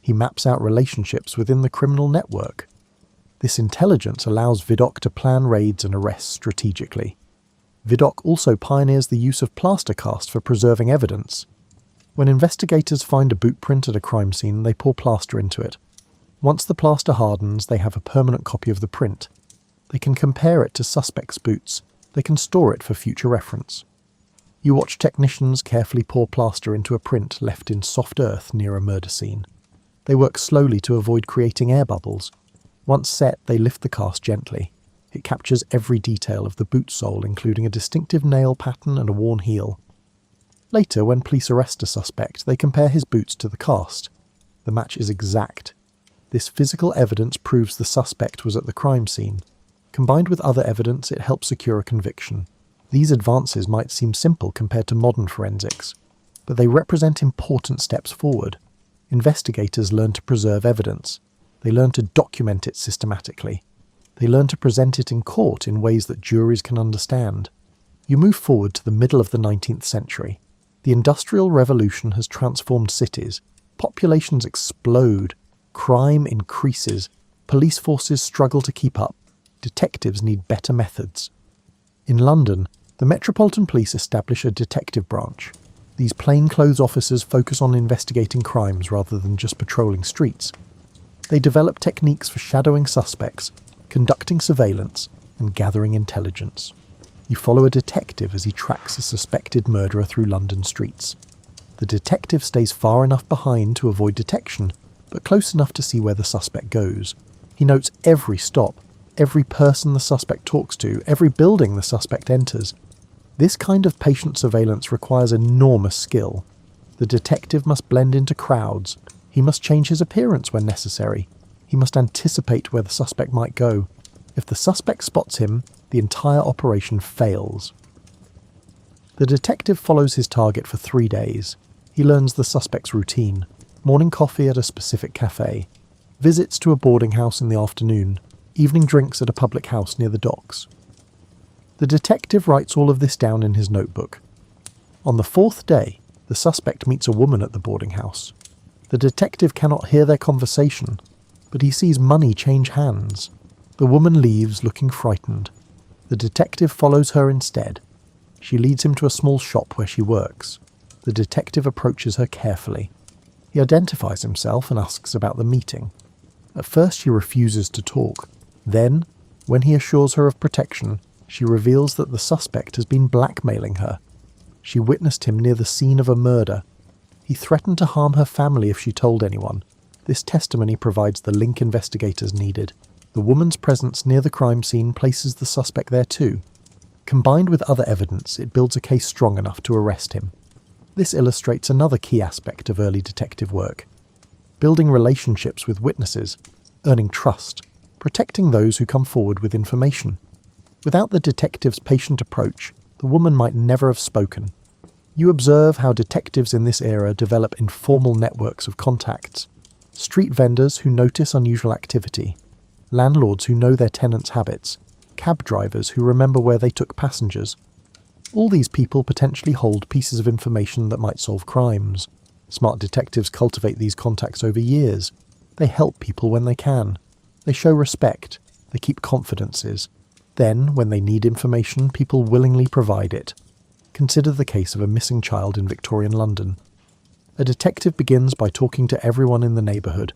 He maps out relationships within the criminal network. This intelligence allows Vidocq to plan raids and arrests strategically. Vidocq also pioneers the use of plaster cast for preserving evidence. When investigators find a boot print at a crime scene, they pour plaster into it. Once the plaster hardens, they have a permanent copy of the print. They can compare it to suspects' boots. They can store it for future reference. You watch technicians carefully pour plaster into a print left in soft earth near a murder scene. They work slowly to avoid creating air bubbles. Once set, they lift the cast gently. It captures every detail of the boot sole, including a distinctive nail pattern and a worn heel. Later, when police arrest a suspect, they compare his boots to the cast. The match is exact. This physical evidence proves the suspect was at the crime scene. Combined with other evidence, it helps secure a conviction. These advances might seem simple compared to modern forensics, but they represent important steps forward. Investigators learn to preserve evidence. They learn to document it systematically. They learn to present it in court in ways that juries can understand. You move forward to the middle of the 19th century. The Industrial Revolution has transformed cities. Populations explode. Crime increases. Police forces struggle to keep up. Detectives need better methods. In London, the Metropolitan Police establish a detective branch. These plainclothes officers focus on investigating crimes rather than just patrolling streets. They develop techniques for shadowing suspects, conducting surveillance, and gathering intelligence. You follow a detective as he tracks a suspected murderer through London streets. The detective stays far enough behind to avoid detection, but close enough to see where the suspect goes. He notes every stop, every person the suspect talks to, every building the suspect enters. This kind of patient surveillance requires enormous skill. The detective must blend into crowds. He must change his appearance when necessary. He must anticipate where the suspect might go. If the suspect spots him, the entire operation fails. The detective follows his target for 3 days. He learns the suspect's routine: morning coffee at a specific cafe, visits to a boarding house in the afternoon, evening drinks at a public house near the docks. The detective writes all of this down in his notebook. On the fourth day, the suspect meets a woman at the boarding house. The detective cannot hear their conversation, but he sees money change hands. The woman leaves looking frightened. The detective follows her instead. She leads him to a small shop where she works. The detective approaches her carefully. He identifies himself and asks about the meeting. At first she refuses to talk. Then, when he assures her of protection, she reveals that the suspect has been blackmailing her. She witnessed him near the scene of a murder. He threatened to harm her family if she told anyone. This testimony provides the link investigators needed. The woman's presence near the crime scene places the suspect there too. Combined with other evidence, it builds a case strong enough to arrest him. This illustrates another key aspect of early detective work: building relationships with witnesses, earning trust, protecting those who come forward with information. Without the detective's patient approach, the woman might never have spoken. You observe how detectives in this era develop informal networks of contacts. Street vendors who notice unusual activity, landlords who know their tenants' habits, cab drivers who remember where they took passengers. All these people potentially hold pieces of information that might solve crimes. Smart detectives cultivate these contacts over years. They help people when they can. They show respect. They keep confidences. Then, when they need information, people willingly provide it. Consider the case of a missing child in Victorian London. A detective begins by talking to everyone in the neighbourhood.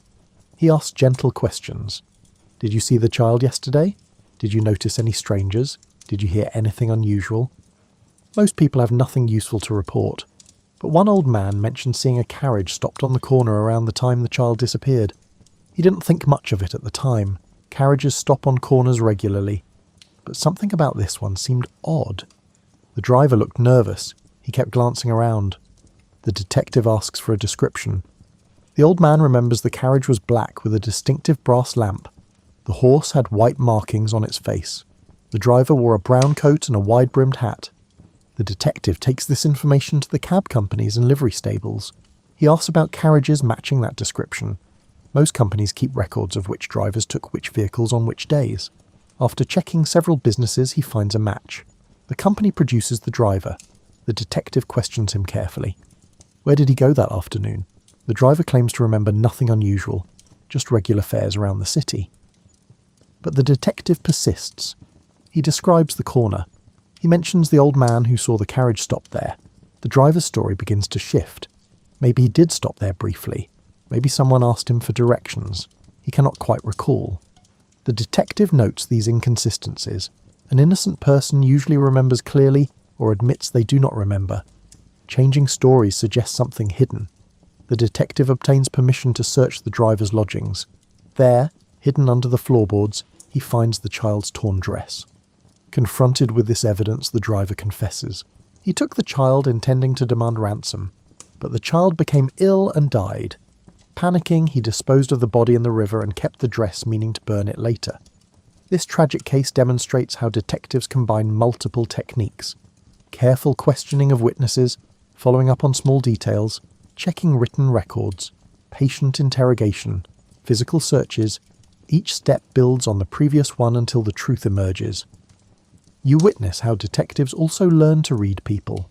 He asks gentle questions. Did you see the child yesterday? Did you notice any strangers? Did you hear anything unusual? Most people have nothing useful to report, but one old man mentioned seeing a carriage stopped on the corner around the time the child disappeared. He didn't think much of it at the time. Carriages stop on corners regularly. But something about this one seemed odd. The driver looked nervous. He kept glancing around. The detective asks for a description. The old man remembers the carriage was black with a distinctive brass lamp. The horse had white markings on its face. The driver wore a brown coat and a wide-brimmed hat. The detective takes this information to the cab companies and livery stables. He asks about carriages matching that description. Most companies keep records of which drivers took which vehicles on which days. After checking several businesses, he finds a match. The company produces the driver. The detective questions him carefully. Where did he go that afternoon? The driver claims to remember nothing unusual, just regular fares around the city. But the detective persists. He describes the corner. He mentions the old man who saw the carriage stop there. The driver's story begins to shift. Maybe he did stop there briefly. Maybe someone asked him for directions. He cannot quite recall. The detective notes these inconsistencies. An innocent person usually remembers clearly or admits they do not remember. Changing stories suggests something hidden. The detective obtains permission to search the driver's lodgings. There, hidden under the floorboards, he finds the child's torn dress. Confronted with this evidence, the driver confesses. He took the child intending to demand ransom, but the child became ill and died. Panicking, he disposed of the body in the river and kept the dress, meaning to burn it later. This tragic case demonstrates how detectives combine multiple techniques: careful questioning of witnesses, following up on small details, checking written records, patient interrogation, physical searches. Each step builds on the previous one until the truth emerges. You witness how detectives also learn to read people.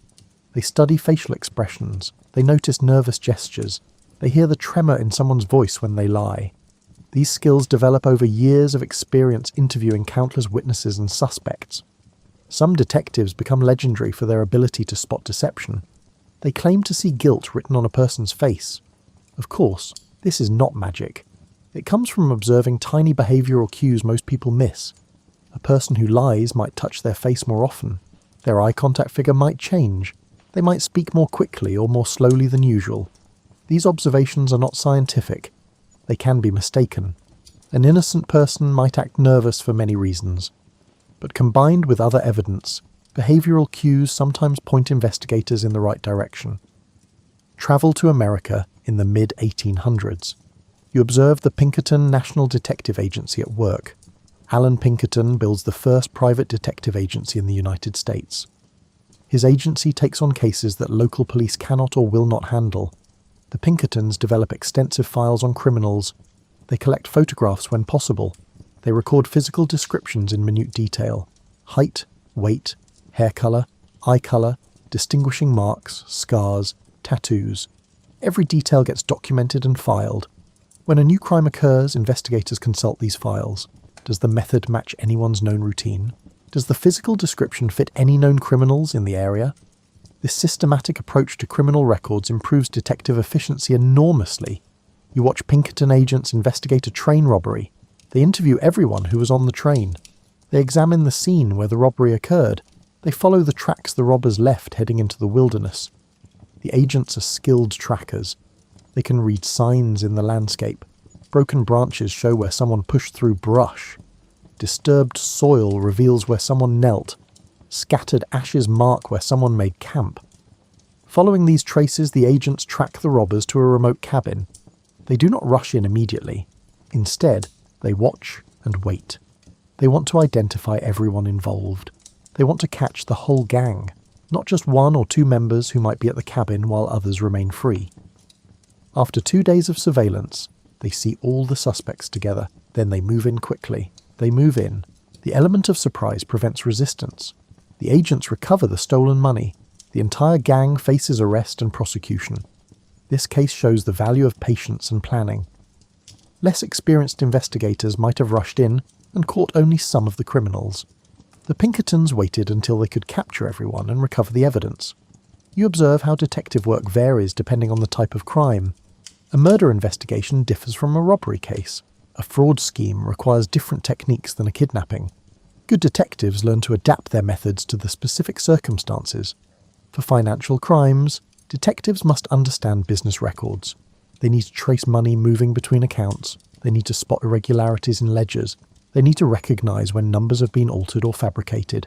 They study facial expressions, they notice nervous gestures, they hear the tremor in someone's voice when they lie. These skills develop over years of experience interviewing countless witnesses and suspects. Some detectives become legendary for their ability to spot deception. They claim to see guilt written on a person's face. Of course, this is not magic. It comes from observing tiny behavioural cues most people miss. A person who lies might touch their face more often. Their eye contact figure might change. They might speak more quickly or more slowly than usual. These observations are not scientific. They can be mistaken. An innocent person might act nervous for many reasons. But combined with other evidence, behavioural cues sometimes point investigators in the right direction. Travel to America in the mid-1800s. You observe the Pinkerton National Detective Agency at work. Alan Pinkerton builds the first private detective agency in the United States. His agency takes on cases that local police cannot or will not handle. The Pinkertons develop extensive files on criminals. They collect photographs when possible. They record physical descriptions in minute detail: height, weight, hair colour, eye colour, distinguishing marks, scars, tattoos. Every detail gets documented and filed. When a new crime occurs, investigators consult these files. Does the method match anyone's known routine? Does the physical description fit any known criminals in the area? This systematic approach to criminal records improves detective efficiency enormously. You watch Pinkerton agents investigate a train robbery. They interview everyone who was on the train. They examine the scene where the robbery occurred. They follow the tracks the robbers left heading into the wilderness. The agents are skilled trackers. They can read signs in the landscape. Broken branches show where someone pushed through brush. Disturbed soil reveals where someone knelt. Scattered ashes mark where someone made camp. Following these traces, the agents track the robbers to a remote cabin. They do not rush in immediately. Instead, they watch and wait. They want to identify everyone involved. They want to catch the whole gang, not just one or two members who might be at the cabin while others remain free. After 2 days of surveillance, they see all the suspects together. Then they move in quickly. They move in. The element of surprise prevents resistance. The agents recover the stolen money. The entire gang faces arrest and prosecution. This case shows the value of patience and planning. Less experienced investigators might have rushed in and caught only some of the criminals. The Pinkertons waited until they could capture everyone and recover the evidence. You observe how detective work varies depending on the type of crime. A murder investigation differs from a robbery case. A fraud scheme requires different techniques than a kidnapping. Good detectives learn to adapt their methods to the specific circumstances. For financial crimes, detectives must understand business records. They need to trace money moving between accounts. They need to spot irregularities in ledgers. They need to recognize when numbers have been altered or fabricated.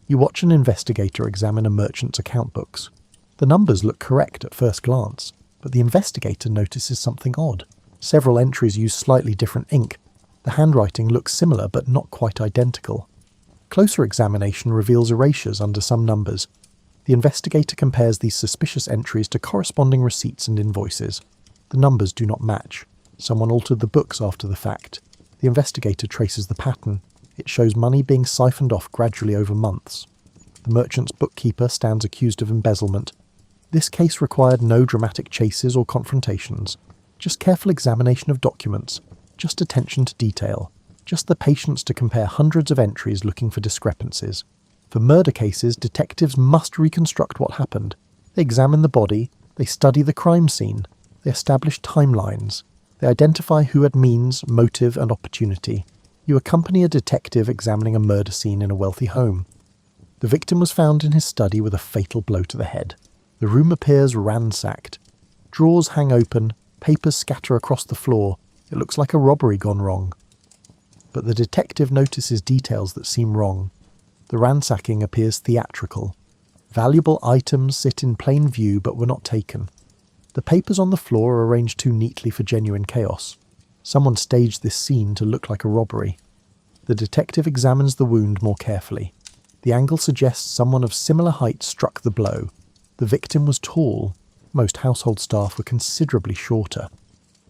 You watch an investigator examine a merchant's account books. The numbers look correct at first glance, but the investigator notices something odd. Several entries use slightly different ink. The handwriting looks similar but not quite identical. Closer examination reveals erasures under some numbers. The investigator compares these suspicious entries to corresponding receipts and invoices. The numbers do not match. Someone altered the books after the fact. The investigator traces the pattern. It shows money being siphoned off gradually over months. The merchant's bookkeeper stands accused of embezzlement. This case required no dramatic chases or confrontations. Just careful examination of documents. Just attention to detail. Just the patience to compare hundreds of entries looking for discrepancies. For murder cases, detectives must reconstruct what happened. They examine the body. They study the crime scene. They establish timelines. They identify who had means, motive, and opportunity. You accompany a detective examining a murder scene in a wealthy home. The victim was found in his study with a fatal blow to the head. The room appears ransacked. Drawers hang open, papers scatter across the floor. It looks like a robbery gone wrong. But the detective notices details that seem wrong. The ransacking appears theatrical. Valuable items sit in plain view but were not taken. The papers on the floor are arranged too neatly for genuine chaos. Someone staged this scene to look like a robbery. The detective examines the wound more carefully. The angle suggests someone of similar height struck the blow. The victim was tall. Most household staff were considerably shorter.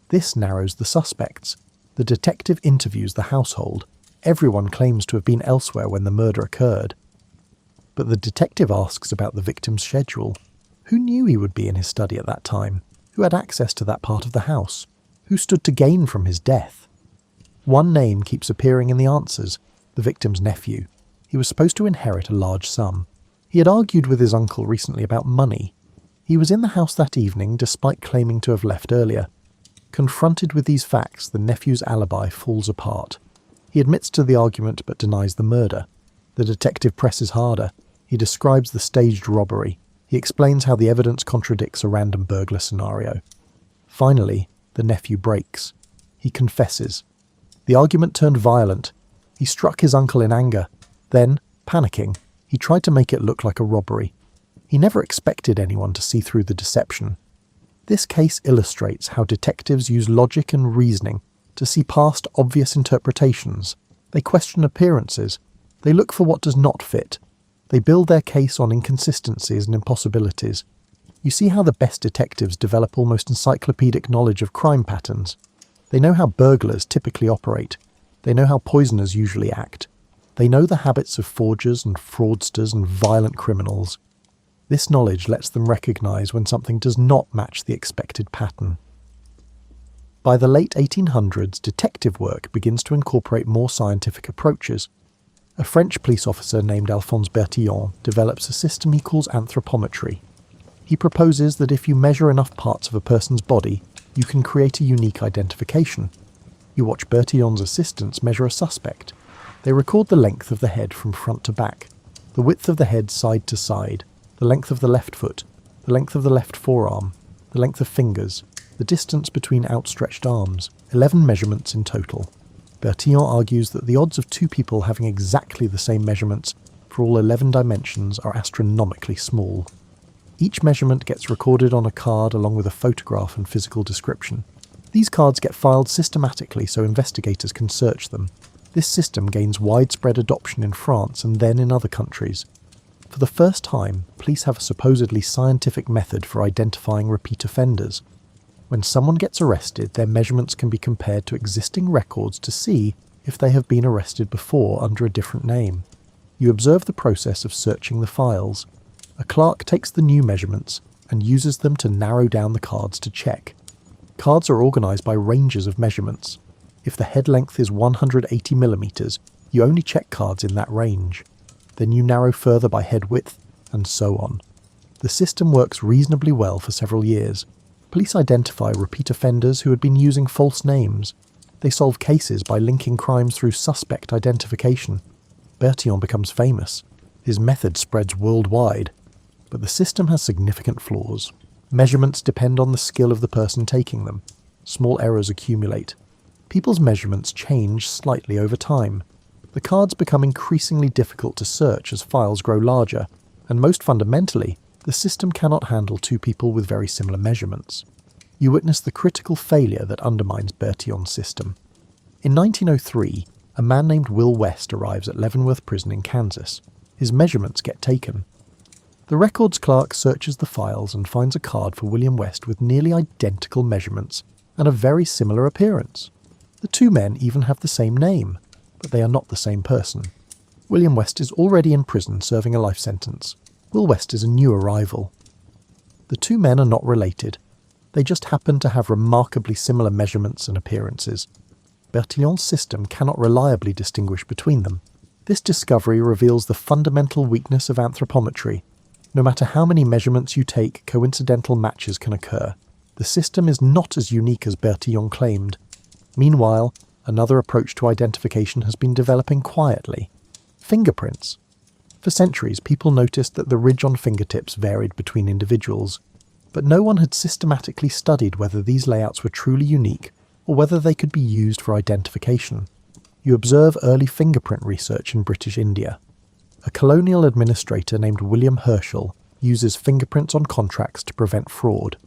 This narrows the suspects. The detective interviews the household. Everyone claims to have been elsewhere when the murder occurred. But the detective asks about the victim's schedule. Who knew he would be in his study at that time? Who had access to that part of the house? Who stood to gain from his death? One name keeps appearing in the answers, the victim's nephew. He was supposed to inherit a large sum. He had argued with his uncle recently about money. He was in the house that evening despite claiming to have left earlier. Confronted with these facts, the nephew's alibi falls apart. He admits to the argument but denies the murder. The detective presses harder. He describes the staged robbery. He explains how the evidence contradicts a random burglar scenario. Finally, the nephew breaks. He confesses. The argument turned violent. He struck his uncle in anger. Then, panicking, he tried to make it look like a robbery. He never expected anyone to see through the deception. This case illustrates how detectives use logic and reasoning to see past obvious interpretations. They question appearances. They look for what does not fit. They build their case on inconsistencies and impossibilities. You see how the best detectives develop almost encyclopedic knowledge of crime patterns. They know how burglars typically operate. They know how poisoners usually act. They know the habits of forgers and fraudsters and violent criminals. This knowledge lets them recognise when something does not match the expected pattern. By the late 1800s, detective work begins to incorporate more scientific approaches. A French police officer named Alphonse Bertillon develops a system he calls anthropometry. He proposes that if you measure enough parts of a person's body, you can create a unique identification. You watch Bertillon's assistants measure a suspect. They record the length of the head from front to back, the width of the head side to side, the length of the left foot, the length of the left forearm, the length of fingers, the distance between outstretched arms, 11 measurements in total. Bertillon argues that the odds of two people having exactly the same measurements for all 11 dimensions are astronomically small. Each measurement gets recorded on a card along with a photograph and physical description. These cards get filed systematically so investigators can search them. This system gains widespread adoption in France and then in other countries. For the first time, police have a supposedly scientific method for identifying repeat offenders. When someone gets arrested, their measurements can be compared to existing records to see if they have been arrested before under a different name. You observe the process of searching the files. A clerk takes the new measurements and uses them to narrow down the cards to check. Cards are organised by ranges of measurements. If the head length is 180 millimeters, you only check cards in that range. Then you narrow further by head width, and so on. The system works reasonably well for several years. Police identify repeat offenders who had been using false names. They solve cases by linking crimes through suspect identification. Bertillon becomes famous. His method spreads worldwide. But the system has significant flaws. Measurements depend on the skill of the person taking them. Small errors accumulate. People's measurements change slightly over time. The cards become increasingly difficult to search as files grow larger, and most fundamentally, the system cannot handle two people with very similar measurements. You witness the critical failure that undermines Bertillon's system. In 1903, a man named Will West arrives at Leavenworth Prison in Kansas. His measurements get taken. The records clerk searches the files and finds a card for William West with nearly identical measurements and a very similar appearance. The two men even have the same name, but they are not the same person. William West is already in prison serving a life sentence. Will West is a new arrival. The two men are not related. They just happen to have remarkably similar measurements and appearances. Bertillon's system cannot reliably distinguish between them. This discovery reveals the fundamental weakness of anthropometry. No matter how many measurements you take, coincidental matches can occur. The system is not as unique as Bertillon claimed. Meanwhile, another approach to identification has been developing quietly. Fingerprints. For centuries, people noticed that the ridge on fingertips varied between individuals, but no one had systematically studied whether these layouts were truly unique or whether they could be used for identification. You observe early fingerprint research in British India. A colonial administrator named William Herschel uses fingerprints on contracts to prevent fraud.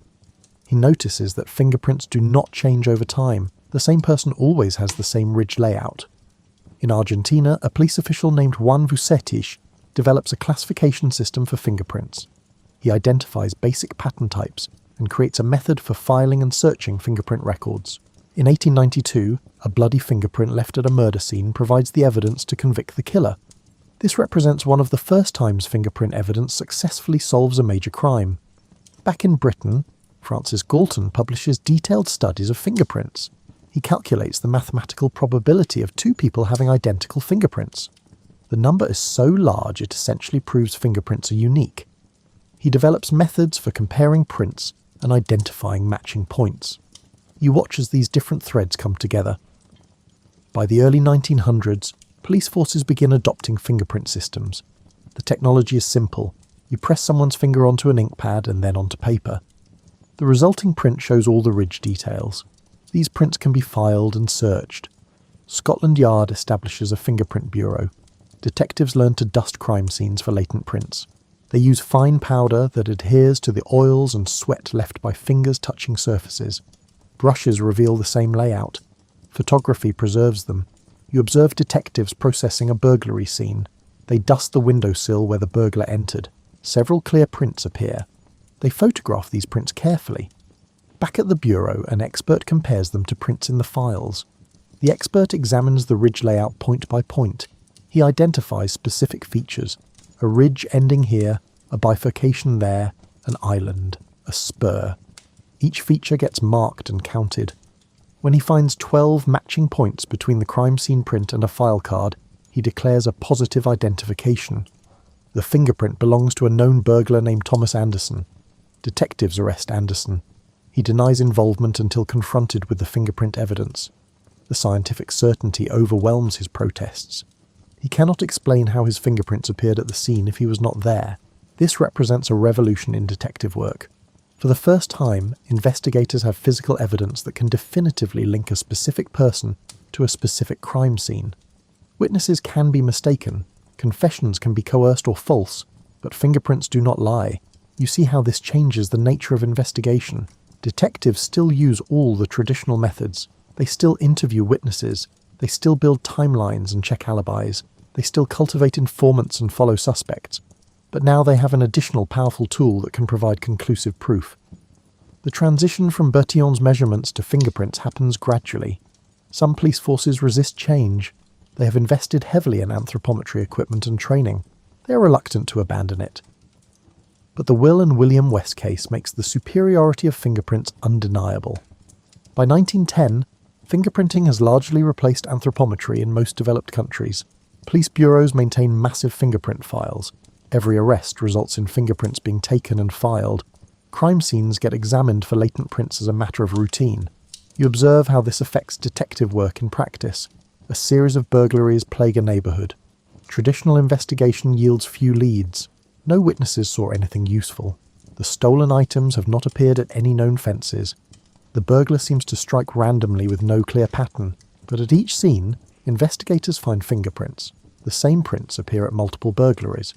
He notices that fingerprints do not change over time. The same person always has the same ridge layout. In Argentina, a police official named Juan Vucetich develops a classification system for fingerprints. He identifies basic pattern types and creates a method for filing and searching fingerprint records. In 1892, a bloody fingerprint left at a murder scene provides the evidence to convict the killer. This represents one of the first times fingerprint evidence successfully solves a major crime. Back in Britain, Francis Galton publishes detailed studies of fingerprints. He calculates the mathematical probability of two people having identical fingerprints. The number is so large it essentially proves fingerprints are unique. He develops methods for comparing prints and identifying matching points. You watch as these different threads come together. By the early 1900s, police forces begin adopting fingerprint systems. The technology is simple. You press someone's finger onto an ink pad and then onto paper. The resulting print shows all the ridge details. These prints can be filed and searched. Scotland Yard establishes a fingerprint bureau. Detectives learn to dust crime scenes for latent prints. They use fine powder that adheres to the oils and sweat left by fingers touching surfaces. Brushes reveal the same layout. Photography preserves them. You observe detectives processing a burglary scene. They dust the windowsill where the burglar entered. Several clear prints appear. They photograph these prints carefully. Back at the bureau, an expert compares them to prints in the files. The expert examines the ridge layout point by point. He identifies specific features, a ridge ending here, a bifurcation there, an island, a spur. Each feature gets marked and counted. When he finds 12 matching points between the crime scene print and a file card, he declares a positive identification. The fingerprint belongs to a known burglar named Thomas Anderson. Detectives arrest Anderson. He denies involvement until confronted with the fingerprint evidence. The scientific certainty overwhelms his protests. He cannot explain how his fingerprints appeared at the scene if he was not there. This represents a revolution in detective work. For the first time, investigators have physical evidence that can definitively link a specific person to a specific crime scene. Witnesses can be mistaken, confessions can be coerced or false, but fingerprints do not lie. You see how this changes the nature of investigation. Detectives still use all the traditional methods. They still interview witnesses. They still build timelines and check alibis. They still cultivate informants and follow suspects. But now they have an additional powerful tool that can provide conclusive proof. The transition from Bertillon's measurements to fingerprints happens gradually. Some police forces resist change. They have invested heavily in anthropometry equipment and training. They are reluctant to abandon it. But the Will and William West case makes the superiority of fingerprints undeniable. By 1910, fingerprinting has largely replaced anthropometry in most developed countries. Police bureaus maintain massive fingerprint files. Every arrest results in fingerprints being taken and filed. Crime scenes get examined for latent prints as a matter of routine. You observe how this affects detective work in practice. A series of burglaries plague a neighbourhood. Traditional investigation yields few leads. No witnesses saw anything useful. The stolen items have not appeared at any known fences. The burglar seems to strike randomly with no clear pattern, but at each scene, investigators find fingerprints. The same prints appear at multiple burglaries.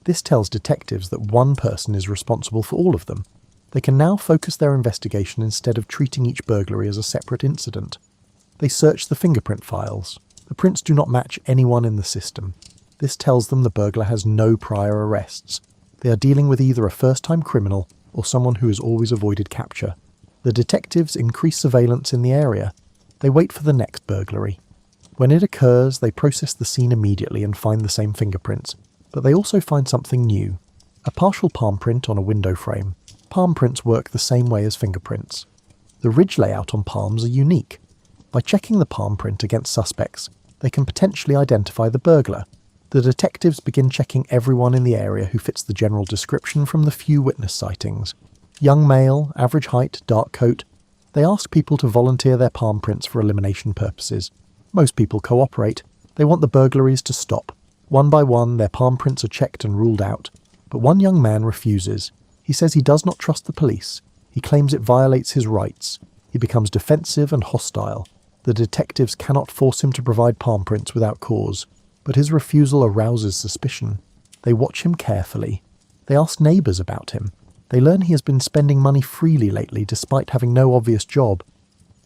This tells detectives that one person is responsible for all of them. They can now focus their investigation instead of treating each burglary as a separate incident. They search the fingerprint files. The prints do not match anyone in the system. This tells them the burglar has no prior arrests. They are dealing with either a first-time criminal or someone who has always avoided capture. The detectives increase surveillance in the area. They wait for the next burglary. When it occurs, they process the scene immediately and find the same fingerprints. But they also find something new. A partial palm print on a window frame. Palm prints work the same way as fingerprints. The ridge layout on palms are unique. By checking the palm print against suspects, they can potentially identify the burglar. The detectives begin checking everyone in the area who fits the general description from the few witness sightings. Young male, average height, dark coat. They ask people to volunteer their palm prints for elimination purposes. Most people cooperate. They want the burglaries to stop. One by one, their palm prints are checked and ruled out. But one young man refuses. He says he does not trust the police. He claims it violates his rights. He becomes defensive and hostile. The detectives cannot force him to provide palm prints without cause. But his refusal arouses suspicion. They watch him carefully. They ask neighbours about him. They learn he has been spending money freely lately despite having no obvious job.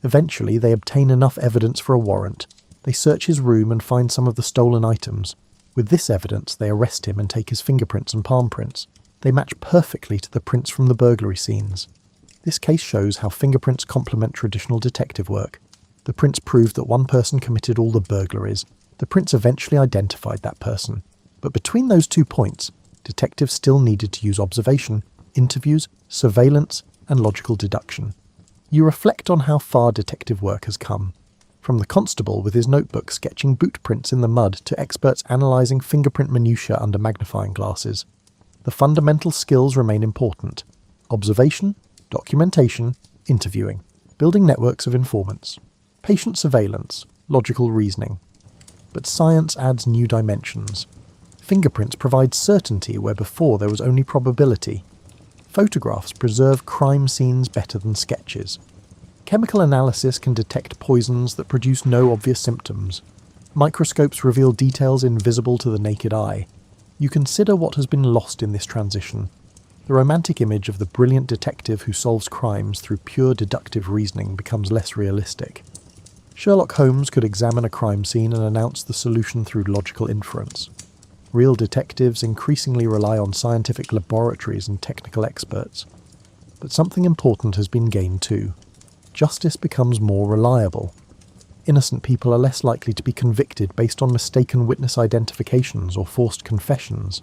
Eventually, they obtain enough evidence for a warrant. They search his room and find some of the stolen items. With this evidence, they arrest him and take his fingerprints and palm prints. They match perfectly to the prints from the burglary scenes. This case shows how fingerprints complement traditional detective work. The prints proved that one person committed all the burglaries. The prints eventually identified that person. But between those 2 points, detectives still needed to use observation, interviews, surveillance, and logical deduction. You reflect on how far detective work has come. From the constable with his notebook sketching boot prints in the mud to experts analysing fingerprint minutiae under magnifying glasses. The fundamental skills remain important. Observation, documentation, interviewing, building networks of informants, patient surveillance, logical reasoning. But science adds new dimensions. Fingerprints provide certainty where before there was only probability. Photographs preserve crime scenes better than sketches. Chemical analysis can detect poisons that produce no obvious symptoms. Microscopes reveal details invisible to the naked eye. You consider what has been lost in this transition. The romantic image of the brilliant detective who solves crimes through pure deductive reasoning becomes less realistic. Sherlock Holmes could examine a crime scene and announce the solution through logical inference. Real detectives increasingly rely on scientific laboratories and technical experts. But something important has been gained too. Justice becomes more reliable. Innocent people are less likely to be convicted based on mistaken witness identifications or forced confessions.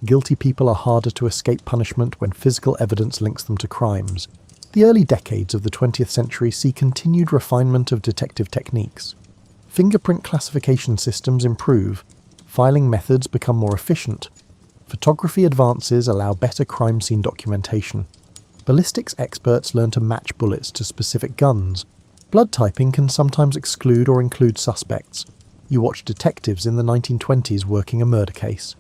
Guilty people are harder to escape punishment when physical evidence links them to crimes. The early decades of the 20th century see continued refinement of detective techniques. Fingerprint classification systems improve, filing methods become more efficient, photography advances allow better crime scene documentation. Ballistics experts learn to match bullets to specific guns. Blood typing can sometimes exclude or include suspects. You watch detectives in the 1920s working a murder case.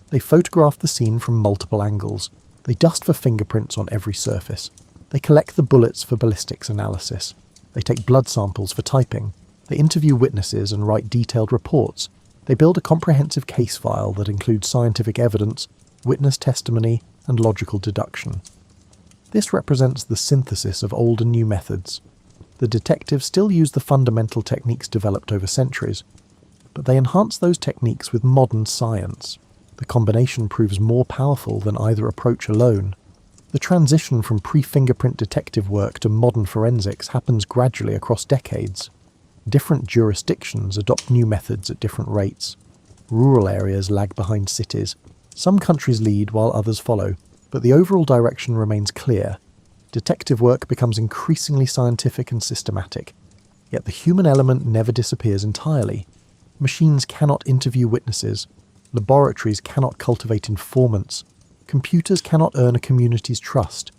They photograph the scene from multiple angles. They dust for fingerprints on every surface. They collect the bullets for ballistics analysis. They take blood samples for typing. They interview witnesses and write detailed reports. They build a comprehensive case file that includes scientific evidence, witness testimony, and logical deduction. This represents the synthesis of old and new methods. The detectives still use the fundamental techniques developed over centuries, but they enhance those techniques with modern science. The combination proves more powerful than either approach alone. The transition from pre-fingerprint detective work to modern forensics happens gradually across decades. Different jurisdictions adopt new methods at different rates. Rural areas lag behind cities. Some countries lead while others follow, but the overall direction remains clear. Detective work becomes increasingly scientific and systematic. Yet the human element never disappears entirely. Machines cannot interview witnesses. Laboratories cannot cultivate informants. Computers cannot earn a community's trust.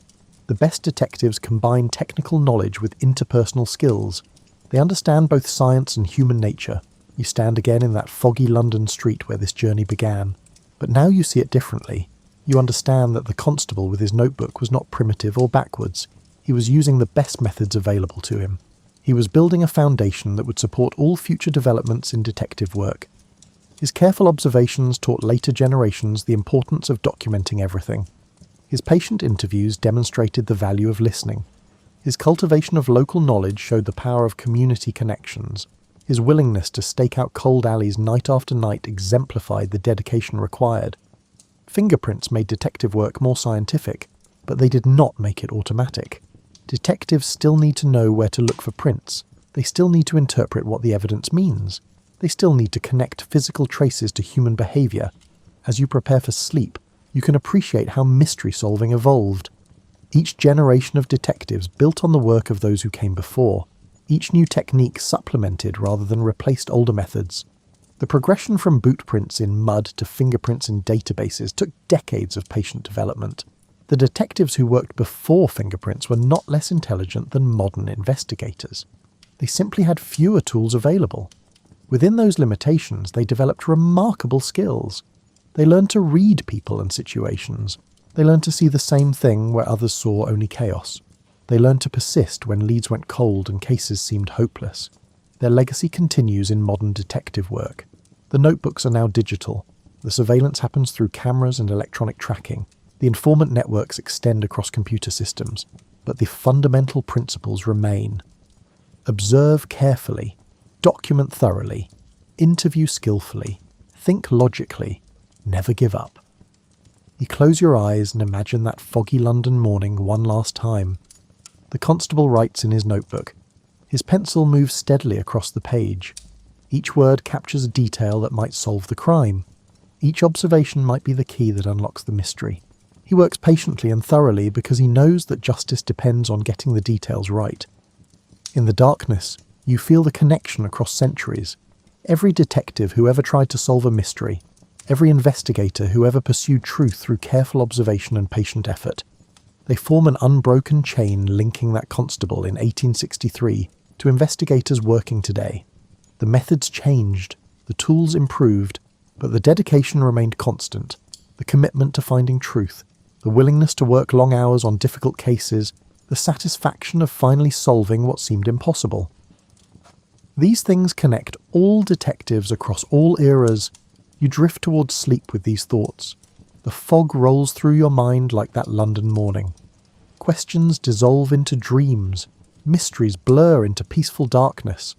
The best detectives combine technical knowledge with interpersonal skills. They understand both science and human nature. You stand again in that foggy London street where this journey began. But now you see it differently. You understand that the constable with his notebook was not primitive or backwards. He was using the best methods available to him. He was building a foundation that would support all future developments in detective work. His careful observations taught later generations the importance of documenting everything. His patient interviews demonstrated the value of listening. His cultivation of local knowledge showed the power of community connections. His willingness to stake out cold alleys night after night exemplified the dedication required. Fingerprints made detective work more scientific, but they did not make it automatic. Detectives still need to know where to look for prints. They still need to interpret what the evidence means. They still need to connect physical traces to human behavior. As you prepare for sleep, you can appreciate how mystery solving evolved. Each generation of detectives built on the work of those who came before. Each new technique supplemented rather than replaced older methods. The progression from boot prints in mud to fingerprints in databases took decades of patient development. The detectives who worked before fingerprints were not less intelligent than modern investigators. They simply had fewer tools available. Within those limitations, they developed remarkable skills. They learned to read people and situations. They learned to see the same thing where others saw only chaos. They learned to persist when leads went cold and cases seemed hopeless. Their legacy continues in modern detective work. The notebooks are now digital. The surveillance happens through cameras and electronic tracking. The informant networks extend across computer systems. But the fundamental principles remain. Observe carefully. Document thoroughly. Interview skillfully. Think logically. Never give up. You close your eyes and imagine that foggy London morning one last time. The constable writes in his notebook. His pencil moves steadily across the page. Each word captures a detail that might solve the crime. Each observation might be the key that unlocks the mystery. He works patiently and thoroughly because he knows that justice depends on getting the details right. In the darkness, you feel the connection across centuries. Every detective who ever tried to solve a mystery, every investigator who ever pursued truth through careful observation and patient effort, they form an unbroken chain linking that constable in 1863 to investigators working today. The methods changed, the tools improved, but the dedication remained constant. The commitment to finding truth, the willingness to work long hours on difficult cases, the satisfaction of finally solving what seemed impossible. These things connect all detectives across all eras. You drift towards sleep with these thoughts. The fog rolls through your mind like that London morning. Questions dissolve into dreams. Mysteries blur into peaceful darkness.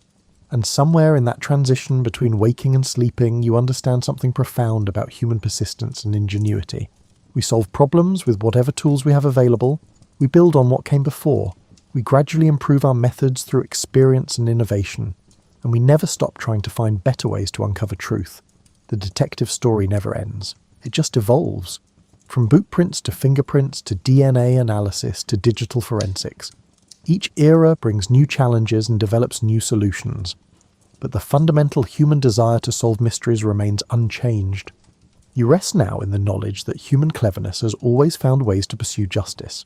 And somewhere in that transition between waking and sleeping, you understand something profound about human persistence and ingenuity. We solve problems with whatever tools we have available. We build on what came before. We gradually improve our methods through experience and innovation. And we never stop trying to find better ways to uncover truth. The detective story never ends. It just evolves. From bootprints to fingerprints to DNA analysis to digital forensics. Each era brings new challenges and develops new solutions. But the fundamental human desire to solve mysteries remains unchanged. You rest now in the knowledge that human cleverness has always found ways to pursue justice.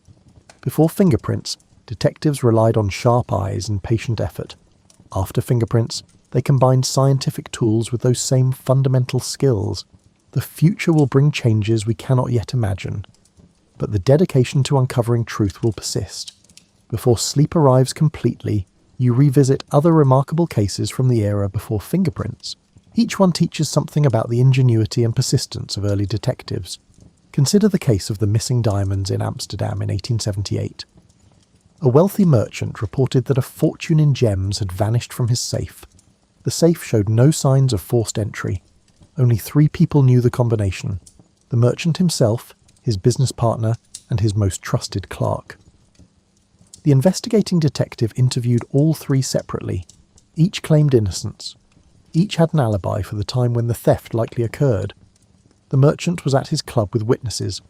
Before fingerprints, detectives relied on sharp eyes and patient effort. After fingerprints, they combined scientific tools with those same fundamental skills. The future will bring changes we cannot yet imagine. But the dedication to uncovering truth will persist. Before sleep arrives completely, you revisit other remarkable cases from the era before fingerprints. Each one teaches something about the ingenuity and persistence of early detectives. Consider the case of the missing diamonds in Amsterdam in 1878. A wealthy merchant reported that a fortune in gems had vanished from his safe. The safe showed no signs of forced entry. Only 3 people knew the combination: the merchant himself, his business partner, and his most trusted clerk. The investigating detective interviewed all 3 separately. Each claimed innocence. Each had an alibi for the time when the theft likely occurred. The merchant was at his club with witnesses.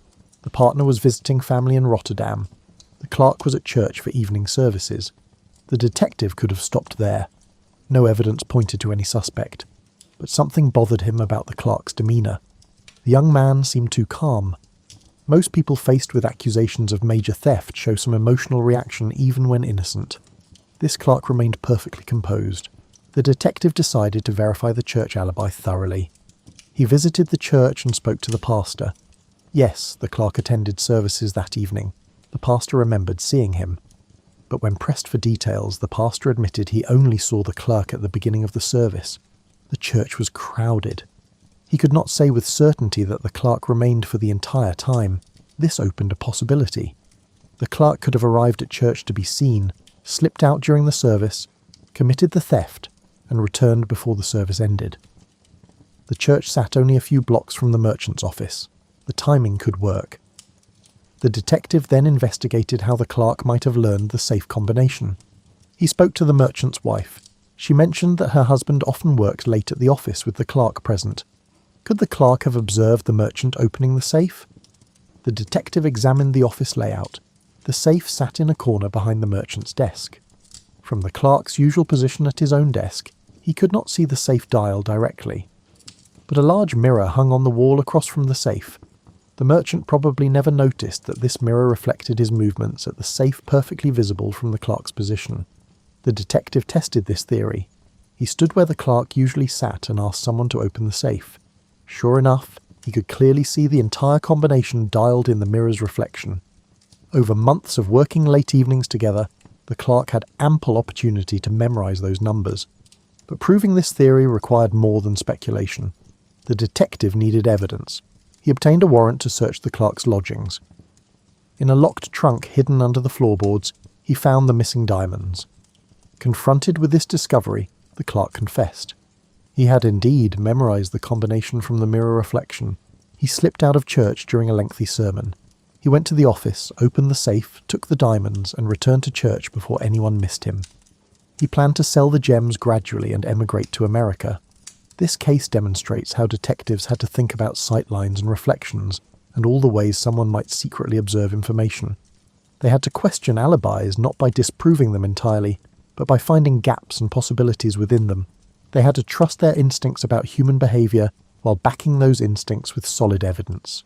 The partner was visiting family in Rotterdam. The clerk was at church for evening services. The detective could have stopped there. No evidence pointed to any suspect. But something bothered him about the clerk's demeanour. The young man seemed too calm. Most people faced with accusations of major theft show some emotional reaction even when innocent. This clerk remained perfectly composed. The detective decided to verify the church alibi thoroughly. He visited the church and spoke to the pastor. Yes, the clerk attended services that evening. The pastor remembered seeing him. But when pressed for details, the pastor admitted he only saw the clerk at the beginning of the service. The church was crowded. He could not say with certainty that the clerk remained for the entire time. This opened a possibility. The clerk could have arrived at church to be seen, slipped out during the service, committed the theft, and returned before the service ended. The church sat only a few blocks from the merchant's office. The timing could work. The detective then investigated how the clerk might have learned the safe combination. He spoke to the merchant's wife. She mentioned that her husband often worked late at the office with the clerk present. Could the clerk have observed the merchant opening the safe? The detective examined the office layout. The safe sat in a corner behind the merchant's desk. From the clerk's usual position at his own desk, he could not see the safe dial directly. But a large mirror hung on the wall across from the safe. The merchant probably never noticed that this mirror reflected his movements at the safe perfectly visible from the clerk's position. The detective tested this theory. He stood where the clerk usually sat and asked someone to open the safe. Sure enough, he could clearly see the entire combination dialed in the mirror's reflection. Over months of working late evenings together, the clerk had ample opportunity to memorize those numbers. But proving this theory required more than speculation. The detective needed evidence. He obtained a warrant to search the clerk's lodgings. In a locked trunk hidden under the floorboards, he found the missing diamonds. Confronted with this discovery, the clerk confessed. He had indeed memorized the combination from the mirror reflection. He slipped out of church during a lengthy sermon. He went to the office, opened the safe, took the diamonds, and returned to church before anyone missed him. He planned to sell the gems gradually and emigrate to America. This case demonstrates how detectives had to think about sightlines and reflections, and all the ways someone might secretly observe information. They had to question alibis not by disproving them entirely, but by finding gaps and possibilities within them. They had to trust their instincts about human behaviour while backing those instincts with solid evidence.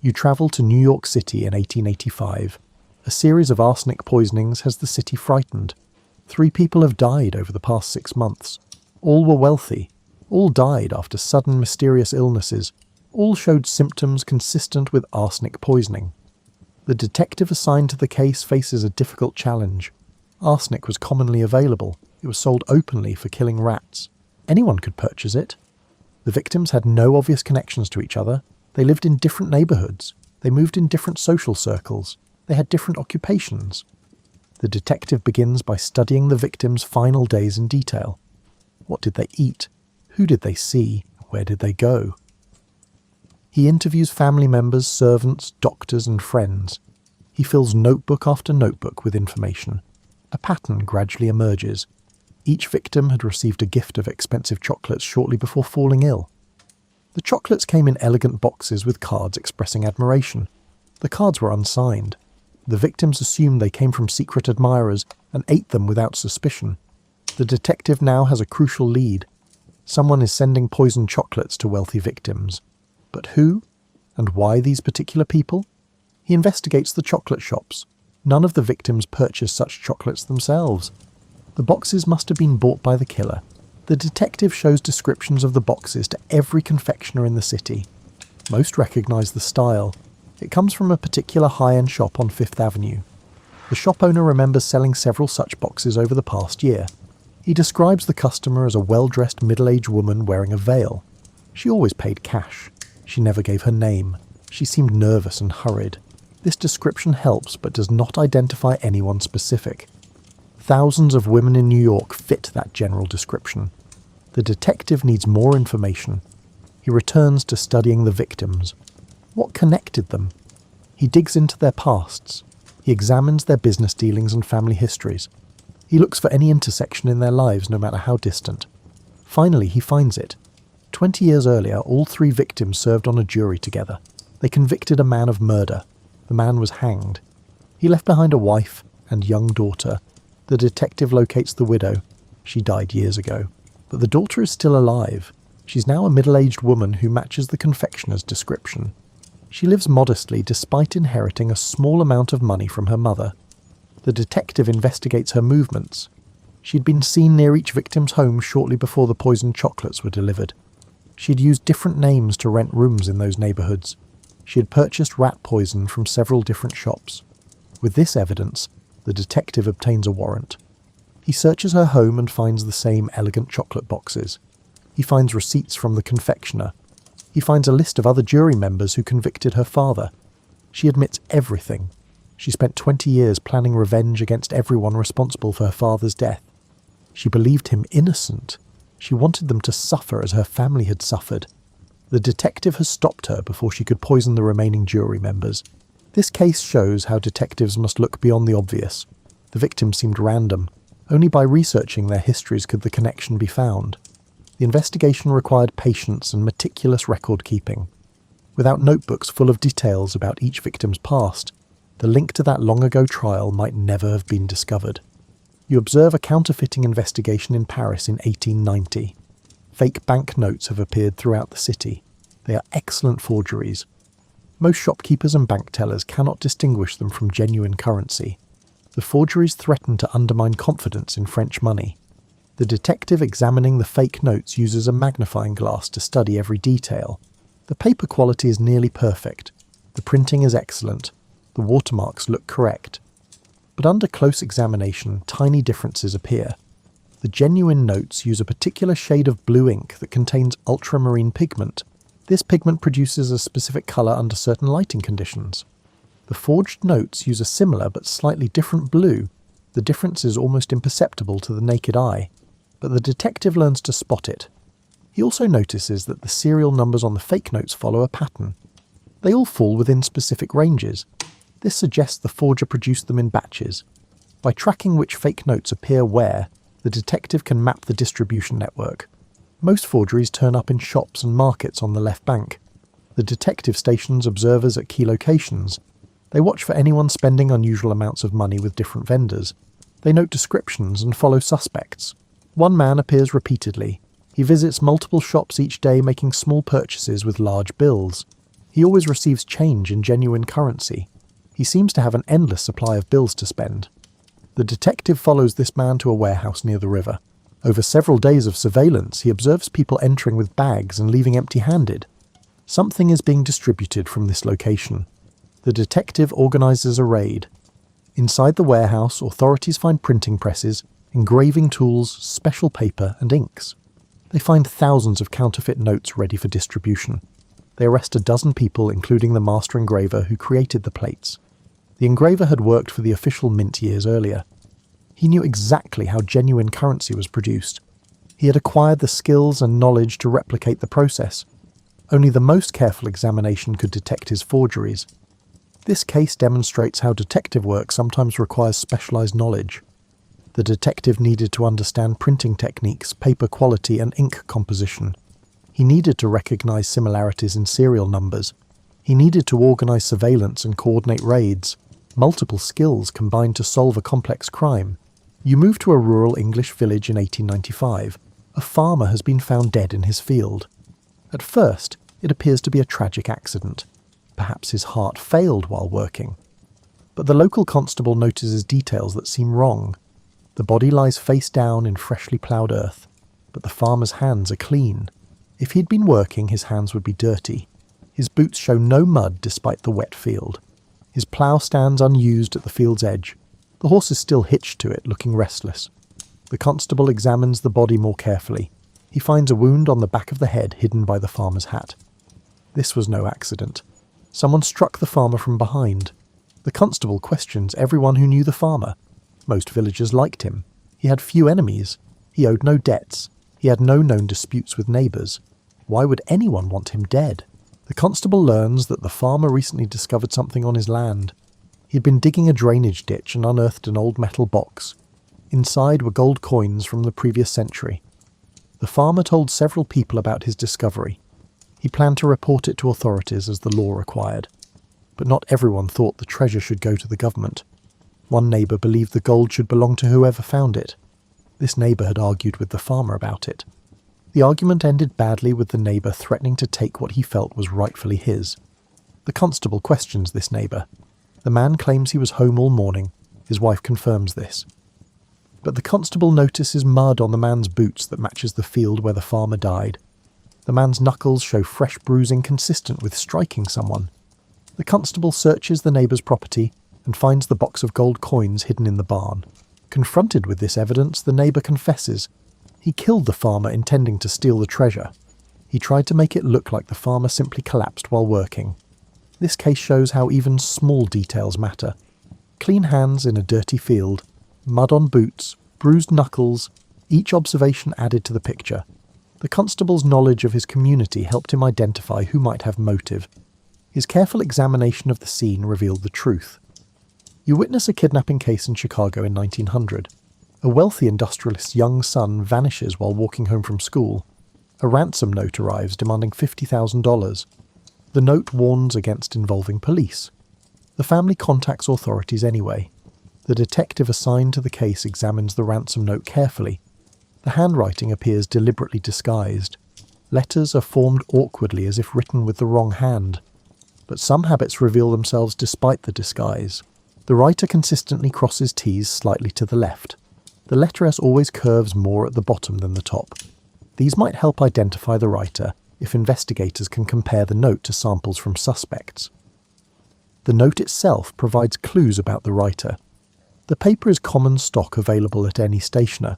You travel to New York City in 1885. A series of arsenic poisonings has the city frightened. 3 people have died over the past 6 months. All were wealthy. All died after sudden mysterious illnesses. All showed symptoms consistent with arsenic poisoning. The detective assigned to the case faces a difficult challenge. Arsenic was commonly available. It was sold openly for killing rats. Anyone could purchase it. The victims had no obvious connections to each other. They lived in different neighbourhoods. They moved in different social circles. They had different occupations. The detective begins by studying the victims' final days in detail. What did they eat? Who did they see? Where did they go? He interviews family members, servants, doctors, and friends. He fills notebook after notebook with information. A pattern gradually emerges. Each victim had received a gift of expensive chocolates shortly before falling ill. The chocolates came in elegant boxes with cards expressing admiration. The cards were unsigned. The victims assumed they came from secret admirers and ate them without suspicion. The detective now has a crucial lead. Someone is sending poisoned chocolates to wealthy victims. But who? And why these particular people? He investigates the chocolate shops. None of the victims purchased such chocolates themselves. The boxes must have been bought by the killer. The detective shows descriptions of the boxes to every confectioner in the city. Most recognize the style. It comes from a particular high-end shop on Fifth Avenue. The shop owner remembers selling several such boxes over the past year. He describes the customer as a well-dressed middle-aged woman wearing a veil. She always paid cash. She never gave her name. She seemed nervous and hurried. This description helps but does not identify anyone specific. Thousands of women in New York fit that general description. The detective needs more information. He returns to studying the victims. What connected them? He digs into their pasts. He examines their business dealings and family histories. He looks for any intersection in their lives, no matter how distant. Finally, he finds it. 20 years earlier, all three victims served on a jury together. They convicted a man of murder. The man was hanged. He left behind a wife and young daughter. The detective locates the widow. She died years ago. But the daughter is still alive. She's now a middle-aged woman who matches the confectioner's description. She lives modestly despite inheriting a small amount of money from her mother. The detective investigates her movements. She'd been seen near each victim's home shortly before the poisoned chocolates were delivered. She'd used different names to rent rooms in those neighbourhoods. She had purchased rat poison from several different shops. With this evidence, the detective obtains a warrant. He searches her home and finds the same elegant chocolate boxes. He finds receipts from the confectioner. He finds a list of other jury members who convicted her father. She admits everything. She spent 20 years planning revenge against everyone responsible for her father's death. She believed him innocent. She wanted them to suffer as her family had suffered. The detective has stopped her before she could poison the remaining jury members. This case shows how detectives must look beyond the obvious. The victims seemed random. Only by researching their histories could the connection be found. The investigation required patience and meticulous record-keeping. Without notebooks full of details about each victim's past, the link to that long-ago trial might never have been discovered. You observe a counterfeiting investigation in Paris in 1890. Fake banknotes have appeared throughout the city. They are excellent forgeries. Most shopkeepers and bank tellers cannot distinguish them from genuine currency. The forgeries threaten to undermine confidence in French money. The detective examining the fake notes uses a magnifying glass to study every detail. The paper quality is nearly perfect. The printing is excellent. The watermarks look correct. But under close examination, tiny differences appear. The genuine notes use a particular shade of blue ink that contains ultramarine pigment. This pigment produces a specific colour under certain lighting conditions. The forged notes use a similar but slightly different blue. The difference is almost imperceptible to the naked eye, but the detective learns to spot it. He also notices that the serial numbers on the fake notes follow a pattern. They all fall within specific ranges. This suggests the forger produced them in batches. By tracking which fake notes appear where, the detective can map the distribution network. Most forgeries turn up in shops and markets on the left bank. The detective stations observers at key locations. They watch for anyone spending unusual amounts of money with different vendors. They note descriptions and follow suspects. One man appears repeatedly. He visits multiple shops each day making small purchases with large bills. He always receives change in genuine currency. He seems to have an endless supply of bills to spend. The detective follows this man to a warehouse near the river. Over several days of surveillance, he observes people entering with bags and leaving empty-handed. Something is being distributed from this location. The detective organizes a raid. Inside the warehouse, authorities find printing presses, engraving tools, special paper, and inks. They find thousands of counterfeit notes ready for distribution. They arrest a dozen people, including the master engraver who created the plates. The engraver had worked for the official mint years earlier. He knew exactly how genuine currency was produced. He had acquired the skills and knowledge to replicate the process. Only the most careful examination could detect his forgeries. This case demonstrates how detective work sometimes requires specialized knowledge. The detective needed to understand printing techniques, paper quality, and ink composition. He needed to recognize similarities in serial numbers. He needed to organize surveillance and coordinate raids. Multiple skills combined to solve a complex crime. You move to a rural English village in 1895. A farmer has been found dead in his field. At first, it appears to be a tragic accident. Perhaps his heart failed while working. But the local constable notices details that seem wrong. The body lies face down in freshly ploughed earth, but the farmer's hands are clean. If he'd been working, his hands would be dirty. His boots show no mud despite the wet field. His plough stands unused at the field's edge. The horse is still hitched to it, looking restless. The constable examines the body more carefully. He finds a wound on the back of the head hidden by the farmer's hat. This was no accident. Someone struck the farmer from behind. The constable questions everyone who knew the farmer. Most villagers liked him. He had few enemies. He owed no debts. He had no known disputes with neighbours. Why would anyone want him dead? The constable learns that the farmer recently discovered something on his land. He had been digging a drainage ditch and unearthed an old metal box. Inside were gold coins from the previous century. The farmer told several people about his discovery. He planned to report it to authorities as the law required. But not everyone thought the treasure should go to the government. One neighbour believed the gold should belong to whoever found it. This neighbour had argued with the farmer about it. The argument ended badly with the neighbour threatening to take what he felt was rightfully his. The constable questions this neighbour. The man claims he was home all morning. His wife confirms this. But the constable notices mud on the man's boots that matches the field where the farmer died. The man's knuckles show fresh bruising consistent with striking someone. The constable searches the neighbour's property and finds the box of gold coins hidden in the barn. Confronted with this evidence, the neighbour confesses. He killed the farmer intending to steal the treasure. He tried to make it look like the farmer simply collapsed while working. This case shows how even small details matter. Clean hands in a dirty field, mud on boots, bruised knuckles, each observation added to the picture. The constable's knowledge of his community helped him identify who might have motive. His careful examination of the scene revealed the truth. You witness a kidnapping case in Chicago in 1900. A wealthy industrialist's young son vanishes while walking home from school. A ransom note arrives demanding $50,000. The note warns against involving police. The family contacts authorities anyway. The detective assigned to the case examines the ransom note carefully. The handwriting appears deliberately disguised. Letters are formed awkwardly as if written with the wrong hand. But some habits reveal themselves despite the disguise. The writer consistently crosses T's slightly to the left. The letter S always curves more at the bottom than the top. These might help identify the writer if investigators can compare the note to samples from suspects. The note itself provides clues about the writer. The paper is common stock available at any stationer,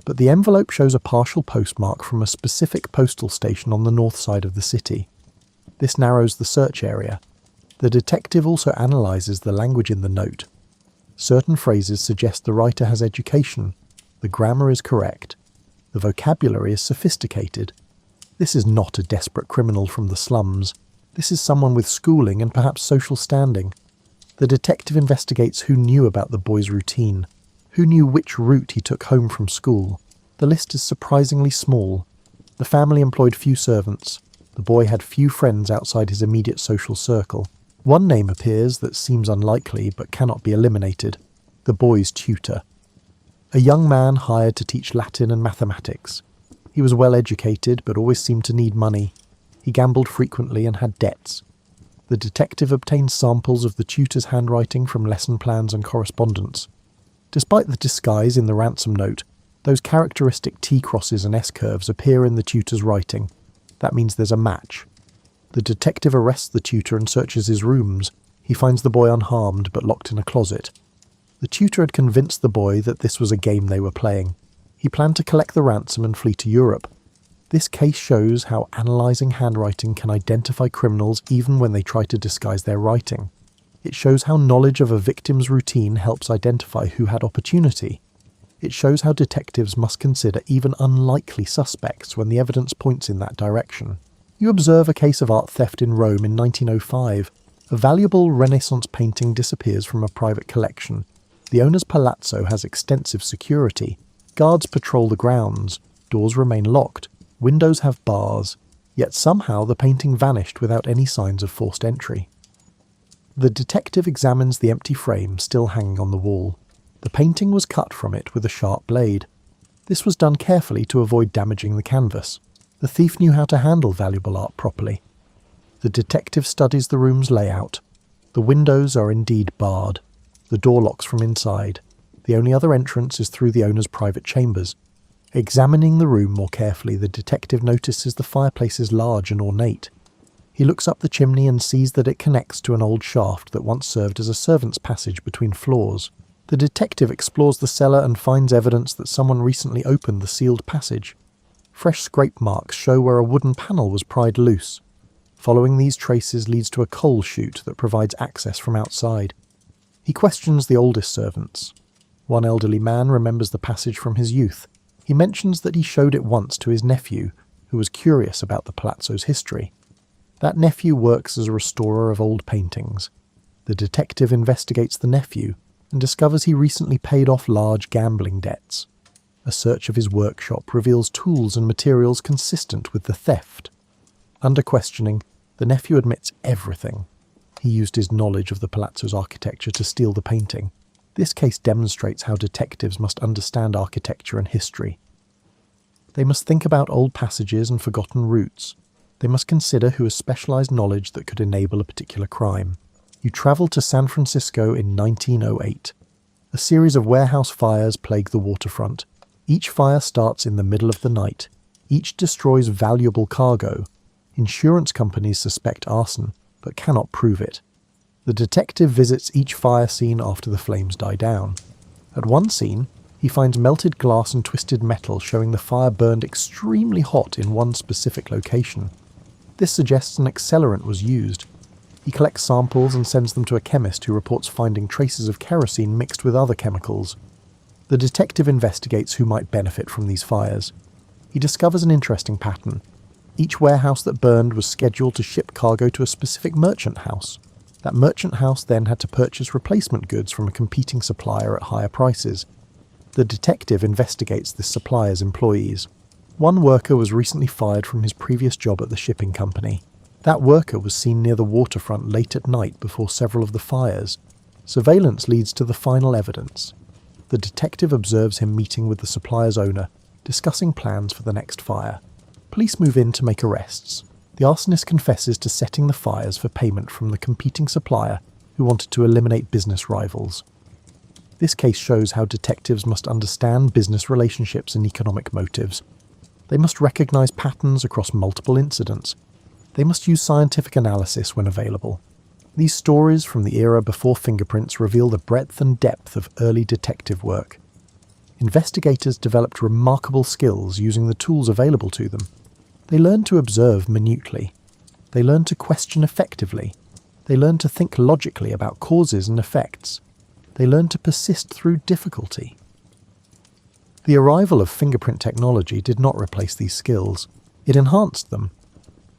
but the envelope shows a partial postmark from a specific postal station on the north side of the city. This narrows the search area. The detective also analyses the language in the note. Certain phrases suggest the writer has education. The grammar is correct. The vocabulary is sophisticated. This is not a desperate criminal from the slums. This is someone with schooling and perhaps social standing. The detective investigates who knew about the boy's routine, who knew which route he took home from school. The list is surprisingly small. The family employed few servants. The boy had few friends outside his immediate social circle. One name appears that seems unlikely but cannot be eliminated: the boy's tutor. A young man hired to teach Latin and mathematics. He was well educated but always seemed to need money. He gambled frequently and had debts. The detective obtained samples of the tutor's handwriting from lesson plans and correspondence. Despite the disguise in the ransom note, those characteristic T-crosses and S-curves appear in the tutor's writing. That means there's a match. The detective arrests the tutor and searches his rooms. He finds the boy unharmed but locked in a closet. The tutor had convinced the boy that this was a game they were playing. He planned to collect the ransom and flee to Europe. This case shows how analysing handwriting can identify criminals even when they try to disguise their writing. It shows how knowledge of a victim's routine helps identify who had opportunity. It shows how detectives must consider even unlikely suspects when the evidence points in that direction. You observe a case of art theft in Rome in 1905. A valuable Renaissance painting disappears from a private collection. The owner's palazzo has extensive security. Guards patrol the grounds. Doors remain locked. Windows have bars, yet somehow the painting vanished without any signs of forced entry. The detective examines the empty frame still hanging on the wall. The painting was cut from it with a sharp blade. This was done carefully to avoid damaging the canvas. The thief knew how to handle valuable art properly. The detective studies the room's layout. The windows are indeed barred. The door locks from inside. The only other entrance is through the owner's private chambers. Examining the room more carefully, the detective notices the fireplace is large and ornate. He looks up the chimney and sees that it connects to an old shaft that once served as a servant's passage between floors. The detective explores the cellar and finds evidence that someone recently opened the sealed passage. Fresh scrape marks show where a wooden panel was pried loose. Following these traces leads to a coal chute that provides access from outside. He questions the oldest servants. One elderly man remembers the passage from his youth. He mentions that he showed it once to his nephew, who was curious about the palazzo's history. That nephew works as a restorer of old paintings. The detective investigates the nephew and discovers he recently paid off large gambling debts. A search of his workshop reveals tools and materials consistent with the theft. Under questioning, the nephew admits everything. He used his knowledge of the palazzo's architecture to steal the painting. This case demonstrates how detectives must understand architecture and history. They must think about old passages and forgotten routes. They must consider who has specialized knowledge that could enable a particular crime. You travel to San Francisco in 1908. A series of warehouse fires plague the waterfront. Each fire starts in the middle of the night. Each destroys valuable cargo. Insurance companies suspect arson, but cannot prove it. The detective visits each fire scene after the flames die down. At one scene, he finds melted glass and twisted metal showing the fire burned extremely hot in one specific location. This suggests an accelerant was used. He collects samples and sends them to a chemist who reports finding traces of kerosene mixed with other chemicals. The detective investigates who might benefit from these fires. He discovers an interesting pattern. Each warehouse that burned was scheduled to ship cargo to a specific merchant house. That merchant house then had to purchase replacement goods from a competing supplier at higher prices. The detective investigates this supplier's employees. One worker was recently fired from his previous job at the shipping company. That worker was seen near the waterfront late at night before several of the fires. Surveillance leads to the final evidence. The detective observes him meeting with the supplier's owner, discussing plans for the next fire. Police move in to make arrests. The arsonist confesses to setting the fires for payment from the competing supplier who wanted to eliminate business rivals. This case shows how detectives must understand business relationships and economic motives. They must recognize patterns across multiple incidents. They must use scientific analysis when available. These stories from the era before fingerprints reveal the breadth and depth of early detective work. Investigators developed remarkable skills using the tools available to them. They learned to observe minutely. They learned to question effectively. They learned to think logically about causes and effects. They learned to persist through difficulty. The arrival of fingerprint technology did not replace these skills. It enhanced them.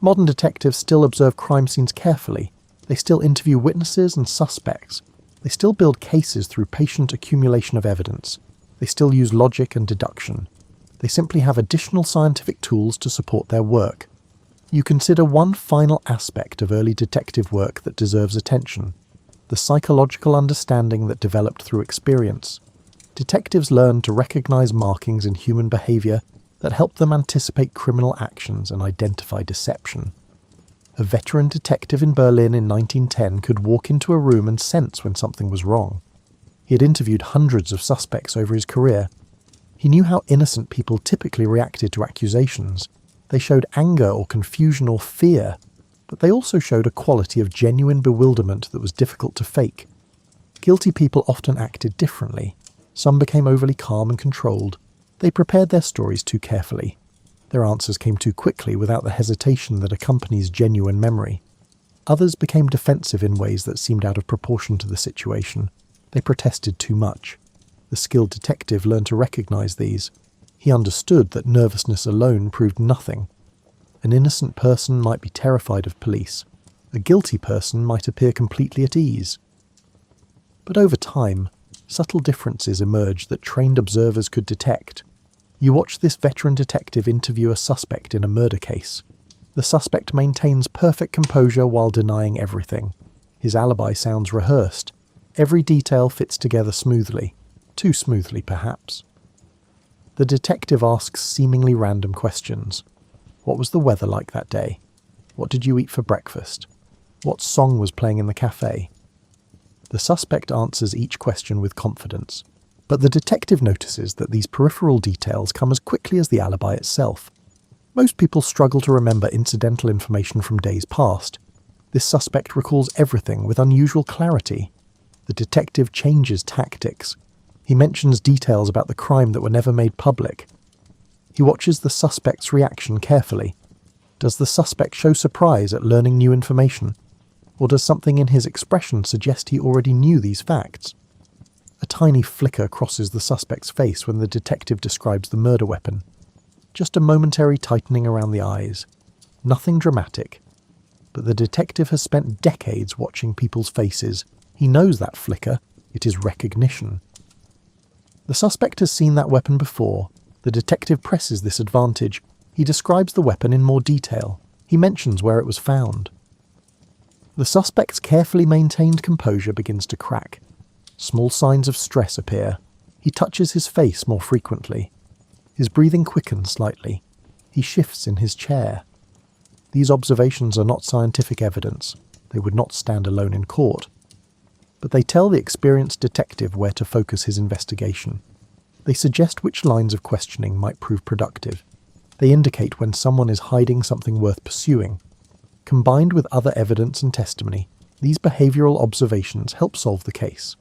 Modern detectives still observe crime scenes carefully. They still interview witnesses and suspects. They still build cases through patient accumulation of evidence. They still use logic and deduction. They simply have additional scientific tools to support their work. You consider one final aspect of early detective work that deserves attention: the psychological understanding that developed through experience. Detectives learned to recognize markings in human behavior that helped them anticipate criminal actions and identify deception. A veteran detective in Berlin in 1910 could walk into a room and sense when something was wrong. He had interviewed hundreds of suspects over his career. He knew how innocent people typically reacted to accusations. They showed anger or confusion or fear, but they also showed a quality of genuine bewilderment that was difficult to fake. Guilty people often acted differently. Some became overly calm and controlled. They prepared their stories too carefully. Their answers came too quickly without the hesitation that accompanies genuine memory. Others became defensive in ways that seemed out of proportion to the situation. They protested too much. The skilled detective learned to recognize these. He understood that nervousness alone proved nothing. An innocent person might be terrified of police. A guilty person might appear completely at ease. But over time, subtle differences emerged that trained observers could detect. You watch this veteran detective interview a suspect in a murder case. The suspect maintains perfect composure while denying everything. His alibi sounds rehearsed. Every detail fits together smoothly. Too smoothly, perhaps. The detective asks seemingly random questions. What was the weather like that day? What did you eat for breakfast? What song was playing in the cafe? The suspect answers each question with confidence. But the detective notices that these peripheral details come as quickly as the alibi itself. Most people struggle to remember incidental information from days past. This suspect recalls everything with unusual clarity. The detective changes tactics. He mentions details about the crime that were never made public. He watches the suspect's reaction carefully. Does the suspect show surprise at learning new information? Or does something in his expression suggest he already knew these facts? A tiny flicker crosses the suspect's face when the detective describes the murder weapon. Just a momentary tightening around the eyes. Nothing dramatic. But the detective has spent decades watching people's faces. He knows that flicker. It is recognition. The suspect has seen that weapon before. The detective presses this advantage. He describes the weapon in more detail. He mentions where it was found. The suspect's carefully maintained composure begins to crack. Small signs of stress appear. He touches his face more frequently. His breathing quickens slightly. He shifts in his chair. These observations are not scientific evidence. They would not stand alone in court. But they tell the experienced detective where to focus his investigation. They suggest which lines of questioning might prove productive. They indicate when someone is hiding something worth pursuing. Combined with other evidence and testimony, these behavioral observations help solve the case.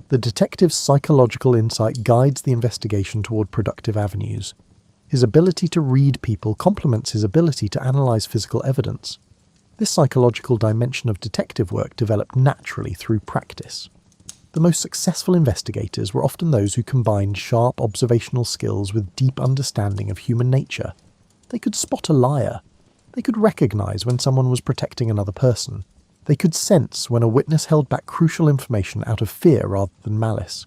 The detective's psychological insight guides the investigation toward productive avenues. His ability to read people complements his ability to analyze physical evidence. This psychological dimension of detective work developed naturally through practice. The most successful investigators were often those who combined sharp observational skills with deep understanding of human nature. They could spot a liar. They could recognize when someone was protecting another person. They could sense when a witness held back crucial information out of fear rather than malice.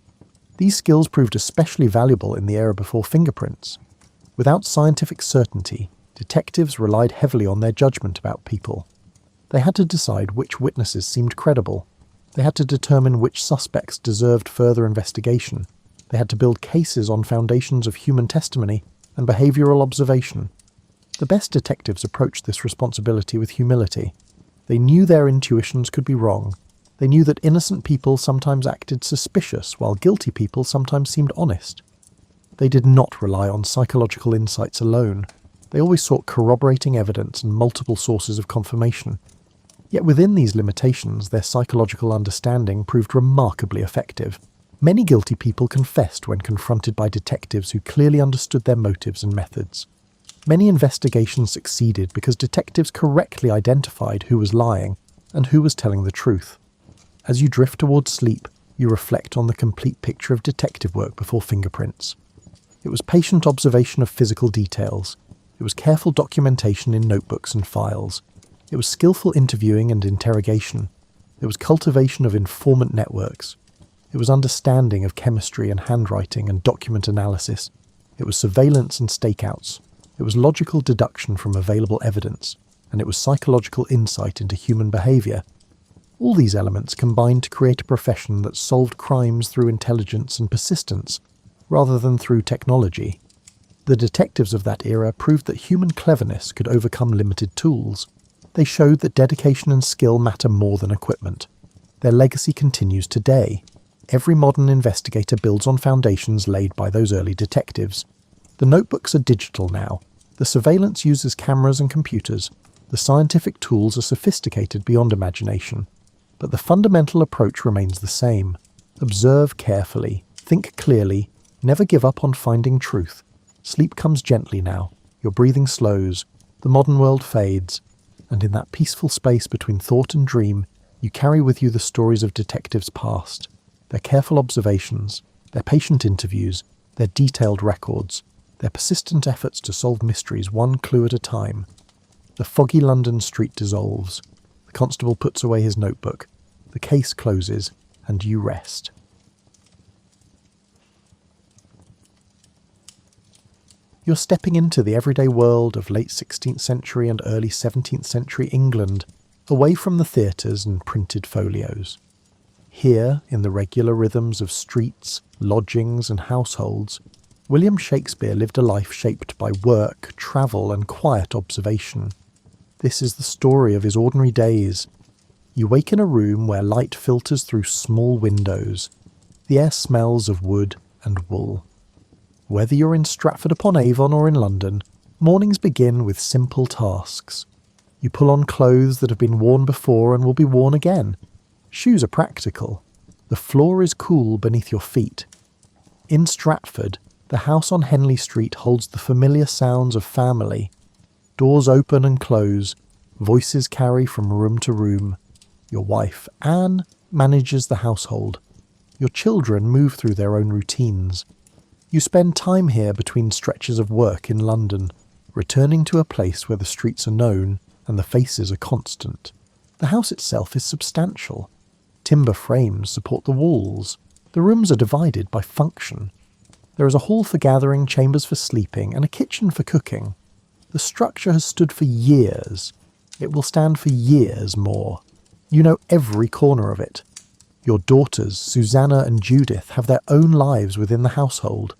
These skills proved especially valuable in the era before fingerprints. Without scientific certainty, detectives relied heavily on their judgment about people. They had to decide which witnesses seemed credible. They had to determine which suspects deserved further investigation. They had to build cases on foundations of human testimony and behavioral observation. The best detectives approached this responsibility with humility. They knew their intuitions could be wrong. They knew that innocent people sometimes acted suspicious, while guilty people sometimes seemed honest. They did not rely on psychological insights alone. They always sought corroborating evidence and multiple sources of confirmation. Yet within these limitations, their psychological understanding proved remarkably effective. Many guilty people confessed when confronted by detectives who clearly understood their motives and methods. Many investigations succeeded because detectives correctly identified who was lying and who was telling the truth. As you drift towards sleep, you reflect on the complete picture of detective work before fingerprints. It was patient observation of physical details. It was careful documentation in notebooks and files. It was skillful interviewing and interrogation. It was cultivation of informant networks. It was understanding of chemistry and handwriting and document analysis. It was surveillance and stakeouts. It was logical deduction from available evidence, and it was psychological insight into human behavior. All these elements combined to create a profession that solved crimes through intelligence and persistence, rather than through technology. The detectives of that era proved that human cleverness could overcome limited tools. They showed that dedication and skill matter more than equipment. Their legacy continues today. Every modern investigator builds on foundations laid by those early detectives. The notebooks are digital now. The surveillance uses cameras and computers. The scientific tools are sophisticated beyond imagination. But the fundamental approach remains the same. Observe carefully, think clearly, never give up on finding truth. Sleep comes gently now. Your breathing slows. The modern world fades. And in that peaceful space between thought and dream, you carry with you the stories of detectives past. Their careful observations, their patient interviews, their detailed records, their persistent efforts to solve mysteries one clue at a time. The foggy London street dissolves. The constable puts away his notebook. The case closes, and you rest. You're stepping into the everyday world of late 16th century and early 17th century England, away from the theatres and printed folios. Here, in the regular rhythms of streets, lodgings and households, William Shakespeare lived a life shaped by work, travel and quiet observation. This is the story of his ordinary days. You wake in a room where light filters through small windows. The air smells of wood and wool. Whether you're in Stratford-upon-Avon or in London, mornings begin with simple tasks. You pull on clothes that have been worn before and will be worn again. Shoes are practical. The floor is cool beneath your feet. In Stratford, the house on Henley Street holds the familiar sounds of family. Doors open and close, voices carry from room to room. Your wife, Anne, manages the household. Your children move through their own routines. You spend time here between stretches of work in London, returning to a place where the streets are known and the faces are constant. The house itself is substantial. Timber frames support the walls. The rooms are divided by function. There is a hall for gathering, chambers for sleeping, and a kitchen for cooking. The structure has stood for years. It will stand for years more. You know every corner of it. Your daughters, Susanna and Judith, have their own lives within the household.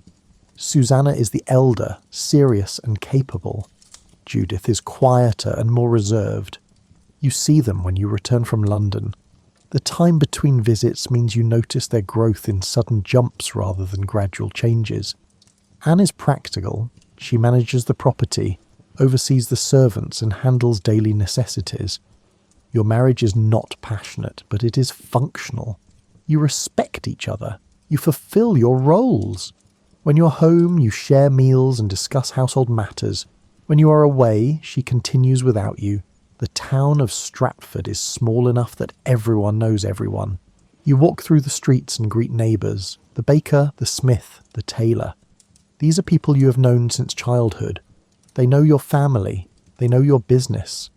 Susanna is the elder, serious and capable. Judith is quieter and more reserved. You see them when you return from London. The time between visits means you notice their growth in sudden jumps rather than gradual changes. Anne is practical. She manages the property, oversees the servants and handles daily necessities. Your marriage is not passionate, but it is functional. You respect each other. You fulfill your roles. When you're home, you share meals and discuss household matters. When you are away, she continues without you. The town of Stratford is small enough that everyone knows everyone. You walk through the streets and greet neighbours, the baker, the smith, the tailor. These are people you have known since childhood. They know your family. They know your business.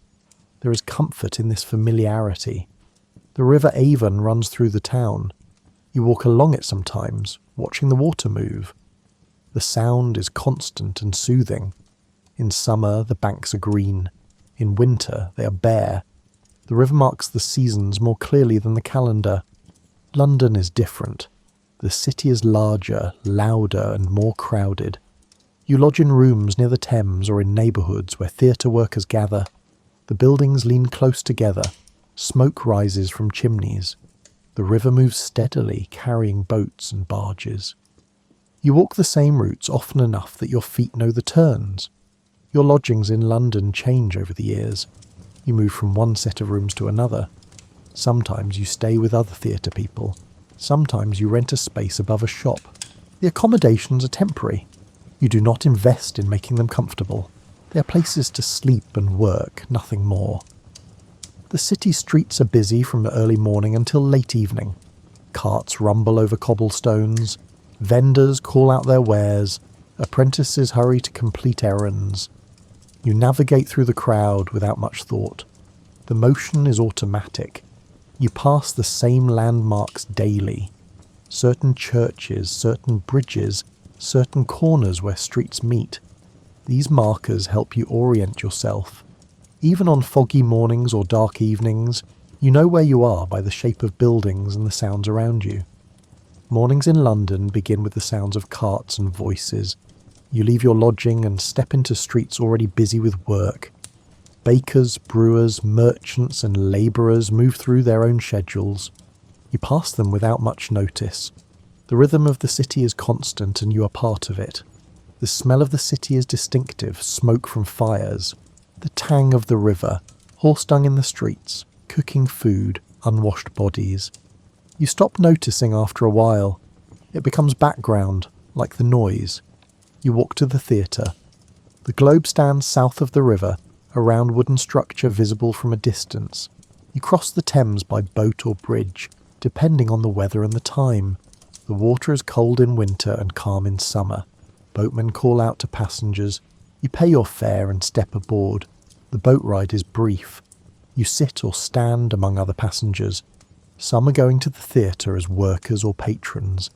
There is comfort in this familiarity. The River Avon runs through the town. You walk along it sometimes, watching the water move. The sound is constant and soothing. In summer, the banks are green. In winter, they are bare. The river marks the seasons more clearly than the calendar. London is different. The city is larger, louder and more crowded. You lodge in rooms near the Thames or in neighbourhoods where theatre workers gather. The buildings lean close together. Smoke rises from chimneys. The river moves steadily, carrying boats and barges. You walk the same routes often enough that your feet know the turns. Your lodgings in London change over the years. You move from one set of rooms to another. Sometimes you stay with other theatre people. Sometimes you rent a space above a shop. The accommodations are temporary. You do not invest in making them comfortable. They are places to sleep and work, nothing more. The city streets are busy from early morning until late evening. Carts rumble over cobblestones. Vendors call out their wares. Apprentices hurry to complete errands. You navigate through the crowd without much thought. The motion is automatic. You pass the same landmarks daily. Certain churches, certain bridges, certain corners where streets meet. These markers help you orient yourself. Even on foggy mornings or dark evenings, you know where you are by the shape of buildings and the sounds around you. Mornings in London begin with the sounds of carts and voices. You leave your lodging and step into streets already busy with work. Bakers, brewers, merchants and labourers move through their own schedules. You pass them without much notice. The rhythm of the city is constant and you are part of it. The smell of the city is distinctive, smoke from fires. The tang of the river, horse dung in the streets, cooking food, unwashed bodies. You stop noticing after a while. It becomes background, like the noise. You walk to the theatre. The Globe stands south of the river, a round wooden structure visible from a distance. You cross the Thames by boat or bridge, depending on the weather and the time. The water is cold in winter and calm in summer. Boatmen call out to passengers. You pay your fare and step aboard. The boat ride is brief. You sit or stand among other passengers. Some are going to the theatre as workers or patrons.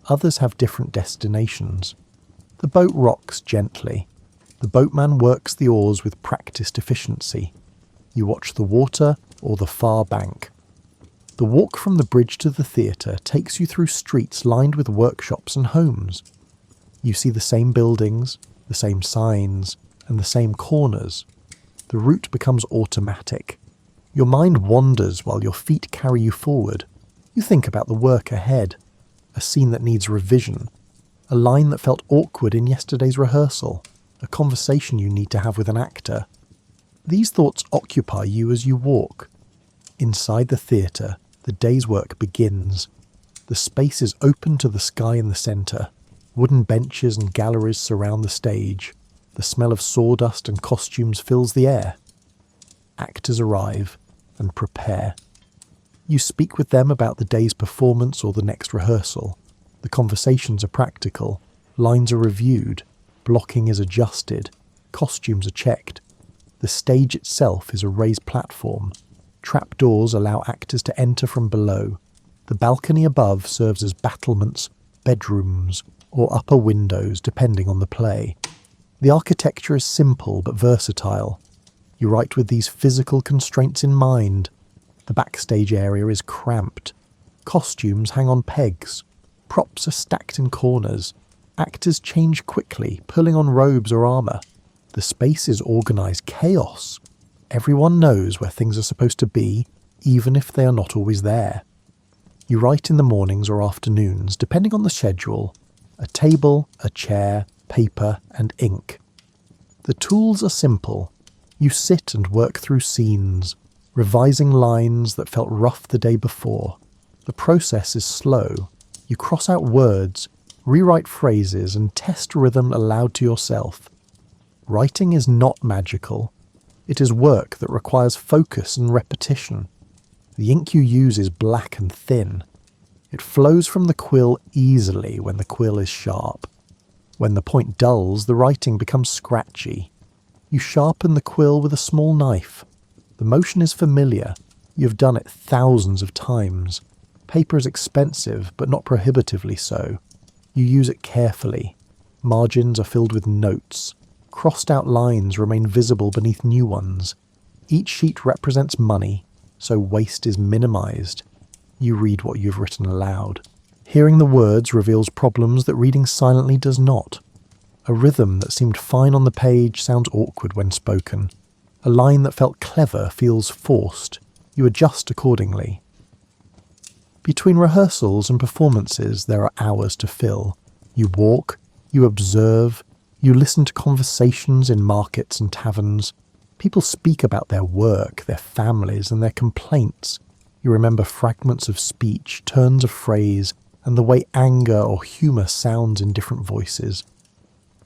Others have different destinations. The boat rocks gently. The boatman works the oars with practiced efficiency. You watch the water or the far bank. The walk from the bridge to the theatre takes you through streets lined with workshops and homes. You see the same buildings, the same signs, and the same corners. The route becomes automatic. Your mind wanders while your feet carry you forward. You think about the work ahead, a scene that needs revision, a line that felt awkward in yesterday's rehearsal, a conversation you need to have with an actor. These thoughts occupy you as you walk. Inside the theatre, the day's work begins. The space is open to the sky in the centre. Wooden benches and galleries surround the stage. The smell of sawdust and costumes fills the air. Actors arrive and prepare. You speak with them about the day's performance or the next rehearsal. The conversations are practical. Lines are reviewed. Blocking is adjusted. Costumes are checked. The stage itself is a raised platform. Trapdoors allow actors to enter from below. The balcony above serves as battlements, bedrooms, or upper windows depending on the play. The architecture is simple but versatile. You write with these physical constraints in mind. The backstage area is cramped. Costumes hang on pegs. Props are stacked in corners. Actors change quickly, pulling on robes or armour. The space is organised chaos. Everyone knows where things are supposed to be, even if they are not always there. You write in the mornings or afternoons, depending on the schedule. A table, a chair, paper and ink. The tools are simple. You sit and work through scenes, revising lines that felt rough the day before. The process is slow. You cross out words, rewrite phrases and test rhythm aloud to yourself. Writing is not magical. It is work that requires focus and repetition. The ink you use is black and thin. It flows from the quill easily when the quill is sharp. When the point dulls, the writing becomes scratchy. You sharpen the quill with a small knife. The motion is familiar. You have done it thousands of times. Paper is expensive, but not prohibitively so. You use it carefully. Margins are filled with notes. Crossed out lines remain visible beneath new ones. Each sheet represents money, so waste is minimized. You read what you've written aloud. Hearing the words reveals problems that reading silently does not. A rhythm that seemed fine on the page sounds awkward when spoken. A line that felt clever feels forced. You adjust accordingly. Between rehearsals and performances, there are hours to fill. You walk, you observe, you listen to conversations in markets and taverns. People speak about their work, their families, and their complaints. You remember fragments of speech, turns of phrase, and the way anger or humour sounds in different voices.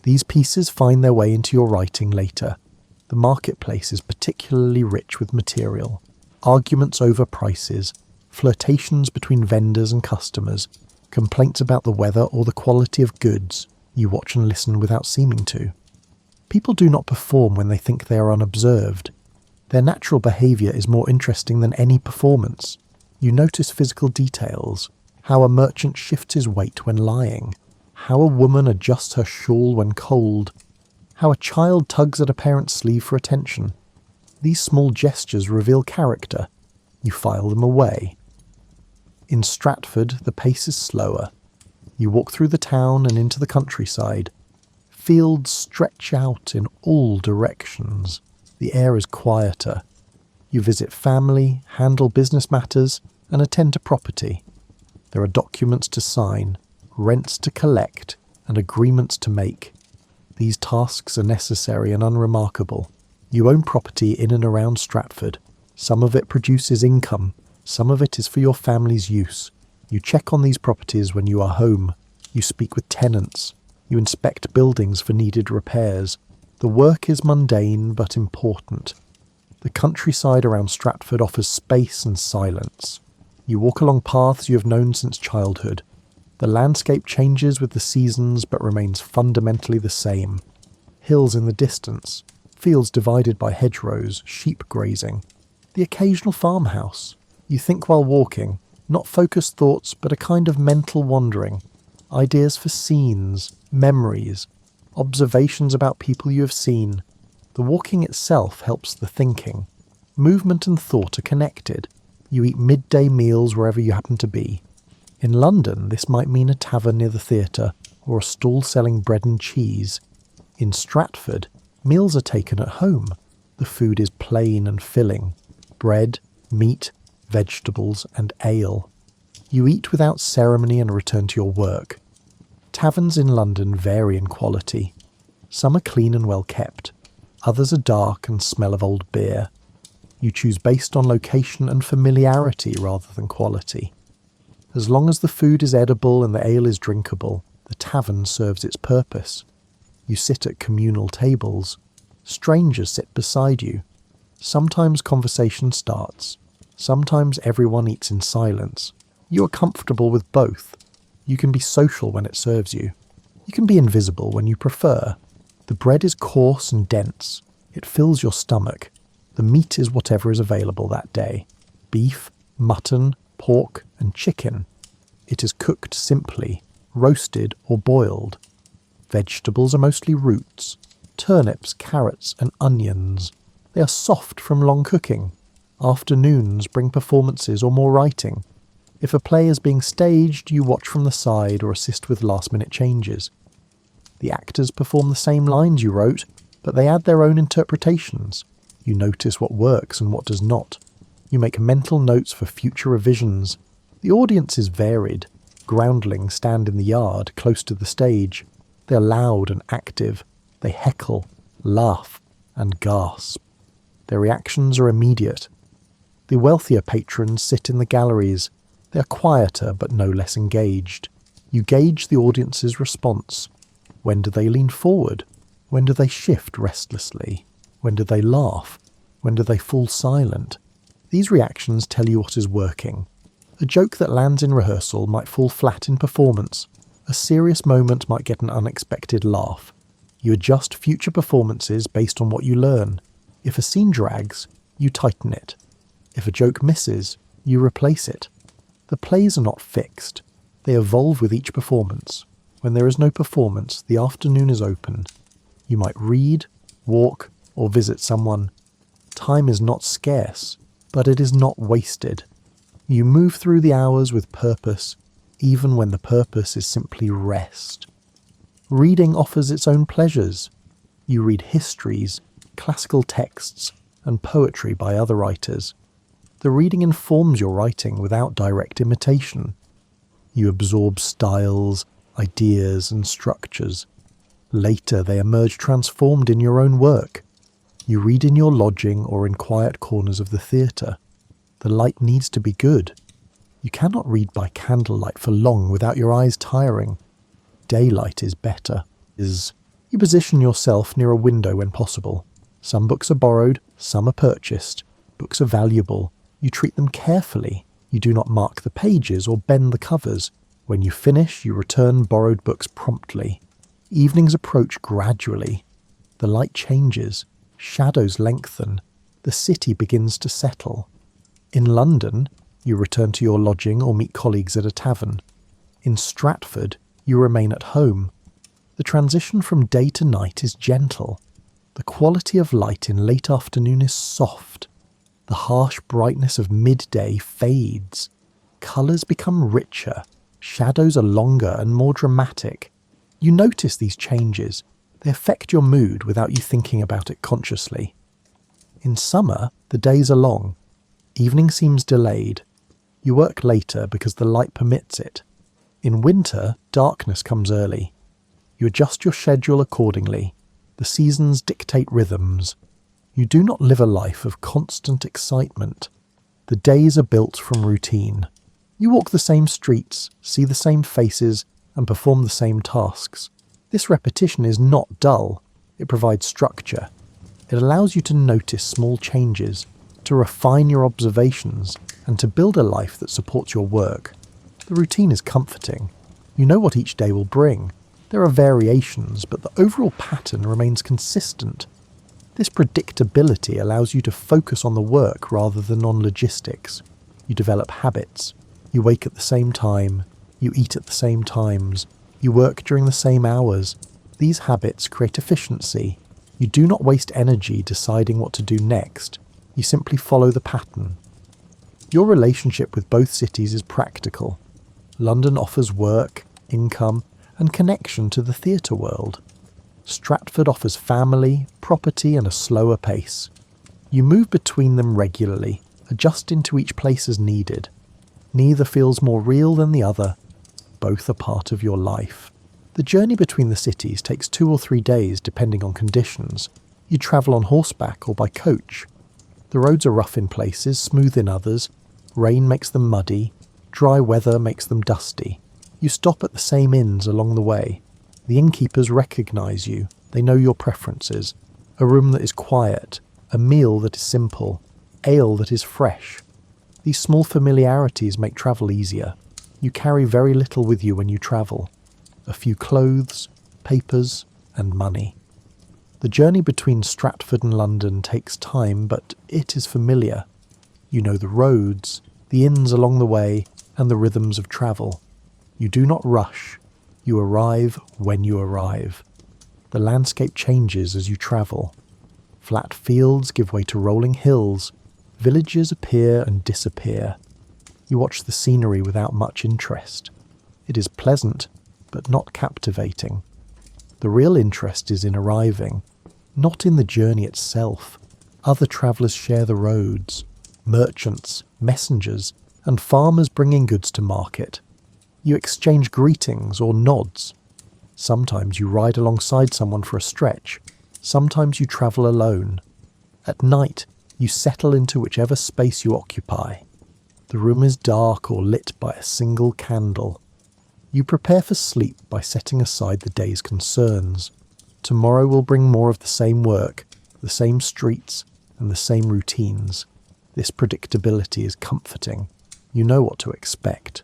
These pieces find their way into your writing later. The marketplace is particularly rich with material. Arguments over prices, flirtations between vendors and customers, complaints about the weather or the quality of goods. You watch and listen without seeming to. People do not perform when they think they are unobserved. Their natural behaviour is more interesting than any performance. You notice physical details, how a merchant shifts his weight when lying, how a woman adjusts her shawl when cold, how a child tugs at a parent's sleeve for attention. These small gestures reveal character. You file them away. In Stratford, the pace is slower. You walk through the town and into the countryside. Fields stretch out in all directions. The air is quieter. You visit family, handle business matters, and attend to property. There are documents to sign, rents to collect, and agreements to make. These tasks are necessary and unremarkable. You own property in and around Stratford. Some of it produces income. Some of it is for your family's use. You check on these properties when you are home. You speak with tenants. You inspect buildings for needed repairs. The work is mundane but important. The countryside around Stratford offers space and silence. You walk along paths you have known since childhood. The landscape changes with the seasons but remains fundamentally the same. Hills in the distance, fields divided by hedgerows, sheep grazing. The occasional farmhouse. You think while walking, not focused thoughts but a kind of mental wandering. Ideas for scenes, memories. observations about people you have seen. The walking itself helps the thinking. Movement and thought are connected. You eat midday meals wherever you happen to be. In London, this might mean a tavern near the theatre or a stall selling bread and cheese. In Stratford, meals are taken at home. The food is plain and filling. Bread, meat, vegetables and ale. You eat without ceremony and return to your work. Taverns in London vary in quality. Some are clean and well kept. Others are dark and smell of old beer. You choose based on location and familiarity rather than quality. As long as the food is edible and the ale is drinkable, the tavern serves its purpose. You sit at communal tables. Strangers sit beside you. Sometimes conversation starts. Sometimes everyone eats in silence. You are comfortable with both. You can be social when it serves you. You can be invisible when you prefer. The bread is coarse and dense. It fills your stomach. The meat is whatever is available that day. Beef, mutton, pork and chicken. It is cooked simply, roasted or boiled. Vegetables are mostly roots. Turnips, carrots and onions. They are soft from long cooking. Afternoons bring performances or more writing. If a play is being staged, you watch from the side or assist with last-minute changes. The actors perform the same lines you wrote, but they add their own interpretations. You notice what works and what does not. You make mental notes for future revisions. The audience is varied. Groundlings stand in the yard, close to the stage. They are loud and active. They heckle, laugh, and gasp. Their reactions are immediate. The wealthier patrons sit in the galleries. They are quieter but no less engaged. You gauge the audience's response. When do they lean forward? When do they shift restlessly? When do they laugh? When do they fall silent? These reactions tell you what is working. A joke that lands in rehearsal might fall flat in performance. A serious moment might get an unexpected laugh. You adjust future performances based on what you learn. If a scene drags, you tighten it. If a joke misses, you replace it. The plays are not fixed. They evolve with each performance. When there is no performance, the afternoon is open. You might read, walk, or visit someone. Time is not scarce, but it is not wasted. You move through the hours with purpose, even when the purpose is simply rest. Reading offers its own pleasures. You read histories, classical texts, and poetry by other writers. The reading informs your writing without direct imitation. You absorb styles, ideas, and structures. Later they emerge transformed in your own work. You read in your lodging or in quiet corners of the theatre. The light needs to be good. You cannot read by candlelight for long without your eyes tiring. Daylight is better. You position yourself near a window when possible. Some books are borrowed, some are purchased. Books are valuable. You treat them carefully. You do not mark the pages or bend the covers. When you finish, you return borrowed books promptly. Evenings approach gradually. The light changes. Shadows lengthen. The city begins to settle. In London, you return to your lodging or meet colleagues at a tavern. In Stratford, you remain at home. The transition from day to night is gentle. The quality of light in late afternoon is soft. The harsh brightness of midday fades. Colours become richer. Shadows are longer and more dramatic. You notice these changes. They affect your mood without you thinking about it consciously. In summer, the days are long. Evening seems delayed. You work later because the light permits it. In winter, darkness comes early. You adjust your schedule accordingly. The seasons dictate rhythms. You do not live a life of constant excitement. The days are built from routine. You walk the same streets, see the same faces, and perform the same tasks. This repetition is not dull. It provides structure. It allows you to notice small changes, to refine your observations, and to build a life that supports your work. The routine is comforting. You know what each day will bring. There are variations, but the overall pattern remains consistent. This predictability allows you to focus on the work rather than on logistics. You develop habits. You wake at the same time. You eat at the same times. You work during the same hours. These habits create efficiency. You do not waste energy deciding what to do next. You simply follow the pattern. Your relationship with both cities is practical. London offers work, income, and connection to the theatre world. Stratford offers family, property, and a slower pace. You move between them regularly, adjusting to each place as needed. Neither feels more real than the other. Both are part of your life. The journey between the cities takes 2 or 3 days depending on conditions. You travel on horseback or by coach. The roads are rough in places, smooth in others. Rain makes them muddy. Dry weather makes them dusty. You stop at the same inns along the way. The innkeepers recognise you. They know your preferences. A room that is quiet. A meal that is simple. Ale that is fresh. These small familiarities make travel easier. You carry very little with you when you travel. A few clothes, papers, and money. The journey between Stratford and London takes time, but it is familiar. You know the roads, the inns along the way, and the rhythms of travel. You do not rush. You arrive when you arrive. The landscape changes as you travel. Flat fields give way to rolling hills. Villages appear and disappear. You watch the scenery without much interest. It is pleasant, but not captivating. The real interest is in arriving, not in the journey itself. Other travellers share the roads. Merchants, messengers, and farmers bringing goods to market. You exchange greetings or nods. Sometimes you ride alongside someone for a stretch. Sometimes you travel alone. At night, you settle into whichever space you occupy. The room is dark or lit by a single candle. You prepare for sleep by setting aside the day's concerns. Tomorrow will bring more of the same work, the same streets, and the same routines. This predictability is comforting. You know what to expect.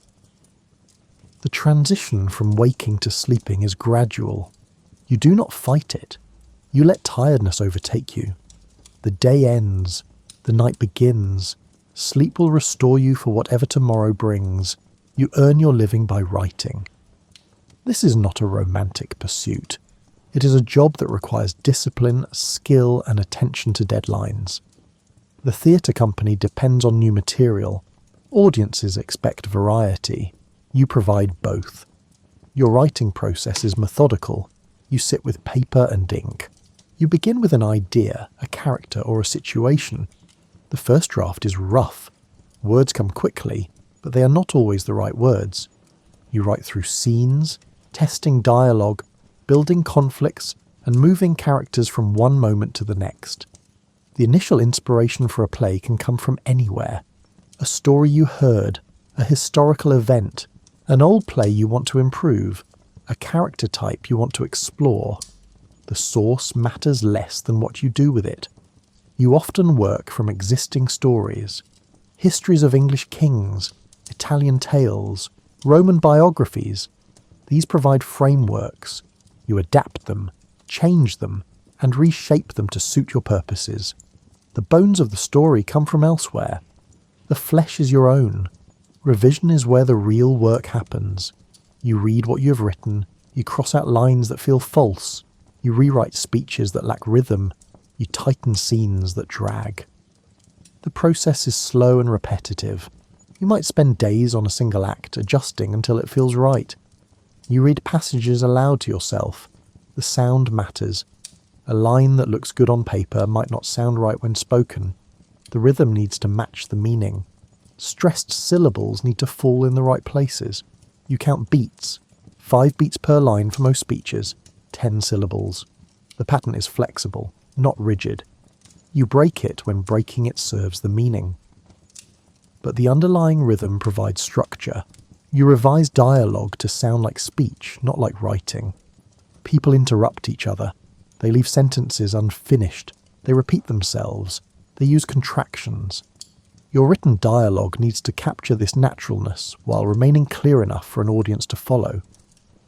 The transition from waking to sleeping is gradual. You do not fight it. You let tiredness overtake you. The day ends. The night begins. Sleep will restore you for whatever tomorrow brings. You earn your living by writing. This is not a romantic pursuit. It is a job that requires discipline, skill, and attention to deadlines. The theatre company depends on new material. Audiences expect variety. You provide both. Your writing process is methodical. You sit with paper and ink. You begin with an idea, a character, or a situation. The first draft is rough. Words come quickly, but they are not always the right words. You write through scenes, testing dialogue, building conflicts, and moving characters from one moment to the next. The initial inspiration for a play can come from anywhere. A story you heard, a historical event, an old play you want to improve, a character type you want to explore. The source matters less than what you do with it. You often work from existing stories. Histories of English kings, Italian tales, Roman biographies. These provide frameworks. You adapt them, change them, and reshape them to suit your purposes. The bones of the story come from elsewhere. The flesh is your own. Revision is where the real work happens. You read what you have written, you cross out lines that feel false, you rewrite speeches that lack rhythm, you tighten scenes that drag. The process is slow and repetitive. You might spend days on a single act, adjusting until it feels right. You read passages aloud to yourself. The sound matters. A line that looks good on paper might not sound right when spoken. The rhythm needs to match the meaning. Stressed syllables need to fall in the right places. You count beats. 5 beats per line for most speeches. 10 syllables. The pattern is flexible, not rigid. You break it when breaking it serves the meaning. But the underlying rhythm provides structure. You revise dialogue to sound like speech, not like writing. People interrupt each other. They leave sentences unfinished. They repeat themselves. They use contractions. Your written dialogue needs to capture this naturalness while remaining clear enough for an audience to follow.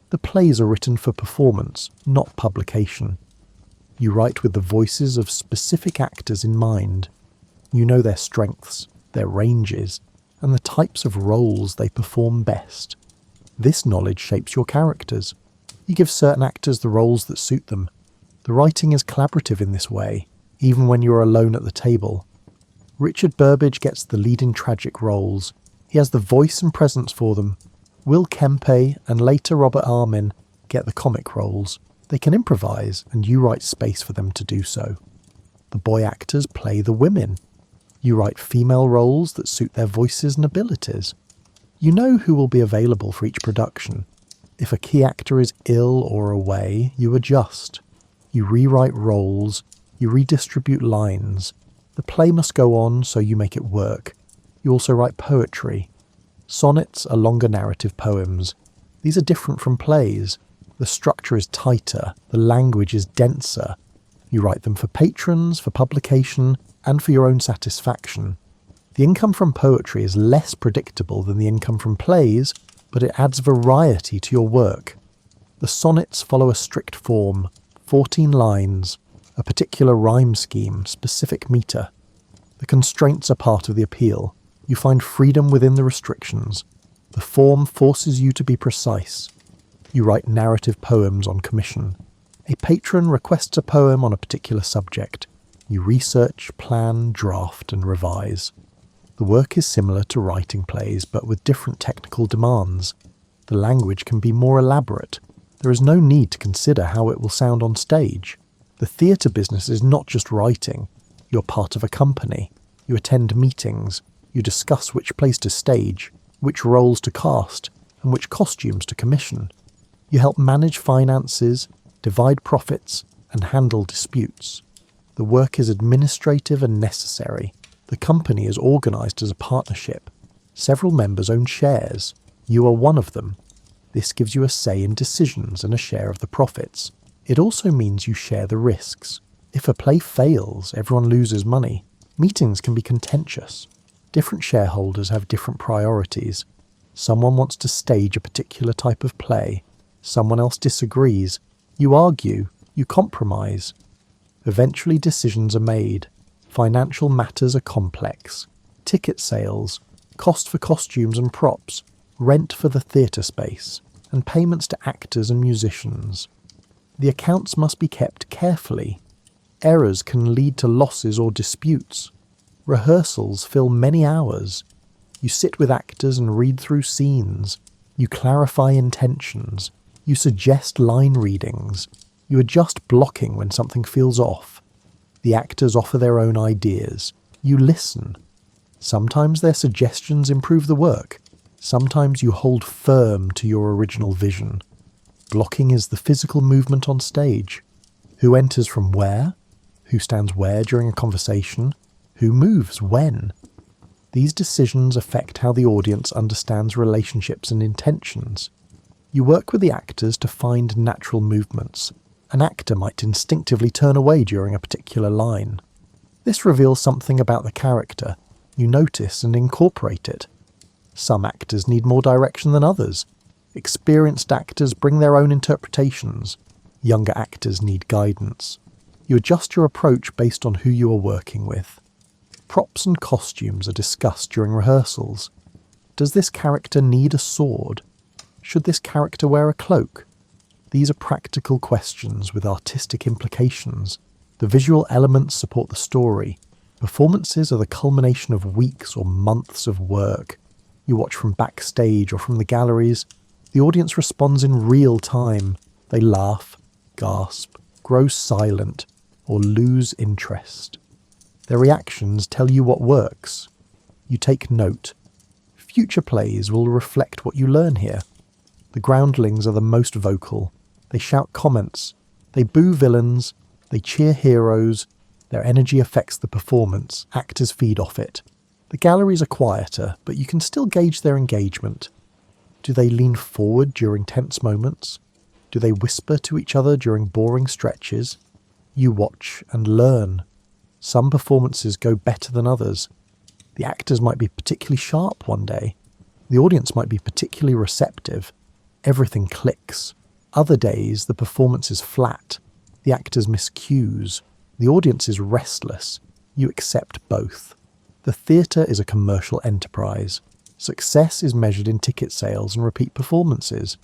The plays are written for performance, not publication. You write with the voices of specific actors in mind. You know their strengths, their ranges, and the types of roles they perform best. This knowledge shapes your characters. You give certain actors the roles that suit them. The writing is collaborative in this way, even when you are alone at the table. Richard Burbage gets the leading tragic roles. He has the voice and presence for them. Will Kempe and later Robert Armin get the comic roles. They can improvise, and you write space for them to do so. The boy actors play the women. You write female roles that suit their voices and abilities. You know who will be available for each production. If a key actor is ill or away, you adjust. You rewrite roles. You redistribute lines. The play must go on, so you make it work. You also write poetry. Sonnets are longer narrative poems. These are different from plays. The structure is tighter. The language is denser. You write them for patrons, for publication, and for your own satisfaction. The income from poetry is less predictable than the income from plays, but it adds variety to your work. The sonnets follow a strict form, 14 lines, a particular rhyme scheme, specific metre. The constraints are part of the appeal. You find freedom within the restrictions. The form forces you to be precise. You write narrative poems on commission. A patron requests a poem on a particular subject. You research, plan, draft, and revise. The work is similar to writing plays, but with different technical demands. The language can be more elaborate. There is no need to consider how it will sound on stage. The theatre business is not just writing. You're part of a company. You attend meetings. You discuss which plays to stage, which roles to cast, and which costumes to commission. You help manage finances, divide profits, and handle disputes. The work is administrative and necessary. The company is organised as a partnership. Several members own shares. You are one of them. This gives you a say in decisions and a share of the profits. It also means you share the risks. If a play fails, everyone loses money. Meetings can be contentious. Different shareholders have different priorities. Someone wants to stage a particular type of play. Someone else disagrees. You argue. You compromise. Eventually decisions are made. Financial matters are complex. Ticket sales, cost for costumes and props, rent for the theatre space, and payments to actors and musicians. The accounts must be kept carefully. Errors can lead to losses or disputes. Rehearsals fill many hours. You sit with actors and read through scenes. You clarify intentions. You suggest line readings. You adjust blocking when something feels off. The actors offer their own ideas. You listen. Sometimes their suggestions improve the work. Sometimes you hold firm to your original vision. Blocking is the physical movement on stage. Who enters from where? Who stands where during a conversation? Who moves when? These decisions affect how the audience understands relationships and intentions. You work with the actors to find natural movements. An actor might instinctively turn away during a particular line. This reveals something about the character. You notice and incorporate it. Some actors need more direction than others. Experienced actors bring their own interpretations. Younger actors need guidance. You adjust your approach based on who you are working with. Props and costumes are discussed during rehearsals. Does this character need a sword? Should this character wear a cloak? These are practical questions with artistic implications. The visual elements support the story. Performances are the culmination of weeks or months of work. You watch from backstage or from the galleries. The audience responds in real time. They laugh, gasp, grow silent, or lose interest. Their reactions tell you what works. You take note. Future plays will reflect what you learn here. The groundlings are the most vocal. They shout comments. They boo villains. They cheer heroes. Their energy affects the performance. Actors feed off it. The galleries are quieter, but you can still gauge their engagement. Do they lean forward during tense moments? Do they whisper to each other during boring stretches? You watch and learn. Some performances go better than others. The actors might be particularly sharp one day. The audience might be particularly receptive. Everything clicks. Other days, the performance is flat. The actors miss cues. The audience is restless. You accept both. The theatre is a commercial enterprise. Success is measured in ticket sales and repeat performances.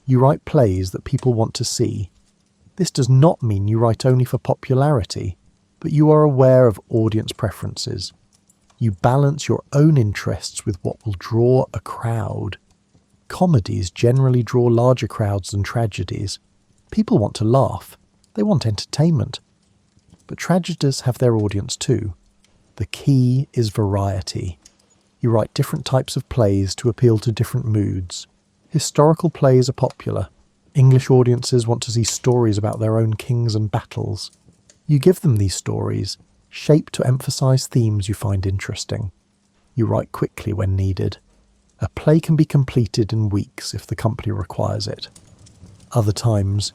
You write plays that people want to see. This does not mean you write only for popularity, but you are aware of audience preferences. You balance your own interests with what will draw a crowd. Comedies generally draw larger crowds than tragedies. People want to laugh. They want entertainment. But tragedies have their audience too. The key is variety. You write different types of plays to appeal to different moods. Historical plays are popular. English audiences want to see stories about their own kings and battles. You give them these stories, shaped to emphasise themes you find interesting. You write quickly when needed. A play can be completed in weeks if the company requires it. Other times,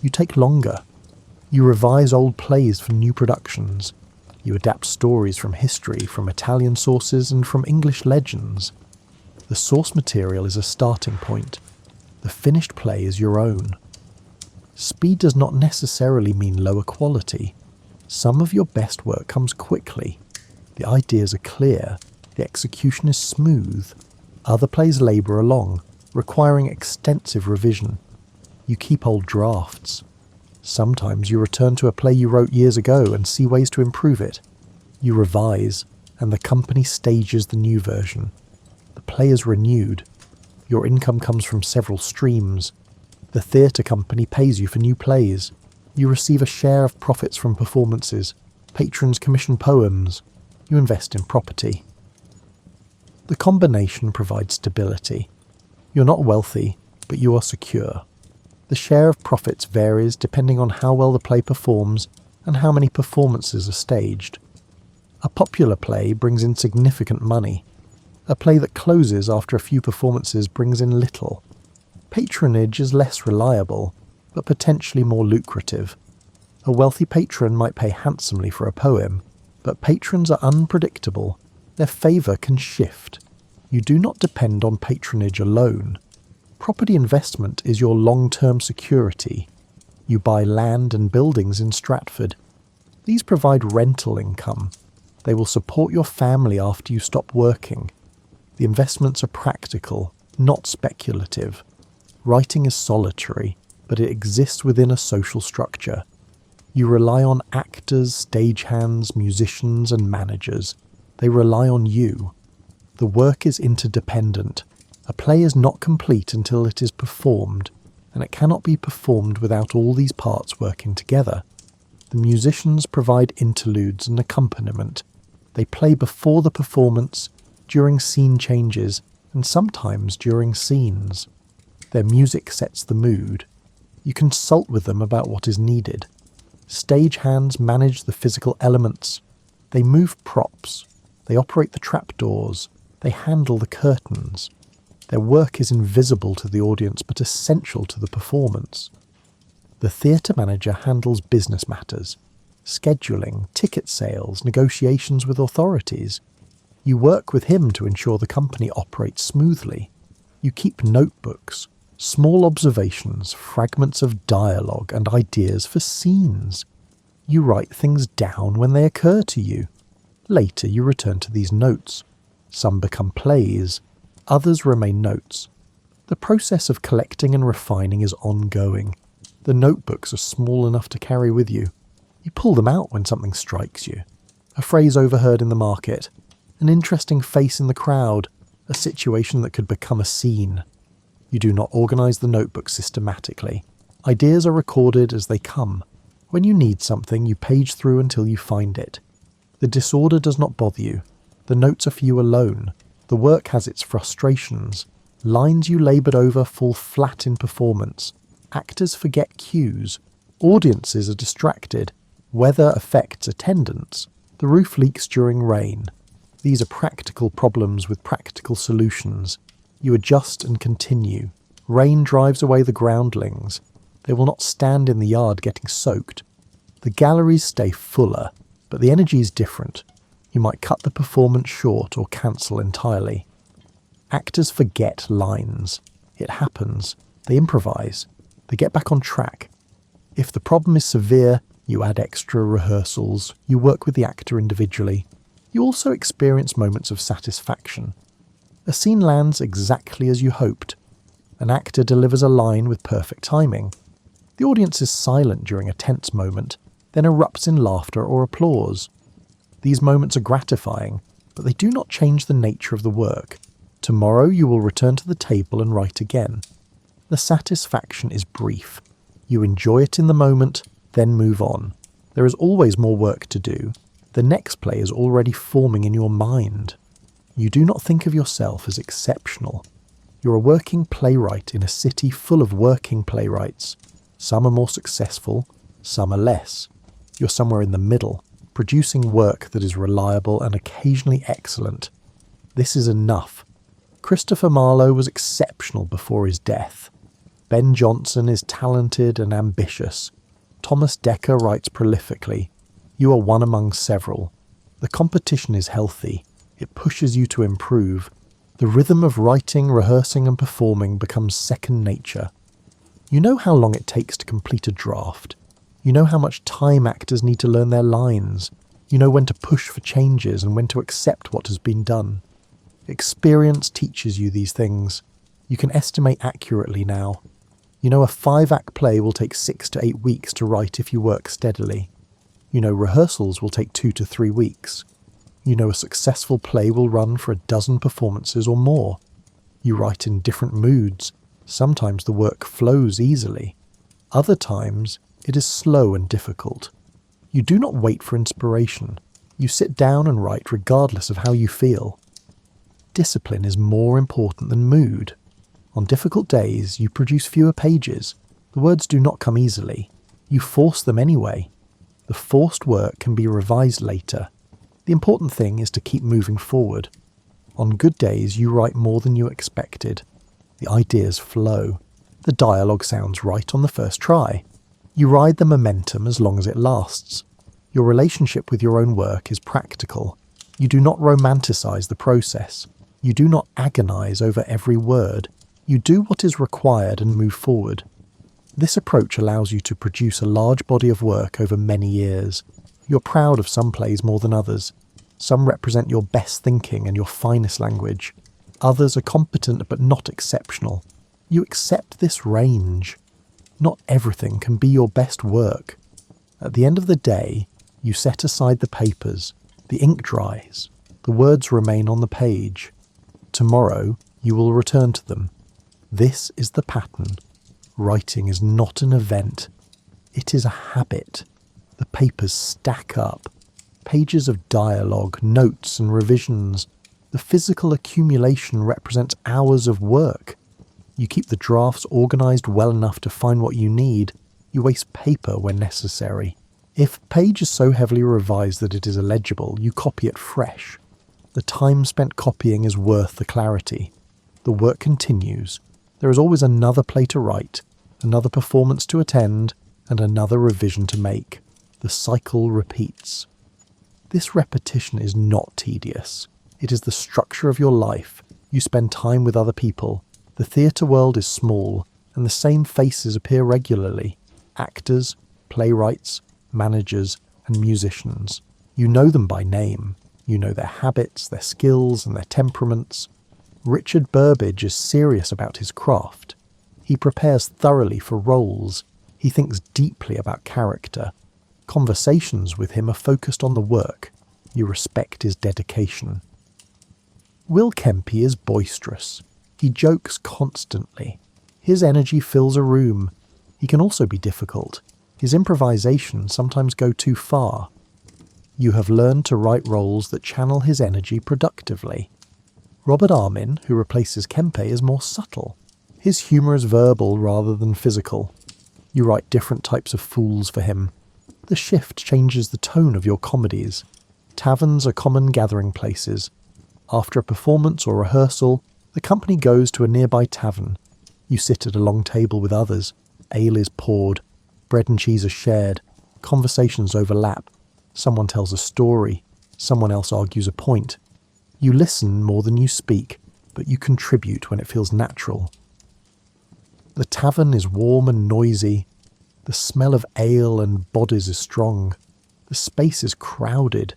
you take longer. You revise old plays for new productions. You adapt stories from history, from Italian sources and from English legends. The source material is a starting point. The finished play is your own. Speed does not necessarily mean lower quality. Some of your best work comes quickly. The ideas are clear. The execution is smooth. Other plays labour along, requiring extensive revision. You keep old drafts. Sometimes you return to a play you wrote years ago and see ways to improve it. You revise, and the company stages the new version. The play is renewed. Your income comes from several streams. The theatre company pays you for new plays. You receive a share of profits from performances. Patrons commission poems. You invest in property. The combination provides stability. You're not wealthy, but you are secure. The share of profits varies depending on how well the play performs and how many performances are staged. A popular play brings in significant money. A play that closes after a few performances brings in little. Patronage is less reliable, but potentially more lucrative. A wealthy patron might pay handsomely for a poem, but patrons are unpredictable. Their favour can shift. You do not depend on patronage alone. Property investment is your long-term security. You buy land and buildings in Stratford. These provide rental income. They will support your family after you stop working. The investments are practical, not speculative. Writing is solitary, but it exists within a social structure. You rely on actors, stagehands, musicians, and managers. They rely on you. The work is interdependent. A play is not complete until it is performed, and it cannot be performed without all these parts working together. The musicians provide interludes and accompaniment. They play before the performance, during scene changes, and sometimes during scenes. Their music sets the mood. You consult with them about what is needed. Stagehands manage the physical elements. They move props. They operate the trapdoors. They handle the curtains. Their work is invisible to the audience but essential to the performance. The theatre manager handles business matters, scheduling, ticket sales, negotiations with authorities. You work with him to ensure the company operates smoothly. You keep notebooks, small observations, fragments of dialogue and ideas for scenes. You write things down when they occur to you. Later you return to these notes. Some become plays. Others remain notes. The process of collecting and refining is ongoing. The notebooks are small enough to carry with you. You pull them out when something strikes you. A phrase overheard in the market, an interesting face in the crowd, a situation that could become a scene. You do not organise the notebook systematically. Ideas are recorded as they come. When you need something, you page through until you find it. The disorder does not bother you. The notes are for you alone. The work has its frustrations. Lines you laboured over fall flat in performance. Actors forget cues. Audiences are distracted. Weather affects attendance. The roof leaks during rain. These are practical problems with practical solutions. You adjust and continue. Rain drives away the groundlings. They will not stand in the yard getting soaked. The galleries stay fuller, but the energy is different. You might cut the performance short or cancel entirely. Actors forget lines. It happens. They improvise. They get back on track. If the problem is severe, you add extra rehearsals. You work with the actor individually. You also experience moments of satisfaction. A scene lands exactly as you hoped. An actor delivers a line with perfect timing. The audience is silent during a tense moment, then erupts in laughter or applause. These moments are gratifying, but they do not change the nature of the work. Tomorrow you will return to the table and write again. The satisfaction is brief. You enjoy it in the moment, then move on. There is always more work to do. The next play is already forming in your mind. You do not think of yourself as exceptional. You're a working playwright in a city full of working playwrights. Some are more successful, some are less. You're somewhere in the middle, producing work that is reliable and occasionally excellent. This is enough. Christopher Marlowe was exceptional before his death. Ben Jonson is talented and ambitious. Thomas Dekker writes prolifically. You are one among several. The competition is healthy. It pushes you to improve. The rhythm of writing, rehearsing and performing becomes second nature. You know how long it takes to complete a draft. You know how much time actors need to learn their lines. You know when to push for changes and when to accept what has been done. Experience teaches you these things. You can estimate accurately now. You know a 5-act play will take 6 to 8 weeks to write if you work steadily. You know rehearsals will take 2 to 3 weeks. You know a successful play will run for a dozen performances or more. You write in different moods. Sometimes the work flows easily. Other times it is slow and difficult. You do not wait for inspiration. You sit down and write regardless of how you feel. Discipline is more important than mood. On difficult days you produce fewer pages. The words do not come easily. You force them anyway. The forced work can be revised later. The important thing is to keep moving forward. On good days you write more than you expected. The ideas flow. The dialogue sounds right on the first try. You ride the momentum as long as it lasts. Your relationship with your own work is practical. You do not romanticize the process. You do not agonize over every word. You do what is required and move forward. This approach allows you to produce a large body of work over many years. You're proud of some plays more than others. Some represent your best thinking and your finest language. Others are competent but not exceptional. You accept this range. Not everything can be your best work. At the end of the day, you set aside the papers. The ink dries. The words remain on the page. Tomorrow, you will return to them. This is the pattern. Writing is not an event. It is a habit. The papers stack up. Pages of dialogue, notes and revisions. The physical accumulation represents hours of work. You keep the drafts organised well enough to find what you need. You waste paper when necessary. If a page is so heavily revised that it is illegible, you copy it fresh. The time spent copying is worth the clarity. The work continues. There is always another play to write, another performance to attend, and another revision to make. The cycle repeats. This repetition is not tedious. It is the structure of your life. You spend time with other people. The theatre world is small, and the same faces appear regularly. Actors, playwrights, managers, and musicians. You know them by name. You know their habits, their skills, and their temperaments. Richard Burbage is serious about his craft. He prepares thoroughly for roles. He thinks deeply about character. Conversations with him are focused on the work. You respect his dedication. Will Kempe is boisterous. He jokes constantly. His energy fills a room. He can also be difficult. His improvisations sometimes go too far. You have learned to write roles that channel his energy productively. Robert Armin, who replaces Kempe, is more subtle. His humour is verbal rather than physical. You write different types of fools for him. The shift changes the tone of your comedies. Taverns are common gathering places. After a performance or rehearsal, the company goes to a nearby tavern. You sit at a long table with others. Ale is poured. Bread and cheese are shared. Conversations overlap. Someone tells a story. Someone else argues a point. You listen more than you speak, but you contribute when it feels natural. The tavern is warm and noisy. The smell of ale and bodies is strong. The space is crowded.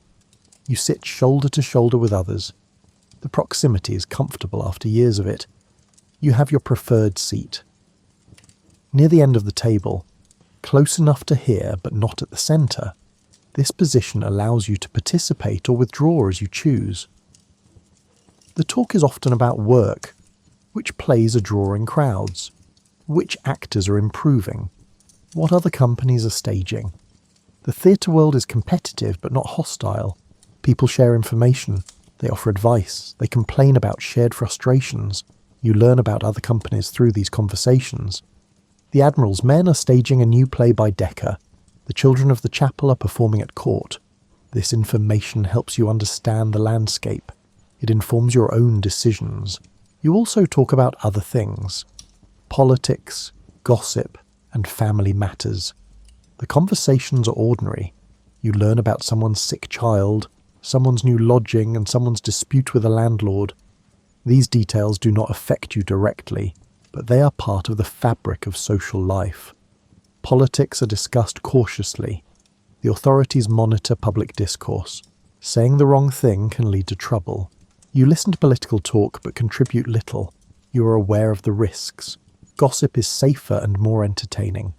You sit shoulder to shoulder with others. The proximity is comfortable after years of it. You have your preferred seat. Near the end of the table, close enough to hear but not at the centre, this position allows you to participate or withdraw as you choose. The talk is often about work, which plays are drawing crowds, which actors are improving, what other companies are staging. The theatre world is competitive but not hostile. People share information, they offer advice, they complain about shared frustrations. You learn about other companies through these conversations. The Admiral's men are staging a new play by Decker. The children of the chapel are performing at court. This information helps you understand the landscape. It informs your own decisions. You also talk about other things. Politics, gossip, and family matters. The conversations are ordinary. You learn about someone's sick child, someone's new lodging, and someone's dispute with a landlord. These details do not affect you directly, but they are part of the fabric of social life. Politics are discussed cautiously. The authorities monitor public discourse. Saying the wrong thing can lead to trouble. You listen to political talk but contribute little. You are aware of the risks. Gossip is safer and more entertaining.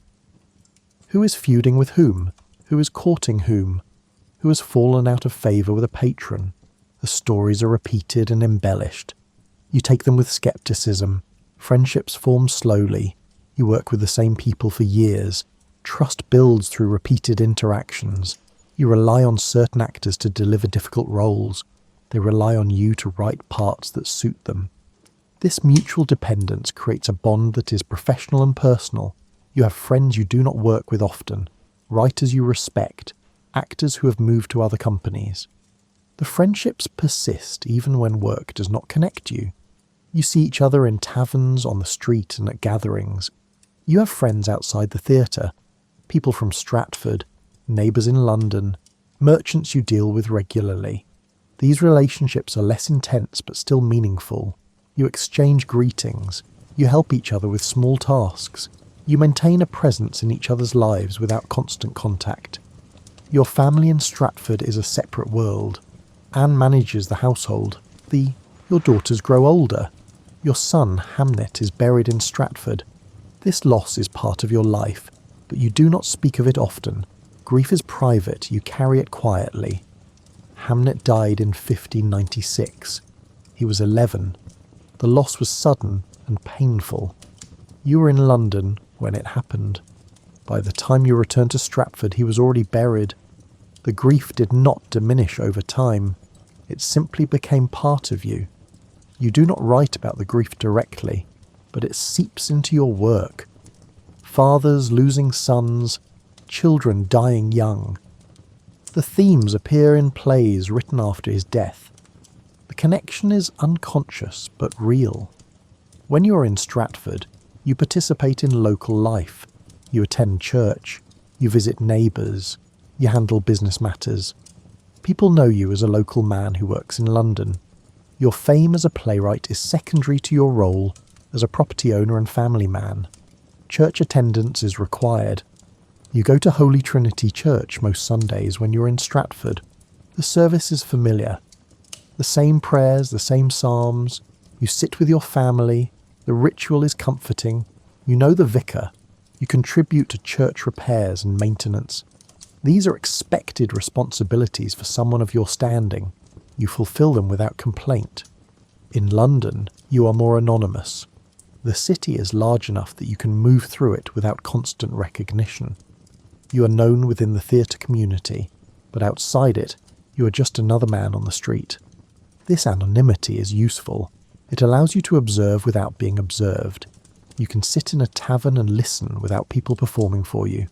Who is feuding with whom? Who is courting whom? Who has fallen out of favour with a patron? The stories are repeated and embellished. You take them with scepticism. Friendships form slowly. You work with the same people for years. Trust builds through repeated interactions. You rely on certain actors to deliver difficult roles. They rely on you to write parts that suit them. This mutual dependence creates a bond that is professional and personal. You have friends you do not work with often, writers you respect, actors who have moved to other companies. The friendships persist even when work does not connect you. You see each other in taverns, on the street, and at gatherings. You have friends outside the theatre, people from Stratford, neighbours in London, merchants you deal with regularly. These relationships are less intense but still meaningful. You exchange greetings. You help each other with small tasks. You maintain a presence in each other's lives without constant contact. Your family in Stratford is a separate world. Anne manages the household. Your daughters grow older. Your son, Hamnet, is buried in Stratford. This loss is part of your life, but you do not speak of it often. Grief is private, you carry it quietly. Hamnet died in 1596. He was 11. The loss was sudden and painful. You were in London when it happened. By the time you returned to Stratford, he was already buried. The grief did not diminish over time. It simply became part of you. You do not write about the grief directly, but it seeps into your work. Fathers losing sons, children dying young. The themes appear in plays written after his death. The connection is unconscious but real. When you are in Stratford, you participate in local life. You attend church. You visit neighbours. You handle business matters. People know you as a local man who works in London. Your fame as a playwright is secondary to your role as a property owner and family man. Church attendance is required. You go to Holy Trinity Church most Sundays when you're in Stratford. The service is familiar. The same prayers, the same psalms. You sit with your family. The ritual is comforting. You know the vicar. You contribute to church repairs and maintenance. These are expected responsibilities for someone of your standing. You fulfill them without complaint. In London, you are more anonymous. The city is large enough that you can move through it without constant recognition. You are known within the theatre community, but outside it, you are just another man on the street. This anonymity is useful. It allows you to observe without being observed. You can sit in a tavern and listen without people performing for you.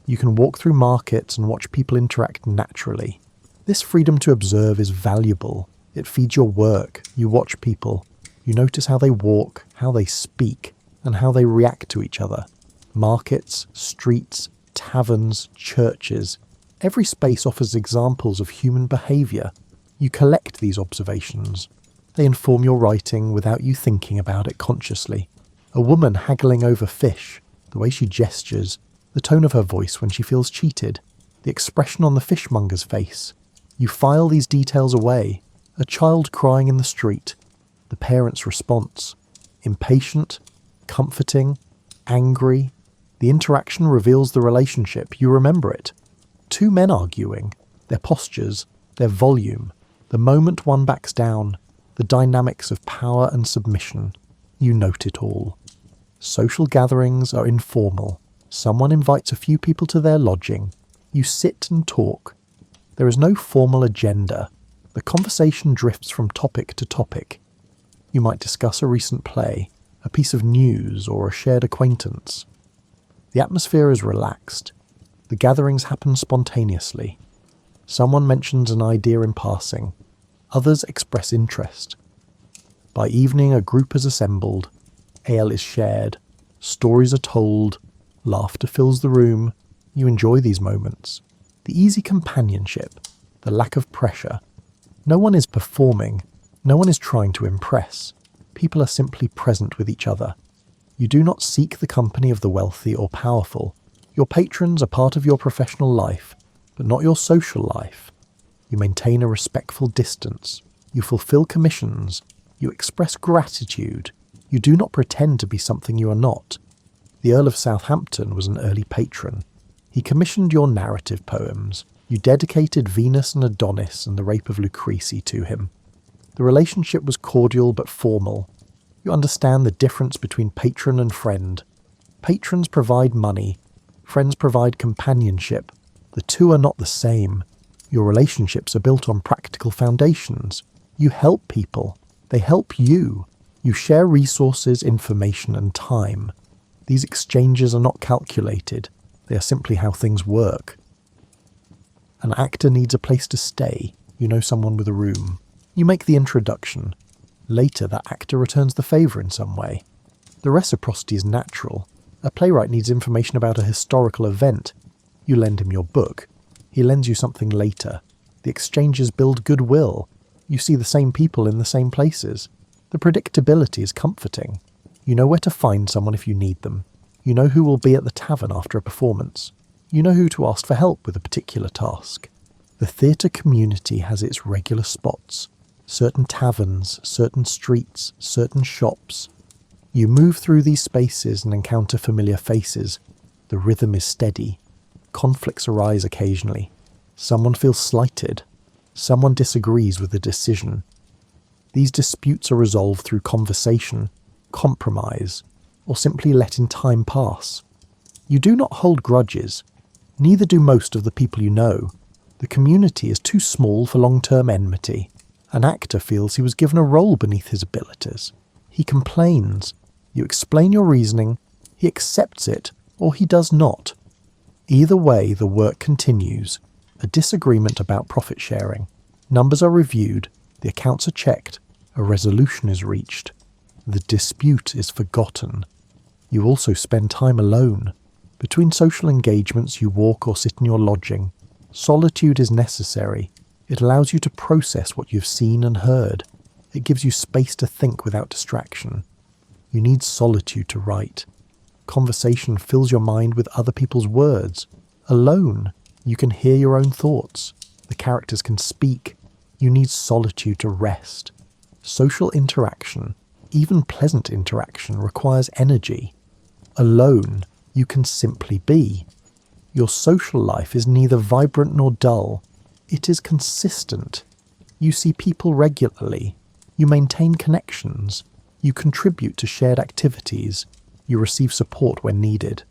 You can walk through markets and watch people interact naturally. This freedom to observe is valuable. It feeds your work. You watch people. You notice how they walk, how they speak, and how they react to each other. Markets, streets, taverns, churches. Every space offers examples of human behaviour. You collect these observations. They inform your writing without you thinking about it consciously. A woman haggling over fish, the way she gestures, the tone of her voice when she feels cheated, the expression on the fishmonger's face. You file these details away. A child crying in the street, the parent's response. Impatient, comforting, angry. The interaction reveals the relationship, you remember it. Two men arguing, their postures, their volume, the moment one backs down, the dynamics of power and submission. You note it all. Social gatherings are informal. Someone invites a few people to their lodging. You sit and talk. There is no formal agenda. The conversation drifts from topic to topic. You might discuss a recent play, a piece of news, or a shared acquaintance. The atmosphere is relaxed. The gatherings happen spontaneously. Someone mentions an idea in passing. Others express interest. By evening, a group is assembled. Ale is shared. Stories are told. Laughter fills the room. You enjoy these moments. The easy companionship. The lack of pressure. No one is performing. No one is trying to impress. People are simply present with each other. You do not seek the company of the wealthy or powerful. Your patrons are part of your professional life, but not your social life. You maintain a respectful distance. You fulfill commissions. You express gratitude. You do not pretend to be something you are not. The Earl of Southampton was an early patron. He commissioned your narrative poems. You dedicated Venus and Adonis and the Rape of Lucrece to him. The relationship was cordial but formal. You understand the difference between patron and friend. Patrons provide money. Friends provide companionship. The two are not the same. Your relationships are built on practical foundations. You help people. They help you. You share resources, information, and time. These exchanges are not calculated. They are simply how things work. An actor needs a place to stay. You know someone with a room. You make the introduction. Later, that actor returns the favour in some way. The reciprocity is natural. A playwright needs information about a historical event. You lend him your book. He lends you something later. The exchanges build goodwill. You see the same people in the same places. The predictability is comforting. You know where to find someone if you need them. You know who will be at the tavern after a performance. You know who to ask for help with a particular task. The theatre community has its regular spots. Certain taverns, certain streets, certain shops. You move through these spaces and encounter familiar faces. The rhythm is steady. Conflicts arise occasionally. Someone feels slighted. Someone disagrees with a decision. These disputes are resolved through conversation, compromise, or simply letting time pass. You do not hold grudges. Neither do most of the people you know. The community is too small for long-term enmity. An actor feels he was given a role beneath his abilities. He complains. You explain your reasoning. He accepts it, or he does not. Either way, the work continues. A disagreement about profit sharing. Numbers are reviewed. The accounts are checked. A resolution is reached. The dispute is forgotten. You also spend time alone. Between social engagements, you walk or sit in your lodging. Solitude is necessary. It allows you to process what you've seen and heard. It gives you space to think without distraction. You need solitude to write. Conversation fills your mind with other people's words. Alone, you can hear your own thoughts. The characters can speak. You need solitude to rest. Social interaction, even pleasant interaction, requires energy. Alone, you can simply be. Your social life is neither vibrant nor dull. It is consistent. You see people regularly. You maintain connections. You contribute to shared activities. You receive support when needed.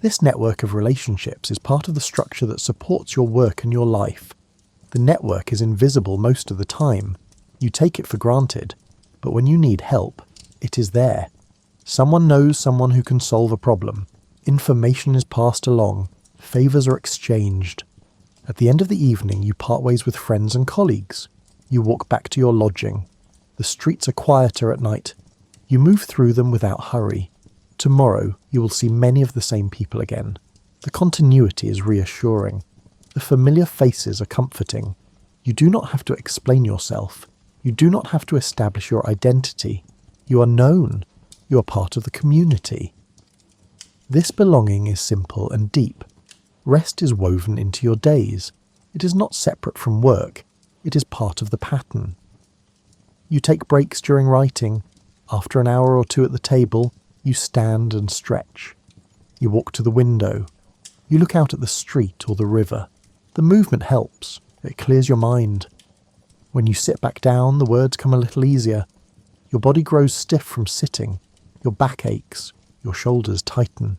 This network of relationships is part of the structure that supports your work and your life. The network is invisible most of the time. You take it for granted. But when you need help, it is there. Someone knows someone who can solve a problem. Information is passed along. Favours are exchanged. At the end of the evening, you part ways with friends and colleagues. You walk back to your lodging. The streets are quieter at night. You move through them without hurry. Tomorrow, you will see many of the same people again. The continuity is reassuring. The familiar faces are comforting. You do not have to explain yourself. You do not have to establish your identity. You are known. You are part of the community. This belonging is simple and deep. Rest is woven into your days. It is not separate from work. It is part of the pattern. You take breaks during writing. After an hour or two at the table, you stand and stretch. You walk to the window. You look out at the street or the river. The movement helps. It clears your mind. When you sit back down, the words come a little easier. Your body grows stiff from sitting. Your back aches. Your shoulders tighten.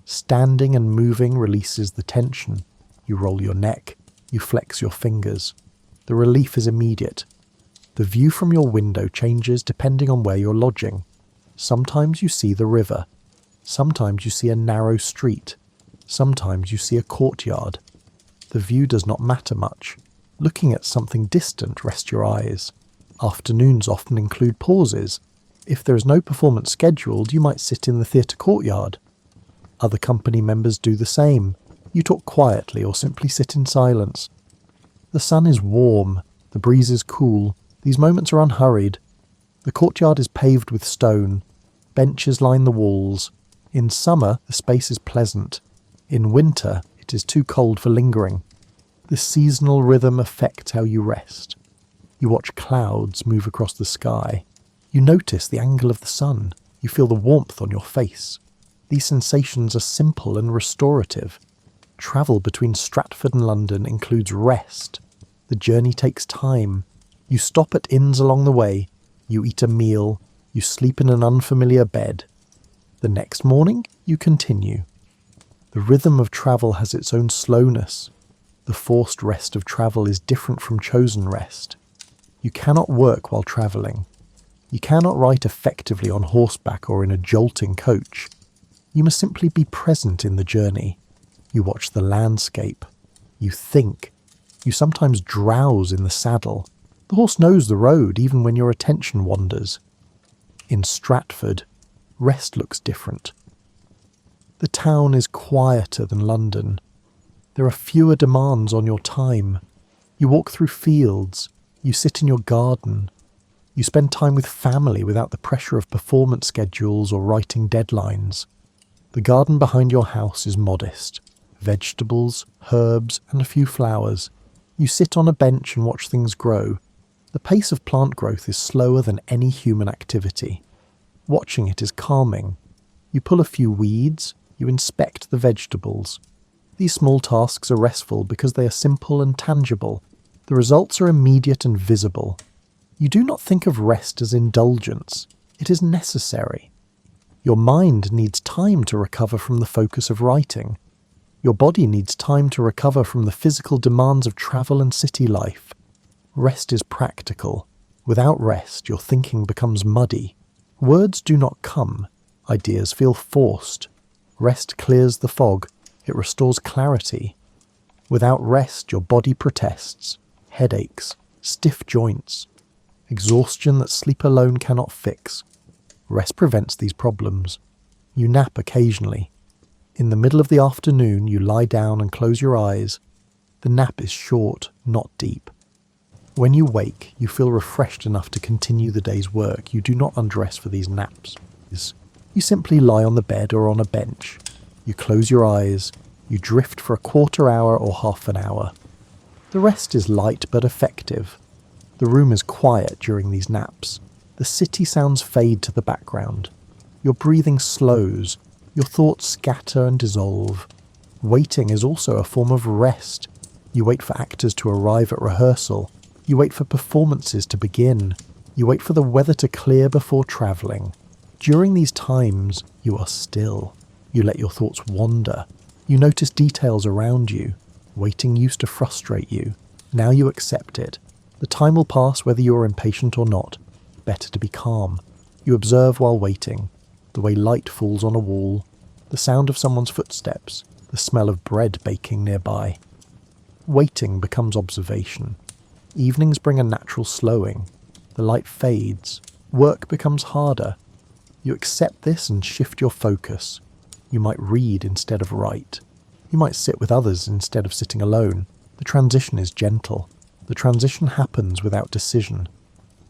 Standing and moving releases the tension. You roll your neck. You flex your fingers. The relief is immediate. The view from your window changes depending on where you're lodging. Sometimes you see the river. Sometimes you see a narrow street. Sometimes you see a courtyard. The view does not matter much. Looking at something distant, rest your eyes. Afternoons often include pauses. If there is no performance scheduled, you might sit in the theatre courtyard. Other company members do the same. You talk quietly or simply sit in silence. The sun is warm. The breeze is cool. These moments are unhurried. The courtyard is paved with stone. Benches line the walls. In summer, the space is pleasant. In winter, it is too cold for lingering. The seasonal rhythm affects how you rest. You watch clouds move across the sky. You notice the angle of the sun. You feel the warmth on your face. These sensations are simple and restorative. Travel between Stratford and London includes rest. The journey takes time. You stop at inns along the way. You eat a meal. You sleep in an unfamiliar bed. The next morning, you continue. The rhythm of travel has its own slowness. The forced rest of travel is different from chosen rest. You cannot work while travelling. You cannot write effectively on horseback or in a jolting coach. You must simply be present in the journey. You watch the landscape. You think. You sometimes drowse in the saddle. The horse knows the road even when your attention wanders. In Stratford, rest looks different. The town is quieter than London. There are fewer demands on your time. You walk through fields. You sit in your garden. You spend time with family without the pressure of performance schedules or writing deadlines. The garden behind your house is modest. Vegetables, herbs, and a few flowers. You sit on a bench and watch things grow. The pace of plant growth is slower than any human activity. Watching it is calming. You pull a few weeds. You inspect the vegetables. These small tasks are restful because they are simple and tangible. The results are immediate and visible. You do not think of rest as indulgence. It is necessary. Your mind needs time to recover from the focus of writing. Your body needs time to recover from the physical demands of travel and city life. Rest is practical. Without rest, your thinking becomes muddy. Words do not come. Ideas feel forced. Rest clears the fog. It restores clarity. Without rest, your body protests. Headaches, stiff joints, exhaustion that sleep alone cannot fix. Rest prevents these problems. You nap occasionally. In the middle of the afternoon, you lie down and close your eyes. The nap is short, not deep. When you wake, you feel refreshed enough to continue the day's work. You do not undress for these naps. You simply lie on the bed or on a bench. You close your eyes. You drift for a quarter hour or half an hour. The rest is light but effective. The room is quiet during these naps. The city sounds fade to the background. Your breathing slows. Your thoughts scatter and dissolve. Waiting is also a form of rest. You wait for actors to arrive at rehearsal. You wait for performances to begin. You wait for the weather to clear before travelling. During these times, you are still. You let your thoughts wander. You notice details around you. Waiting used to frustrate you. Now you accept it. The time will pass whether you are impatient or not. Better to be calm. You observe while waiting. The way light falls on a wall. The sound of someone's footsteps. The smell of bread baking nearby. Waiting becomes observation. Evenings bring a natural slowing. The light fades. Work becomes harder. You accept this and shift your focus. You might read instead of write. You might sit with others instead of sitting alone. The transition is gentle. The transition happens without decision.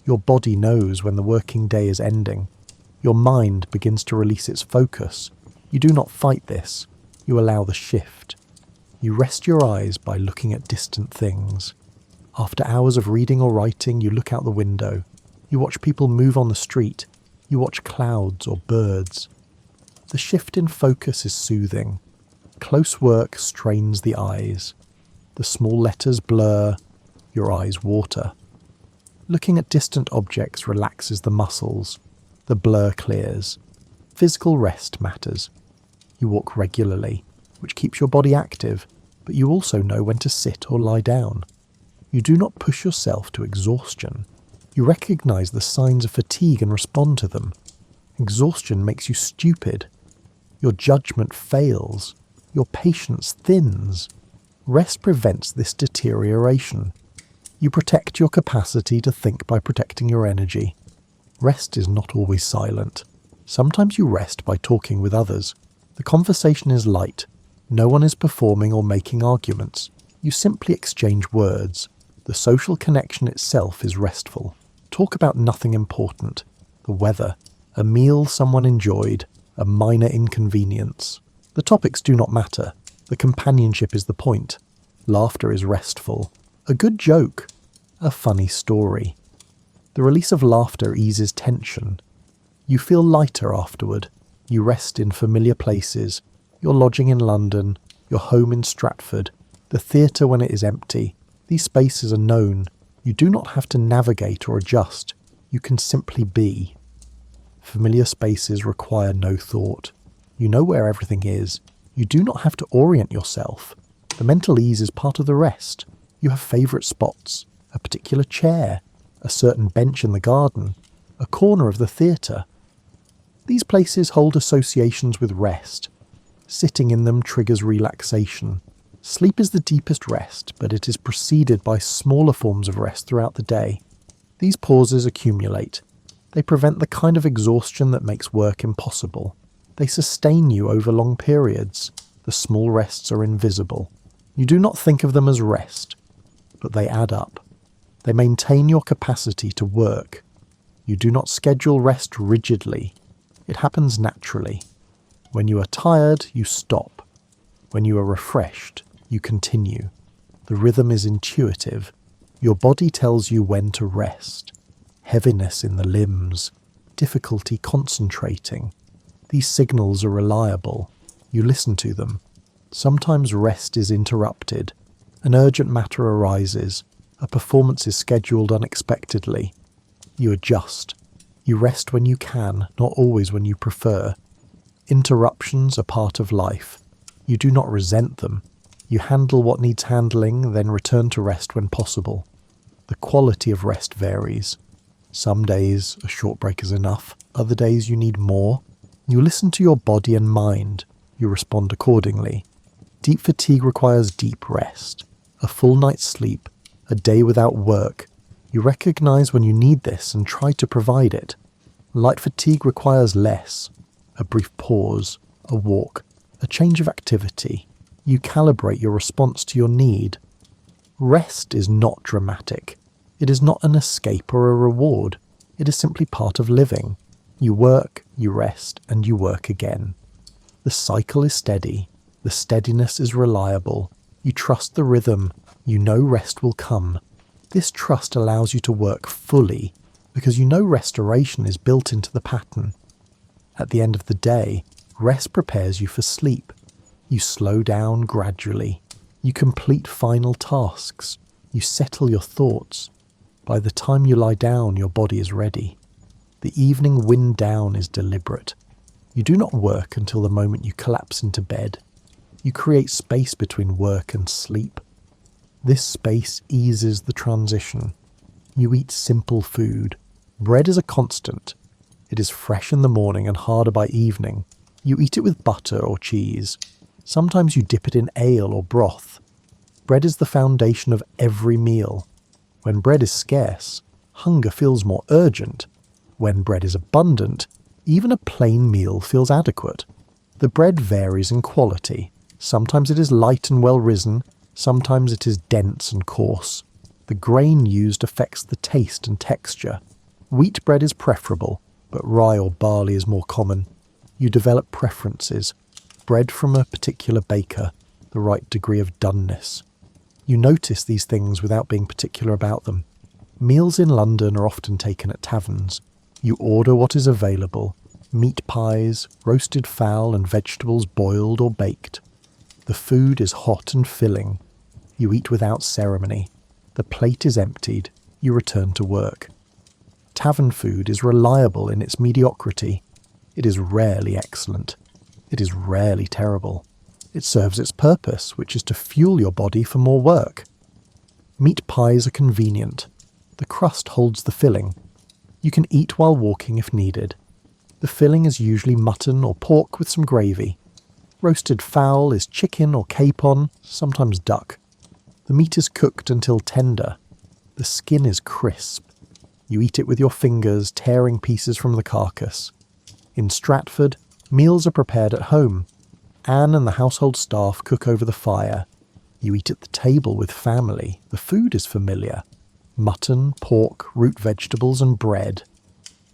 Your body knows when the working day is ending. Your mind begins to release its focus. You do not fight this. You allow the shift. You rest your eyes by looking at distant things. After hours of reading or writing, you look out the window. You watch people move on the street. You watch clouds or birds. The shift in focus is soothing. Close work strains the eyes. The small letters blur, your eyes water. Looking at distant objects relaxes the muscles. The blur clears. Physical rest matters. You walk regularly, which keeps your body active, but you also know when to sit or lie down. You do not push yourself to exhaustion. You recognize the signs of fatigue and respond to them. Exhaustion makes you stupid. Your judgment fails. Your patience thins. Rest prevents this deterioration. You protect your capacity to think by protecting your energy. Rest is not always silent. Sometimes you rest by talking with others. The conversation is light. No one is performing or making arguments. You simply exchange words. The social connection itself is restful. Talk about nothing important. The weather, a meal someone enjoyed, a minor inconvenience. The topics do not matter. The companionship is the point. Laughter is restful. A good joke. A funny story. The release of laughter eases tension. You feel lighter afterward. You rest in familiar places. Your lodging in London, your home in Stratford, the theatre when it is empty. These spaces are known. You do not have to navigate or adjust. You can simply be. Familiar spaces require no thought. You know where everything is. You do not have to orient yourself. The mental ease is part of the rest. You have favourite spots, a particular chair, a certain bench in the garden, a corner of the theatre. These places hold associations with rest. Sitting in them triggers relaxation. Sleep is the deepest rest, but it is preceded by smaller forms of rest throughout the day. These pauses accumulate. They prevent the kind of exhaustion that makes work impossible. They sustain you over long periods. The small rests are invisible. You do not think of them as rest, but they add up. They maintain your capacity to work. You do not schedule rest rigidly. It happens naturally. When you are tired, you stop. When you are refreshed, you continue. The rhythm is intuitive. Your body tells you when to rest. Heaviness in the limbs, difficulty concentrating. These signals are reliable. You listen to them. Sometimes rest is interrupted. An urgent matter arises. A performance is scheduled unexpectedly. You adjust. You rest when you can, not always when you prefer. Interruptions are part of life. You do not resent them. You handle what needs handling, then return to rest when possible. The quality of rest varies. Some days a short break is enough. Other days you need more. You listen to your body and mind. You respond accordingly. Deep fatigue requires deep rest. A full night's sleep, a day without work. You recognize when you need this and try to provide it. Light fatigue requires less. A brief pause, a walk, a change of activity. You calibrate your response to your need. Rest is not dramatic. It is not an escape or a reward. It is simply part of living. You work, you rest, and you work again. The cycle is steady. The steadiness is reliable. You trust the rhythm. You know rest will come. This trust allows you to work fully because you know restoration is built into the pattern. At the end of the day, rest prepares you for sleep. You slow down gradually. You complete final tasks. You settle your thoughts. By the time you lie down, your body is ready. The evening wind down is deliberate. You do not work until the moment you collapse into bed. You create space between work and sleep. This space eases the transition. You eat simple food. Bread is a constant. It is fresh in the morning and harder by evening. You eat it with butter or cheese. Sometimes you dip it in ale or broth. Bread is the foundation of every meal. When bread is scarce, hunger feels more urgent. When bread is abundant, even a plain meal feels adequate. The bread varies in quality. Sometimes it is light and well risen, sometimes it is dense and coarse. The grain used affects the taste and texture. Wheat bread is preferable, but rye or barley is more common. You develop preferences. Bread from a particular baker, the right degree of doneness. You notice these things without being particular about them. Meals in London are often taken at taverns. You order what is available: meat pies, roasted fowl and vegetables boiled or baked. The food is hot and filling. You eat without ceremony. The plate is emptied. You return to work. Tavern food is reliable in its mediocrity. It is rarely excellent. It is rarely terrible. It serves its purpose, which is to fuel your body for more work. Meat pies are convenient. The crust holds the filling. You can eat while walking if needed. The filling is usually mutton or pork with some gravy. Roasted fowl is chicken or capon, sometimes duck. The meat is cooked until tender. The skin is crisp. You eat it with your fingers, tearing pieces from the carcass. In Stratford, meals are prepared at home. Anne and the household staff cook over the fire. You eat at the table with family. The food is familiar. Mutton, pork, root vegetables and bread.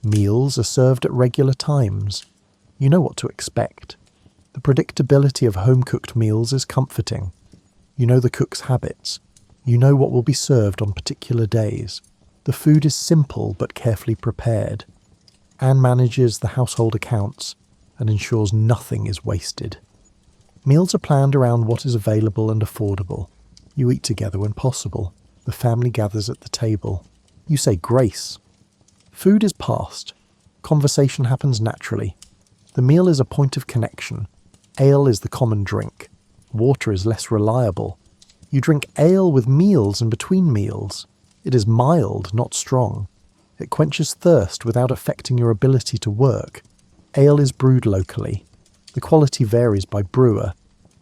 Meals are served at regular times. You know what to expect. The predictability of home-cooked meals is comforting. You know the cook's habits. You know what will be served on particular days. The food is simple but carefully prepared. Anne manages the household accounts and ensures nothing is wasted. Meals are planned around what is available and affordable. You eat together when possible. The family gathers at the table. You say grace. Food is passed. Conversation happens naturally. The meal is a point of connection. Ale is the common drink. Water is less reliable. You drink ale with meals and between meals. It is mild, not strong. It quenches thirst without affecting your ability to work. Ale is brewed locally. The quality varies by brewer.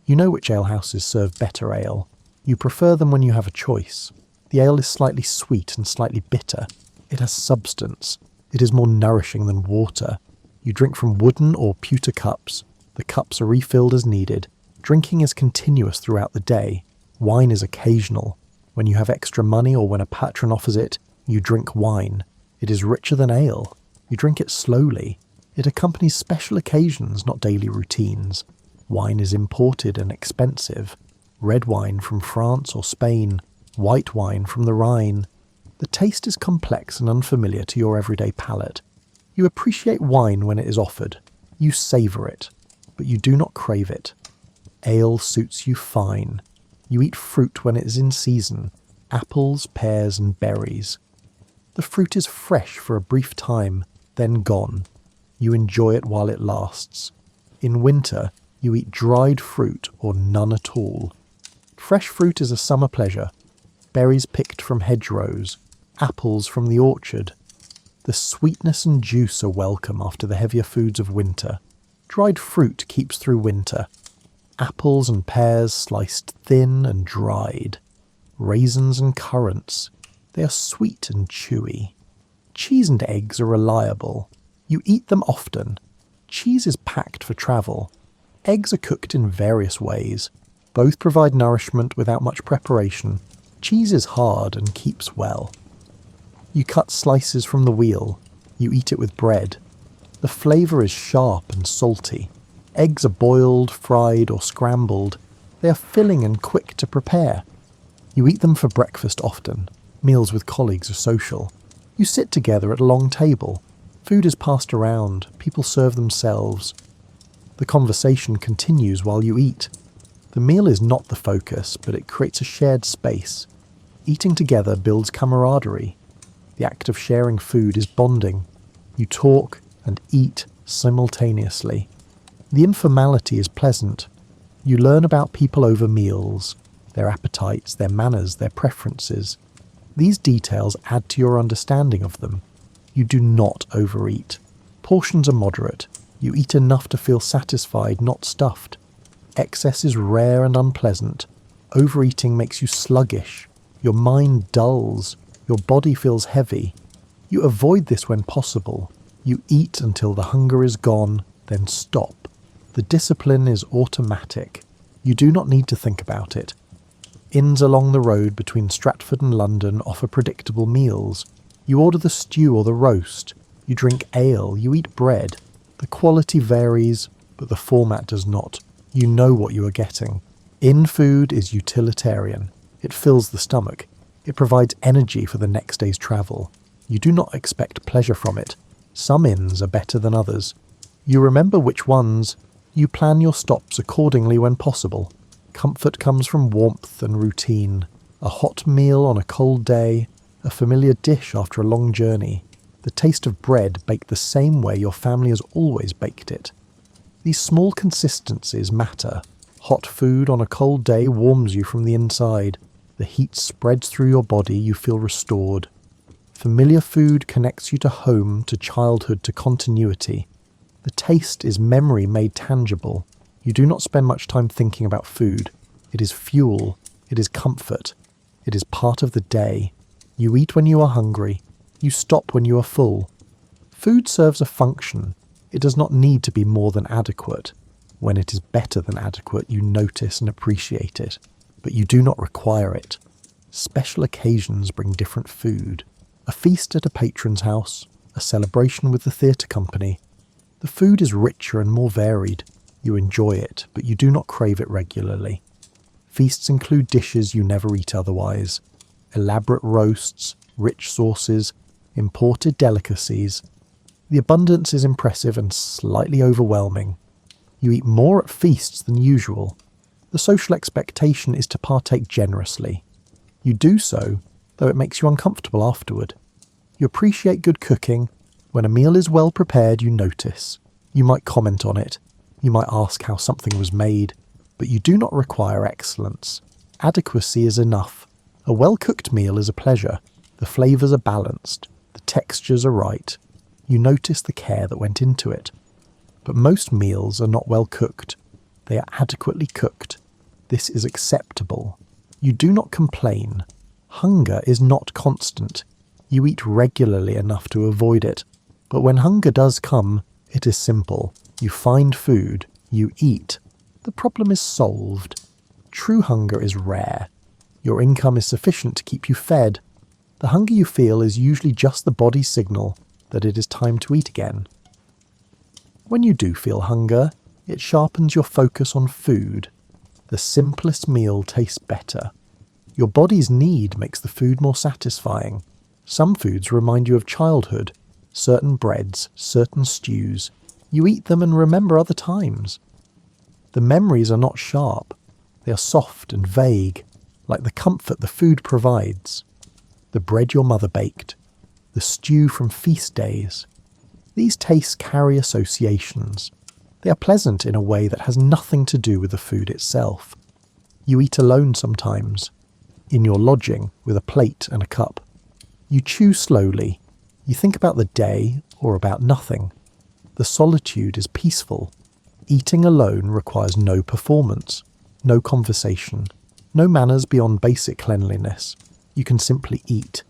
You know which alehouses serve better ale. You prefer them when you have a choice. The ale is slightly sweet and slightly bitter. It has substance. It is more nourishing than water. You drink from wooden or pewter cups. The cups are refilled as needed. Drinking is continuous throughout the day. Wine is occasional. When you have extra money or when a patron offers it, you drink wine. It is richer than ale. You drink it slowly. It accompanies special occasions, not daily routines. Wine is imported and expensive. Red wine from France or Spain. White wine from the Rhine. The taste is complex and unfamiliar to your everyday palate. You appreciate wine when it is offered. You savour it, but you do not crave it. Ale suits you fine. You eat fruit when it is in season. Apples, pears and berries. The fruit is fresh for a brief time, then gone. You enjoy it while it lasts. In winter, you eat dried fruit or none at all. Fresh fruit is a summer pleasure. Berries picked from hedgerows. Apples from the orchard. The sweetness and juice are welcome after the heavier foods of winter. Dried fruit keeps through winter. Apples and pears sliced thin and dried. Raisins and currants. They are sweet and chewy. Cheese and eggs are reliable. You eat them often. Cheese is packed for travel. Eggs are cooked in various ways. Both provide nourishment without much preparation. Cheese is hard and keeps well. You cut slices from the wheel. You eat it with bread. The flavour is sharp and salty. Eggs are boiled, fried or scrambled. They are filling and quick to prepare. You eat them for breakfast often. Meals with colleagues are social. You sit together at a long table. Food is passed around. People serve themselves. The conversation continues while you eat. The meal is not the focus, but it creates a shared space. Eating together builds camaraderie. The act of sharing food is bonding. You talk and eat simultaneously. The informality is pleasant. You learn about people over meals, their appetites, their manners, their preferences. These details add to your understanding of them. You do not overeat. Portions are moderate. You eat enough to feel satisfied, not stuffed. Excess is rare and unpleasant. Overeating makes you sluggish. Your mind dulls. Your body feels heavy. You avoid this when possible. You eat until the hunger is gone, then stop. The discipline is automatic. You do not need to think about it. Inns along the road between Stratford and London offer predictable meals. You order the stew or the roast. You drink ale. You eat bread. The quality varies, but the format does not. You know what you are getting. Inn food is utilitarian. It fills the stomach. It provides energy for the next day's travel. You do not expect pleasure from it. Some inns are better than others. You remember which ones. You plan your stops accordingly when possible. Comfort comes from warmth and routine. A hot meal on a cold day, a familiar dish after a long journey, the taste of bread baked the same way your family has always baked it. These small consistencies matter. Hot food on a cold day warms you from the inside. The heat spreads through your body, you feel restored. Familiar food connects you to home, to childhood, to continuity. The taste is memory made tangible. You do not spend much time thinking about food. It is fuel. It is comfort. It is part of the day. You eat when you are hungry. You stop when you are full. Food serves a function. It does not need to be more than adequate. When it is better than adequate, you notice and appreciate it, but you do not require it. Special occasions bring different food. A feast at a patron's house, a celebration with the theatre company. The food is richer and more varied. You enjoy it, but you do not crave it regularly. Feasts include dishes you never eat otherwise. Elaborate roasts, rich sauces, imported delicacies. The abundance is impressive and slightly overwhelming. You eat more at feasts than usual. The social expectation is to partake generously. You do so, though it makes you uncomfortable afterward. You appreciate good cooking. When a meal is well prepared, you notice. You might comment on it. You might ask how something was made, but you do not require excellence. Adequacy is enough. A well-cooked meal is a pleasure. The flavours are balanced. The textures are right. You notice the care that went into it. But most meals are not well cooked. They are adequately cooked. This is acceptable. You do not complain. Hunger is not constant. You eat regularly enough to avoid it. But when hunger does come, it is simple. You find food. You eat. The problem is solved. True hunger is rare. Your income is sufficient to keep you fed. The hunger you feel is usually just the body's signal that it is time to eat again. When you do feel hunger, it sharpens your focus on food. The simplest meal tastes better. Your body's need makes the food more satisfying. Some foods remind you of childhood, certain breads, certain stews. You eat them and remember other times. The memories are not sharp. They are soft and vague, like the comfort the food provides. The bread your mother baked, the stew from feast days. These tastes carry associations. They are pleasant in a way that has nothing to do with the food itself. You eat alone sometimes, in your lodging with a plate and a cup. You chew slowly. You think about the day or about nothing. The solitude is peaceful. Eating alone requires no performance, no conversation, no manners beyond basic cleanliness. You can simply eat.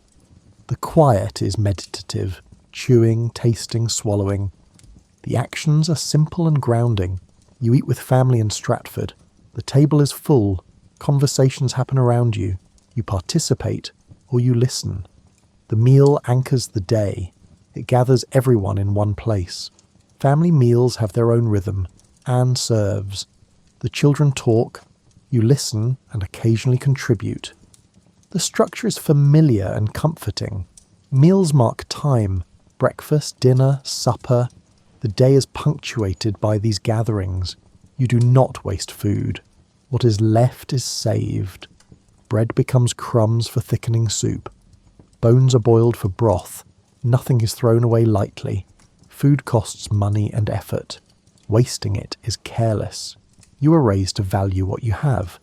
The quiet is meditative, chewing, tasting, swallowing. The actions are simple and grounding. You eat with family in Stratford. The table is full. Conversations happen around you. You participate or you listen. The meal anchors the day. It gathers everyone in one place. Family meals have their own rhythm. Anne serves. The children talk. You listen and occasionally contribute. The structure is familiar and comforting. Meals mark time. Breakfast, dinner, supper. The day is punctuated by these gatherings. You do not waste food. What is left is saved. Bread becomes crumbs for thickening soup. Bones are boiled for broth. Nothing is thrown away lightly. Food costs money and effort. Wasting it is careless. You are raised to value what you have.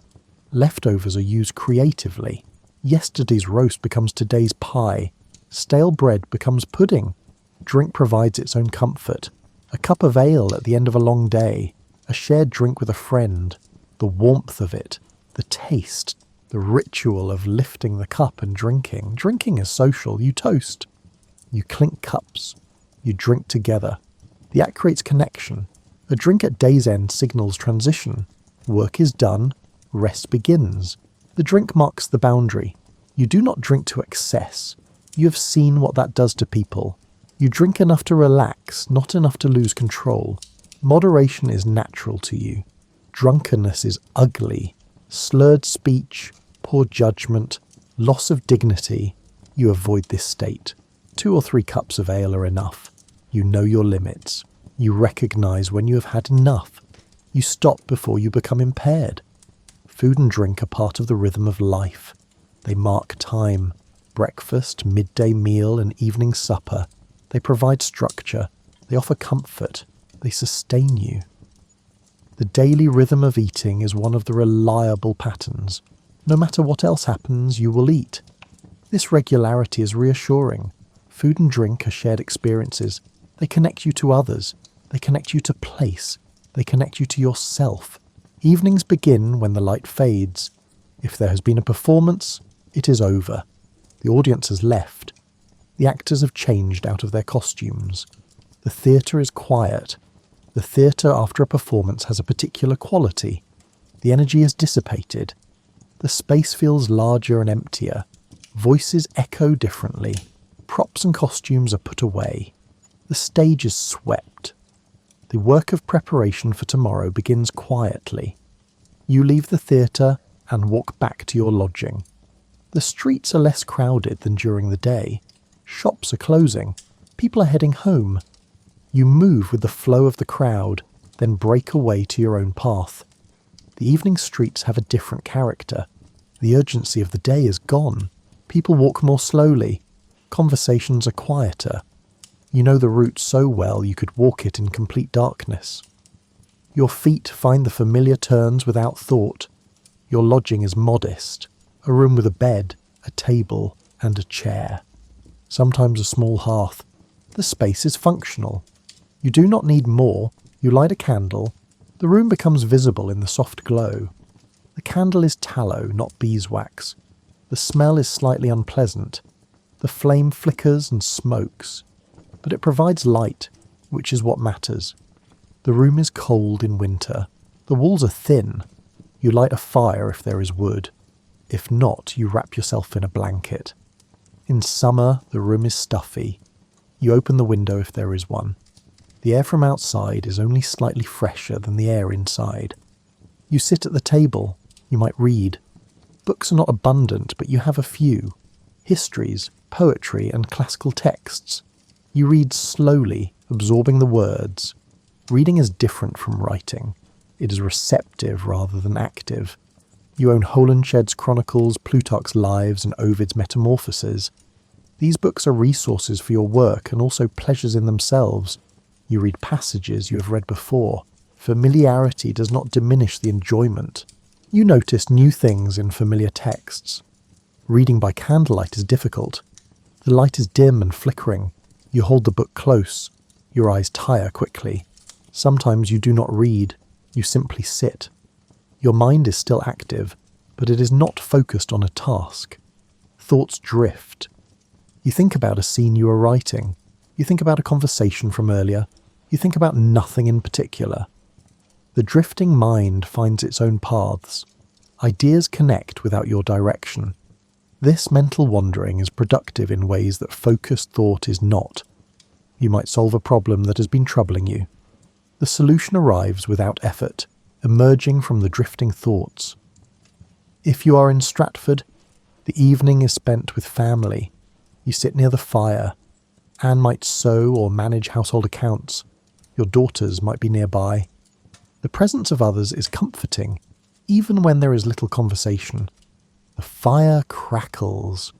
Leftovers are used creatively. Yesterday's roast becomes today's pie. Stale bread becomes pudding. Drink provides its own comfort. A cup of ale at the end of a long day. A shared drink with a friend. The warmth of it. The taste. The ritual of lifting the cup and drinking. Drinking is social. You toast. You clink cups. You drink together. The act creates connection. A drink at day's end signals transition. Work is done. Rest begins. The drink marks the boundary. You do not drink to excess. You have seen what that does to people. You drink enough to relax, not enough to lose control. Moderation is natural to you. Drunkenness is ugly. Slurred speech, poor judgment, loss of dignity. You avoid this state. 2 or 3 cups of ale are enough. You know your limits. You recognise when you have had enough. You stop before you become impaired. Food and drink are part of the rhythm of life. They mark time. Breakfast, midday meal and evening supper. They provide structure. They offer comfort. They sustain you. The daily rhythm of eating is one of the reliable patterns. No matter what else happens, you will eat. This regularity is reassuring. Food and drink are shared experiences. They connect you to others. They connect you to place. They connect you to yourself. Evenings begin when the light fades. If there has been a performance, it is over. The audience has left. The actors have changed out of their costumes. The theatre is quiet. The theatre after a performance has a particular quality. The energy is dissipated. The space feels larger and emptier. Voices echo differently. Props and costumes are put away. The stage is swept. The work of preparation for tomorrow begins quietly. You leave the theatre and walk back to your lodging. The streets are less crowded than during the day. Shops are closing. People are heading home. You move with the flow of the crowd, then break away to your own path. The evening streets have a different character. The urgency of the day is gone. People walk more slowly. Conversations are quieter. You know the route so well you could walk it in complete darkness. Your feet find the familiar turns without thought. Your lodging is modest. A room with a bed, a table, and a chair. Sometimes a small hearth. The space is functional. You do not need more. You light a candle. The room becomes visible in the soft glow. The candle is tallow, not beeswax. The smell is slightly unpleasant. The flame flickers and smokes. But it provides light, which is what matters. The room is cold in winter. The walls are thin. You light a fire if there is wood. If not, you wrap yourself in a blanket. In summer, the room is stuffy. You open the window if there is one. The air from outside is only slightly fresher than the air inside. You sit at the table. You might read. Books are not abundant, but you have a few. Histories, poetry, and classical texts. You read slowly, absorbing the words. Reading is different from writing. It is receptive rather than active. You own Holinshed's Chronicles, Plutarch's Lives, and Ovid's Metamorphoses. These books are resources for your work and also pleasures in themselves. You read passages you have read before. Familiarity does not diminish the enjoyment. You notice new things in familiar texts. Reading by candlelight is difficult. The light is dim and flickering. You hold the book close. Your eyes tire quickly. Sometimes you do not read. You simply sit. Your mind is still active, but it is not focused on a task. Thoughts drift. You think about a scene you are writing. You think about a conversation from earlier. You think about nothing in particular. The drifting mind finds its own paths. Ideas connect without your direction. This mental wandering is productive in ways that focused thought is not. You might solve a problem that has been troubling you. The solution arrives without effort, emerging from the drifting thoughts. If you are in Stratford, the evening is spent with family. You sit near the fire. Anne might sew or manage household accounts. Your daughters might be nearby. The presence of others is comforting, even when there is little conversation. The fire crackles.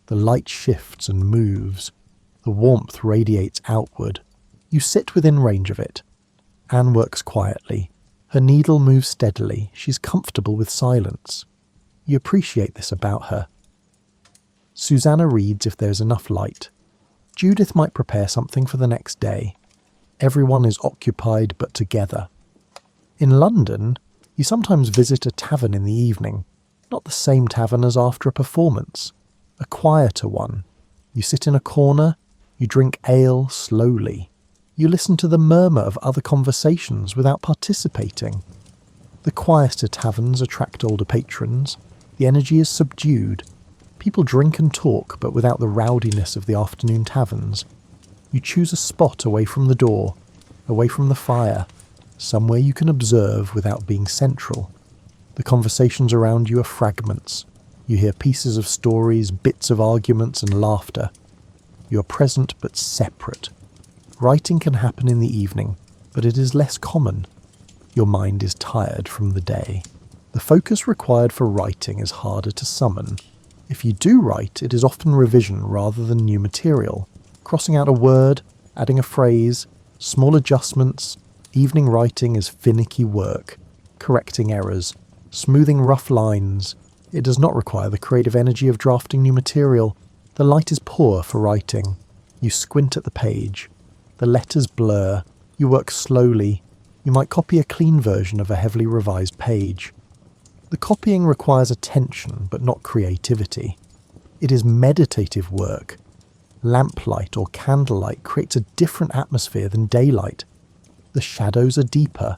The light shifts and moves. The warmth radiates outward. You sit within range of it. Anne works quietly. Her needle moves steadily. She's comfortable with silence. You appreciate this about her. Susanna reads if there's enough light. Judith might prepare something for the next day. Everyone is occupied but together. In London, you sometimes visit a tavern in the evening. Not the same tavern as after a performance. A quieter one. You sit in a corner. You drink ale slowly. You listen to the murmur of other conversations without participating. The quieter taverns attract older patrons. The energy is subdued. People drink and talk, but without the rowdiness of the afternoon taverns. You choose a spot away from the door, away from the fire, somewhere you can observe without being central. The conversations around you are fragments. You hear pieces of stories, bits of arguments and laughter. You are present but separate. Writing can happen in the evening, but it is less common. Your mind is tired from the day. The focus required for writing is harder to summon. If you do write, it is often revision rather than new material. Crossing out a word, adding a phrase, small adjustments. Evening writing is finicky work, correcting errors, smoothing rough lines. It does not require the creative energy of drafting new material. The light is poor for writing. You squint at the page. The letters blur. You work slowly. You might copy a clean version of a heavily revised page. The copying requires attention, but not creativity. It is meditative work. Lamplight or candlelight creates a different atmosphere than daylight. The shadows are deeper.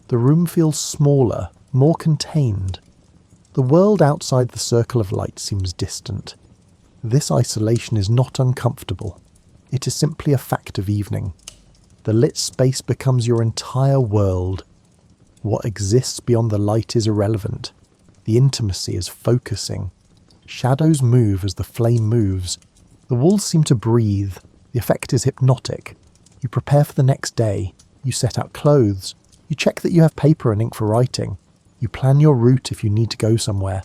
The room feels smaller, more contained. The world outside the circle of light seems distant. This isolation is not uncomfortable. It is simply a fact of evening. The lit space becomes your entire world. What exists beyond the light is irrelevant. The intimacy is focusing. Shadows move as the flame moves. The walls seem to breathe. The effect is hypnotic. You prepare for the next day. You set out clothes. You check that you have paper and ink for writing. You plan your route if you need to go somewhere.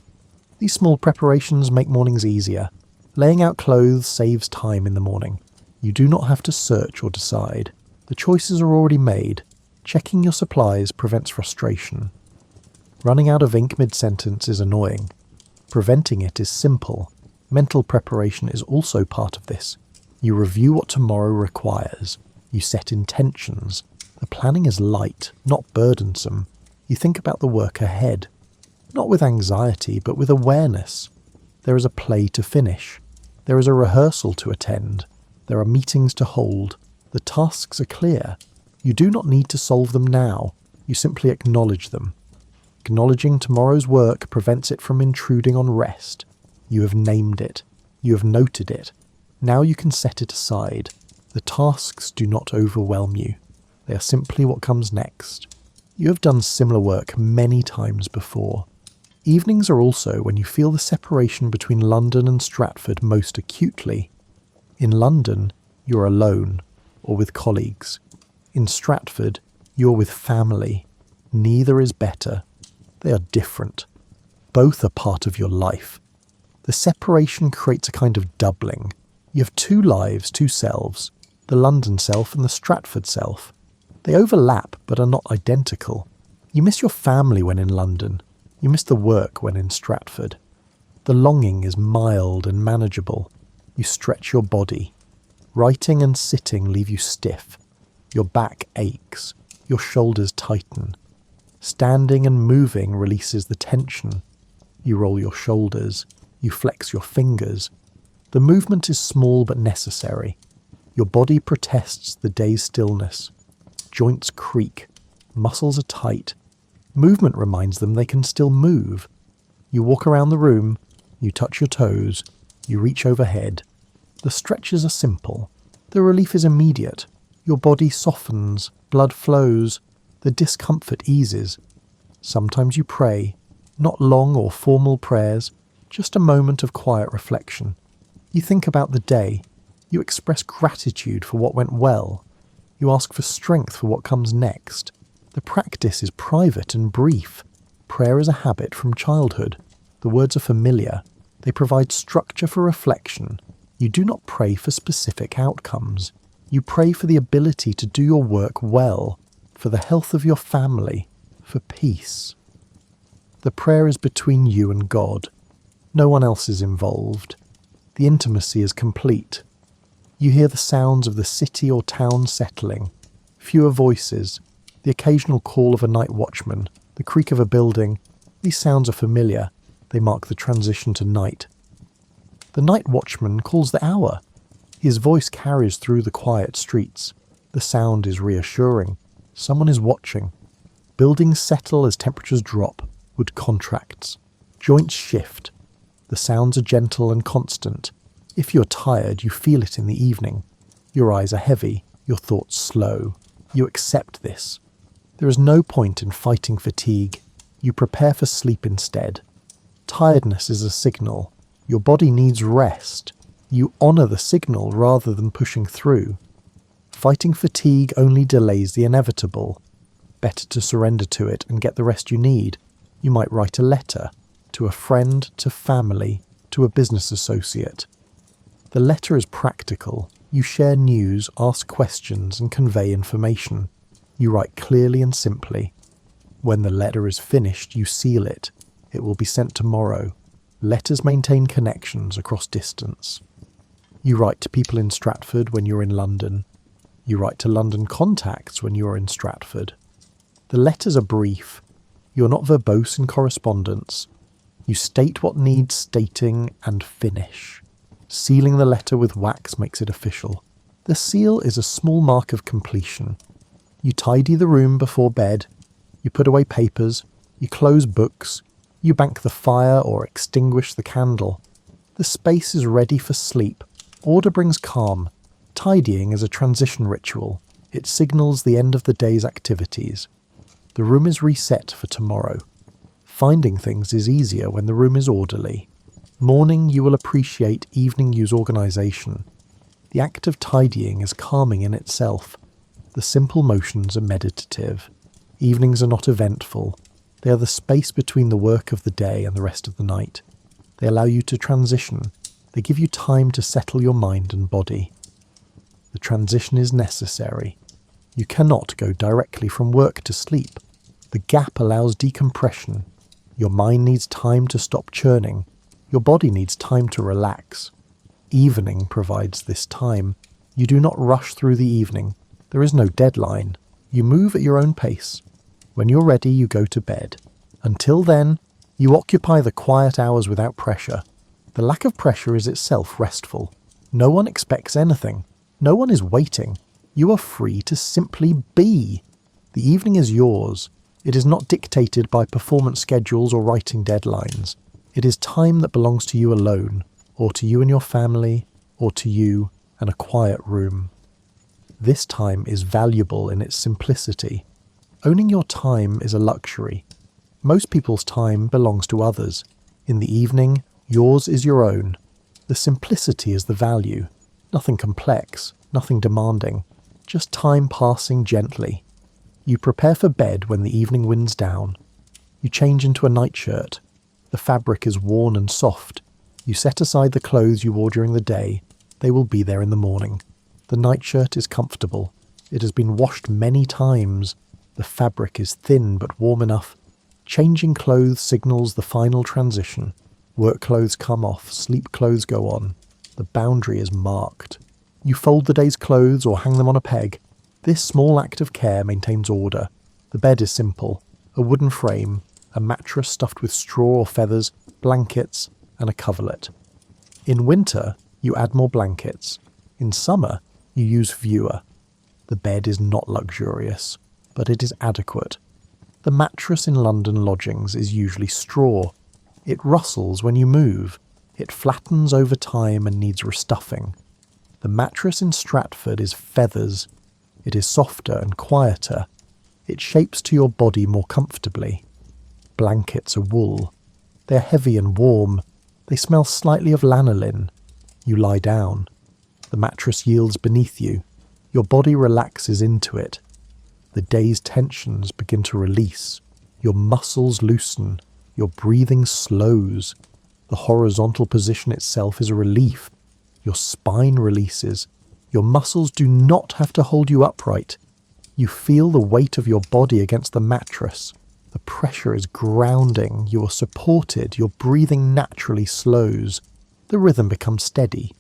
These small preparations make mornings easier. Laying out clothes saves time in the morning. You do not have to search or decide. The choices are already made. Checking your supplies prevents frustration. Running out of ink mid-sentence is annoying. Preventing it is simple. Mental preparation is also part of this. You review what tomorrow requires. You set intentions. The planning is light, not burdensome. You think about the work ahead. Not with anxiety, but with awareness. There is a play to finish. There is a rehearsal to attend. There are meetings to hold. The tasks are clear. You do not need to solve them now. You simply acknowledge them. Acknowledging tomorrow's work prevents it from intruding on rest. You have named it. You have noted it. Now you can set it aside. The tasks do not overwhelm you. They are simply what comes next. You have done similar work many times before. Evenings are also when you feel the separation between London and Stratford most acutely. In London, you're alone, or with colleagues. In Stratford, you're with family. Neither is better. They are different. Both are part of your life. The separation creates a kind of doubling. You have two lives, two selves, the London self and the Stratford self. They overlap but are not identical. You miss your family when in London. You miss the work when in Stratford. The longing is mild and manageable. You stretch your body. Writing and sitting leave you stiff. Your back aches. Your shoulders tighten. Standing and moving releases the tension. You roll your shoulders. You flex your fingers. The movement is small but necessary. Your body protests the day's stillness. Joints creak. Muscles are tight. Movement reminds them they can still move. You walk around the room. You touch your toes. You reach overhead. The stretches are simple. The relief is immediate. Your body softens. Blood flows. The discomfort eases. Sometimes you pray. Not long or formal prayers. Just a moment of quiet reflection. You think about the day. You express gratitude for what went well. You ask for strength for what comes next. The practice is private and brief. Prayer is a habit from childhood. The words are familiar. They provide structure for reflection. You do not pray for specific outcomes. You pray for the ability to do your work well, for the health of your family, for peace. The prayer is between you and God. No one else is involved. The intimacy is complete. You hear the sounds of the city or town settling, fewer voices, the occasional call of a night watchman, the creak of a building. These sounds are familiar. They mark the transition to night. The night watchman calls the hour. His voice carries through the quiet streets. The sound is reassuring. Someone is watching. Buildings settle as temperatures drop. Wood contracts. Joints shift. The sounds are gentle and constant. If you're tired, you feel it in the evening. Your eyes are heavy, your thoughts slow. You accept this. There is no point in fighting fatigue. You prepare for sleep instead. Tiredness is a signal. Your body needs rest. You honour the signal rather than pushing through. Fighting fatigue only delays the inevitable. Better to surrender to it and get the rest you need. You might write a letter to a friend, to family, to a business associate. The letter is practical. You share news, ask questions, and convey information. You write clearly and simply. When the letter is finished, you seal it. It will be sent tomorrow. Letters maintain connections across distance. You write to people in Stratford when you're in London. You write to London contacts when you're in Stratford. The letters are brief. You're not verbose in correspondence. You state what needs stating and finish. Sealing the letter with wax makes it official. The seal is a small mark of completion. You tidy the room before bed. You put away papers. You close books. You bank the fire or extinguish the candle. The space is ready for sleep. Order brings calm. Tidying is a transition ritual. It signals the end of the day's activities. The room is reset for tomorrow. Finding things is easier when the room is orderly. Morning you will appreciate, evening use organisation. The act of tidying is calming in itself. The simple motions are meditative. Evenings are not eventful. They are the space between the work of the day and the rest of the night. They allow you to transition. They give you time to settle your mind and body. The transition is necessary. You cannot go directly from work to sleep. The gap allows decompression. Your mind needs time to stop churning. Your body needs time to relax. Evening provides this time. You do not rush through the evening. There is no deadline. You move at your own pace. When you're ready, you go to bed. Until then, you occupy the quiet hours without pressure. The lack of pressure is itself restful. No one expects anything. No one is waiting. You are free to simply be. The evening is yours. It is not dictated by performance schedules or writing deadlines. It is time that belongs to you alone, or to you and your family, or to you and a quiet room. This time is valuable in its simplicity. Owning your time is a luxury. Most people's time belongs to others. In the evening, yours is your own. The simplicity is the value. Nothing complex, nothing demanding. Just time passing gently. You prepare for bed when the evening winds down. You change into a nightshirt. The fabric is worn and soft. You set aside the clothes you wore during the day. They will be there in the morning. The nightshirt is comfortable. It has been washed many times. The fabric is thin but warm enough. Changing clothes signals the final transition. Work clothes come off, sleep clothes go on. The boundary is marked. You fold the day's clothes or hang them on a peg. This small act of care maintains order. The bed is simple. A wooden frame, a mattress stuffed with straw or feathers, blankets, and a coverlet. In winter, you add more blankets. In summer, you use fewer. The bed is not luxurious, but it is adequate. The mattress in London lodgings is usually straw. It rustles when you move. It flattens over time and needs restuffing. The mattress in Stratford is feathers. It is softer and quieter. It shapes to your body more comfortably. Blankets are wool. They are heavy and warm. They smell slightly of lanolin. You lie down. The mattress yields beneath you. Your body relaxes into it. The day's tensions begin to release. Your muscles loosen. Your breathing slows. The horizontal position itself is a relief. Your spine releases. Your muscles do not have to hold you upright. You feel the weight of your body against the mattress. The pressure is grounding. You are supported. Your breathing naturally slows. The rhythm becomes steady.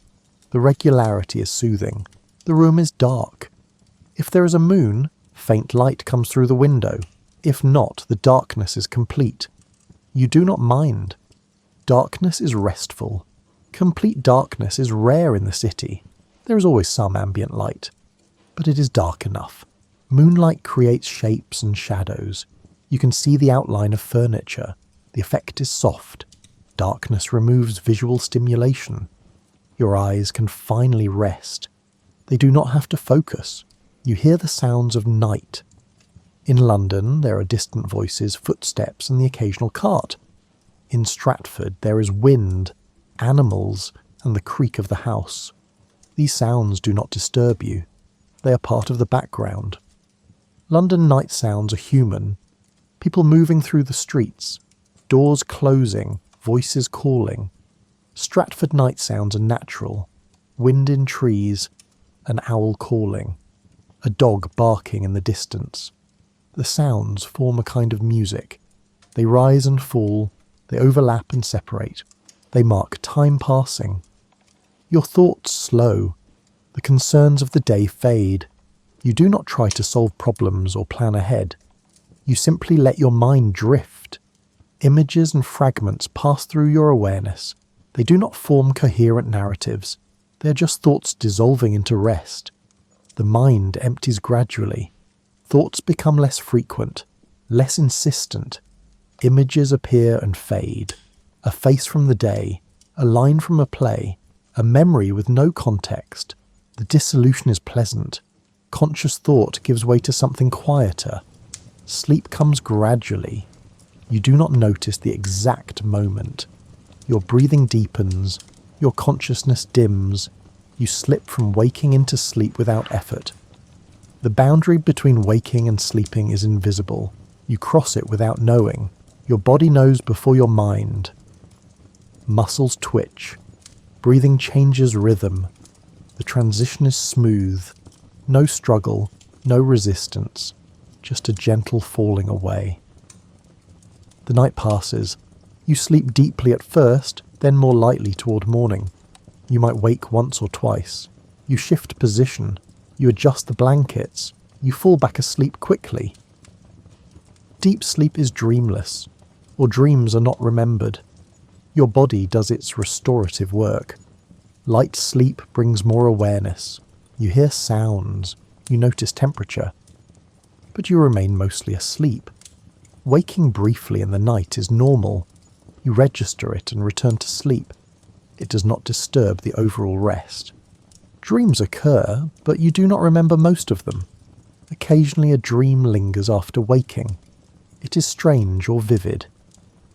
The regularity is soothing. The room is dark. If there is a moon, faint light comes through the window. If not, the darkness is complete. You do not mind. Darkness is restful. Complete darkness is rare in the city. There is always some ambient light, but it is dark enough. Moonlight creates shapes and shadows. You can see the outline of furniture. The effect is soft. Darkness removes visual stimulation. Your eyes can finally rest. They do not have to focus. You hear the sounds of night. In London, there are distant voices, footsteps, and the occasional cart. In Stratford, there is wind, animals, and the creak of the house. These sounds do not disturb you. they are part of the background. London night sounds are human. People moving through the streets, doors closing, voices calling. Stratford night sounds are natural. Wind in trees, an owl calling, a dog barking in the distance. The sounds form a kind of music. They rise and fall, they overlap and separate. They mark time passing. Your thoughts slow. The concerns of the day fade. You do not try to solve problems or plan ahead. You simply let your mind drift. Images and fragments pass through your awareness. They do not form coherent narratives. They are just thoughts dissolving into rest. The mind empties gradually. Thoughts become less frequent, less insistent. Images appear and fade. A face from the day, a line from a play, a memory with no context. The dissolution is pleasant. Conscious thought gives way to something quieter. Sleep comes gradually. You do not notice the exact moment. Your breathing deepens. Your consciousness dims. You slip from waking into sleep without effort. The boundary between waking and sleeping is invisible. You cross it without knowing. Your body knows before your mind. Muscles twitch. Breathing changes rhythm. The transition is smooth. No struggle, no resistance. Just a gentle falling away. The night passes. You sleep deeply at first, then more lightly toward morning. You might wake once or twice. You shift position. You adjust the blankets. You fall back asleep quickly. Deep sleep is dreamless, or dreams are not remembered. Your body does its restorative work. Light sleep brings more awareness. You hear sounds. You notice temperature. But you remain mostly asleep. Waking briefly in the night is normal. You register it and return to sleep. It does not disturb the overall rest. Dreams occur, but you do not remember most of them. Occasionally a dream lingers after waking. It is strange or vivid.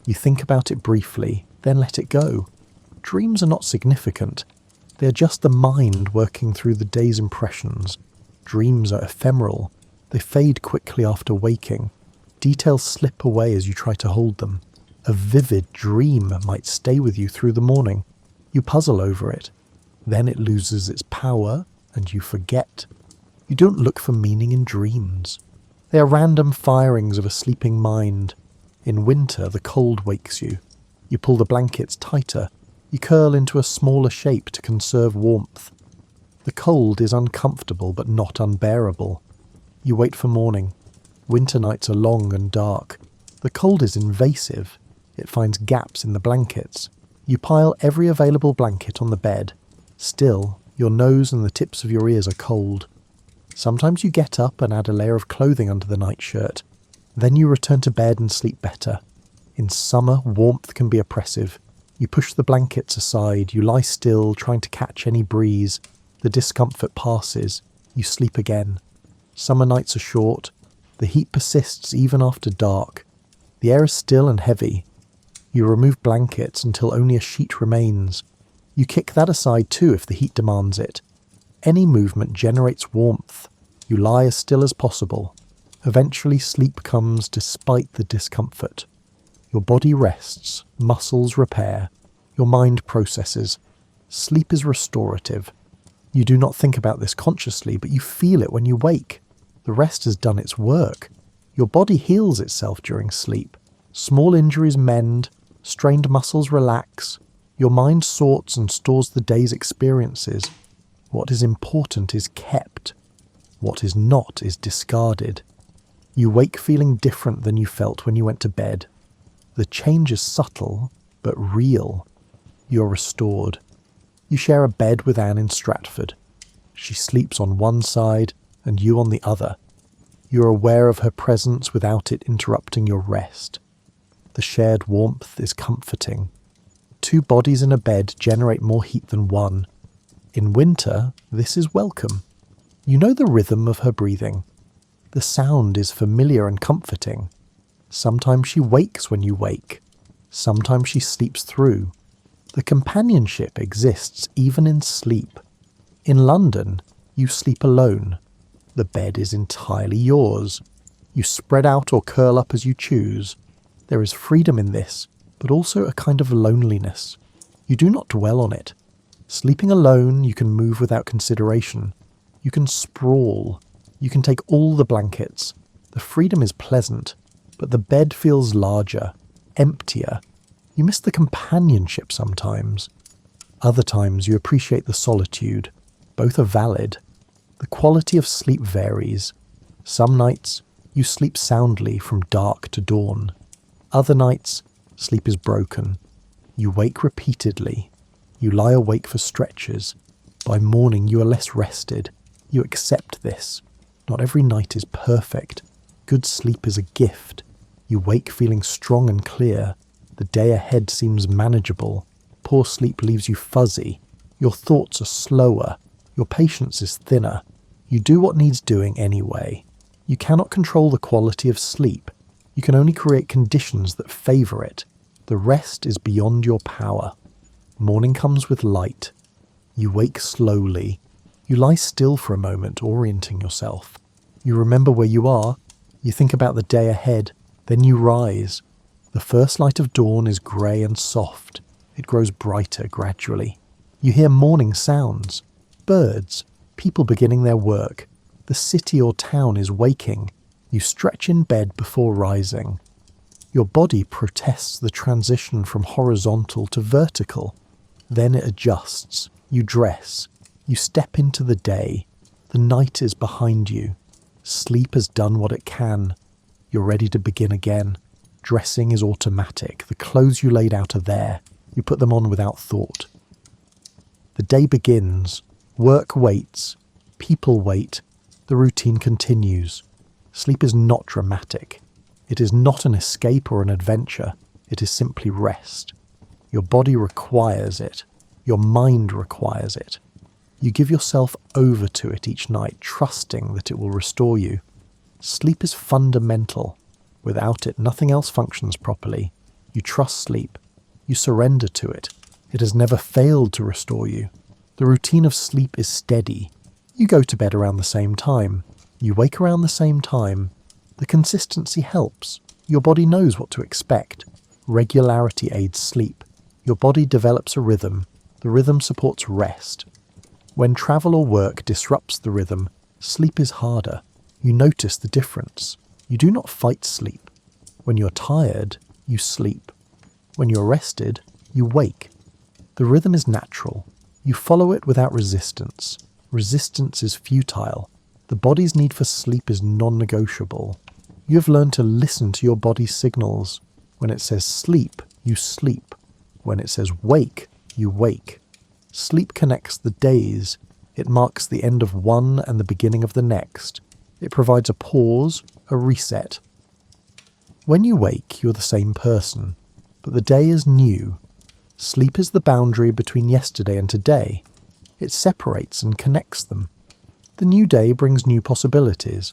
You think about it briefly, then let it go. Dreams are not significant. They are just the mind working through the day's impressions. Dreams are ephemeral. They fade quickly after waking. Details slip away as you try to hold them. A vivid dream might stay with you through the morning. You puzzle over it. Then it loses its power, and you forget. You don't look for meaning in dreams. They are random firings of a sleeping mind. In winter, the cold wakes you. You pull the blankets tighter. You curl into a smaller shape to conserve warmth. The cold is uncomfortable but not unbearable. You wait for morning. Winter nights are long and dark. The cold is invasive. It finds gaps in the blankets. You pile every available blanket on the bed. Still, your nose and the tips of your ears are cold. Sometimes you get up and add a layer of clothing under the nightshirt. Then you return to bed and sleep better. In summer, warmth can be oppressive. You push the blankets aside. You lie still, trying to catch any breeze. The discomfort passes. You sleep again. Summer nights are short. The heat persists even after dark. The air is still and heavy. You remove blankets until only a sheet remains. You kick that aside too if the heat demands it. Any movement generates warmth. You lie as still as possible. Eventually sleep comes despite the discomfort. Your body rests, muscles repair, your mind processes. Sleep is restorative. You do not think about this consciously, but you feel it when you wake. The rest has done its work. Your body heals itself during sleep. Small injuries mend, strained muscles relax. Your mind sorts and stores the day's experiences. What is important is kept. What is not is discarded. You wake feeling different than you felt when you went to bed. The change is subtle, but real. You're restored. You share a bed with Anne in Stratford. She sleeps on one side and you on the other. You're aware of her presence without it interrupting your rest. The shared warmth is comforting. Two bodies in a bed generate more heat than one. In winter, this is welcome. You know the rhythm of her breathing. The sound is familiar and comforting. Sometimes she wakes when you wake. Sometimes she sleeps through. The companionship exists even in sleep. In London, you sleep alone. The bed is entirely yours. You spread out or curl up as you choose. There is freedom in this, but also a kind of loneliness. You do not dwell on it. Sleeping alone, you can move without consideration. You can sprawl. You can take all the blankets. The freedom is pleasant, but the bed feels larger, emptier. You miss the companionship sometimes. Other times you appreciate the solitude. Both are valid. The quality of sleep varies. Some nights, you sleep soundly from dark to dawn. Other nights, sleep is broken. You wake repeatedly. You lie awake for stretches. By morning, you are less rested. You accept this. Not every night is perfect. Good sleep is a gift. You wake feeling strong and clear. The day ahead seems manageable. Poor sleep leaves you fuzzy. Your thoughts are slower. Your patience is thinner. You do what needs doing anyway. You cannot control the quality of sleep. You can only create conditions that favour it. The rest is beyond your power. Morning comes with light. You wake slowly. You lie still for a moment, orienting yourself. You remember where you are. You think about the day ahead. Then you rise. The first light of dawn is grey and soft. It grows brighter gradually. You hear morning sounds. Birds. People beginning their work. The city or town is waking. You stretch in bed before rising. Your body protests the transition from horizontal to vertical. Then it adjusts. You dress. You step into the day. The night is behind you. Sleep has done what it can. You're ready to begin again. Dressing is automatic. The clothes you laid out are there. You put them on without thought. The day begins. Work waits. People wait. The routine continues. Sleep is not dramatic. It is not an escape or an adventure. It is simply rest. Your body requires it. Your mind requires it. You give yourself over to it each night, trusting that it will restore you. Sleep is fundamental. Without it, nothing else functions properly. You trust sleep. You surrender to it. It has never failed to restore you. The routine of sleep is steady. You go to bed around the same time. You wake around the same time. The consistency helps. Your body knows what to expect. Regularity aids sleep. Your body develops a rhythm. The rhythm supports rest. When travel or work disrupts the rhythm, sleep is harder. You notice the difference. You do not fight sleep. When you're tired, you sleep. When you're rested, you wake. The rhythm is natural. You follow it without resistance. Resistance is futile. The body's need for sleep is non-negotiable. You have learned to listen to your body's signals. When it says sleep, you sleep. When it says wake, you wake. Sleep connects the days. It marks the end of one and the beginning of the next. It provides a pause, a reset. When you wake, you're the same person, but the day is new. Sleep is the boundary between yesterday and today. It separates and connects them. The new day brings new possibilities.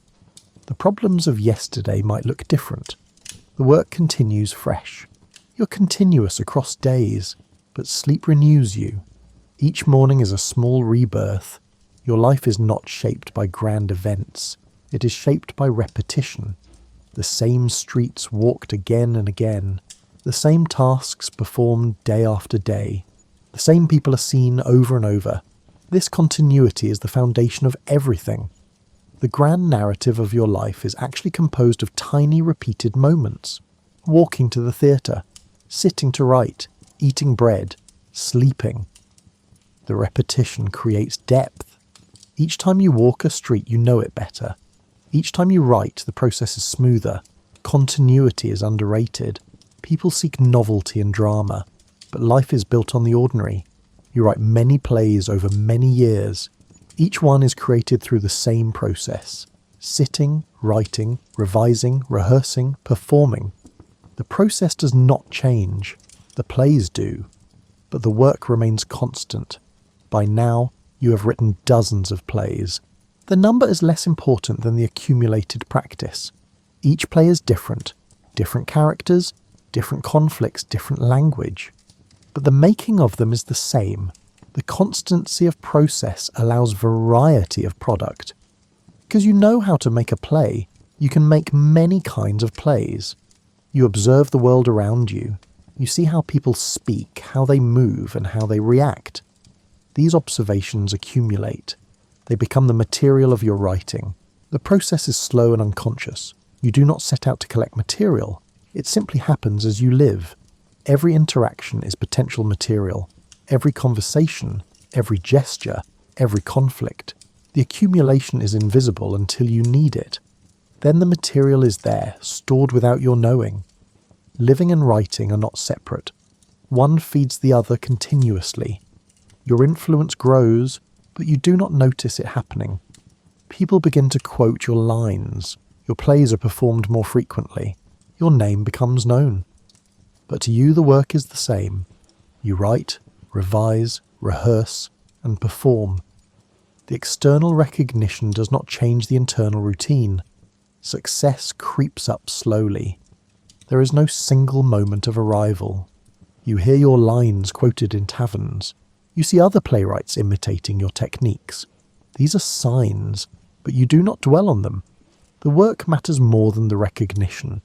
The problems of yesterday might look different. The work continues fresh. You're continuous across days, but sleep renews you. Each morning is a small rebirth. Your life is not shaped by grand events. It is shaped by repetition. The same streets walked again and again. The same tasks performed day after day. The same people are seen over and over. This continuity is the foundation of everything. The grand narrative of your life is actually composed of tiny repeated moments. Walking to the theatre, sitting to write, eating bread, sleeping. The repetition creates depth. Each time you walk a street, you know it better. Each time you write, the process is smoother. Continuity is underrated. People seek novelty and drama, but life is built on the ordinary. You write many plays over many years. Each one is created through the same process. Sitting, writing, revising, rehearsing, performing. The process does not change. The plays do. But the work remains constant. By now, you have written dozens of plays. The number is less important than the accumulated practice. Each play is different. Different characters, different conflicts, different language. But the making of them is the same. The constancy of process allows variety of product. Because you know how to make a play, you can make many kinds of plays. You observe the world around you. You see how people speak, how they move, and how they react. These observations accumulate. They become the material of your writing. The process is slow and unconscious. You do not set out to collect material. It simply happens as you live. Every interaction is potential material. Every conversation, every gesture, every conflict. The accumulation is invisible until you need it. Then the material is there, stored without your knowing. Living and writing are not separate. One feeds the other continuously. Your influence grows, but you do not notice it happening. People begin to quote your lines. Your plays are performed more frequently. Your name becomes known. But to you the work is the same. You write, revise, rehearse, and perform. The external recognition does not change the internal routine. Success creeps up slowly. There is no single moment of arrival. You hear your lines quoted in taverns. You see other playwrights imitating your techniques. These are signs, but you do not dwell on them. The work matters more than the recognition.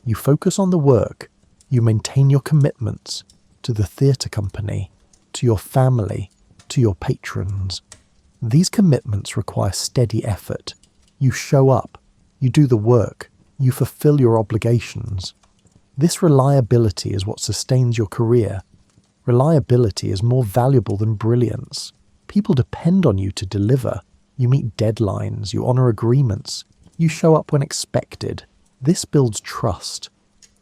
You focus on the work. You maintain your commitments to the theatre company, to your family, to your patrons. These commitments require steady effort. You show up. You do the work. You fulfill your obligations. This reliability is what sustains your career. Reliability is more valuable than brilliance. People depend on you to deliver. You meet deadlines. You honour agreements. You show up when expected. This builds trust.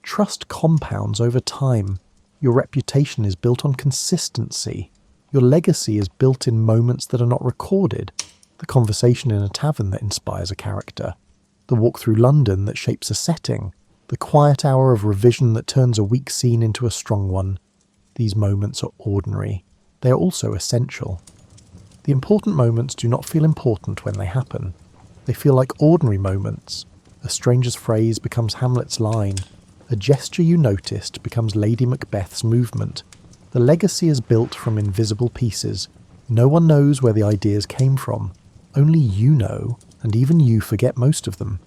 Trust compounds over time. Your reputation is built on consistency. Your legacy is built in moments that are not recorded. The conversation in a tavern that inspires a character. The walk through London that shapes a setting. The quiet hour of revision that turns a weak scene into a strong one. These moments are ordinary. They are also essential. The important moments do not feel important when they happen. They feel like ordinary moments. A stranger's phrase becomes Hamlet's line. A gesture you noticed becomes Lady Macbeth's movement. The legacy is built from invisible pieces. No one knows where the ideas came from. Only you know, and even you forget most of them.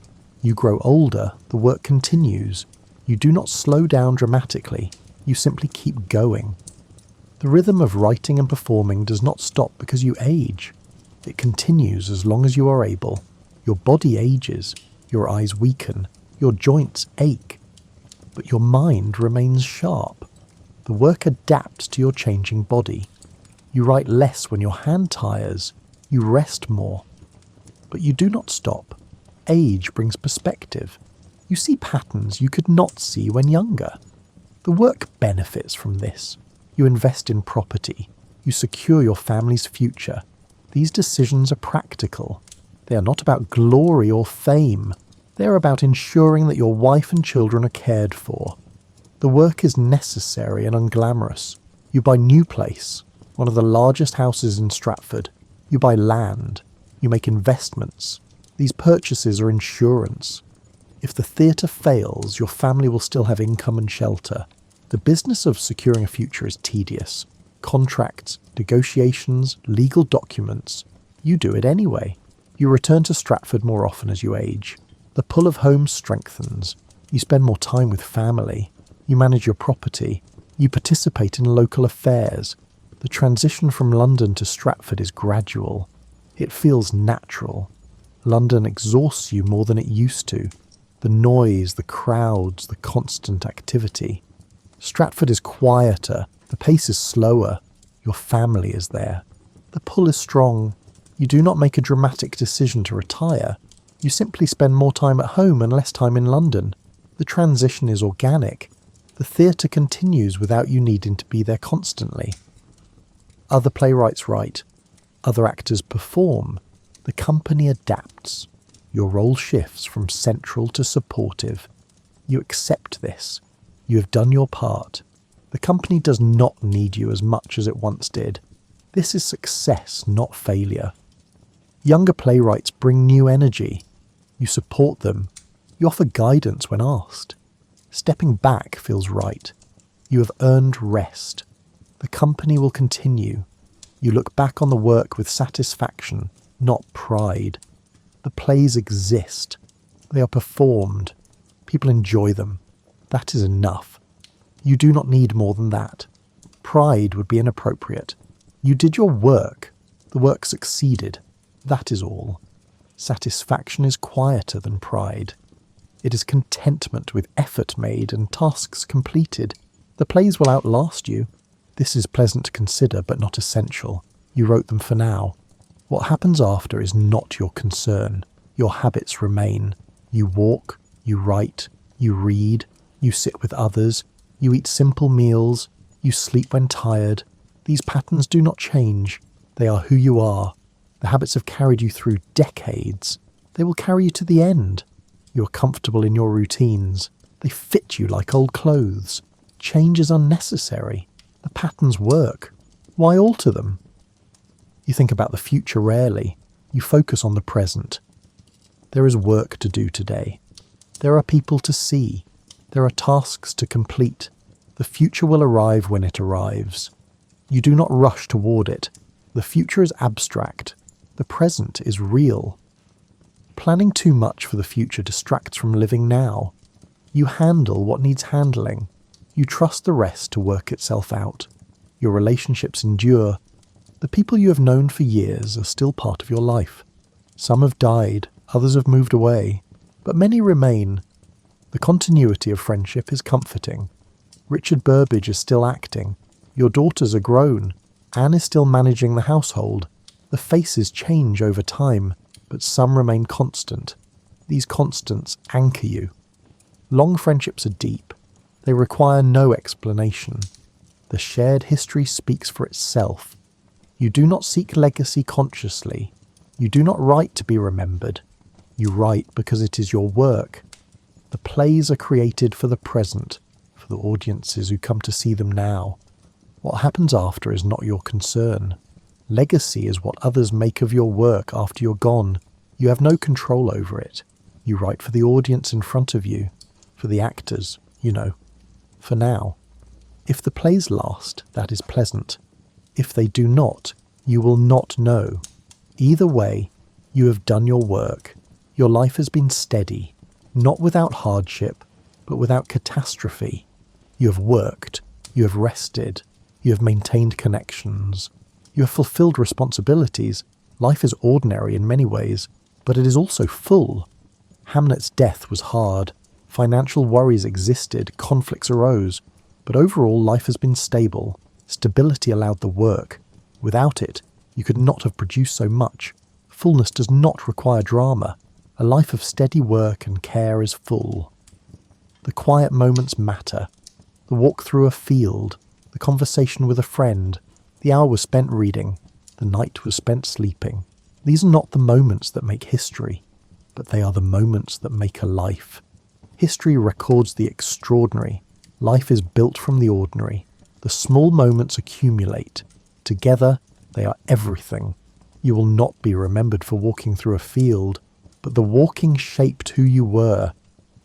You grow older, the work continues. You do not slow down dramatically. You simply keep going. The rhythm of writing and performing does not stop because you age. It continues as long as you are able. Your body ages. Your eyes weaken. Your joints ache. But your mind remains sharp. The work adapts to your changing body. You write less when your hand tires. You rest more. But you do not stop. Age brings perspective. You see patterns you could not see when younger. The work benefits from this. You invest in property. You secure your family's future. These decisions are practical. They are not about glory or fame. They are about ensuring that your wife and children are cared for. The work is necessary and unglamorous. You buy New Place, one of the largest houses in Stratford. You buy land. You make investments. These purchases are insurance. If the theatre fails, your family will still have income and shelter. The business of securing a future is tedious. Contracts, negotiations, legal documents. You do it anyway. You return to Stratford more often as you age. The pull of home strengthens. You spend more time with family. You manage your property. You participate in local affairs. The transition from London to Stratford is gradual. It feels natural. London exhausts you more than it used to. The noise, the crowds, the constant activity. Stratford is quieter. The pace is slower. Your family is there. The pull is strong. You do not make a dramatic decision to retire. You simply spend more time at home and less time in London. The transition is organic. The theatre continues without you needing to be there constantly. Other playwrights write. Other actors perform. The company adapts. Your role shifts from central to supportive. You accept this. You have done your part. The company does not need you as much as it once did. This is success, not failure. Younger playwrights bring new energy. You support them. You offer guidance when asked. Stepping back feels right. You have earned rest. The company will continue. You look back on the work with satisfaction, not pride. The plays exist. They are performed. People enjoy them. That is enough. You do not need more than that. Pride would be inappropriate. You did your work. The work succeeded. That is all. Satisfaction is quieter than pride. It is contentment with effort made and tasks completed. The plays will outlast you. This is pleasant to consider, but not essential. You wrote them for now. What happens after is not your concern. Your habits remain. You walk, you write, you read, you sit with others, you eat simple meals, you sleep when tired. These patterns do not change. They are who you are. The habits have carried you through decades. They will carry you to the end. You are comfortable in your routines. They fit you like old clothes. Change is unnecessary. The patterns work. Why alter them? You think about the future rarely. You focus on the present. There is work to do today. There are people to see. There are tasks to complete. The future will arrive when it arrives. You do not rush toward it. The future is abstract. The present is real. Planning too much for the future distracts from living now. You handle what needs handling. You trust the rest to work itself out. Your relationships endure. The people you have known for years are still part of your life. Some have died, others have moved away, but many remain. The continuity of friendship is comforting. Richard Burbage is still acting. Your daughters are grown. Anne is still managing the household. The faces change over time, but some remain constant. These constants anchor you. Long friendships are deep. They require no explanation. The shared history speaks for itself. You do not seek legacy consciously. You do not write to be remembered. You write because it is your work. The plays are created for the present, for the audiences who come to see them now. What happens after is not your concern. Legacy is what others make of your work after you're gone. You have no control over it. You write for the audience in front of you, for the actors, for now. If the plays last, that is pleasant. If they do not, you will not know. Either way, you have done your work. Your life has been steady, not without hardship, but without catastrophe. You have worked, you have rested, you have maintained connections. You have fulfilled responsibilities. Life is ordinary in many ways, but it is also full. Hamlet's death was hard. Financial worries existed, conflicts arose, but overall life has been stable. Stability allowed the work. Without it, you could not have produced so much. Fullness does not require drama. A life of steady work and care is full. The quiet moments matter. The walk through a field, the conversation with a friend, the hour was spent reading, the night was spent sleeping. These are not the moments that make history, but they are the moments that make a life. History records the extraordinary. Life is built from the ordinary. The small moments accumulate. Together, they are everything. You will not be remembered for walking through a field, but the walking shaped who you were.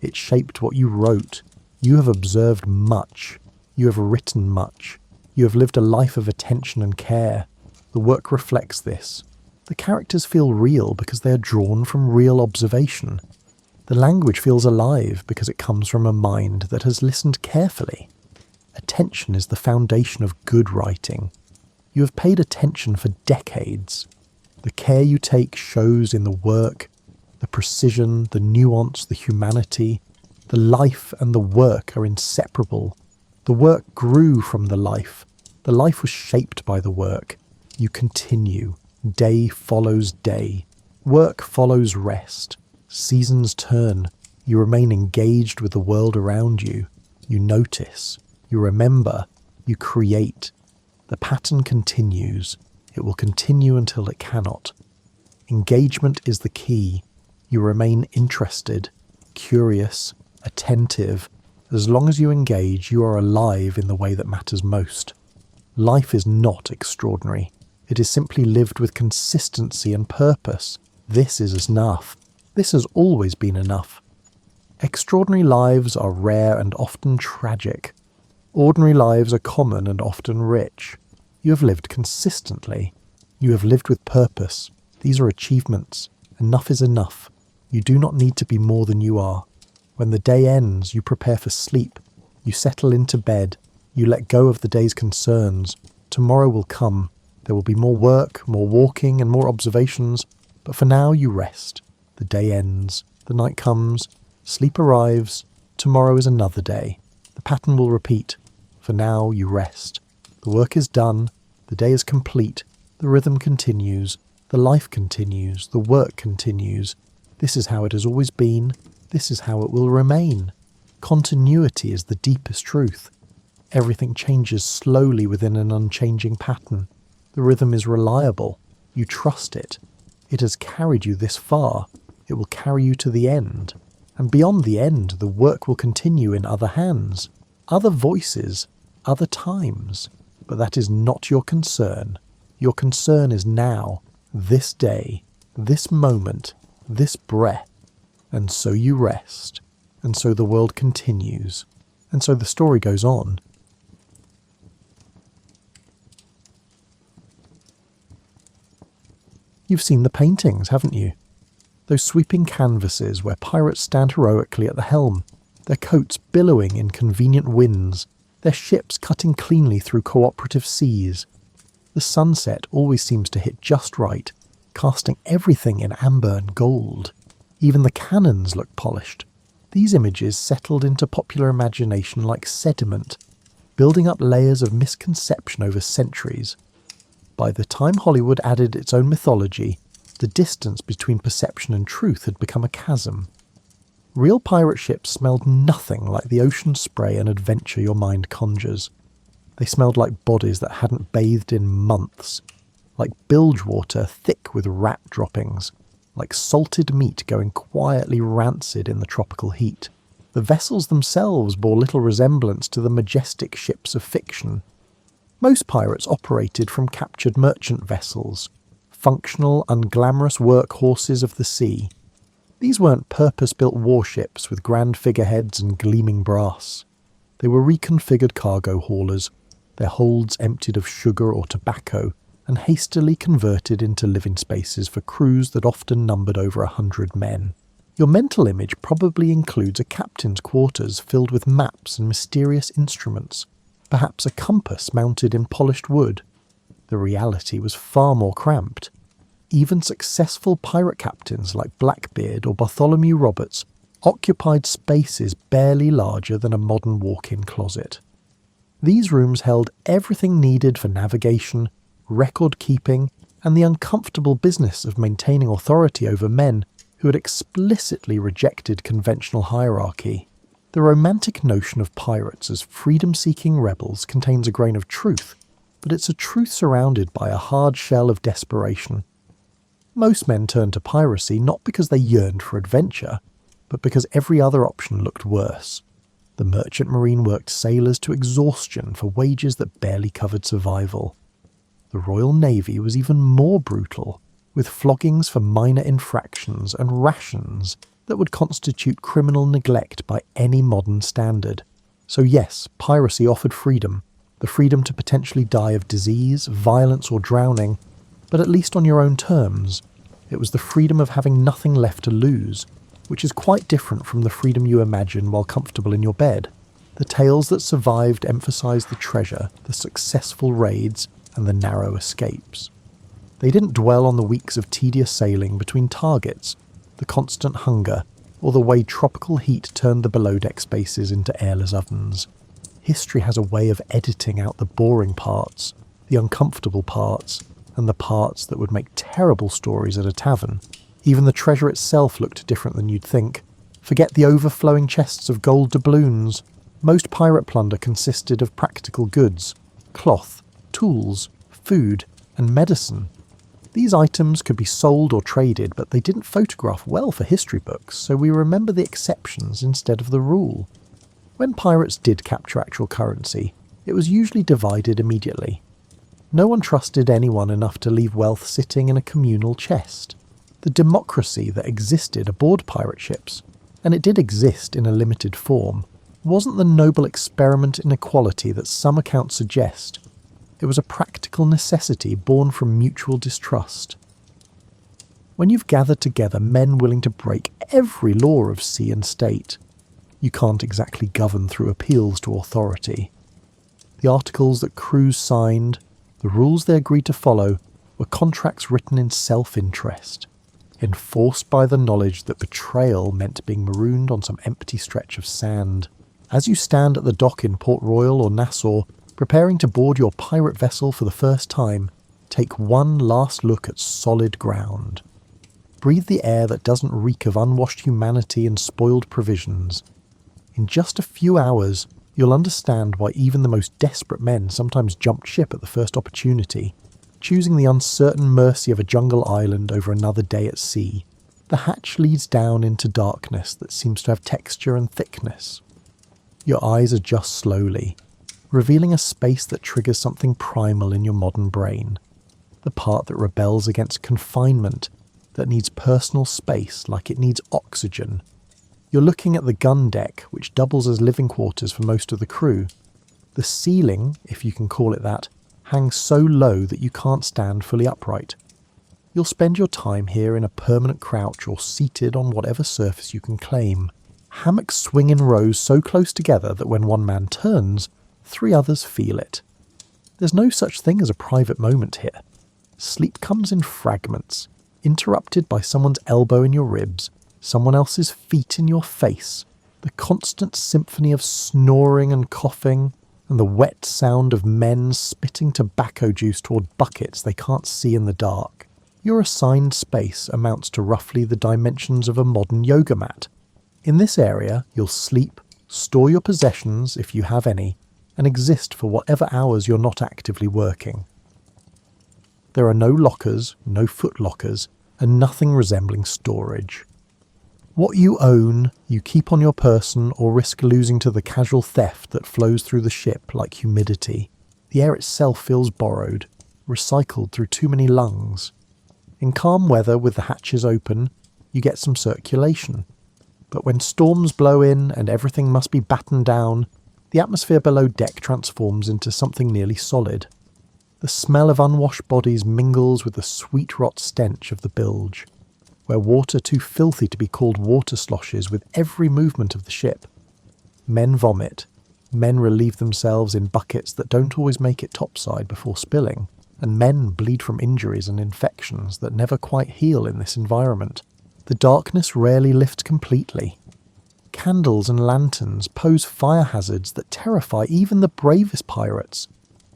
It shaped what you wrote. You have observed much. You have written much. You have lived a life of attention and care. The work reflects this. The characters feel real because they are drawn from real observation. The language feels alive because it comes from a mind that has listened carefully. Attention is the foundation of good writing. You have paid attention for decades. The care you take shows in the work, the precision, the nuance, the humanity. The life and the work are inseparable. The work grew from the life. The life was shaped by the work. You continue. Day follows day. Work follows rest. Seasons turn. You remain engaged with the world around you. You notice. You remember. You create. The pattern continues. It will continue until it cannot. Engagement is the key. You remain interested, curious, attentive. As long as you engage, you are alive in the way that matters most. Life is not extraordinary. It is simply lived with consistency and purpose. This is enough. This has always been enough. Extraordinary lives are rare and often tragic. Ordinary lives are common and often rich. You have lived consistently. You have lived with purpose. These are achievements. Enough is enough. You do not need to be more than you are. When the day ends, you prepare for sleep. You settle into bed. You let go of the day's concerns. Tomorrow will come. There will be more work, more walking, and more observations. But for now, you rest. The day ends. The night comes. Sleep arrives. Tomorrow is another day. The pattern will repeat. For now, you rest. The work is done. The day is complete. The rhythm continues. The life continues. The work continues. This is how it has always been. This is how it will remain. Continuity is the deepest truth. Everything changes slowly within an unchanging pattern. The rhythm is reliable. You trust it. It has carried you this far. It will carry you to the end. And beyond the end, the work will continue in other hands, other voices, other times. But that is not your concern. Your concern is now, this day, this moment, this breath. And so you rest. And so the world continues. And so the story goes on. You've seen the paintings, haven't you? Those sweeping canvases where pirates stand heroically at the helm, their coats billowing in convenient winds, their ships cutting cleanly through cooperative seas. The sunset always seems to hit just right, casting everything in amber and gold. Even the cannons look polished. These images settled into popular imagination like sediment, building up layers of misconception over centuries. By the time Hollywood added its own mythology, the distance between perception and truth had become a chasm. Real pirate ships smelled nothing like the ocean spray and adventure your mind conjures. They smelled like bodies that hadn't bathed in months, like bilge water thick with rat droppings, like salted meat going quietly rancid in the tropical heat. The vessels themselves bore little resemblance to the majestic ships of fiction. Most pirates operated from captured merchant vessels, functional, unglamorous workhorses of the sea. These weren't purpose-built warships with grand figureheads and gleaming brass. They were reconfigured cargo haulers, their holds emptied of sugar or tobacco, and hastily converted into living spaces for crews that often numbered over 100 men. Your mental image probably includes a captain's quarters filled with maps and mysterious instruments, perhaps a compass mounted in polished wood. The reality was far more cramped. Even successful pirate captains like Blackbeard or Bartholomew Roberts occupied spaces barely larger than a modern walk-in closet. These rooms held everything needed for navigation, record-keeping, and the uncomfortable business of maintaining authority over men who had explicitly rejected conventional hierarchy. The romantic notion of pirates as freedom-seeking rebels contains a grain of truth, but it's a truth surrounded by a hard shell of desperation. Most men turned to piracy not because they yearned for adventure, but because every other option looked worse. The merchant marine worked sailors to exhaustion for wages that barely covered survival. The Royal Navy was even more brutal, with floggings for minor infractions and rations that would constitute criminal neglect by any modern standard. So yes, piracy offered freedom, the freedom to potentially die of disease, violence or drowning, but at least on your own terms. It was the freedom of having nothing left to lose, which is quite different from the freedom you imagine while comfortable in your bed. The tales that survived emphasized the treasure, the successful raids, and the narrow escapes. They didn't dwell on the weeks of tedious sailing between targets, the constant hunger, or the way tropical heat turned the below-deck spaces into airless ovens. History has a way of editing out the boring parts, the uncomfortable parts, and the parts that would make terrible stories at a tavern. Even the treasure itself looked different than you'd think. Forget the overflowing chests of gold doubloons. Most pirate plunder consisted of practical goods, cloth, tools, food, and medicine. These items could be sold or traded, but they didn't photograph well for history books, so we remember the exceptions instead of the rule. When pirates did capture actual currency, it was usually divided immediately. No one trusted anyone enough to leave wealth sitting in a communal chest. The democracy that existed aboard pirate ships, and it did exist in a limited form, wasn't the noble experiment in equality that some accounts suggest. It was a practical necessity born from mutual distrust. When you've gathered together men willing to break every law of sea and state, you can't exactly govern through appeals to authority. The articles that crews signed, the rules they agreed to follow, were contracts written in self-interest, enforced by the knowledge that betrayal meant being marooned on some empty stretch of sand. As you stand at the dock in Port Royal or Nassau, preparing to board your pirate vessel for the first time, take one last look at solid ground. Breathe the air that doesn't reek of unwashed humanity and spoiled provisions. In just a few hours, you'll understand why even the most desperate men sometimes jumped ship at the first opportunity, choosing the uncertain mercy of a jungle island over another day at sea. The hatch leads down into darkness that seems to have texture and thickness. Your eyes adjust slowly, revealing a space that triggers something primal in your modern brain. The part that rebels against confinement, that needs personal space like it needs oxygen. You're looking at the gun deck, which doubles as living quarters for most of the crew. The ceiling, if you can call it that, hangs so low that you can't stand fully upright. You'll spend your time here in a permanent crouch or seated on whatever surface you can claim. Hammocks swing in rows so close together that when one man turns, 3 others feel it. There's no such thing as a private moment here. Sleep comes in fragments, interrupted by someone's elbow in your ribs, someone else's feet in your face, the constant symphony of snoring and coughing, and the wet sound of men spitting tobacco juice toward buckets they can't see in the dark. Your assigned space amounts to roughly the dimensions of a modern yoga mat. In this area, you'll sleep, store your possessions if you have any, and exist for whatever hours you're not actively working. There are no lockers, no foot lockers, and nothing resembling storage. What you own, you keep on your person or risk losing to the casual theft that flows through the ship like humidity. The air itself feels borrowed, recycled through too many lungs. In calm weather with the hatches open, you get some circulation. But when storms blow in and everything must be battened down, the atmosphere below deck transforms into something nearly solid. The smell of unwashed bodies mingles with the sweet rot stench of the bilge, where water too filthy to be called water sloshes with every movement of the ship. Men vomit, men relieve themselves in buckets that don't always make it topside before spilling, and men bleed from injuries and infections that never quite heal in this environment. The darkness rarely lifts completely. Candles and lanterns pose fire hazards that terrify even the bravest pirates,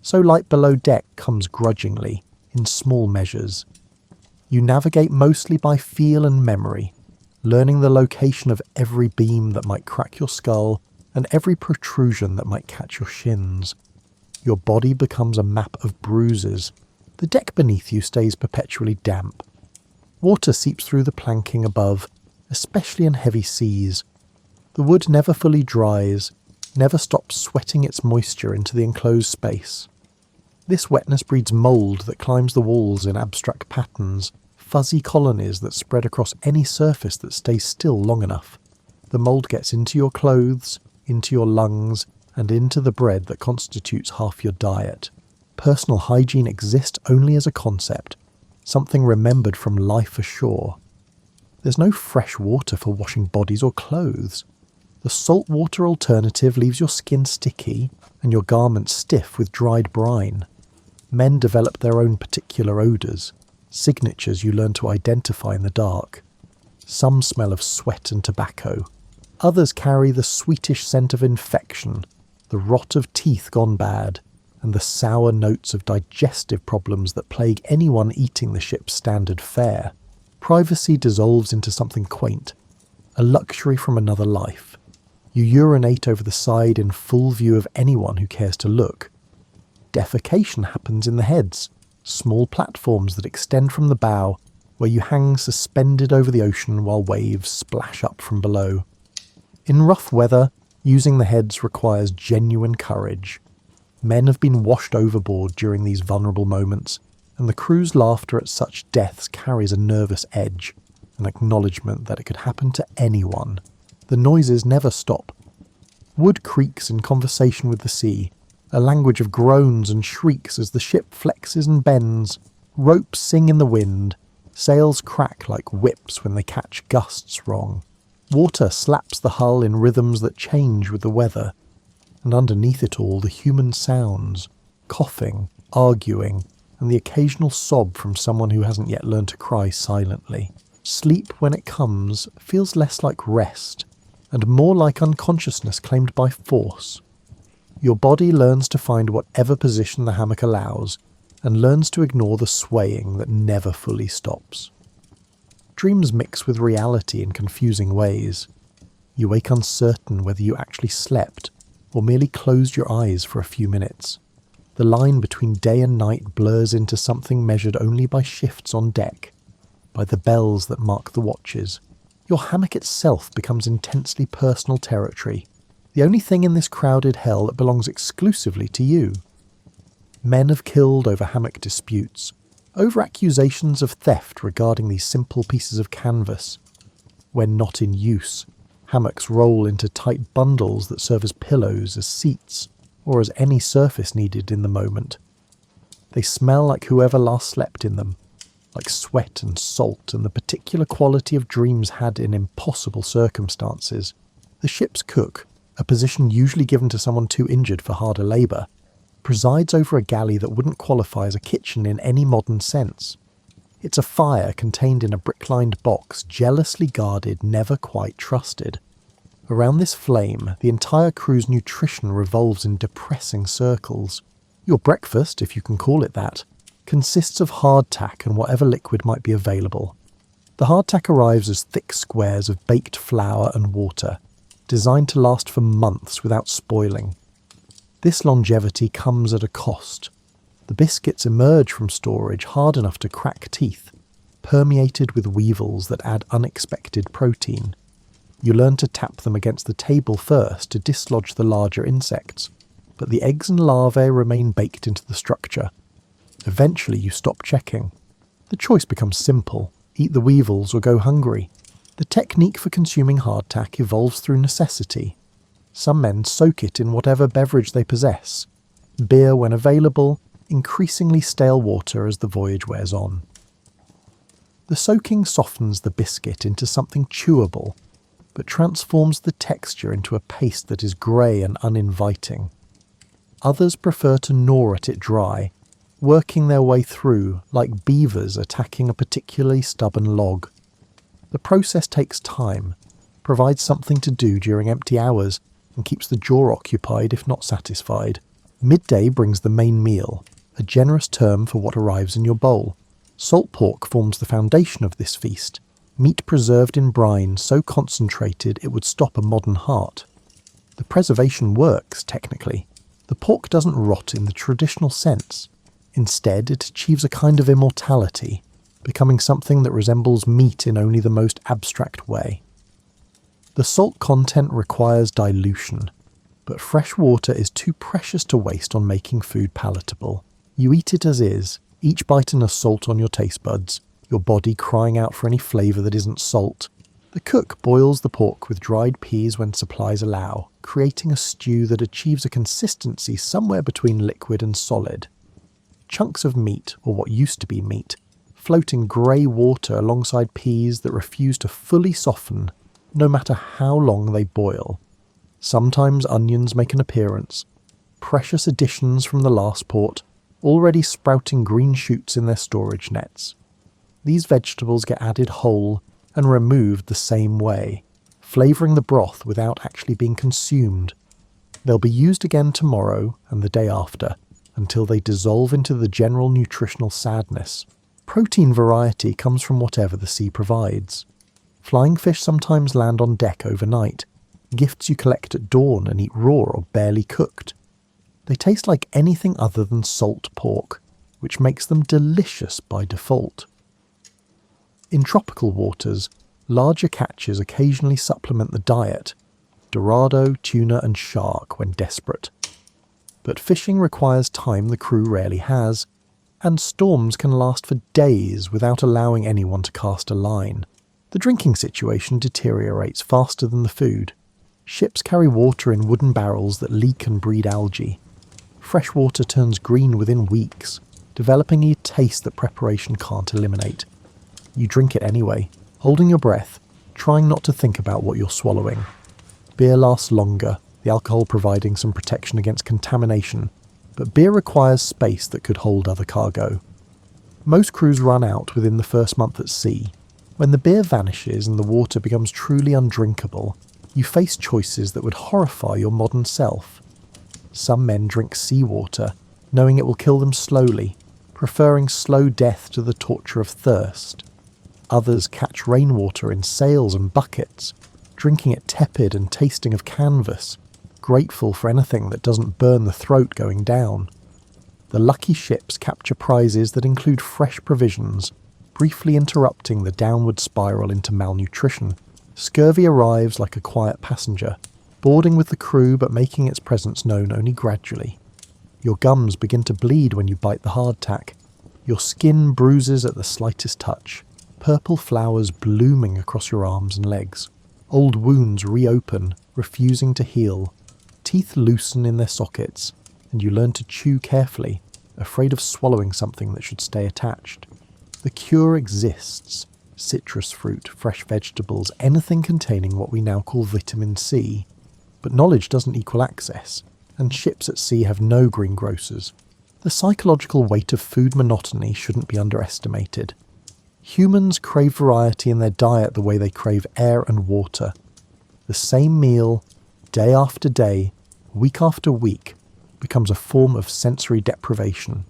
so light below deck comes grudgingly, in small measures. You navigate mostly by feel and memory, learning the location of every beam that might crack your skull and every protrusion that might catch your shins. Your body becomes a map of bruises. The deck beneath you stays perpetually damp. Water seeps through the planking above, especially in heavy seas. The wood never fully dries, never stops sweating its moisture into the enclosed space. This wetness breeds mould that climbs the walls in abstract patterns, fuzzy colonies that spread across any surface that stays still long enough. The mould gets into your clothes, into your lungs, and into the bread that constitutes half your diet. Personal hygiene exists only as a concept, something remembered from life ashore. There's no fresh water for washing bodies or clothes. The saltwater alternative leaves your skin sticky and your garments stiff with dried brine. Men develop their own particular odours, signatures you learn to identify in the dark. Some smell of sweat and tobacco. Others carry the sweetish scent of infection, the rot of teeth gone bad, and the sour notes of digestive problems that plague anyone eating the ship's standard fare. Privacy dissolves into something quaint, a luxury from another life. You urinate over the side in full view of anyone who cares to look. Defecation happens in the heads, small platforms that extend from the bow, where you hang suspended over the ocean while waves splash up from below. In rough weather, using the heads requires genuine courage. Men have been washed overboard during these vulnerable moments, and the crew's laughter at such deaths carries a nervous edge, an acknowledgement that it could happen to anyone. The noises never stop. Wood creaks in conversation with the sea, a language of groans and shrieks as the ship flexes and bends. Ropes sing in the wind. Sails crack like whips when they catch gusts wrong. Water slaps the hull in rhythms that change with the weather. And underneath it all, the human sounds, coughing, arguing, and the occasional sob from someone who hasn't yet learned to cry silently. Sleep, when it comes, feels less like rest, and more like unconsciousness claimed by force. Your body learns to find whatever position the hammock allows, and learns to ignore the swaying that never fully stops. Dreams mix with reality in confusing ways. You wake uncertain whether you actually slept, or merely closed your eyes for a few minutes. The line between day and night blurs into something measured only by shifts on deck, by the bells that mark the watches. Your hammock itself becomes intensely personal territory, the only thing in this crowded hell that belongs exclusively to you. Men have killed over hammock disputes, over accusations of theft regarding these simple pieces of canvas. When not in use, hammocks roll into tight bundles that serve as pillows, as seats, or as any surface needed in the moment. They smell like whoever last slept in them, like sweat and salt and the particular quality of dreams had in impossible circumstances. The ship's cook, a position usually given to someone too injured for harder labour, presides over a galley that wouldn't qualify as a kitchen in any modern sense. It's a fire contained in a brick-lined box, jealously guarded, never quite trusted. Around this flame, the entire crew's nutrition revolves in depressing circles. Your breakfast, if you can call it that, consists of hardtack and whatever liquid might be available. The hardtack arrives as thick squares of baked flour and water, designed to last for months without spoiling. This longevity comes at a cost. The biscuits emerge from storage hard enough to crack teeth, permeated with weevils that add unexpected protein. You learn to tap them against the table first to dislodge the larger insects, but the eggs and larvae remain baked into the structure. Eventually you stop checking. The choice becomes simple: eat the weevils or go hungry. The technique for consuming hardtack evolves through necessity. Some men soak it in whatever beverage they possess. Beer when available, increasingly stale water as the voyage wears on. The soaking softens the biscuit into something chewable, but transforms the texture into a paste that is grey and uninviting. Others prefer to gnaw at it dry, working their way through like beavers attacking a particularly stubborn log. The process takes time, provides something to do during empty hours, and keeps the jaw occupied if not satisfied. Midday brings the main meal, a generous term for what arrives in your bowl. Salt pork forms the foundation of this feast, meat preserved in brine so concentrated it would stop a modern heart. The preservation works, technically. The pork doesn't rot in the traditional sense. Instead, it achieves a kind of immortality, becoming something that resembles meat in only the most abstract way. The salt content requires dilution, but fresh water is too precious to waste on making food palatable. You eat it as is, each bite an assault on your taste buds, your body crying out for any flavour that isn't salt. The cook boils the pork with dried peas when supplies allow, creating a stew that achieves a consistency somewhere between liquid and solid. Chunks of meat, or what used to be meat, float in grey water alongside peas that refuse to fully soften, no matter how long they boil. Sometimes onions make an appearance, precious additions from the last port, already sprouting green shoots in their storage nets. These vegetables get added whole and removed the same way, flavouring the broth without actually being consumed. They'll be used again tomorrow and the day after, until they dissolve into the general nutritional sadness. Protein variety comes from whatever the sea provides. Flying fish sometimes land on deck overnight, gifts you collect at dawn and eat raw or barely cooked. They taste like anything other than salt pork, which makes them delicious by default. In tropical waters, larger catches occasionally supplement the diet, dorado, tuna and shark when desperate. But fishing requires time the crew rarely has, and storms can last for days without allowing anyone to cast a line. The drinking situation deteriorates faster than the food. Ships carry water in wooden barrels that leak and breed algae. Fresh water turns green within weeks, developing a taste that preparation can't eliminate. You drink it anyway, holding your breath, trying not to think about what you're swallowing. Beer lasts longer, the alcohol providing some protection against contamination, but beer requires space that could hold other cargo. Most crews run out within the first month at sea. When the beer vanishes and the water becomes truly undrinkable, you face choices that would horrify your modern self. Some men drink seawater, knowing it will kill them slowly, preferring slow death to the torture of thirst. Others catch rainwater in sails and buckets, drinking it tepid and tasting of canvas, grateful for anything that doesn't burn the throat going down. The lucky ships capture prizes that include fresh provisions, briefly interrupting the downward spiral into malnutrition. Scurvy arrives like a quiet passenger, boarding with the crew but making its presence known only gradually. Your gums begin to bleed when you bite the hardtack. Your skin bruises at the slightest touch, purple flowers blooming across your arms and legs. Old wounds reopen, refusing to heal. Teeth loosen in their sockets, and you learn to chew carefully, afraid of swallowing something that should stay attached. The cure exists. Citrus fruit, fresh vegetables, anything containing what we now call vitamin C. But knowledge doesn't equal access, and ships at sea have no greengrocers. The psychological weight of food monotony shouldn't be underestimated. Humans crave variety in their diet the way they crave air and water. The same meal, day after day, week after week, becomes a form of sensory deprivation.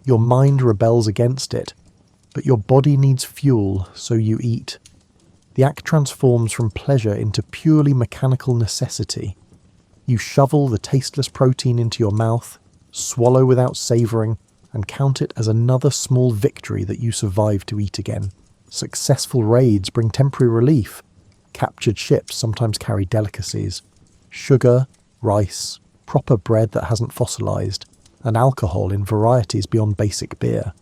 Your mind rebels against it, but your body needs fuel, so you eat. The act transforms from pleasure into purely mechanical necessity. You shovel the tasteless protein into your mouth, swallow without savouring, and count it as another small victory that you survived to eat again. Successful raids bring temporary relief. Captured ships sometimes carry delicacies. Sugar, rice, proper bread that hasn't fossilised, and alcohol in varieties beyond basic beer.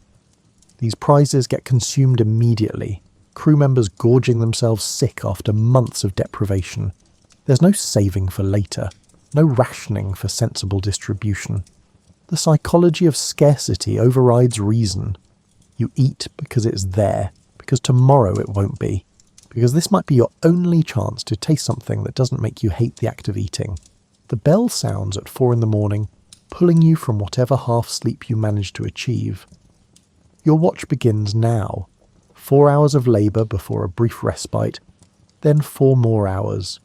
These prizes get consumed immediately, crew members gorging themselves sick after months of deprivation. There's no saving for later, no rationing for sensible distribution. The psychology of scarcity overrides reason. You eat because it's there, because tomorrow it won't be, because this might be your only chance to taste something that doesn't make you hate the act of eating. The bell sounds at 4 a.m, pulling you from whatever half-sleep you manage to achieve. Your watch begins now. 4 hours of labour before a brief respite, then 4 more hours.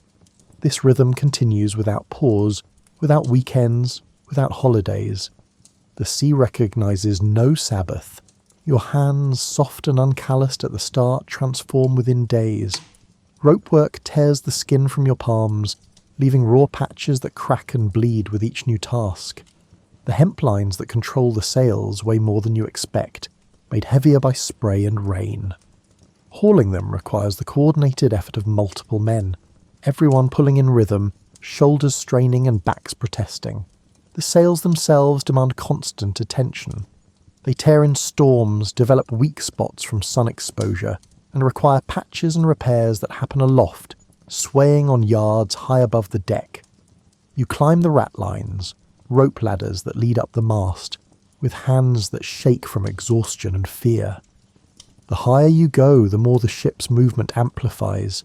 This rhythm continues without pause, without weekends, without holidays. The sea recognises no Sabbath. Your hands, soft and uncalloused at the start, transform within days. Ropework tears the skin from your palms, leaving raw patches that crack and bleed with each new task. The hemp lines that control the sails weigh more than you expect, made heavier by spray and rain. Hauling them requires the coordinated effort of multiple men, everyone pulling in rhythm, shoulders straining and backs protesting. The sails themselves demand constant attention. They tear in storms, develop weak spots from sun exposure, and require patches and repairs that happen aloft, swaying on yards high above the deck. You climb the ratlines, rope ladders that lead up the mast, with hands that shake from exhaustion and fear. The higher you go, the more the ship's movement amplifies.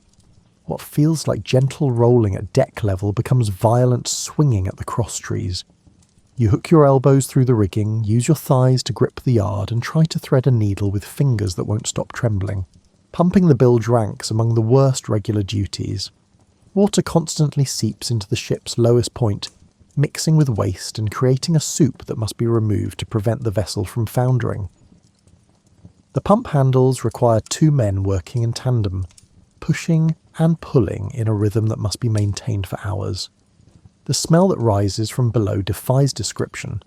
What feels like gentle rolling at deck level becomes violent swinging at the crosstrees. You hook your elbows through the rigging, use your thighs to grip the yard, and try to thread a needle with fingers that won't stop trembling. Pumping the bilge ranks among the worst regular duties. Water constantly seeps into the ship's lowest point, mixing with waste and creating a soup that must be removed to prevent the vessel from foundering. The pump handles require 2 men working in tandem, pushing and pulling in a rhythm that must be maintained for hours. The smell that rises from below defies description.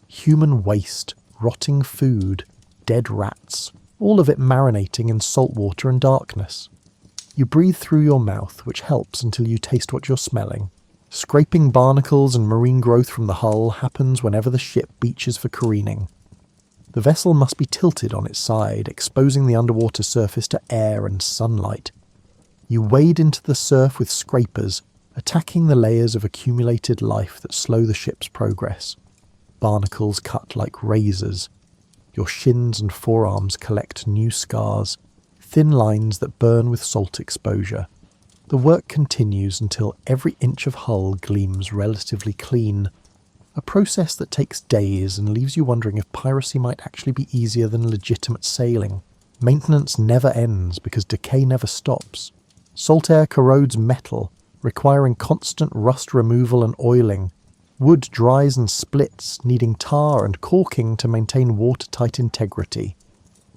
Human waste, rotting food, dead rats, all of it marinating in salt water and darkness. You breathe through your mouth, which helps until you taste what you're smelling. Scraping barnacles and marine growth from the hull happens whenever the ship beaches for careening. The vessel must be tilted on its side, exposing the underwater surface to air and sunlight. You wade into the surf with scrapers, attacking the layers of accumulated life that slow the ship's progress. Barnacles cut like razors. Your shins and forearms collect new scars. thin lines that burn with salt exposure. The work continues until every inch of hull gleams relatively clean, a process that takes days and leaves you wondering if piracy might actually be easier than legitimate sailing. Maintenance never ends because decay never stops. Salt air corrodes metal, requiring constant rust removal and oiling. Wood dries and splits, needing tar and caulking to maintain watertight integrity.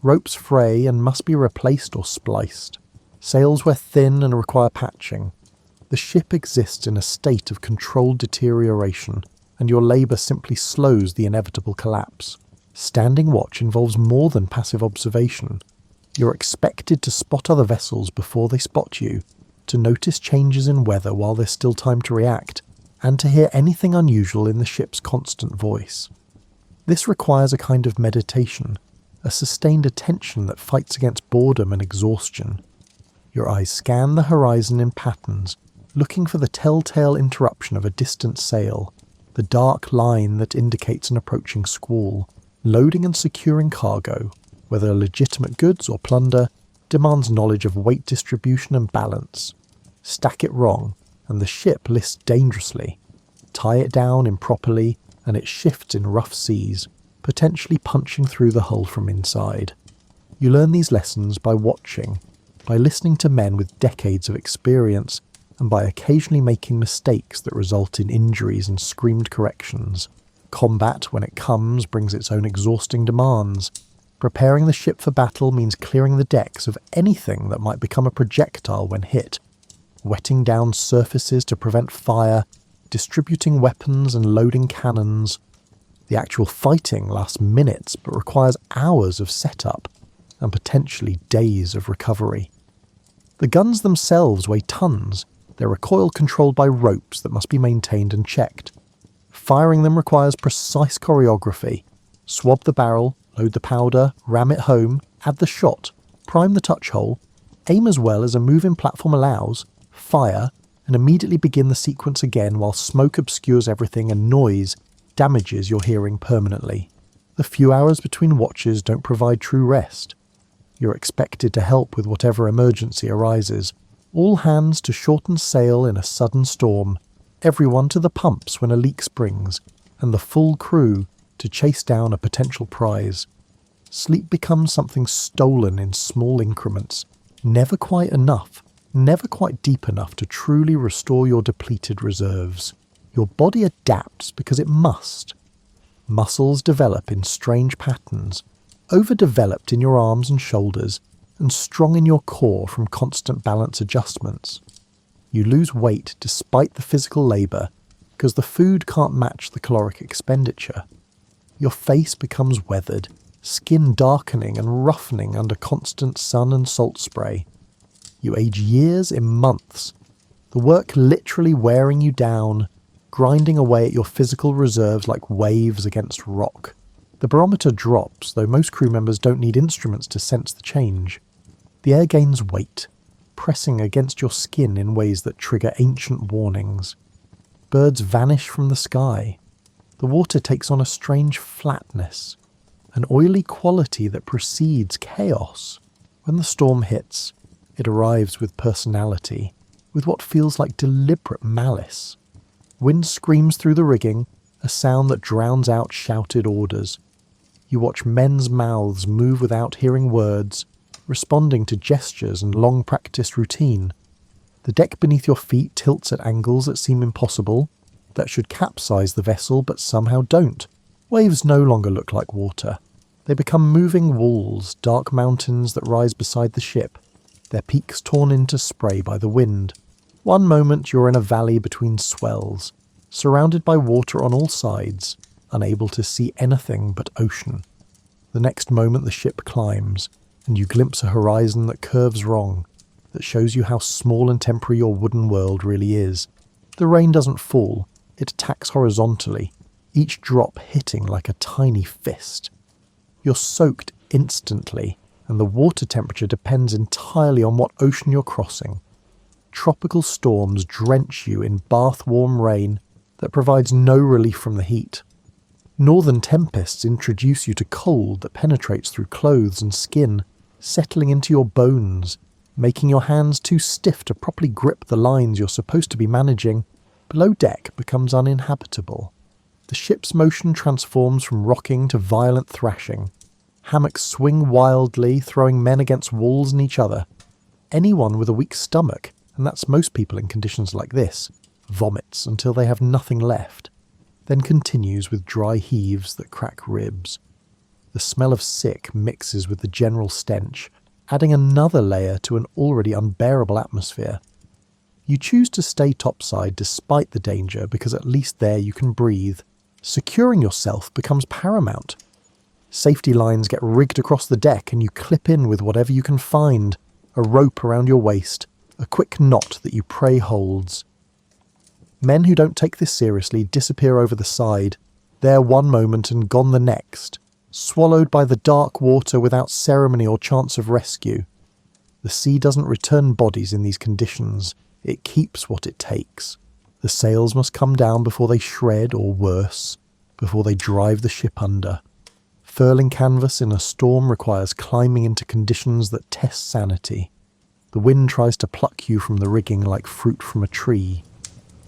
Ropes fray and must be replaced or spliced. Sails wear thin and require patching. The ship exists in a state of controlled deterioration, and your labour simply slows the inevitable collapse. Standing watch involves more than passive observation. You're expected to spot other vessels before they spot you, to notice changes in weather while there's still time to react, and to hear anything unusual in the ship's constant voice. This requires a kind of meditation, a sustained attention that fights against boredom and exhaustion. Your eyes scan the horizon in patterns, looking for the telltale interruption of a distant sail, the dark line that indicates an approaching squall. Loading and securing cargo, whether legitimate goods or plunder, demands knowledge of weight distribution and balance. Stack it wrong, and the ship lists dangerously. Tie it down improperly, and it shifts in rough seas, potentially punching through the hull from inside. You learn these lessons by watching, by listening to men with decades of experience, and by occasionally making mistakes that result in injuries and screamed corrections. Combat, when it comes, brings its own exhausting demands. Preparing the ship for battle means clearing the decks of anything that might become a projectile when hit, wetting down surfaces to prevent fire, distributing weapons and loading cannons. The actual fighting lasts minutes but requires hours of setup and potentially days of recovery. The guns themselves weigh tons, their recoil controlled by ropes that must be maintained and checked. Firing them requires precise choreography. Swab the barrel, load the powder, ram it home, add the shot, prime the touch hole, aim as well as a moving platform allows, fire, and immediately begin the sequence again while smoke obscures everything and noise damages your hearing permanently. The few hours between watches don't provide true rest. You're expected to help with whatever emergency arises. All hands to shorten sail in a sudden storm, everyone to the pumps when a leak springs, and the full crew to chase down a potential prize. Sleep becomes something stolen in small increments, never quite enough, never quite deep enough to truly restore your depleted reserves. Your body adapts because it must. Muscles develop in strange patterns, overdeveloped in your arms and shoulders, and strong in your core from constant balance adjustments. You lose weight despite the physical labour, because the food can't match the caloric expenditure. Your face becomes weathered, skin darkening and roughening under constant sun and salt spray. You age years in months, the work literally wearing you down, grinding away at your physical reserves like waves against rock. The barometer drops, though most crew members don't need instruments to sense the change. The air gains weight, pressing against your skin in ways that trigger ancient warnings. Birds vanish from the sky. The water takes on a strange flatness, an oily quality that precedes chaos. When the storm hits, it arrives with personality, with what feels like deliberate malice. Wind screams through the rigging, a sound that drowns out shouted orders. You watch men's mouths move without hearing words, responding to gestures and long-practiced routine. The deck beneath your feet tilts at angles that seem impossible, that should capsize the vessel but somehow don't. Waves no longer look like water. They become moving walls, dark mountains that rise beside the ship, their peaks torn into spray by the wind. One moment you're in a valley between swells, surrounded by water on all sides, unable to see anything but ocean. The next moment the ship climbs, and you glimpse a horizon that curves wrong, that shows you how small and temporary your wooden world really is. The rain doesn't fall, it attacks horizontally, each drop hitting like a tiny fist. You're soaked instantly, and the water temperature depends entirely on what ocean you're crossing. Tropical storms drench you in bath-warm rain that provides no relief from the heat. Northern tempests introduce you to cold that penetrates through clothes and skin, settling into your bones, making your hands too stiff to properly grip the lines you're supposed to be managing. Below deck becomes uninhabitable. The ship's motion transforms from rocking to violent thrashing. Hammocks swing wildly, throwing men against walls and each other. Anyone with a weak stomach, and that's most people in conditions like this, vomits until they have nothing left, then continues with dry heaves that crack ribs. The smell of sick mixes with the general stench, adding another layer to an already unbearable atmosphere. You choose to stay topside despite the danger because at least there you can breathe. Securing yourself becomes paramount. Safety lines get rigged across the deck and you clip in with whatever you can find. A rope around your waist, a quick knot that you pray holds. Men who don't take this seriously disappear over the side, there one moment and gone the next, swallowed by the dark water without ceremony or chance of rescue. The sea doesn't return bodies in these conditions, it keeps what it takes. The sails must come down before they shred, or worse, before they drive the ship under. Furling canvas in a storm requires climbing into conditions that test sanity. The wind tries to pluck you from the rigging like fruit from a tree.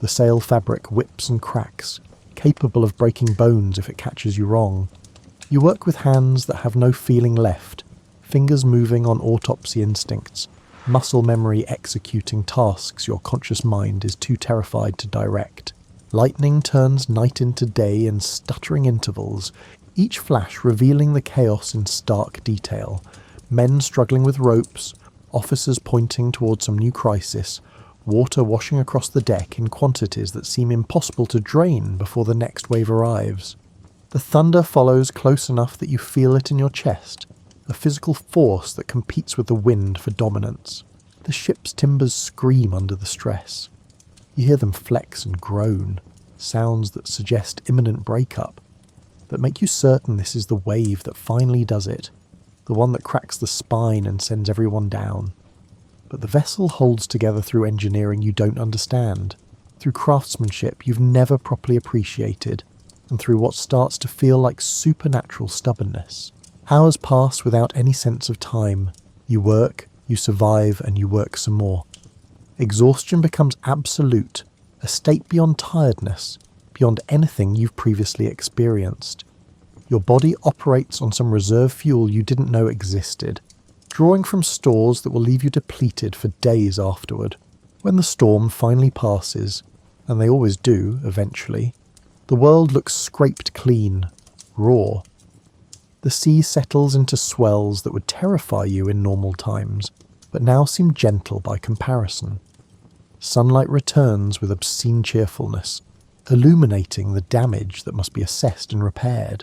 The sail fabric whips and cracks, capable of breaking bones if it catches you wrong. You work with hands that have no feeling left, fingers moving on autopsy instincts, muscle memory executing tasks your conscious mind is too terrified to direct. Lightning turns night into day in stuttering intervals, each flash revealing the chaos in stark detail. Men struggling with ropes, officers pointing towards some new crisis, water washing across the deck in quantities that seem impossible to drain before the next wave arrives. The thunder follows close enough that you feel it in your chest, a physical force that competes with the wind for dominance. The ship's timbers scream under the stress. You hear them flex and groan, sounds that suggest imminent breakup, that make you certain this is the wave that finally does it, the one that cracks the spine and sends everyone down. But the vessel holds together through engineering you don't understand, through craftsmanship you've never properly appreciated, and through what starts to feel like supernatural stubbornness. Hours pass without any sense of time. You work, you survive, and you work some more. Exhaustion becomes absolute, a state beyond tiredness, beyond anything you've previously experienced. Your body operates on some reserve fuel you didn't know existed, drawing from stores that will leave you depleted for days afterward. When the storm finally passes, and they always do eventually, the world looks scraped clean, raw. The sea settles into swells that would terrify you in normal times, but now seem gentle by comparison. Sunlight returns with obscene cheerfulness, illuminating the damage that must be assessed and repaired.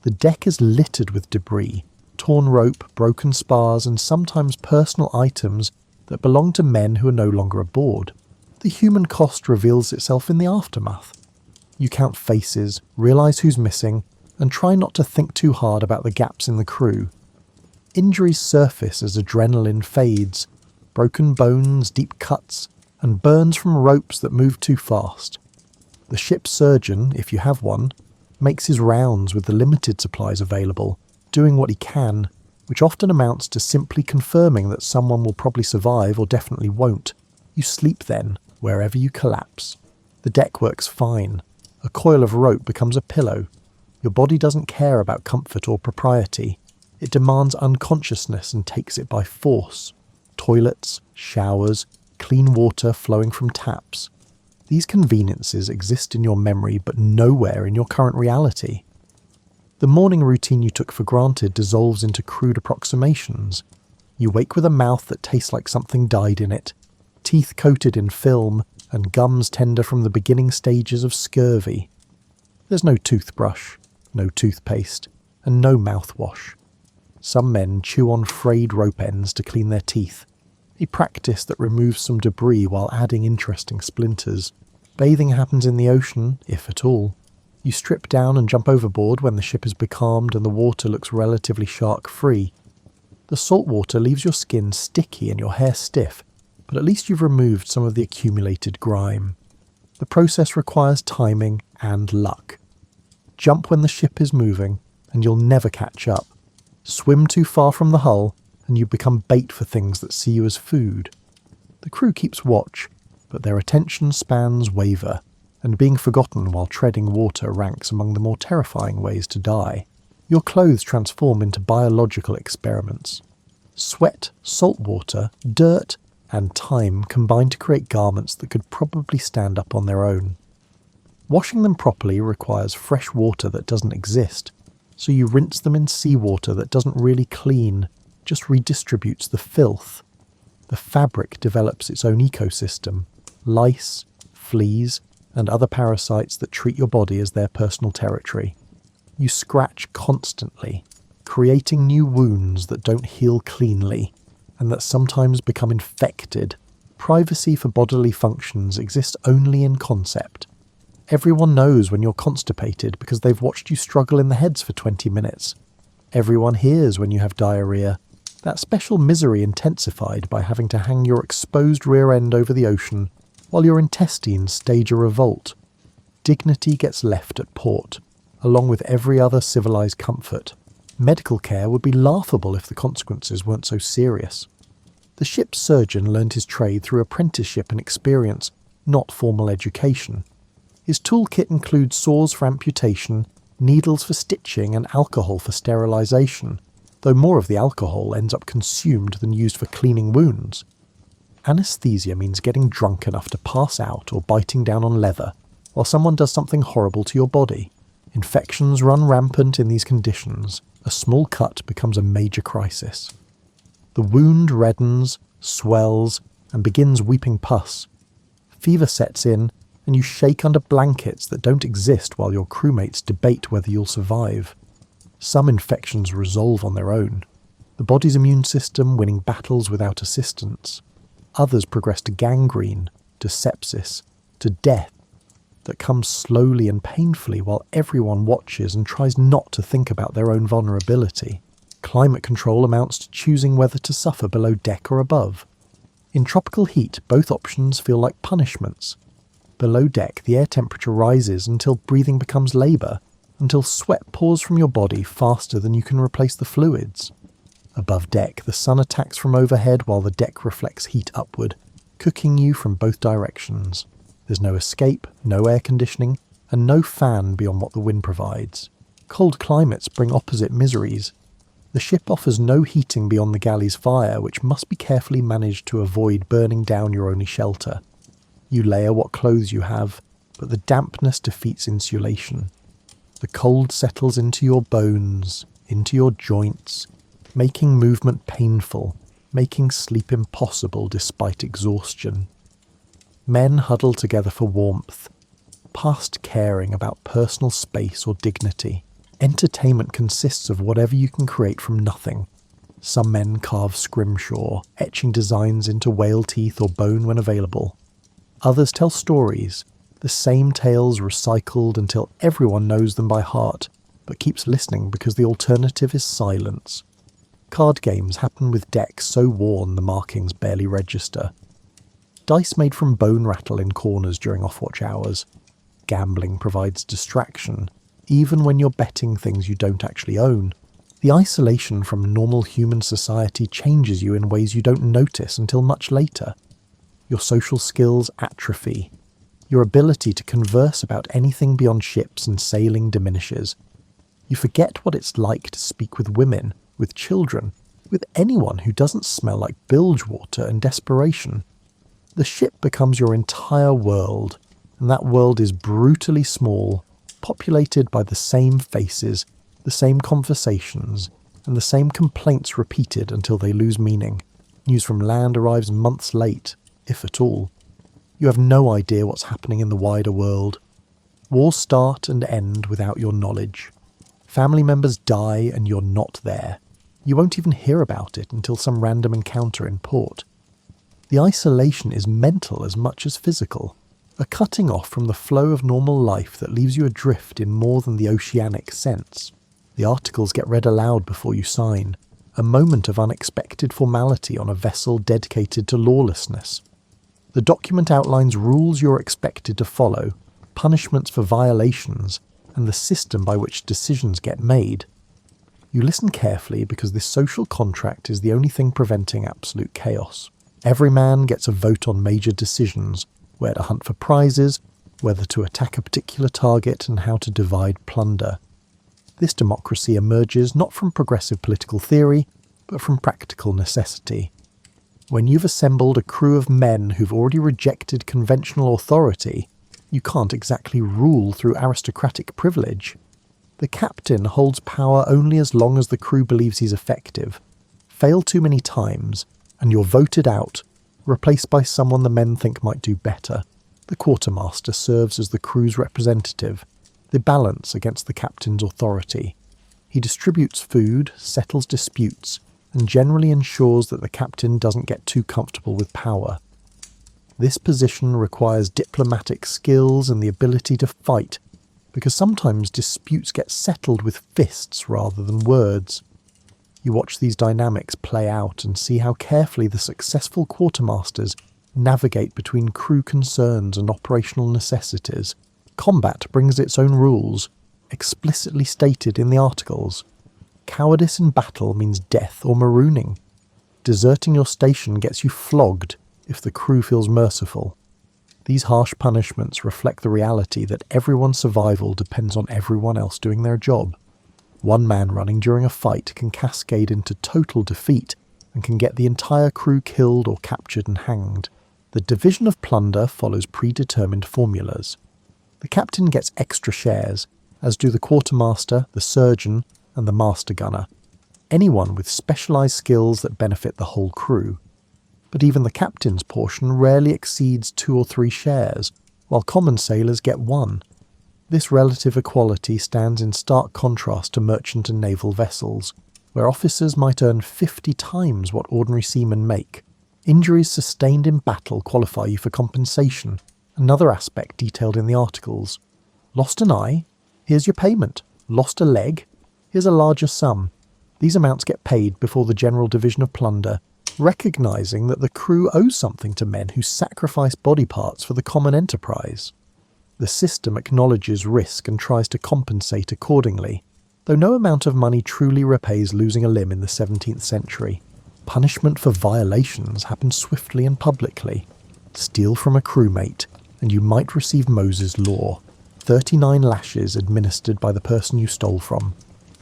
The deck is littered with debris, torn rope, broken spars, and sometimes personal items that belong to men who are no longer aboard. The human cost reveals itself in the aftermath. You count faces, realise who's missing, and try not to think too hard about the gaps in the crew. Injuries surface as adrenaline fades, broken bones, deep cuts, and burns from ropes that move too fast. The ship's surgeon, if you have one, makes his rounds with the limited supplies available, doing what he can, which often amounts to simply confirming that someone will probably survive or definitely won't. You sleep then, wherever you collapse. The deck works fine. A coil of rope becomes a pillow. Your body doesn't care about comfort or propriety. It demands unconsciousness and takes it by force. Toilets, showers, clean water flowing from taps. These conveniences exist in your memory but nowhere in your current reality. The morning routine you took for granted dissolves into crude approximations. You wake with a mouth that tastes like something died in it, teeth coated in film, and gums tender from the beginning stages of scurvy. There's no toothbrush, no toothpaste, and no mouthwash. Some men chew on frayed rope ends to clean their teeth, a practice that removes some debris while adding interesting splinters. Bathing happens in the ocean, if at all. You strip down and jump overboard when the ship is becalmed and the water looks relatively shark-free. The salt water leaves your skin sticky and your hair stiff, but at least you've removed some of the accumulated grime. The process requires timing and luck. Jump when the ship is moving, and you'll never catch up. Swim too far from the hull, and you become bait for things that see you as food. The crew keeps watch, but their attention spans waver, and being forgotten while treading water ranks among the more terrifying ways to die. Your clothes transform into biological experiments. Sweat, salt water, dirt, and time combine to create garments that could probably stand up on their own. Washing them properly requires fresh water that doesn't exist, so you rinse them in seawater that doesn't really clean, just redistributes the filth. The fabric develops its own ecosystem, lice, fleas, and other parasites that treat your body as their personal territory. You scratch constantly, creating new wounds that don't heal cleanly, and that sometimes become infected. Privacy for bodily functions exists only in concept. Everyone knows when you're constipated because they've watched you struggle in the heads for 20 minutes. Everyone hears when you have diarrhea, that special misery intensified by having to hang your exposed rear end over the ocean while your intestines stage a revolt. Dignity gets left at port, along with every other civilized comfort. Medical care would be laughable if the consequences weren't so serious. The ship's surgeon learned his trade through apprenticeship and experience, not formal education. His toolkit includes saws for amputation, needles for stitching, and alcohol for sterilization, though more of the alcohol ends up consumed than used for cleaning wounds. Anesthesia means getting drunk enough to pass out or biting down on leather, while someone does something horrible to your body. Infections run rampant in these conditions. A small cut becomes a major crisis. The wound reddens, swells, and begins weeping pus. Fever sets in, and you shake under blankets that don't exist while your crewmates debate whether you'll survive. Some infections resolve on their own, the body's immune system winning battles without assistance. Others progress to gangrene, to sepsis, to death, that comes slowly and painfully while everyone watches and tries not to think about their own vulnerability. Climate control amounts to choosing whether to suffer below deck or above. In tropical heat, both options feel like punishments. Below deck, the air temperature rises until breathing becomes labour, until sweat pours from your body faster than you can replace the fluids. Above deck, the sun attacks from overhead while the deck reflects heat upward, cooking you from both directions. There's no escape, no air conditioning, and no fan beyond what the wind provides. Cold climates bring opposite miseries. The ship offers no heating beyond the galley's fire, which must be carefully managed to avoid burning down your only shelter. You layer what clothes you have, but the dampness defeats insulation. The cold settles into your bones, into your joints, making movement painful, making sleep impossible despite exhaustion. Men huddle together for warmth, past caring about personal space or dignity. Entertainment consists of whatever you can create from nothing. Some men carve scrimshaw, etching designs into whale teeth or bone when available. Others tell stories, the same tales recycled until everyone knows them by heart, but keeps listening because the alternative is silence. Card games happen with decks so worn the markings barely register. Dice made from bone rattle in corners during off-watch hours. Gambling provides distraction, even when you're betting things you don't actually own. The isolation from normal human society changes you in ways you don't notice until much later. Your social skills atrophy. Your ability to converse about anything beyond ships and sailing diminishes. You forget what it's like to speak with women, with children, with anyone who doesn't smell like bilge water and desperation. The ship becomes your entire world, and that world is brutally small, populated by the same faces, the same conversations, and the same complaints repeated until they lose meaning. News from land arrives months late, if at all. You have no idea what's happening in the wider world. Wars start and end without your knowledge. Family members die and you're not there. You won't even hear about it until some random encounter in port. The isolation is mental as much as physical. A cutting off from the flow of normal life that leaves you adrift in more than the oceanic sense. The articles get read aloud before you sign. A moment of unexpected formality on a vessel dedicated to lawlessness. The document outlines rules you're expected to follow, punishments for violations, and the system by which decisions get made. You listen carefully because this social contract is the only thing preventing absolute chaos. Every man gets a vote on major decisions, where to hunt for prizes, whether to attack a particular target, and how to divide plunder. This democracy emerges not from progressive political theory, but from practical necessity. When you've assembled a crew of men who've already rejected conventional authority, you can't exactly rule through aristocratic privilege. The captain holds power only as long as the crew believes he's effective. Fail too many times, and you're voted out, replaced by someone the men think might do better. The quartermaster serves as the crew's representative, the balance against the captain's authority. He distributes food, settles disputes, and generally ensures that the captain doesn't get too comfortable with power. This position requires diplomatic skills and the ability to fight, because sometimes disputes get settled with fists rather than words. You watch these dynamics play out and see how carefully the successful quartermasters navigate between crew concerns and operational necessities. Combat brings its own rules, explicitly stated in the articles. Cowardice in battle means death or marooning. Deserting your station gets you flogged if the crew feels merciful. These harsh punishments reflect the reality that everyone's survival depends on everyone else doing their job. One man running during a fight can cascade into total defeat and can get the entire crew killed or captured and hanged. The division of plunder follows predetermined formulas. The captain gets extra shares, as do the quartermaster, the surgeon, and the master gunner. Anyone with specialised skills that benefit the whole crew. But even the captain's portion rarely exceeds 2 or 3 shares, while common sailors get 1. This relative equality stands in stark contrast to merchant and naval vessels, where officers might earn 50 times what ordinary seamen make. Injuries sustained in battle qualify you for compensation, another aspect detailed in the articles. Lost an eye? Here's your payment. Lost a leg? Here's a larger sum. These amounts get paid before the general division of plunder, recognising that the crew owes something to men who sacrifice body parts for the common enterprise. The system acknowledges risk and tries to compensate accordingly, though no amount of money truly repays losing a limb in the 17th century. Punishment for violations happens swiftly and publicly. Steal from a crewmate, and you might receive Moses' law, 39 lashes administered by the person you stole from.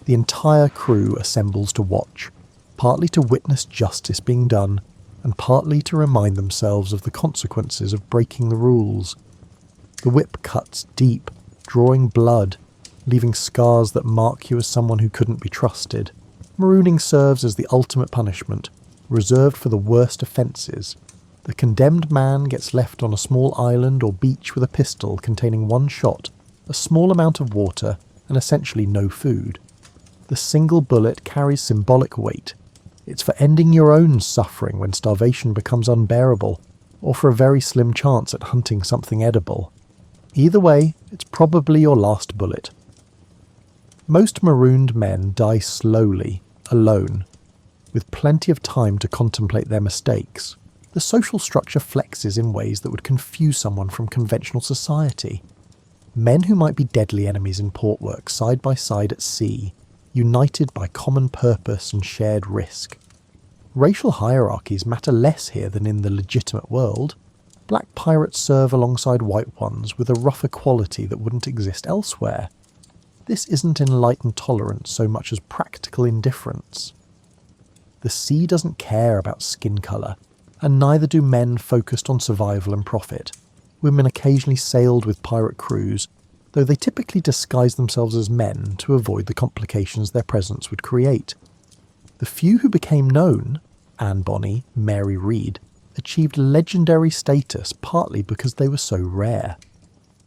The entire crew assembles to watch, partly to witness justice being done, and partly to remind themselves of the consequences of breaking the rules. The whip cuts deep, drawing blood, leaving scars that mark you as someone who couldn't be trusted. Marooning serves as the ultimate punishment, reserved for the worst offences. The condemned man gets left on a small island or beach with a pistol containing 1 shot, a small amount of water, and essentially no food. The single bullet carries symbolic weight. It's for ending your own suffering when starvation becomes unbearable, or for a very slim chance at hunting something edible. Either way, it's probably your last bullet. Most marooned men die slowly, alone, with plenty of time to contemplate their mistakes. The social structure flexes in ways that would confuse someone from conventional society. Men who might be deadly enemies in port work side by side at sea, united by common purpose and shared risk. Racial hierarchies matter less here than in the legitimate world. Black pirates serve alongside white ones with a rough equality that wouldn't exist elsewhere. This isn't enlightened tolerance so much as practical indifference. The sea doesn't care about skin colour, and neither do men focused on survival and profit. Women occasionally sailed with pirate crews, though they typically disguised themselves as men to avoid the complications their presence would create. The few who became known, Anne Bonny, Mary Read, achieved legendary status partly because they were so rare.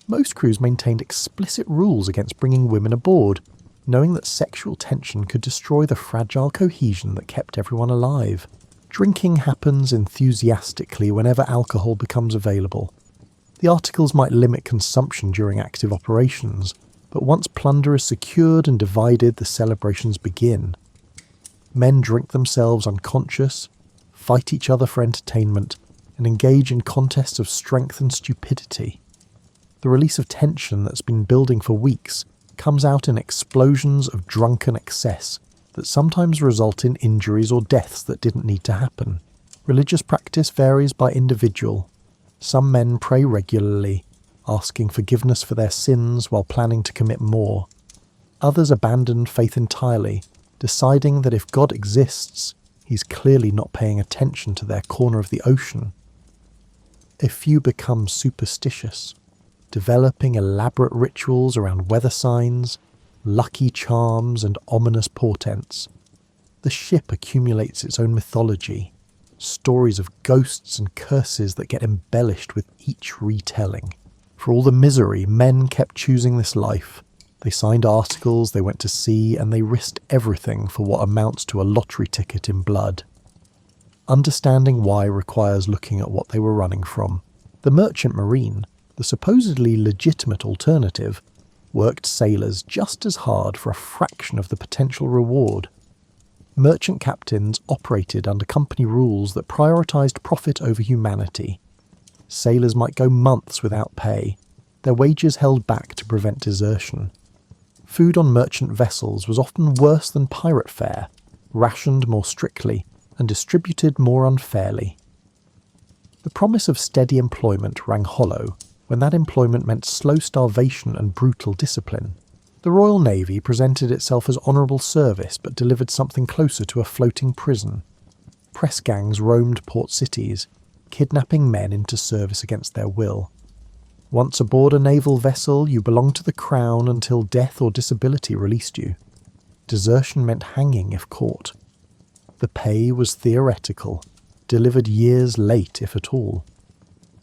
Most crews maintained explicit rules against bringing women aboard, knowing that sexual tension could destroy the fragile cohesion that kept everyone alive. Drinking happens enthusiastically whenever alcohol becomes available. The articles might limit consumption during active operations, but once plunder is secured and divided, the celebrations begin. Men drink themselves unconscious, fight each other for entertainment, and engage in contests of strength and stupidity. The release of tension that's been building for weeks comes out in explosions of drunken excess, that sometimes result in injuries or deaths that didn't need to happen. Religious practice varies by individual. Some men pray regularly, asking forgiveness for their sins while planning to commit more. Others abandon faith entirely, deciding that if God exists, he's clearly not paying attention to their corner of the ocean. A few become superstitious, developing elaborate rituals around weather signs, lucky charms, and ominous portents. The ship accumulates its own mythology, stories of ghosts and curses that get embellished with each retelling. For all the misery, men kept choosing this life. They signed articles, they went to sea, and they risked everything for what amounts to a lottery ticket in blood. Understanding why requires looking at what they were running from. The merchant marine, the supposedly legitimate alternative, worked sailors just as hard for a fraction of the potential reward. Merchant captains operated under company rules that prioritised profit over humanity. Sailors might go months without pay, their wages held back to prevent desertion. Food on merchant vessels was often worse than pirate fare, rationed more strictly and distributed more unfairly. The promise of steady employment rang hollow when that employment meant slow starvation and brutal discipline. The Royal Navy presented itself as honourable service but delivered something closer to a floating prison. Press gangs roamed port cities, kidnapping men into service against their will. Once aboard a naval vessel, you belonged to the Crown until death or disability released you. Desertion meant hanging if caught. The pay was theoretical, delivered years late if at all.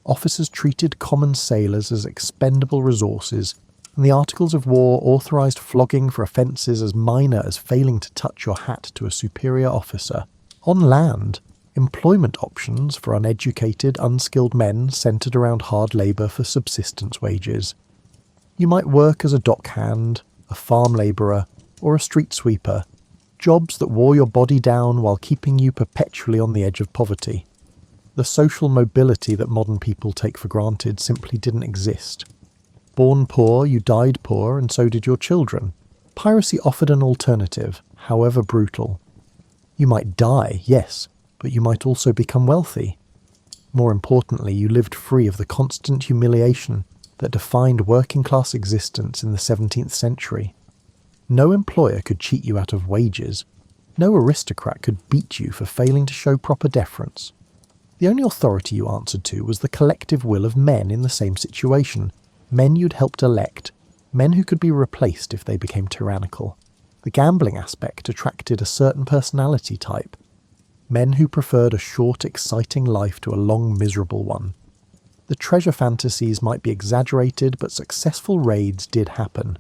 Officers treated common sailors as expendable resources, and the Articles of War authorised flogging for offences as minor as failing to touch your hat to a superior officer. On land, employment options for uneducated, unskilled men centred around hard labour for subsistence wages. You might work as a dockhand, a farm labourer, or a street sweeper, jobs that wore your body down while keeping you perpetually on the edge of poverty. The social mobility that modern people take for granted simply didn't exist. Born poor, you died poor, and so did your children. Piracy offered an alternative, however brutal. You might die, yes, but you might also become wealthy. More importantly, you lived free of the constant humiliation that defined working-class existence in the 17th century. No employer could cheat you out of wages. No aristocrat could beat you for failing to show proper deference. The only authority you answered to was the collective will of men in the same situation, men you'd helped elect, men who could be replaced if they became tyrannical. The gambling aspect attracted a certain personality type, men who preferred a short, exciting life to a long, miserable one. The treasure fantasies might be exaggerated, but successful raids did happen.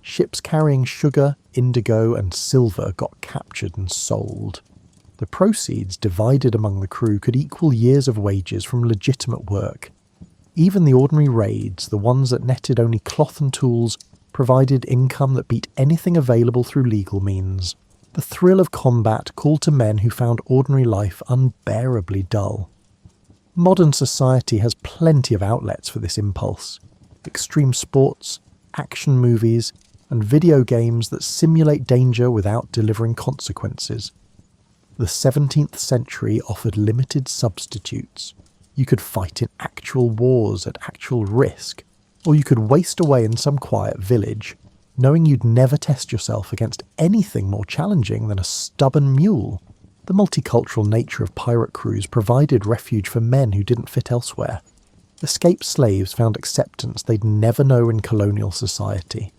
Ships carrying sugar, indigo, and silver got captured and sold. The proceeds divided among the crew could equal years of wages from legitimate work. Even the ordinary raids, the ones that netted only cloth and tools, provided income that beat anything available through legal means. The thrill of combat called to men who found ordinary life unbearably dull. Modern society has plenty of outlets for this impulse. Extreme sports, action movies, and video games that simulate danger without delivering consequences. The 17th century offered limited substitutes. You could fight in actual wars at actual risk, or you could waste away in some quiet village, knowing you'd never test yourself against anything more challenging than a stubborn mule. The multicultural nature of pirate crews provided refuge for men who didn't fit elsewhere. Escaped slaves found acceptance they'd never know in colonial society.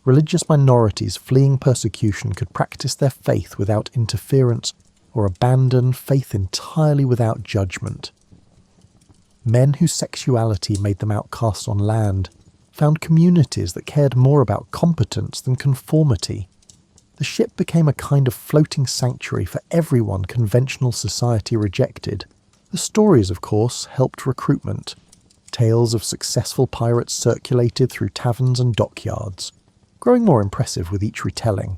Religious minorities fleeing persecution could practice their faith without interference or abandon faith entirely without judgment. Men whose sexuality made them outcasts on land found communities that cared more about competence than conformity. The ship became a kind of floating sanctuary for everyone conventional society rejected. The stories, of course, helped recruitment. Tales of successful pirates circulated through taverns and dockyards, growing more impressive with each retelling.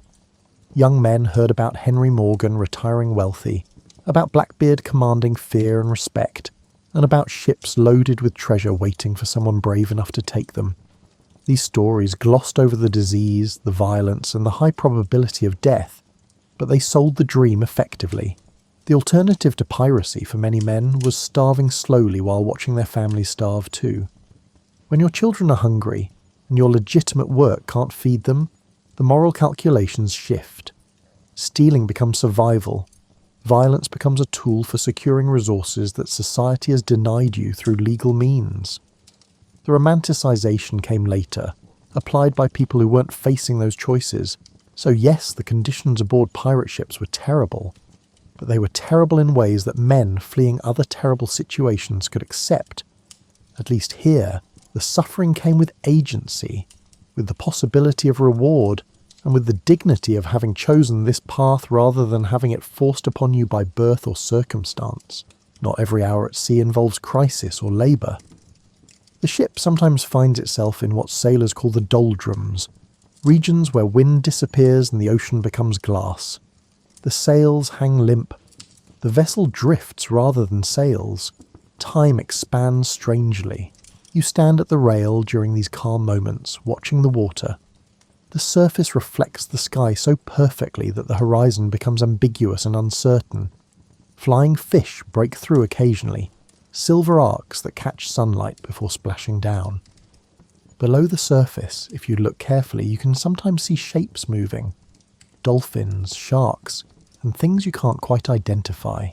Young men heard about Henry Morgan retiring wealthy, about Blackbeard commanding fear and respect, and about ships loaded with treasure waiting for someone brave enough to take them. These stories glossed over the disease, the violence, and the high probability of death, but they sold the dream effectively. The alternative to piracy for many men was starving slowly while watching their families starve too. When your children are hungry, and your legitimate work can't feed them, the moral calculations shift. Stealing becomes survival. Violence becomes a tool for securing resources that society has denied you through legal means. The romanticisation came later, applied by people who weren't facing those choices. So yes, the conditions aboard pirate ships were terrible, but they were terrible in ways that men fleeing other terrible situations could accept. At least here, the suffering came with agency, with the possibility of reward, and with the dignity of having chosen this path rather than having it forced upon you by birth or circumstance. Not every hour at sea involves crisis or labour. The ship sometimes finds itself in what sailors call the doldrums, regions where wind disappears and the ocean becomes glass. The sails hang limp. The vessel drifts rather than sails. Time expands strangely. You stand at the rail during these calm moments, watching the water. The surface reflects the sky so perfectly that the horizon becomes ambiguous and uncertain. Flying fish break through occasionally, silver arcs that catch sunlight before splashing down. Below the surface, if you look carefully, you can sometimes see shapes moving. Dolphins, sharks, and things you can't quite identify.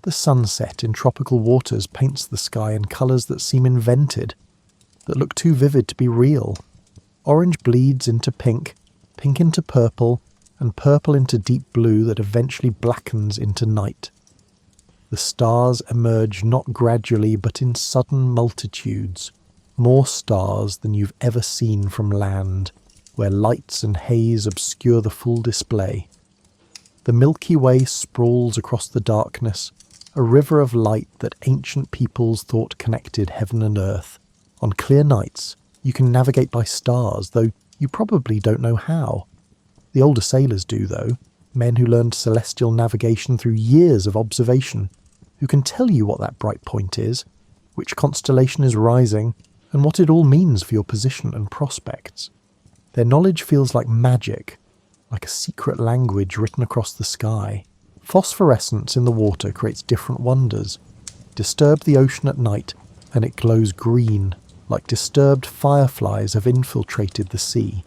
The sunset in tropical waters paints the sky in colours that seem invented, that look too vivid to be real. Orange bleeds into pink, pink into purple, and purple into deep blue that eventually blackens into night. The stars emerge not gradually but in sudden multitudes, more stars than you've ever seen from land, where lights and haze obscure the full display. The Milky Way sprawls across the darkness, a river of light that ancient peoples thought connected heaven and earth. On clear nights, you can navigate by stars, though you probably don't know how. The older sailors do, though, men who learned celestial navigation through years of observation, who can tell you what that bright point is, which constellation is rising, and what it all means for your position and prospects. Their knowledge feels like magic, like a secret language written across the sky. Phosphorescence in the water creates different wonders. Disturb the ocean at night, and it glows green, like disturbed fireflies have infiltrated the sea.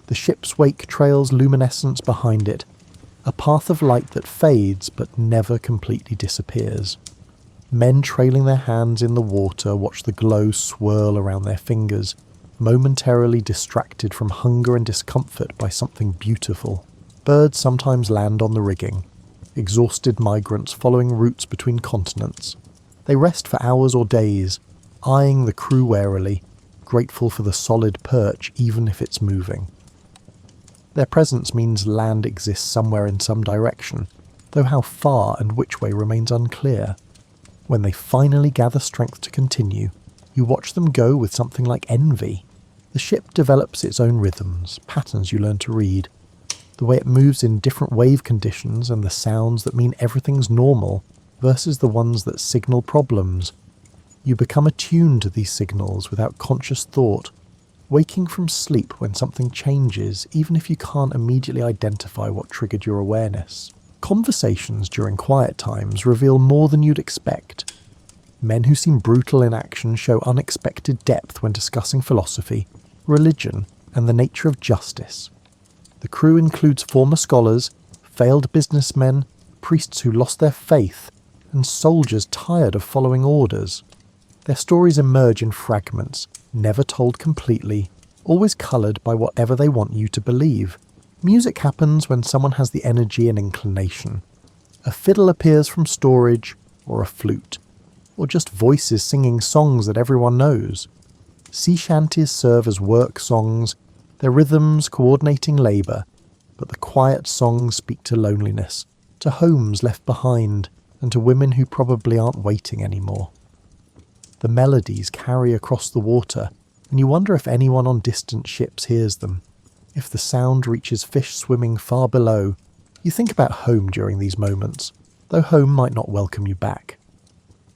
The ship's wake trails luminescence behind it, a path of light that fades but never completely disappears. Men trailing their hands in the water watch the glow swirl around their fingers, momentarily distracted from hunger and discomfort by something beautiful. Birds sometimes land on the rigging, exhausted migrants following routes between continents. They rest for hours or days, eyeing the crew warily, grateful for the solid perch even if it's moving. Their presence means land exists somewhere in some direction, though how far and which way remains unclear. When they finally gather strength to continue, you watch them go with something like envy. The ship develops its own rhythms, patterns you learn to read. The way it moves in different wave conditions and the sounds that mean everything's normal versus the ones that signal problems. You become attuned to these signals without conscious thought, waking from sleep when something changes, even if you can't immediately identify what triggered your awareness. Conversations during quiet times reveal more than you'd expect. Men who seem brutal in action show unexpected depth when discussing philosophy, religion, and the nature of justice. The crew includes former scholars, failed businessmen, priests who lost their faith, and soldiers tired of following orders. Their stories emerge in fragments, never told completely, always coloured by whatever they want you to believe. Music happens when someone has the energy and inclination. A fiddle appears from storage, or a flute, or just voices singing songs that everyone knows. Sea shanties serve as work songs, their rhythms coordinating labour, but the quiet songs speak to loneliness, to homes left behind, and to women who probably aren't waiting anymore. The melodies carry across the water, and you wonder if anyone on distant ships hears them. If the sound reaches fish swimming far below, you think about home during these moments, though home might not welcome you back.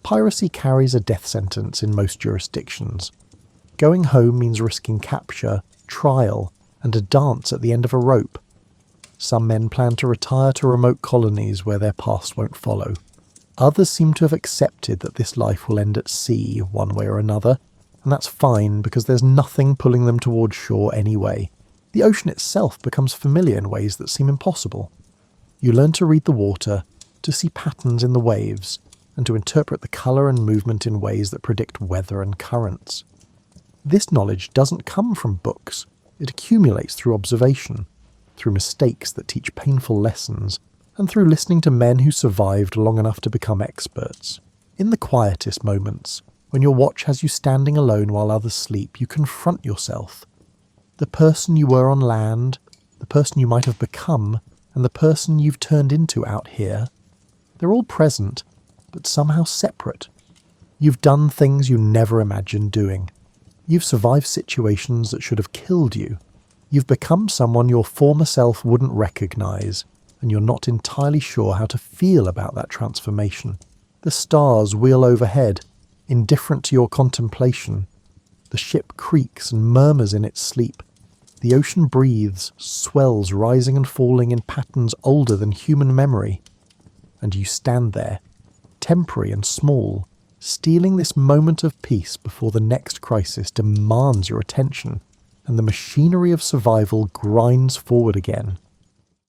Piracy carries a death sentence in most jurisdictions. Going home means risking capture, trial, and a dance at the end of a rope. Some men plan to retire to remote colonies where their past won't follow. Others seem to have accepted that this life will end at sea one way or another, and that's fine because there's nothing pulling them towards shore anyway. The ocean itself becomes familiar in ways that seem impossible. You learn to read the water, to see patterns in the waves, and to interpret the colour and movement in ways that predict weather and currents. This knowledge doesn't come from books. It accumulates through observation, through mistakes that teach painful lessons, and through listening to men who survived long enough to become experts. In the quietest moments, when your watch has you standing alone while others sleep, you confront yourself. The person you were on land, the person you might have become, and the person you've turned into out here, they're all present, but somehow separate. You've done things you never imagined doing. You've survived situations that should have killed you. You've become someone your former self wouldn't recognise, and you're not entirely sure how to feel about that transformation. The stars wheel overhead, indifferent to your contemplation. The ship creaks and murmurs in its sleep. The ocean breathes, swells rising and falling in patterns older than human memory. And you stand there, temporary and small, stealing this moment of peace before the next crisis demands your attention, and the machinery of survival grinds forward again.